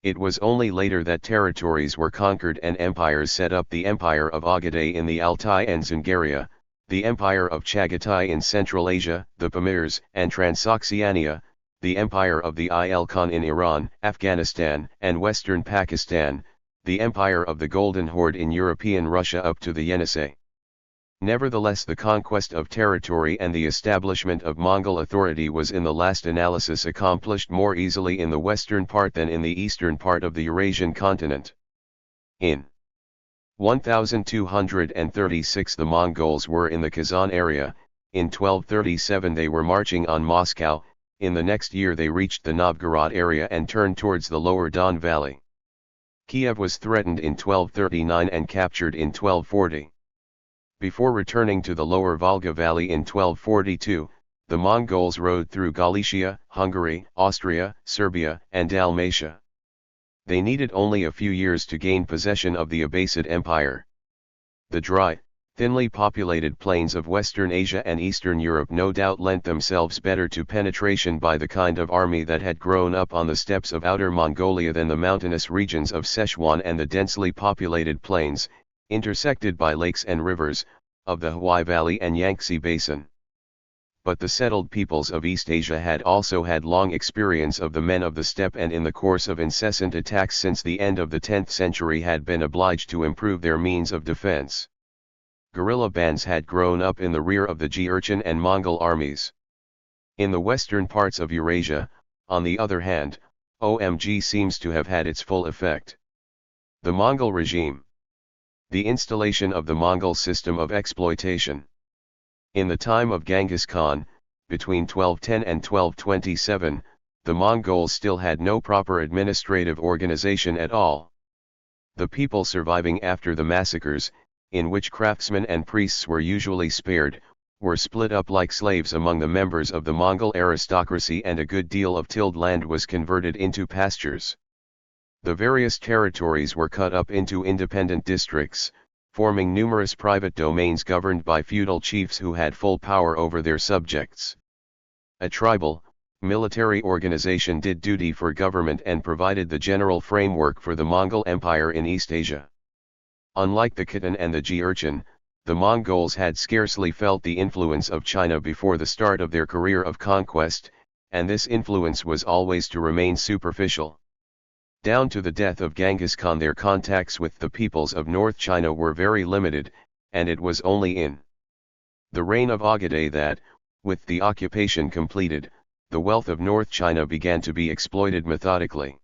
It was only later that territories were conquered and empires set up: the Empire of Ogaday in the Altai and Zungaria, the Empire of Chagatai in Central Asia, the Pamirs and Transoxiania, the Empire of the Il Khan in Iran, Afghanistan, and western Pakistan, the Empire of the Golden Horde in European Russia up to the Yenisei. Nevertheless, the conquest of territory and the establishment of Mongol authority was in the last analysis accomplished more easily in the western part than in the eastern part of the Eurasian continent. In 1236 the Mongols were in the Kazan area, in 1237 they were marching on Moscow, in the next year they reached the Novgorod area and turned towards the lower Don Valley. Kiev was threatened in 1239 and captured in 1240. Before returning to the lower Volga Valley in 1242, the Mongols rode through Galicia, Hungary, Austria, Serbia, and Dalmatia. They needed only a few years to gain possession of the Abbasid Empire. The dry, thinly populated plains of Western Asia and Eastern Europe no doubt lent themselves better to penetration by the kind of army that had grown up on the steppes of Outer Mongolia than the mountainous regions of Sichuan and the densely populated plains, intersected by lakes and rivers, of the Huai Valley and Yangtze Basin. But the settled peoples of East Asia had also had long experience of the men of the steppe and in the course of incessant attacks since the end of the 10th century had been obliged to improve their means of defense. Guerrilla bands had grown up in the rear of the Jurchen and Mongol armies. In the western parts of Eurasia, on the other hand, OMG seems to have had its full effect. The Mongol regime. The installation of the Mongol system of exploitation. In the time of Genghis Khan, between 1210 and 1227, the Mongols still had no proper administrative organization at all. The people surviving after the massacres, in which craftsmen and priests were usually spared, were split up like slaves among the members of the Mongol aristocracy, and a good deal of tilled land was converted into pastures. The various territories were cut up into independent districts, forming numerous private domains governed by feudal chiefs who had full power over their subjects. A tribal, military organization did duty for government and provided the general framework for the Mongol Empire in East Asia. Unlike the Khitan and the Jurchen, the Mongols had scarcely felt the influence of China before the start of their career of conquest, and this influence was always to remain superficial. Down to the death of Genghis Khan their contacts with the peoples of North China were very limited, and it was only in the reign of Ogaday that, with the occupation completed, the wealth of North China began to be exploited methodically.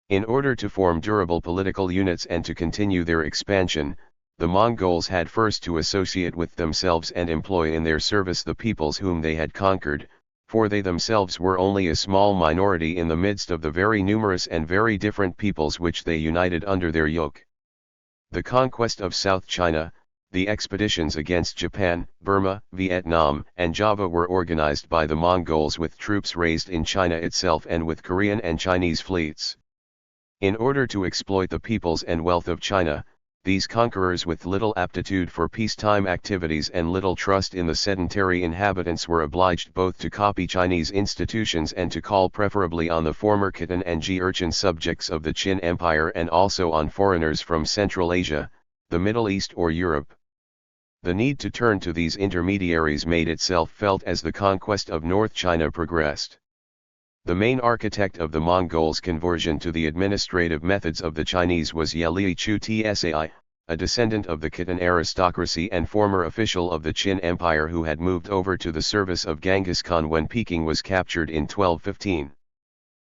In order to form durable political units and to continue their expansion, the Mongols had first to associate with themselves and employ in their service the peoples whom they had conquered, for they themselves were only a small minority in the midst of the very numerous and very different peoples which they united under their yoke. The conquest of South China, the expeditions against Japan, Burma, Vietnam, and Java were organized by the Mongols with troops raised in China itself and with Korean and Chinese fleets. In order to exploit the peoples and wealth of China, These conquerors with little aptitude for peacetime activities and little trust in the sedentary inhabitants were obliged both to copy Chinese institutions and to call preferably on the former Khitan and Jurchen subjects of the Qin Empire and also on foreigners from Central Asia, the Middle East or Europe. The need to turn to these intermediaries made itself felt as the conquest of North China progressed. The main architect of the Mongols' conversion to the administrative methods of the Chinese was Yeli Chu Tsai, a descendant of the Khitan aristocracy and former official of the Qin Empire who had moved over to the service of Genghis Khan when Peking was captured in 1215.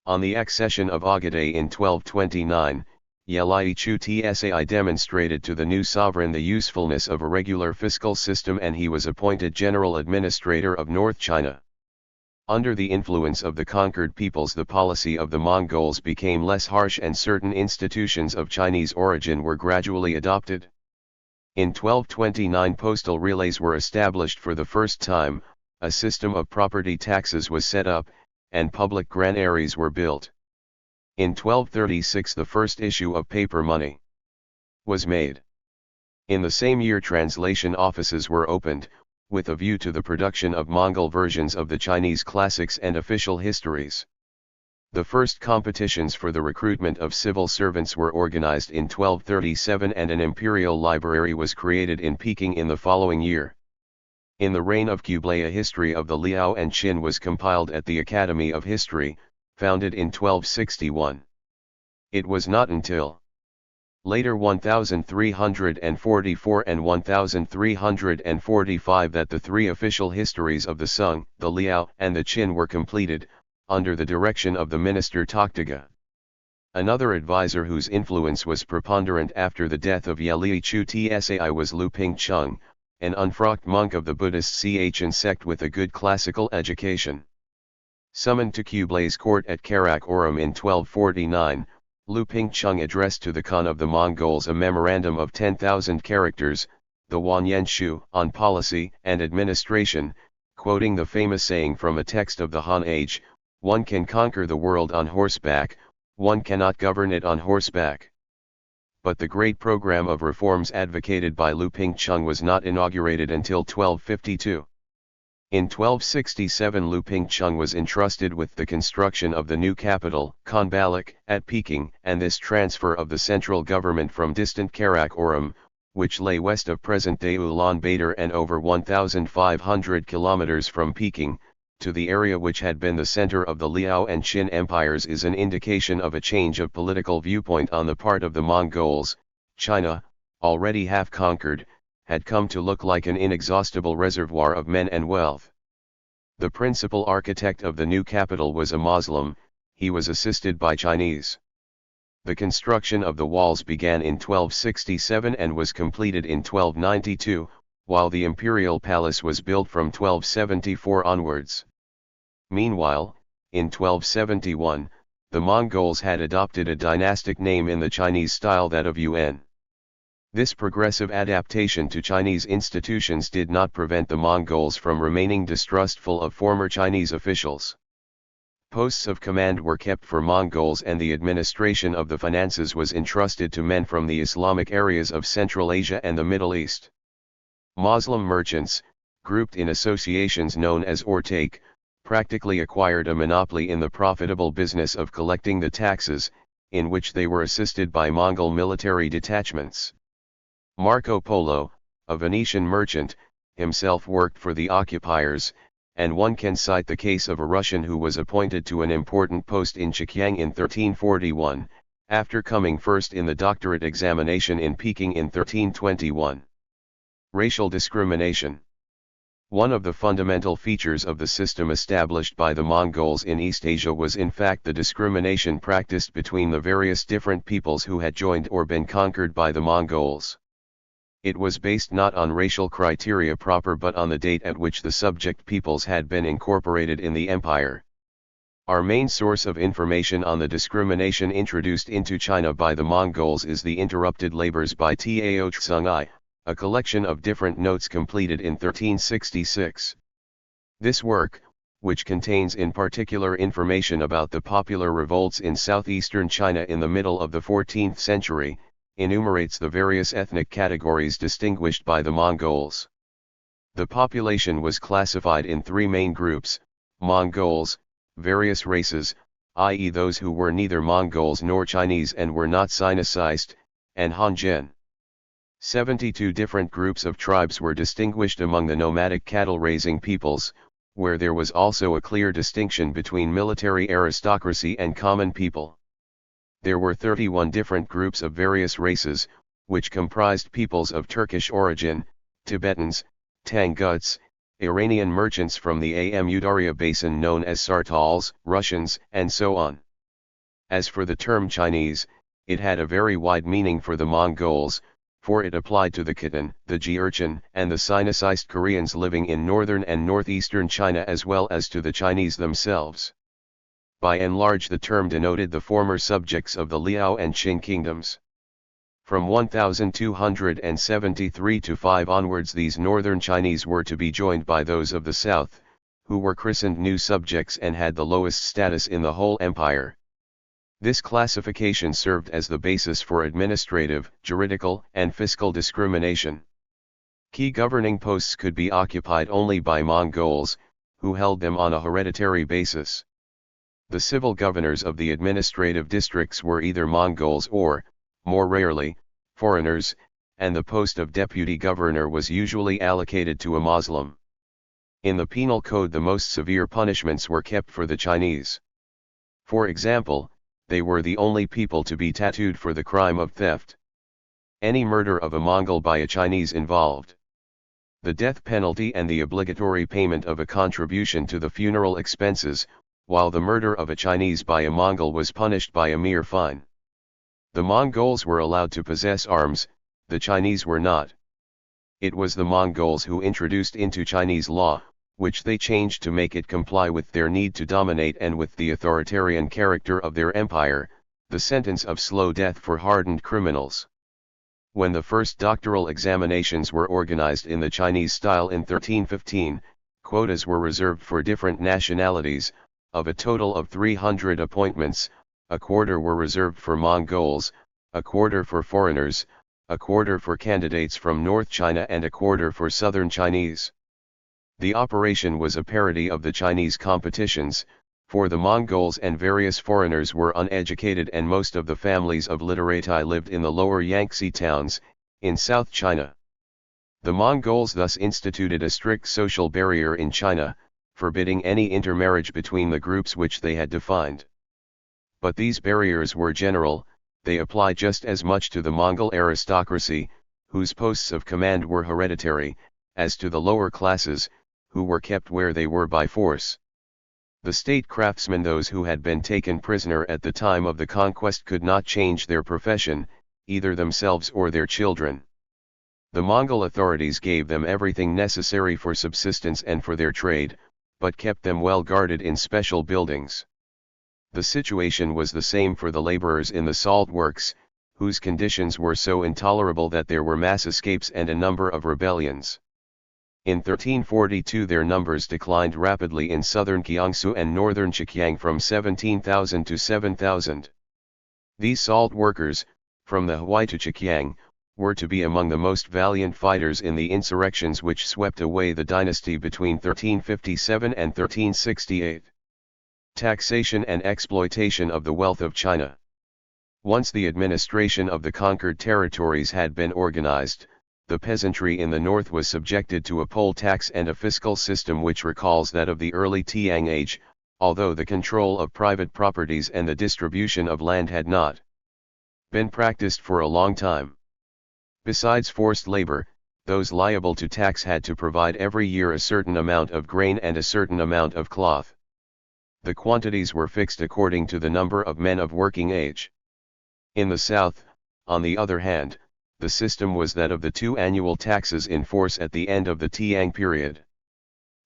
On the accession of Ogedei in 1229, Yeli Chu Tsai demonstrated to the new sovereign the usefulness of a regular fiscal system and he was appointed general administrator of North China. Under the influence of the conquered peoples, the policy of the Mongols became less harsh and certain institutions of Chinese origin were gradually adopted. In 1229 postal relays were established for the first time, a system of property taxes was set up, and public granaries were built. In 1236 the first issue of paper money was made. In the same year translation offices were opened, with a view to the production of Mongol versions of the Chinese classics and official histories. The first competitions for the recruitment of civil servants were organized in 1237 and an imperial library was created in Peking in the following year. In the reign of Kublai a history of the Liao and Qin was compiled at the Academy of History, founded in 1261. It was not until later 1344 and 1345 that the three official histories of the Sung, the Liao and the Qin were completed, under the direction of the minister Toktaga. Another advisor whose influence was preponderant after the death of Yeli Chu Tsai was Lu Pingcheng, an unfrocked monk of the Buddhist Chen sect with a good classical education. Summoned to Kublai's court at Karakorum in 1249, Lu Pingcheng addressed to the Khan of the Mongols a memorandum of 10,000 characters, the Wanyan Shu, on policy and administration, quoting the famous saying from a text of the Han age, "One can conquer the world on horseback, one cannot govern it on horseback." But the great program of reforms advocated by Lu Pingcheng was not inaugurated until 1252. In 1267 Lu Pingcheng was entrusted with the construction of the new capital, Khanbalik, at Peking, and this transfer of the central government from distant Karakorum, which lay west of present-day Ulaanbaatar and over 1,500 kilometers from Peking, to the area which had been the center of the Liao and Qin empires is an indication of a change of political viewpoint on the part of the Mongols. China, already half conquered, had come to look like an inexhaustible reservoir of men and wealth. The principal architect of the new capital was a Moslem, he was assisted by Chinese. The construction of the walls began in 1267 and was completed in 1292, while the imperial palace was built from 1274 onwards. Meanwhile, in 1271, the Mongols had adopted a dynastic name in the Chinese style, that of Yuan. This progressive adaptation to Chinese institutions did not prevent the Mongols from remaining distrustful of former Chinese officials. Posts of command were kept for Mongols and the administration of the finances was entrusted to men from the Islamic areas of Central Asia and the Middle East. Muslim merchants, grouped in associations known as Ortaik, practically acquired a monopoly in the profitable business of collecting the taxes, in which they were assisted by Mongol military detachments. Marco Polo, a Venetian merchant, himself worked for the occupiers, and one can cite the case of a Russian who was appointed to an important post in Zhejiang in 1341, after coming first in the doctorate examination in Peking in 1321. Racial discrimination. One of the fundamental features of the system established by the Mongols in East Asia was in fact the discrimination practiced between the various different peoples who had joined or been conquered by the Mongols. It was based not on racial criteria proper but on the date at which the subject peoples had been incorporated in the empire. Our main source of information on the discrimination introduced into China by the Mongols is the Interrupted Labors by Tao Tsung-I, a collection of different notes completed in 1366. This work, which contains in particular information about the popular revolts in southeastern China in the middle of the 14th century, enumerates the various ethnic categories distinguished by the Mongols. The population was classified in three main groups: Mongols, various races, i.e. those who were neither Mongols nor Chinese and were not Sinicized, and Han-Jin. 72 different groups of tribes were distinguished among the nomadic cattle-raising peoples, where there was also a clear distinction between military aristocracy and common people. There were 31 different groups of various races, which comprised peoples of Turkish origin, Tibetans, Tanguts, Iranian merchants from the Amudarya basin known as Sartals, Russians, and so on. As for the term Chinese, it had a very wide meaning for the Mongols, for it applied to the Khitan, the Jurchen, and the Sinicized Koreans living in northern and northeastern China as well as to the Chinese themselves. By and large the term denoted the former subjects of the Liao and Qing kingdoms. From 1273 to 5 onwards these northern Chinese were to be joined by those of the south, who were christened new subjects and had the lowest status in the whole empire. This classification served as the basis for administrative, juridical, and fiscal discrimination. Key governing posts could be occupied only by Mongols, who held them on a hereditary basis. The civil governors of the administrative districts were either Mongols or, more rarely, foreigners, and the post of deputy governor was usually allocated to a Moslem. In the penal code the most severe punishments were kept for the Chinese. For example, they were the only people to be tattooed for the crime of theft. Any murder of a Mongol by a Chinese involved the death penalty and the obligatory payment of a contribution to the funeral expenses, while the murder of a Chinese by a Mongol was punished by a mere fine. The Mongols were allowed to possess arms, the Chinese were not. It was the Mongols who introduced into Chinese law, which they changed to make it comply with their need to dominate and with the authoritarian character of their empire, the sentence of slow death for hardened criminals. When the first doctoral examinations were organized in the Chinese style in 1315, quotas were reserved for different nationalities. Of a total of 300 appointments, a quarter were reserved for Mongols, a quarter for foreigners, a quarter for candidates from North China and a quarter for Southern Chinese. The operation was a parody of the Chinese competitions, for the Mongols and various foreigners were uneducated and most of the families of literati lived in the lower Yangtze towns, in South China. The Mongols thus instituted a strict social barrier in China, forbidding any intermarriage between the groups which they had defined. But these barriers were general, they apply just as much to the Mongol aristocracy, whose posts of command were hereditary, as to the lower classes, who were kept where they were by force. The state craftsmen, those who had been taken prisoner at the time of the conquest, could not change their profession, either themselves or their children. The Mongol authorities gave them everything necessary for subsistence and for their trade, but kept them well guarded in special buildings. The situation was the same for the laborers in the salt works, whose conditions were so intolerable that there were mass escapes and a number of rebellions. In 1342 their numbers declined rapidly in southern Jiangsu and northern Zhejiang from 17,000 to 7,000. These salt workers, from the Huai to Zhejiang, were to be among the most valiant fighters in the insurrections which swept away the dynasty between 1357 and 1368. Taxation and exploitation of the wealth of China. Once the administration of the conquered territories had been organized, the peasantry in the north was subjected to a poll tax and a fiscal system which recalls that of the early Tang age, although the control of private properties and the distribution of land had not been practiced for a long time. Besides forced labor, those liable to tax had to provide every year a certain amount of grain and a certain amount of cloth. The quantities were fixed according to the number of men of working age. In the south, on the other hand, the system was that of the two annual taxes in force at the end of the Tang period.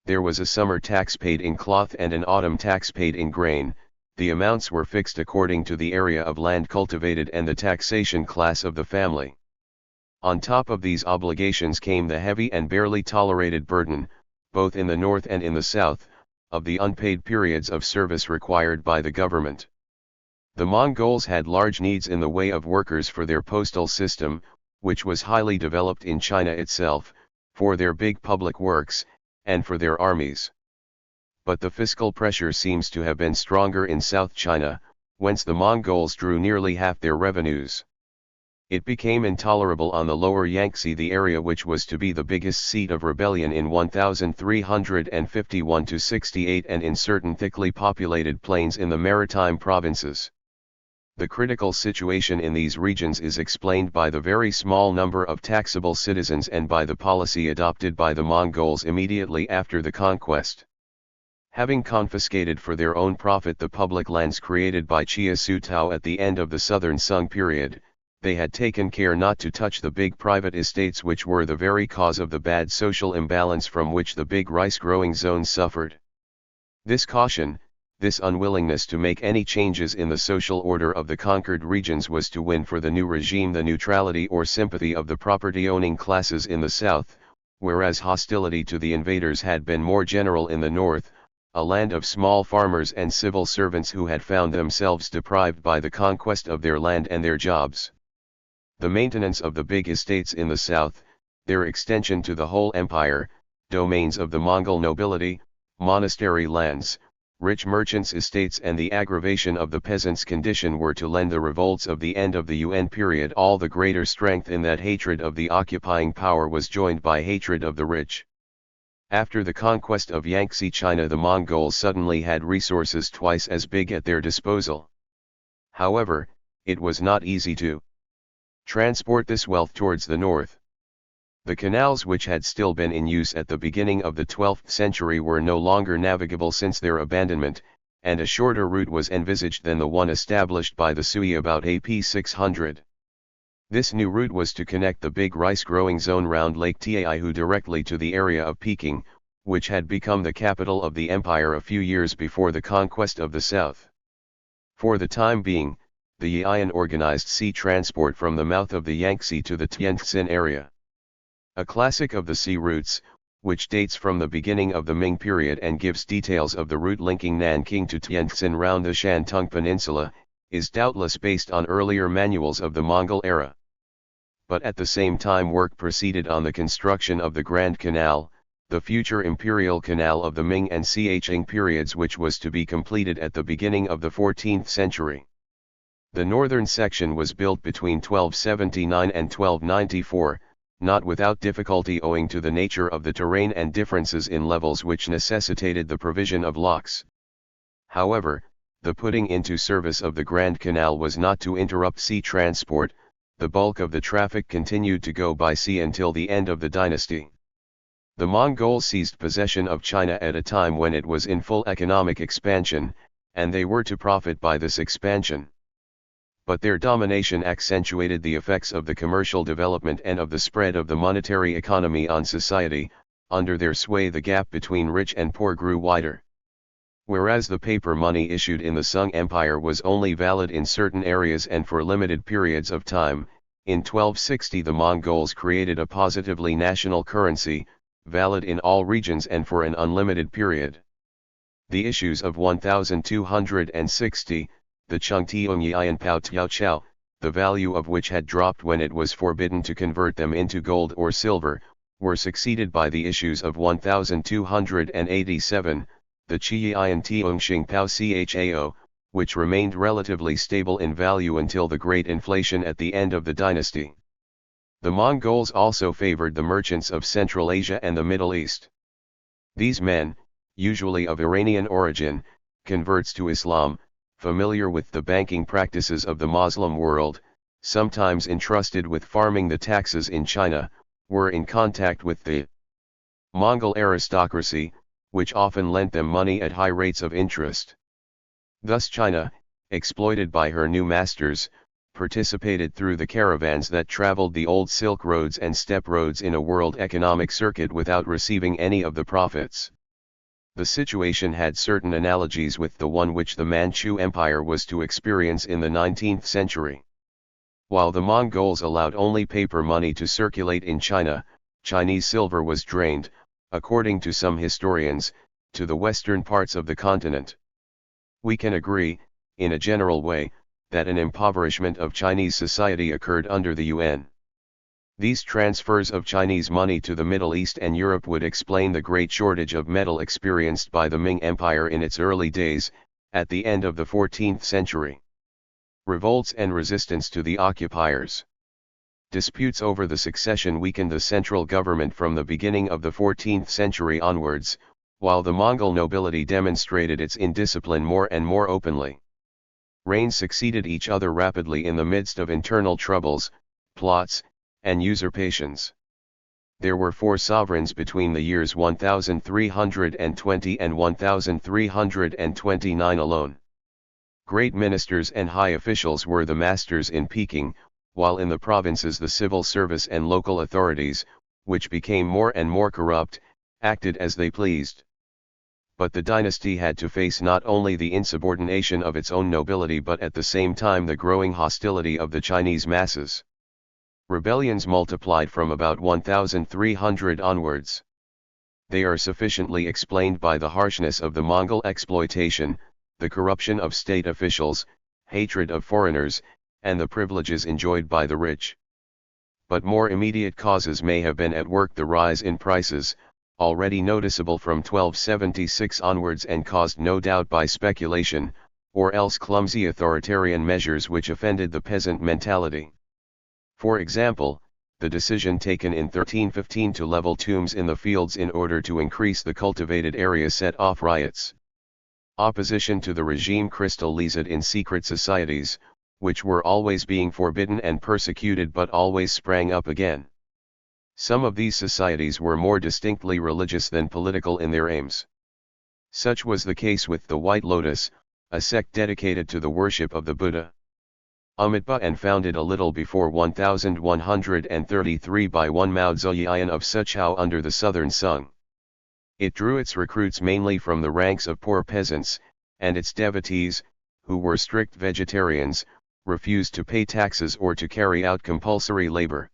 There was a summer tax paid in cloth and an autumn tax paid in grain. The amounts were fixed according to the area of land cultivated and the taxation class of the family. On top of these obligations came the heavy and barely tolerated burden, both in the north and in the south, of the unpaid periods of service required by the government. The Mongols had large needs in the way of workers for their postal system, which was highly developed in China itself, for their big public works, and for their armies. But the fiscal pressure seems to have been stronger in South China, whence the Mongols drew nearly half their revenues. It became intolerable on the lower Yangtze, the area which was to be the biggest seat of rebellion in 1351-68, and in certain thickly populated plains in the maritime provinces. The critical situation in these regions is explained by the very small number of taxable citizens and by the policy adopted by the Mongols immediately after the conquest. Having confiscated for their own profit the public lands created by Chia Su Tao at the end of the Southern Sung period, they had taken care not to touch the big private estates which were the very cause of the bad social imbalance from which the big rice-growing zones suffered. This caution, this unwillingness to make any changes in the social order of the conquered regions was to win for the new regime the neutrality or sympathy of the property-owning classes in the south, whereas hostility to the invaders had been more general in the north, a land of small farmers and civil servants who had found themselves deprived by the conquest of their land and their jobs. The maintenance of the big estates in the south, their extension to the whole empire, domains of the Mongol nobility, monastery lands, rich merchants' estates, and the aggravation of the peasants' condition were to lend the revolts of the end of the Yuan period all the greater strength in that hatred of the occupying power was joined by hatred of the rich. After the conquest of Yangtze China, the Mongols suddenly had resources twice as big at their disposal. However, it was not easy to transport this wealth towards the north. The canals which had still been in use at the beginning of the 12th century were no longer navigable since their abandonment, and a shorter route was envisaged than the one established by the Sui about AP 600. This new route was to connect the big rice-growing zone round Lake Taihu directly to the area of Peking, which had become the capital of the empire a few years before the conquest of the south. For the time being, the Yian organized sea transport from the mouth of the Yangtze to the Tientsin area. A classic of the sea routes, which dates from the beginning of the Ming period and gives details of the route linking Nanking to Tientsin round the Shantung Peninsula, is doubtless based on earlier manuals of the Mongol era. But at the same time work proceeded on the construction of the Grand Canal, the future imperial canal of the Ming and Xiaqing periods, which was to be completed at the beginning of the 14th century. The northern section was built between 1279 and 1294, not without difficulty owing to the nature of the terrain and differences in levels which necessitated the provision of locks. However, the putting into service of the Grand Canal was not to interrupt sea transport. The bulk of the traffic continued to go by sea until the end of the dynasty. The Mongols seized possession of China at a time when it was in full economic expansion, and they were to profit by this expansion. But their domination accentuated the effects of the commercial development and of the spread of the monetary economy on society. Under their sway the gap between rich and poor grew wider. Whereas the paper money issued in the Sung Empire was only valid in certain areas and for limited periods of time, in 1260 the Mongols created a positively national currency, valid in all regions and for an unlimited period. The issues of 1260, the Chengtiong Yian Pao Tiao Chao, the value of which had dropped when it was forbidden to convert them into gold or silver, were succeeded by the issues of 1287, the Chiyian Tiongxing Pao Chao, which remained relatively stable in value until the great inflation at the end of the dynasty. The Mongols also favored the merchants of Central Asia and the Middle East. These men, usually of Iranian origin, converts to Islam, familiar with the banking practices of the Muslim world, sometimes entrusted with farming the taxes in China, were in contact with the Mongol aristocracy, which often lent them money at high rates of interest. Thus China, exploited by her new masters, participated through the caravans that traveled the old Silk Roads and Steppe Roads in a world economic circuit without receiving any of the profits. The situation had certain analogies with the one which the Manchu Empire was to experience in the 19th century. While the Mongols allowed only paper money to circulate in China, Chinese silver was drained, according to some historians, to the western parts of the continent. We can agree, in a general way, that an impoverishment of Chinese society occurred under the Yuan. These transfers of Chinese money to the Middle East and Europe would explain the great shortage of metal experienced by the Ming Empire in its early days, at the end of the 14th century. Revolts and resistance to the occupiers. Disputes over the succession weakened the central government from the beginning of the 14th century onwards, while the Mongol nobility demonstrated its indiscipline more and more openly. Reigns succeeded each other rapidly in the midst of internal troubles, plots, and usurpations. There were 4 sovereigns between the years 1320 and 1329 alone. Great ministers and high officials were the masters in Peking, while in the provinces the civil service and local authorities, which became more and more corrupt, acted as they pleased. But the dynasty had to face not only the insubordination of its own nobility but at the same time the growing hostility of the Chinese masses. Rebellions multiplied from about 1300 onwards. They are sufficiently explained by the harshness of the Mongol exploitation, the corruption of state officials, hatred of foreigners, and the privileges enjoyed by the rich. But more immediate causes may have been at work: the rise in prices, already noticeable from 1276 onwards and caused no doubt by speculation, or else clumsy authoritarian measures which offended the peasant mentality. For example, the decision taken in 1315 to level tombs in the fields in order to increase the cultivated area set off riots. Opposition to the regime crystallized in secret societies, which were always being forbidden and persecuted but always sprang up again. Some of these societies were more distinctly religious than political in their aims. Such was the case with the White Lotus, a sect dedicated to the worship of the Buddha. Amitabha, and founded a little before 1133 by one Mao Zedong of Suchao under the southern Sung. It drew its recruits mainly from the ranks of poor peasants, and its devotees, who were strict vegetarians, refused to pay taxes or to carry out compulsory labor.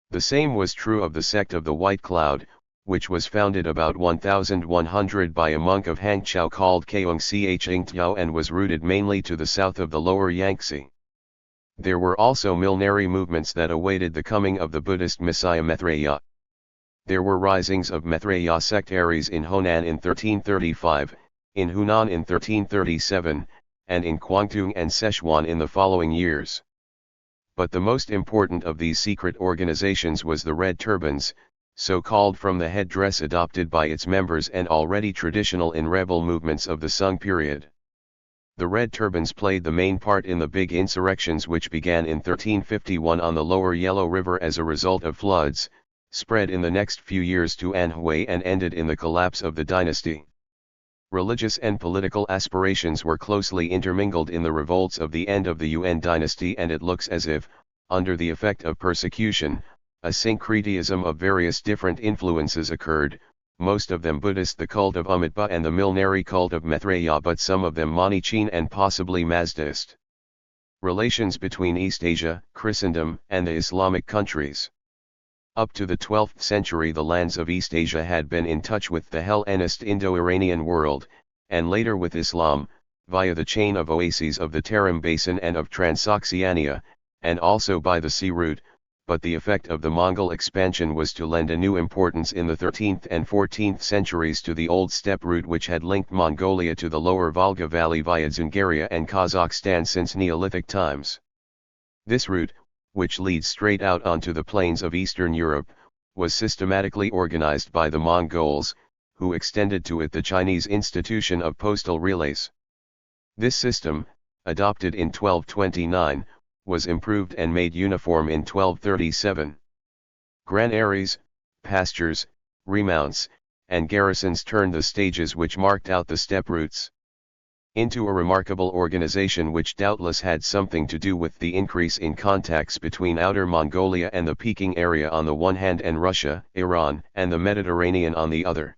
The same was true of the sect of the White Cloud, which was founded about 1100 by a monk of Hangzhou called Keung Chingtiao and was rooted mainly to the south of the lower Yangtze. There were also millenary movements that awaited the coming of the Buddhist Messiah Maitreya. There were risings of Maitreya sectaries in Honan in 1335, in Hunan in 1337, and in Guangdong and Sichuan in the following years. But the most important of these secret organizations was the Red Turbans, so called from the headdress adopted by its members and already traditional in rebel movements of the Sung period. The Red Turbans played the main part in the big insurrections which began in 1351 on the lower Yellow River as a result of floods, spread in the next few years to Anhui and ended in the collapse of the dynasty. Religious and political aspirations were closely intermingled in the revolts of the end of the Yuan dynasty, and it looks as if, under the effect of persecution, a syncretism of various different influences occurred, most of them Buddhist, the cult of Amitabha and the millenary cult of Maitreya, but some of them Manichaean and possibly Mazdaist. Relations between East Asia, Christendom, and the Islamic countries. Up to the 12th century the lands of East Asia had been in touch with the Hellenist Indo-Iranian world, and later with Islam, via the chain of oases of the Tarim Basin and of Transoxiana, and also by the sea route, but the effect of the Mongol expansion was to lend a new importance in the 13th and 14th centuries to the old steppe route which had linked Mongolia to the lower Volga Valley via Dzungaria and Kazakhstan since Neolithic times. This route, which leads straight out onto the plains of Eastern Europe, was systematically organized by the Mongols, who extended to it the Chinese institution of postal relays. This system, adopted in 1229, was improved and made uniform in 1237. Granaries, pastures, remounts, and garrisons turned the stages which marked out the steppe routes into a remarkable organization which doubtless had something to do with the increase in contacts between Outer Mongolia and the Peking area on the one hand and Russia, Iran, and the Mediterranean on the other.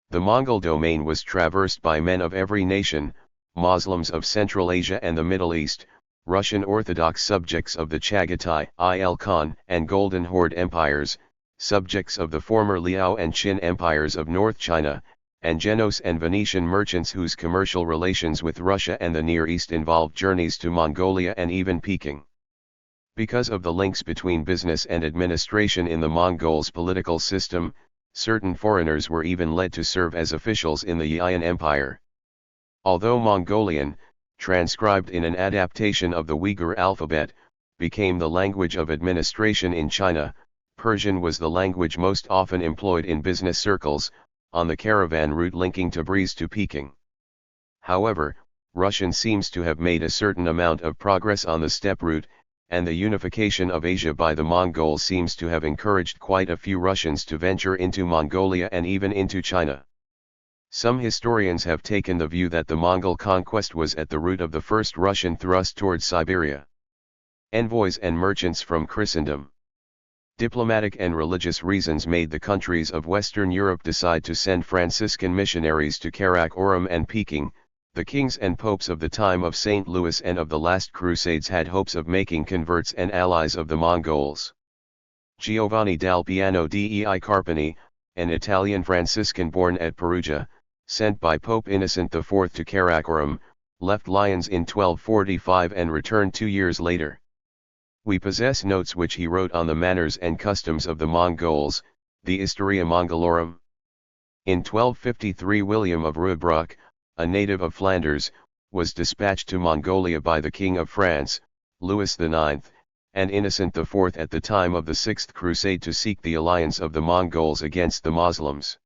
The Mongol domain was traversed by men of every nation, Muslims of Central Asia and the Middle East, Russian Orthodox subjects of the Chagatai, Il Khan, and Golden Horde empires, subjects of the former Liao and Qin empires of North China, and Genoese and Venetian merchants whose commercial relations with Russia and the Near East involved journeys to Mongolia and even Peking. Because of the links between business and administration in the Mongols' political system, certain foreigners were even led to serve as officials in the Yian Empire. Although Mongolian, transcribed in an adaptation of the Uyghur alphabet, became the language of administration in China, Persian was the language most often employed in business circles, on the caravan route linking Tabriz to Peking. However, Russian seems to have made a certain amount of progress on the steppe route, and the unification of Asia by the Mongols seems to have encouraged quite a few Russians to venture into Mongolia and even into China. Some historians have taken the view that the Mongol conquest was at the root of the first Russian thrust towards Siberia. Envoys and merchants from Christendom. Diplomatic and religious reasons made the countries of Western Europe decide to send Franciscan missionaries to Karakorum and Peking. The kings and popes of the time of St. Louis and of the last crusades had hopes of making converts and allies of the Mongols. Giovanni dal Piano dei Carpini, an Italian Franciscan born at Perugia, sent by Pope Innocent IV to Karakorum, left Lyons in 1245 and returned 2 years later. We possess notes which he wrote on the manners and customs of the Mongols, the Historia Mongolorum. In 1253 William of Rudbruck, a native of Flanders, was dispatched to Mongolia by the King of France, Louis IX, and Innocent IV at the time of the Sixth Crusade to seek the alliance of the Mongols against the Moslems.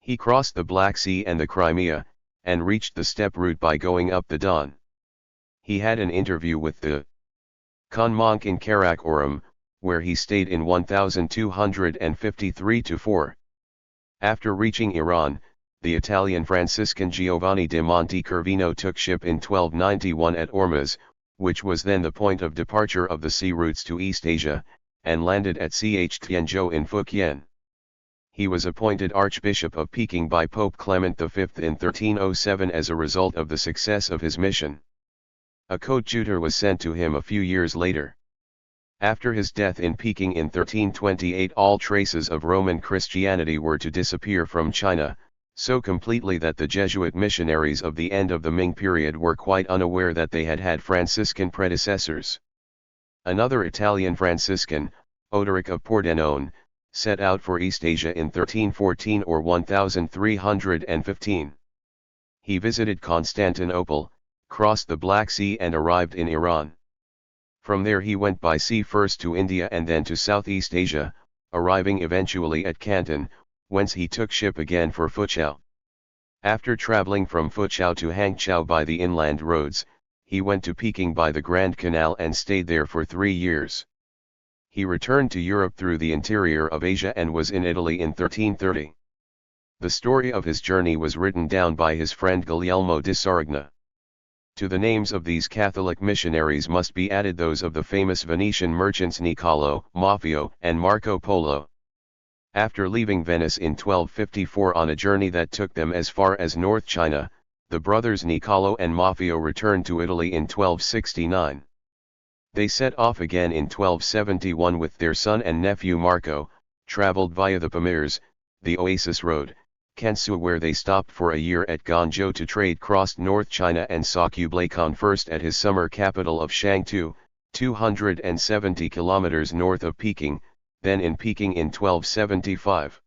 He crossed the Black Sea and the Crimea, and reached the steppe route by going up the Don. He had an interview with the Khan monk in Karakorum, where he stayed in 1253-4. After reaching Iran, the Italian Franciscan Giovanni de Montecervino took ship in 1291 at Ormuz, which was then the point of departure of the sea routes to East Asia, and landed at Tianzhou in Fujian. He was appointed Archbishop of Peking by Pope Clement V in 1307 as a result of the success of his mission. A coadjutor was sent to him a few years later. After his death in Peking in 1328, all traces of Roman Christianity were to disappear from China, so completely that the Jesuit missionaries of the end of the Ming period were quite unaware that they had had Franciscan predecessors. Another Italian Franciscan, Odoric of Pordenone, set out for East Asia in 1314 or 1315. He visited Constantinople, crossed the Black Sea and arrived in Iran. From there he went by sea first to India and then to Southeast Asia, arriving eventually at Canton, whence he took ship again for Foochow. After traveling from Foochow to Hangzhou by the inland roads, he went to Peking by the Grand Canal and stayed there for 3 years. He returned to Europe through the interior of Asia and was in Italy in 1330. The story of his journey was written down by his friend Guglielmo di Saragna. To the names of these Catholic missionaries must be added those of the famous Venetian merchants Niccolo, Maffeo, and Marco Polo. After leaving Venice in 1254 on a journey that took them as far as North China, the brothers Niccolo and Maffeo returned to Italy in 1269. They set off again in 1271 with their son and nephew Marco, traveled via the Pamirs, the Oasis Road, Kansu, where they stopped for a year at Guangzhou to trade, crossed North China and saw Kublai Khan first at his summer capital of Shangtu, 270 kilometers north of Peking, then in Peking in 1275.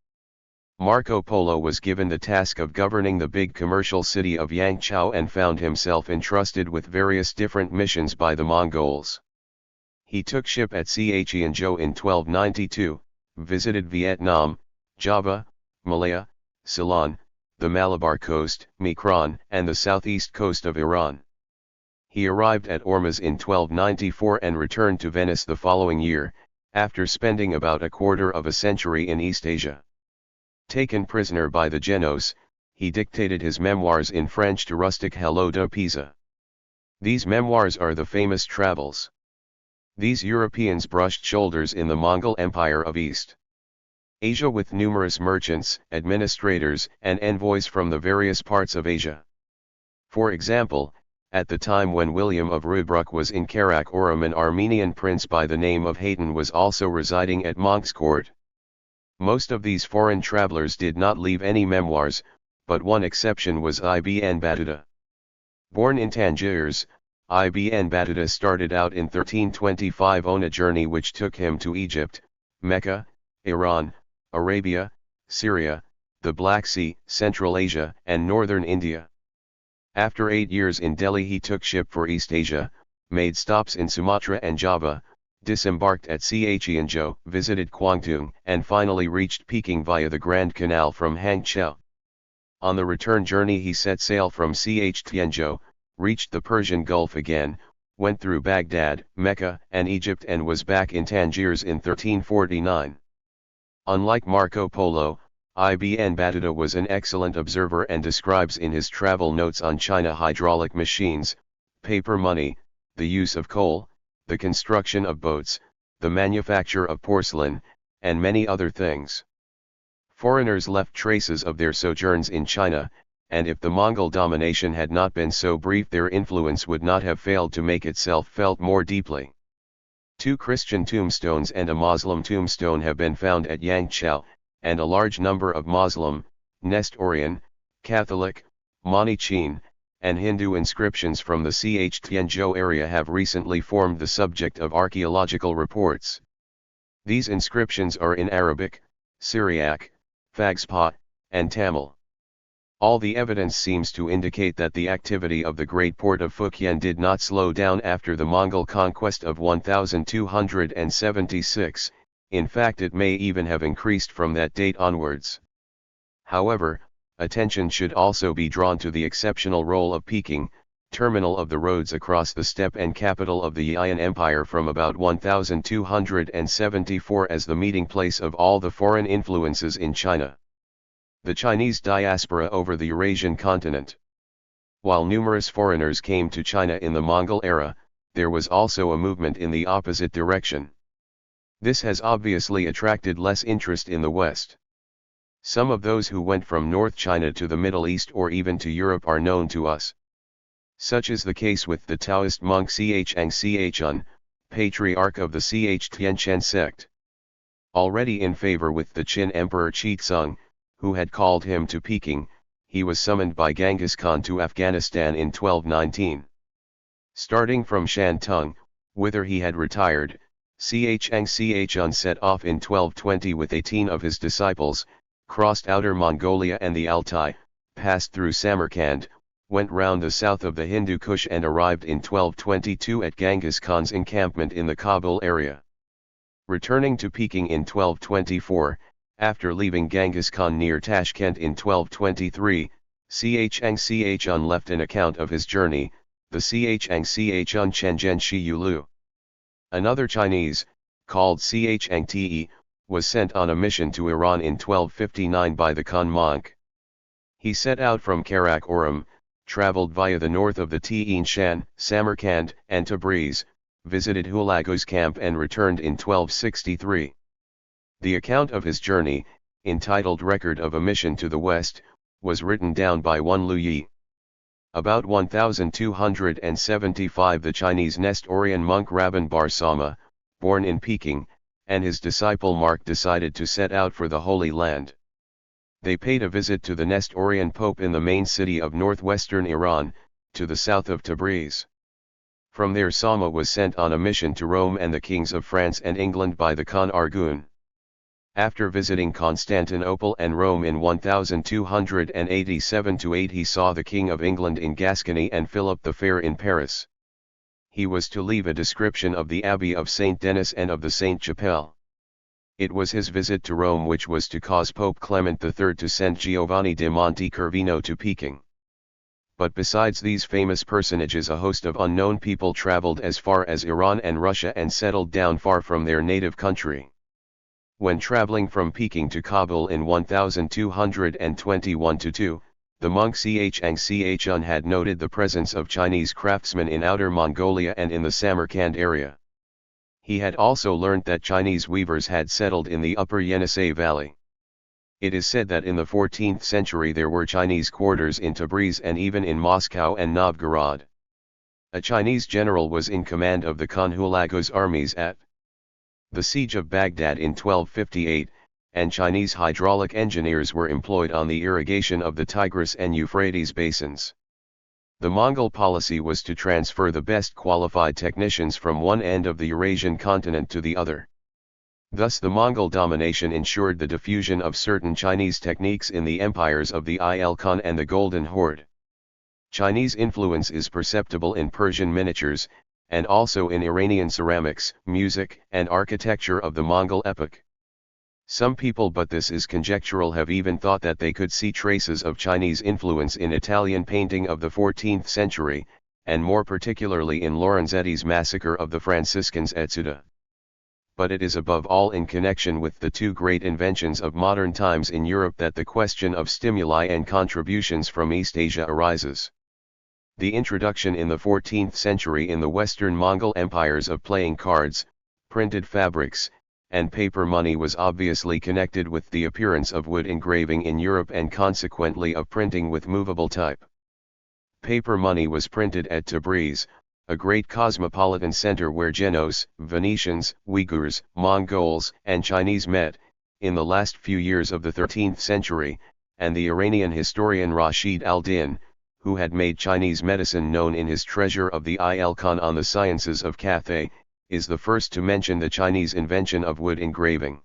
Marco Polo was given the task of governing the big commercial city of Yangzhou and found himself entrusted with various different missions by the Mongols. He took ship at Tianzhou in 1292, visited Vietnam, Java, Malaya, Ceylon, the Malabar coast, Mikron, and the southeast coast of Iran. He arrived at Ormuz in 1294 and returned to Venice the following year, after spending about a quarter of a century in East Asia. Taken prisoner by the Genoese, he dictated his memoirs in French to rustic Hello de Pisa. These memoirs are the famous travels. These Europeans brushed shoulders in the Mongol Empire of East Asia with numerous merchants, administrators, and envoys from the various parts of Asia. For example, at the time when William of Rudbruck was in Karakorum, an Armenian prince by the name of Hayton was also residing at Monk's court. Most of these foreign travelers did not leave any memoirs, but one exception was Ibn Battuta. Born in Tangiers, Ibn Battuta started out in 1325 on a journey which took him to Egypt, Mecca, Iran, Arabia, Syria, the Black Sea, Central Asia, and northern India. After 8 years in Delhi he took ship for East Asia, made stops in Sumatra and Java, disembarked at Cianjou, visited Kwangtung, and finally reached Peking via the Grand Canal from Hangzhou. On the return journey he set sail from Cianjou, reached the Persian Gulf again, went through Baghdad, Mecca, and Egypt and was back in Tangiers in 1349. Unlike Marco Polo, Ibn Battuta was an excellent observer and describes in his travel notes on China hydraulic machines, paper money, the use of coal, the construction of boats, the manufacture of porcelain, and many other things. Foreigners left traces of their sojourns in China, and if the Mongol domination had not been so brief their influence would not have failed to make itself felt more deeply. 2 Christian tombstones and a Muslim tombstone have been found at Yangzhou, and a large number of Muslim, Nestorian, Catholic, Manichaean, and Hindu inscriptions from the Tianzhou area have recently formed the subject of archaeological reports. These inscriptions are in Arabic, Syriac, Phagspa, and Tamil. All the evidence seems to indicate that the activity of the great port of Fujian did not slow down after the Mongol conquest of 1276, in fact it may even have increased from that date onwards. However, attention should also be drawn to the exceptional role of Peking, terminal of the roads across the steppe and capital of the Yian Empire from about 1274 as the meeting place of all the foreign influences in China. The Chinese diaspora over the Eurasian continent. While numerous foreigners came to China in the Mongol era, there was also a movement in the opposite direction. This has obviously attracted less interest in the West. Some of those who went from North China to the Middle East or even to Europe are known to us. Such is the case with the Taoist monk Chang, patriarch of the Tianchen sect. Already in favor with the Qin Emperor Chizong, who had called him to Peking, he was summoned by Genghis Khan to Afghanistan in 1219. Starting from Shantung, whither he had retired, Chang set off in 1220 with 18 of his disciples, crossed Outer Mongolia and the Altai, passed through Samarkand, went round the south of the Hindu Kush and arrived in 1222 at Genghis Khan's encampment in the Kabul area. Returning to Peking in 1224, after leaving Genghis Khan near Tashkent in 1223, Chang left an account of his journey, the Chang Chenjen Shi Yulu. Another Chinese, called Chang Te, was sent on a mission to Iran in 1259 by the Khan monk. He set out from Karakoram, traveled via the north of the Tian Shan, Samarkand, and Tabriz, visited Hulagu's camp and returned in 1263. The account of his journey, entitled Record of a Mission to the West, was written down by one Lu Yi. About 1275 the Chinese Nestorian monk Rabban Bar Sama, born in Peking, and his disciple Mark decided to set out for the Holy Land. They paid a visit to the Nestorian Pope in the main city of northwestern Iran, to the south of Tabriz. From there Sama was sent on a mission to Rome and the kings of France and England by the Khan Argun. After visiting Constantinople and Rome in 1287-8 he saw the King of England in Gascony and Philip the Fair in Paris. He was to leave a description of the Abbey of Saint Denis and of the Saint Chapelle. It was his visit to Rome which was to cause Pope Clement III to send Giovanni de Monte Cervino to Peking. But besides these famous personages a host of unknown people traveled as far as Iran and Russia and settled down far from their native country. When traveling from Peking to Kabul in 1221-2, the monk Chang had noted the presence of Chinese craftsmen in Outer Mongolia and in the Samarkand area. He had also learnt that Chinese weavers had settled in the upper Yenisei Valley. It is said that in the 14th century there were Chinese quarters in Tabriz and even in Moscow and Novgorod. A Chinese general was in command of the Khan Hulagu's armies at the siege of Baghdad in 1258, and Chinese hydraulic engineers were employed on the irrigation of the Tigris and Euphrates basins. The Mongol policy was to transfer the best qualified technicians from one end of the Eurasian continent to the other. Thus the Mongol domination ensured the diffusion of certain Chinese techniques in the empires of the Il Khan and the Golden Horde. Chinese influence is perceptible in Persian miniatures, and also in Iranian ceramics, music, and architecture of the Mongol epoch. Some people, but this is conjectural, have even thought that they could see traces of Chinese influence in Italian painting of the 14th century, and more particularly in Lorenzetti's massacre of the Franciscans at Ceuta. But it is above all in connection with the two great inventions of modern times in Europe that the question of stimuli and contributions from East Asia arises. The introduction in the 14th century in the Western Mongol empires of playing cards, printed fabrics, and paper money was obviously connected with the appearance of wood engraving in Europe and consequently of printing with movable type. Paper money was printed at Tabriz, a great cosmopolitan center where Genoese, Venetians, Uyghurs, Mongols, and Chinese met, in the last few years of the 13th century, and the Iranian historian Rashid al-Din, who had made Chinese medicine known in his Treasure of the Il Khan on the Sciences of Cathay, is the first to mention the Chinese invention of wood engraving.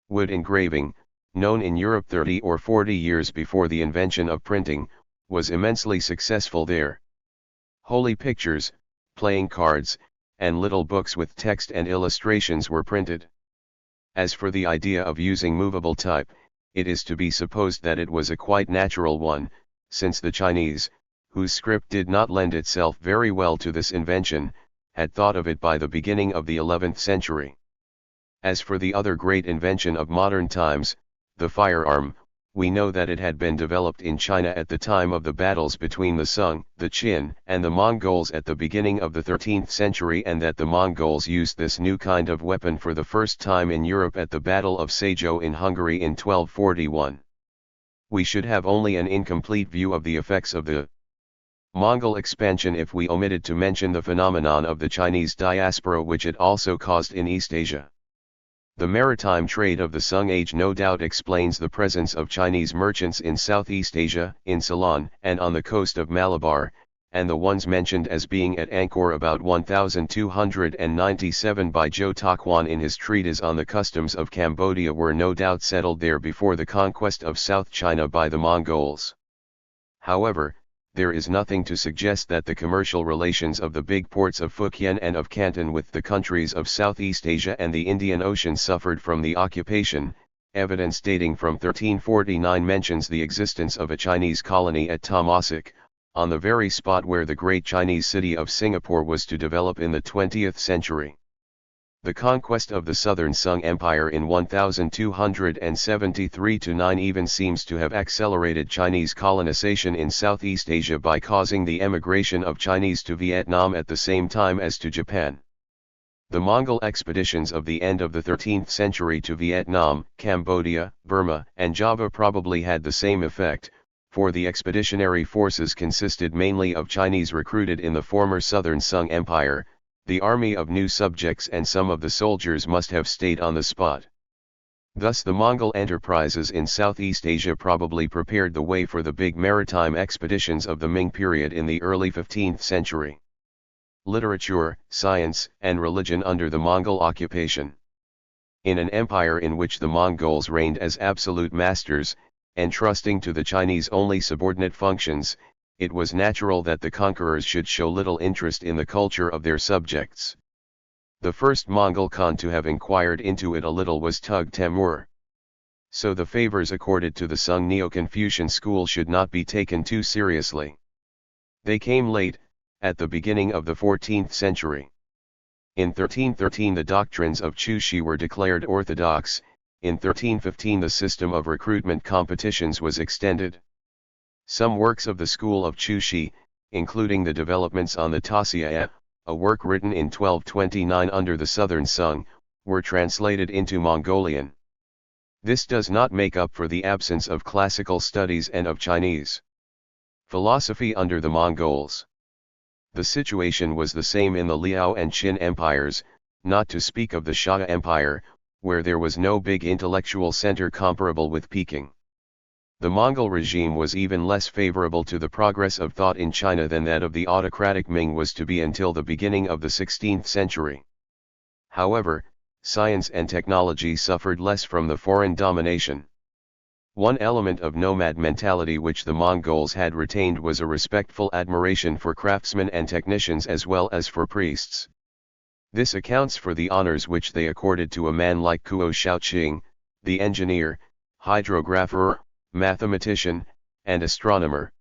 Wood engraving, known in Europe 30 or 40 years before the invention of printing, was immensely successful there. Holy pictures, playing cards, and little books with text and illustrations were printed. As for the idea of using movable type, it is to be supposed that it was a quite natural one, since the Chinese, whose script did not lend itself very well to this invention, had thought of it by the beginning of the 11th century. As for the other great invention of modern times, the firearm, we know that it had been developed in China at the time of the battles between the Sung, the Qin, and the Mongols at the beginning of the 13th century, and that the Mongols used this new kind of weapon for the first time in Europe at the Battle of Sejo in Hungary in 1241. We should have only an incomplete view of the effects of the Mongol expansion if we omitted to mention the phenomenon of the Chinese diaspora which it also caused in East Asia. The maritime trade of the Sung Age no doubt explains the presence of Chinese merchants in Southeast Asia, in Ceylon, and on the coast of Malabar, and the ones mentioned as being at Angkor about 1297 by Zhou Taquan in his treatise on the customs of Cambodia were no doubt settled there before the conquest of South China by the Mongols. However, there is nothing to suggest that the commercial relations of the big ports of Fukien and of Canton with the countries of Southeast Asia and the Indian Ocean suffered from the occupation. Evidence dating from 1349 mentions the existence of a Chinese colony at Temasek, on the very spot where the great Chinese city of Singapore was to develop in the 20th century. The conquest of the southern Sung Empire in 1273-9 even seems to have accelerated Chinese colonization in Southeast Asia by causing the emigration of Chinese to Vietnam at the same time as to Japan. The Mongol expeditions of the end of the 13th century to Vietnam, Cambodia, Burma, and Java probably had the same effect, for the expeditionary forces consisted mainly of Chinese recruited in the former southern Sung Empire. The army of new subjects and some of the soldiers must have stayed on the spot. Thus the Mongol enterprises in Southeast Asia probably prepared the way for the big maritime expeditions of the Ming period in the early 15th century. Literature, science, and religion under the Mongol occupation. In an empire in which the Mongols reigned as absolute masters, entrusting to the Chinese only subordinate functions, it was natural that the conquerors should show little interest in the culture of their subjects. The first Mongol Khan to have inquired into it a little was Tug Temur. So the favors accorded to the Sung Neo-Confucian school should not be taken too seriously. They came late, at the beginning of the 14th century. In 1313 the doctrines of Chushi were declared orthodox. In 1315 the system of recruitment competitions was extended. Some works of the school of Chushi, including the developments on the Tasia, a work written in 1229 under the Southern Sung, were translated into Mongolian. This does not make up for the absence of classical studies and of Chinese philosophy under the Mongols. The situation was the same in the Liao and Qin empires, not to speak of the Xia Empire, where there was no big intellectual center comparable with Peking. The Mongol regime was even less favorable to the progress of thought in China than that of the autocratic Ming was to be until the beginning of the 16th century. However, science and technology suffered less from the foreign domination. One element of nomad mentality which the Mongols had retained was a respectful admiration for craftsmen and technicians as well as for priests. This accounts for the honors which they accorded to a man like Kuo Shaoqing, the engineer, hydrographer, mathematician, and astronomer.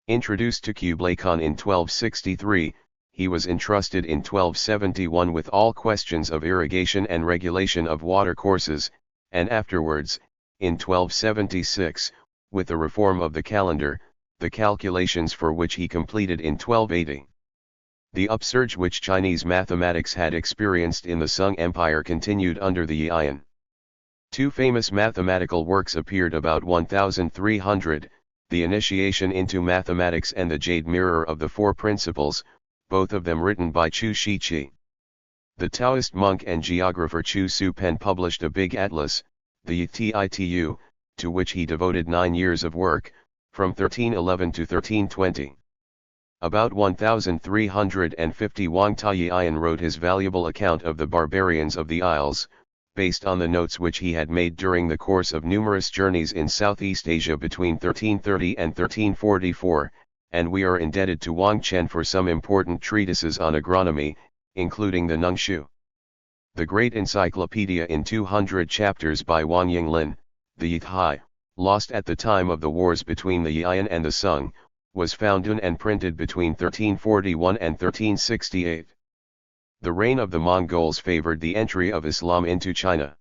Introduced to Kublai Khan in 1263, he was entrusted in 1271 with all questions of irrigation and regulation of water courses, and afterwards, in 1276, with the reform of the calendar, the calculations for which he completed in 1280. The upsurge which Chinese mathematics had experienced in the Sung Empire continued under the Yian. Two famous mathematical works appeared about 1300, The Initiation into Mathematics and The Jade Mirror of the Four Principles, both of them written by Chu Shiqi. The Taoist monk and geographer Chu Supen published a big atlas, the Yitu, to which he devoted 9 years of work, from 1311 to 1320. About 1350 Wang Taiyan wrote his valuable account of the barbarians of the Isles, based on the notes which he had made during the course of numerous journeys in Southeast Asia between 1330 and 1344, and we are indebted to Wang Chen for some important treatises on agronomy, including the Nungshu. The Great Encyclopedia in 200 chapters by Wang Yinglin, the Yithai, lost at the time of the wars between the Yian and the Sung, was found in and printed between 1341 and 1368. The reign of the Mongols favored the entry of Islam into China.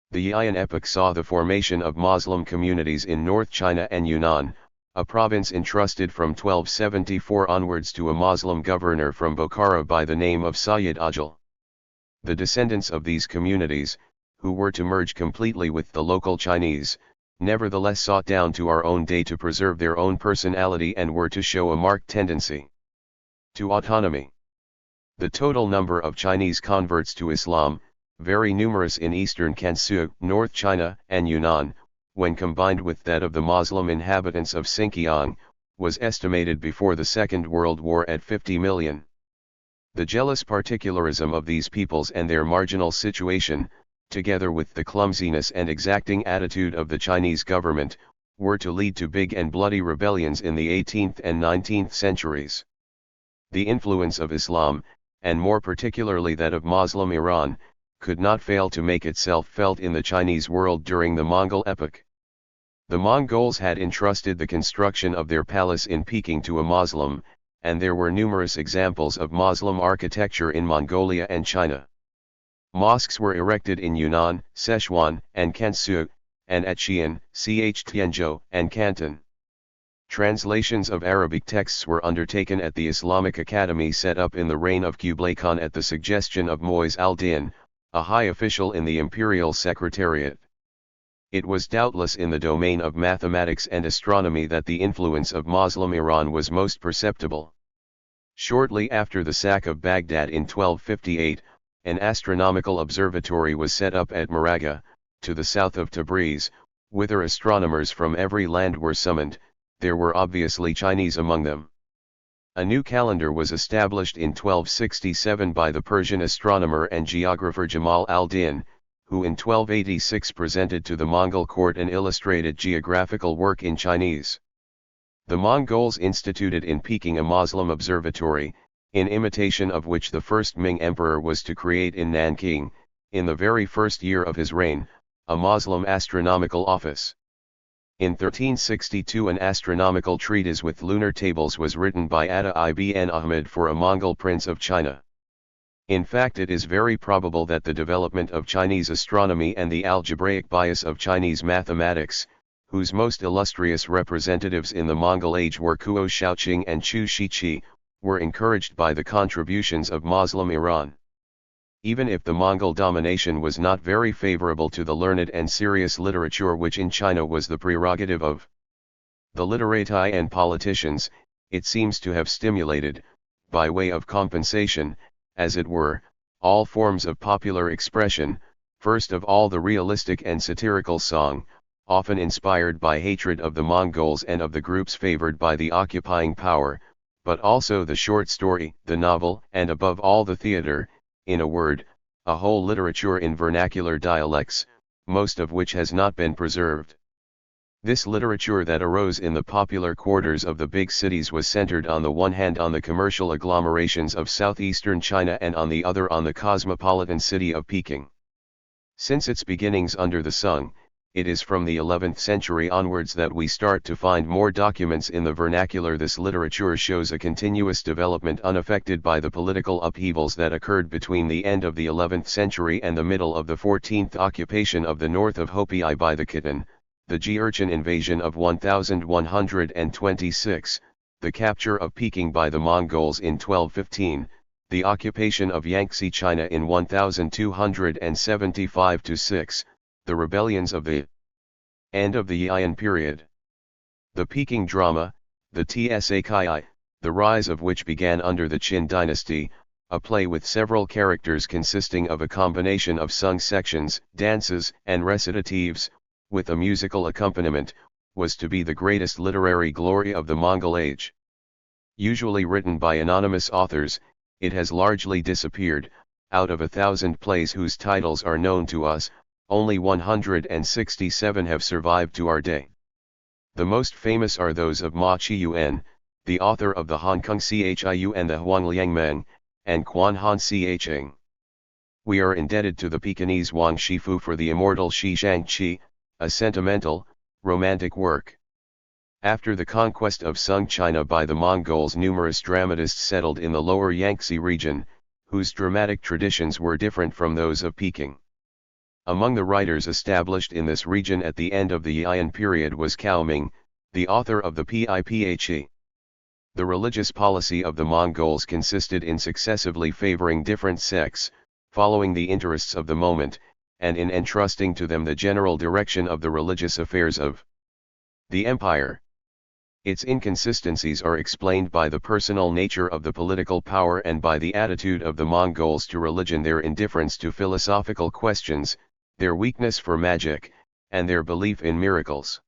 The Yian epoch saw the formation of Muslim communities in North China and Yunnan, a province entrusted from 1274 onwards to a Muslim governor from Bokhara by the name of Sayyid Ajal. The descendants of these communities, who were to merge completely with the local Chinese, nevertheless sought down to our own day to preserve their own personality and were to show a marked tendency to autonomy. The total number of Chinese converts to Islam, very numerous in eastern Kansu, North China, and Yunnan, when combined with that of the Muslim inhabitants of Xinjiang, was estimated before the Second World War at 50 million. The jealous particularism of these peoples and their marginal situation, together with the clumsiness and exacting attitude of the Chinese government, were to lead to big and bloody rebellions in the 18th and 19th centuries. The influence of Islam, and more particularly that of Muslim Iran, could not fail to make itself felt in the Chinese world during the Mongol epoch. The Mongols had entrusted the construction of their palace in Peking to a Muslim, and there were numerous examples of Muslim architecture in Mongolia and China. Mosques were erected in Yunnan, Sichuan, and Kansu, and at Xi'an, Tianzhou, and Canton. Translations of Arabic texts were undertaken at the Islamic Academy set up in the reign of Kublai Khan at the suggestion of Mu'izz al-Din, a high official in the imperial secretariat. It was doubtless in the domain of mathematics and astronomy that the influence of Muslim Iran was most perceptible. Shortly after the sack of Baghdad in 1258, an astronomical observatory was set up at Maraga, to the south of Tabriz, whither astronomers from every land were summoned. There were obviously Chinese among them. A new calendar was established in 1267 by the Persian astronomer and geographer Jamal al-Din, who in 1286 presented to the Mongol court an illustrated geographical work in Chinese. The Mongols instituted in Peking a Muslim observatory, in imitation of which the first Ming emperor was to create in Nanking, in the very first year of his reign, a Muslim astronomical office. In 1362 an astronomical treatise with lunar tables was written by Atta ibn Ahmad for a Mongol prince of China. In fact, it is very probable that the development of Chinese astronomy and the algebraic bias of Chinese mathematics, whose most illustrious representatives in the Mongol age were Kuo Shaoqing and Chu Shiqi, were encouraged by the contributions of Muslim Iran. Even if the Mongol domination was not very favorable to the learned and serious literature which in China was the prerogative of the literati and politicians, it seems to have stimulated, by way of compensation, as it were, all forms of popular expression, First of all, the realistic and satirical song, often inspired by hatred of the Mongols and of the groups favored by the occupying power, but also the short story, the novel, and above all the theater, in a word, a whole literature in vernacular dialects, most of which has not been preserved. This literature that arose in the popular quarters of the big cities was centered on the one hand on the commercial agglomerations of southeastern China and on the other on the cosmopolitan city of Peking. Since its beginnings under the Sung, it is from the 11th century onwards that we start to find more documents in the vernacular. This literature shows a continuous development unaffected by the political upheavals that occurred between the end of the 11th century and the middle of the 14th occupation of the north of Hopi by the Khitan, the Jurchen invasion of 1126, the capture of Peking by the Mongols in 1215, the occupation of Yangtze China in 1275-6, the rebellions of the end of the Yian period. The Peking drama, the Tsakai, the rise of which began under the Qin dynasty, a play with several characters consisting of a combination of sung sections, dances, and recitatives, with a musical accompaniment, was to be the greatest literary glory of the Mongol age. Usually written by anonymous authors, it has largely disappeared. Out of 1,000 plays whose titles are known to us, only 167 have survived to our day. The most famous are those of Ma Chiyuan, the author of the Hong Kong Chiu and the Huangliangmeng, and Quan Han Chiing. We are indebted to the Pekingese Wang Shifu for the immortal Shi Shangqi, a sentimental, romantic work. After the conquest of Sung China by the Mongols, numerous dramatists settled in the lower Yangtze region, whose dramatic traditions were different from those of Peking. Among the writers established in this region at the end of the Yian period was Cao Ming, the author of the Piphe. The religious policy of the Mongols consisted in successively favoring different sects, following the interests of the moment, and in entrusting to them the general direction of the religious affairs of the empire. Its inconsistencies are explained by the personal nature of the political power and by the attitude of the Mongols to religion, their indifference to philosophical questions, their weakness for magic, and their belief in miracles.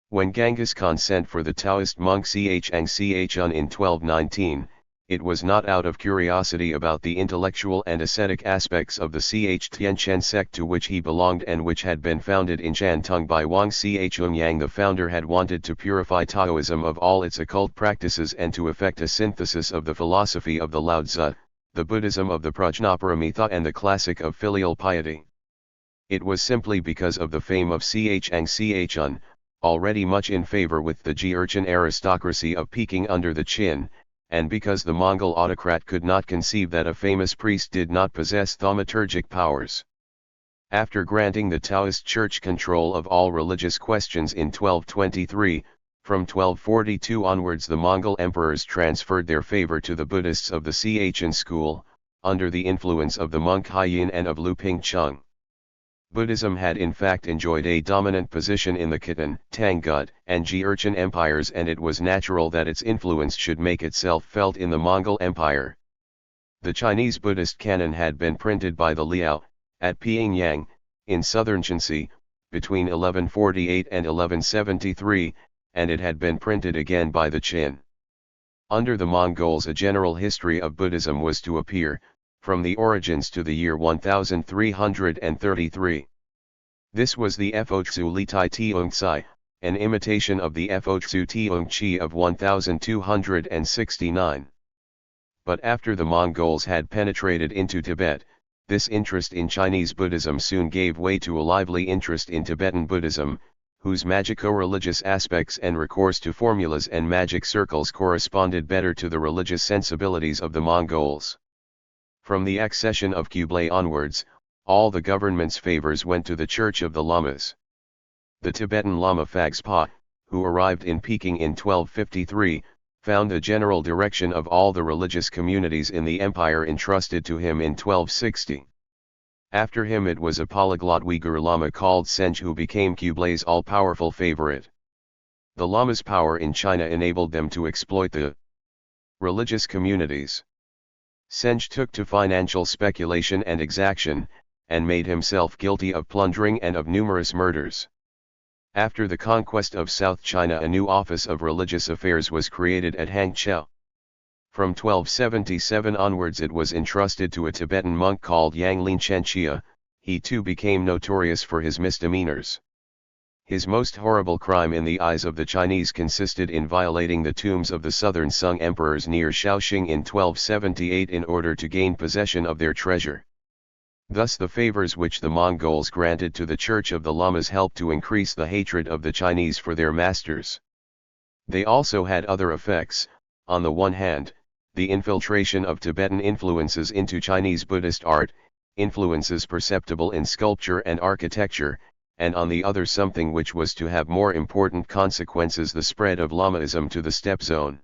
When Genghis Khan sent for the Taoist monk Chang Chun in 1219, it was not out of curiosity about the intellectual and ascetic aspects of the Tianchen sect to which he belonged and which had been founded in Shantung by Wang Chungyang. The founder had wanted to purify Taoism of all its occult practices and to effect a synthesis of the philosophy of the Lao Tzu, the Buddhism of the Prajnaparamita and the classic of filial piety. It was simply because of the fame of Chang Chun, already much in favor with the Jurchen aristocracy of Peking under the Qin, and because the Mongol autocrat could not conceive that a famous priest did not possess thaumaturgic powers. After granting the Taoist Church control of all religious questions in 1223, from 1242 onwards the Mongol emperors transferred their favor to the Buddhists of the Chen school, under the influence of the monk Haiyin and of Lu Pingcheng. Buddhism had in fact enjoyed a dominant position in the Khitan, Tangut, and Jurchen empires, and it was natural that its influence should make itself felt in the Mongol Empire. The Chinese Buddhist canon had been printed by the Liao, at Pyongyang, in southern Shanxi, between 1148 and 1173, and it had been printed again by the Qin. Under the Mongols a general history of Buddhism was to appear, from the origins to the year 1333. This was the Fotsu Li Tai Tiong Tsai, an imitation of the Fotsu Tiong Chi of 1269. But after the Mongols had penetrated into Tibet, this interest in Chinese Buddhism soon gave way to a lively interest in Tibetan Buddhism, whose magico-religious aspects and recourse to formulas and magic circles corresponded better to the religious sensibilities of the Mongols. From the accession of Kublai onwards, all the government's favors went to the Church of the Lamas. The Tibetan Lama Phagpa, who arrived in Peking in 1253, found the general direction of all the religious communities in the empire entrusted to him in 1260. After him it was a polyglot Uyghur Lama called Senj who became Kublai's all-powerful favorite. The Lama's power in China enabled them to exploit the religious communities. Senj took to financial speculation and exaction, and made himself guilty of plundering and of numerous murders. After the conquest of South China, a new office of religious affairs was created at Hangzhou. From 1277 onwards it was entrusted to a Tibetan monk called Yang Lin Chenchia. He too became notorious for his misdemeanors. His most horrible crime in the eyes of the Chinese consisted in violating the tombs of the southern Sung emperors near Shaoxing in 1278 in order to gain possession of their treasure. Thus the favors which the Mongols granted to the Church of the Lamas helped to increase the hatred of the Chinese for their masters. They also had other effects. On the one hand, the infiltration of Tibetan influences into Chinese Buddhist art, influences perceptible in sculpture and architecture, and on the other something which was to have more important consequences, the spread of Lamaism to the steppe zone.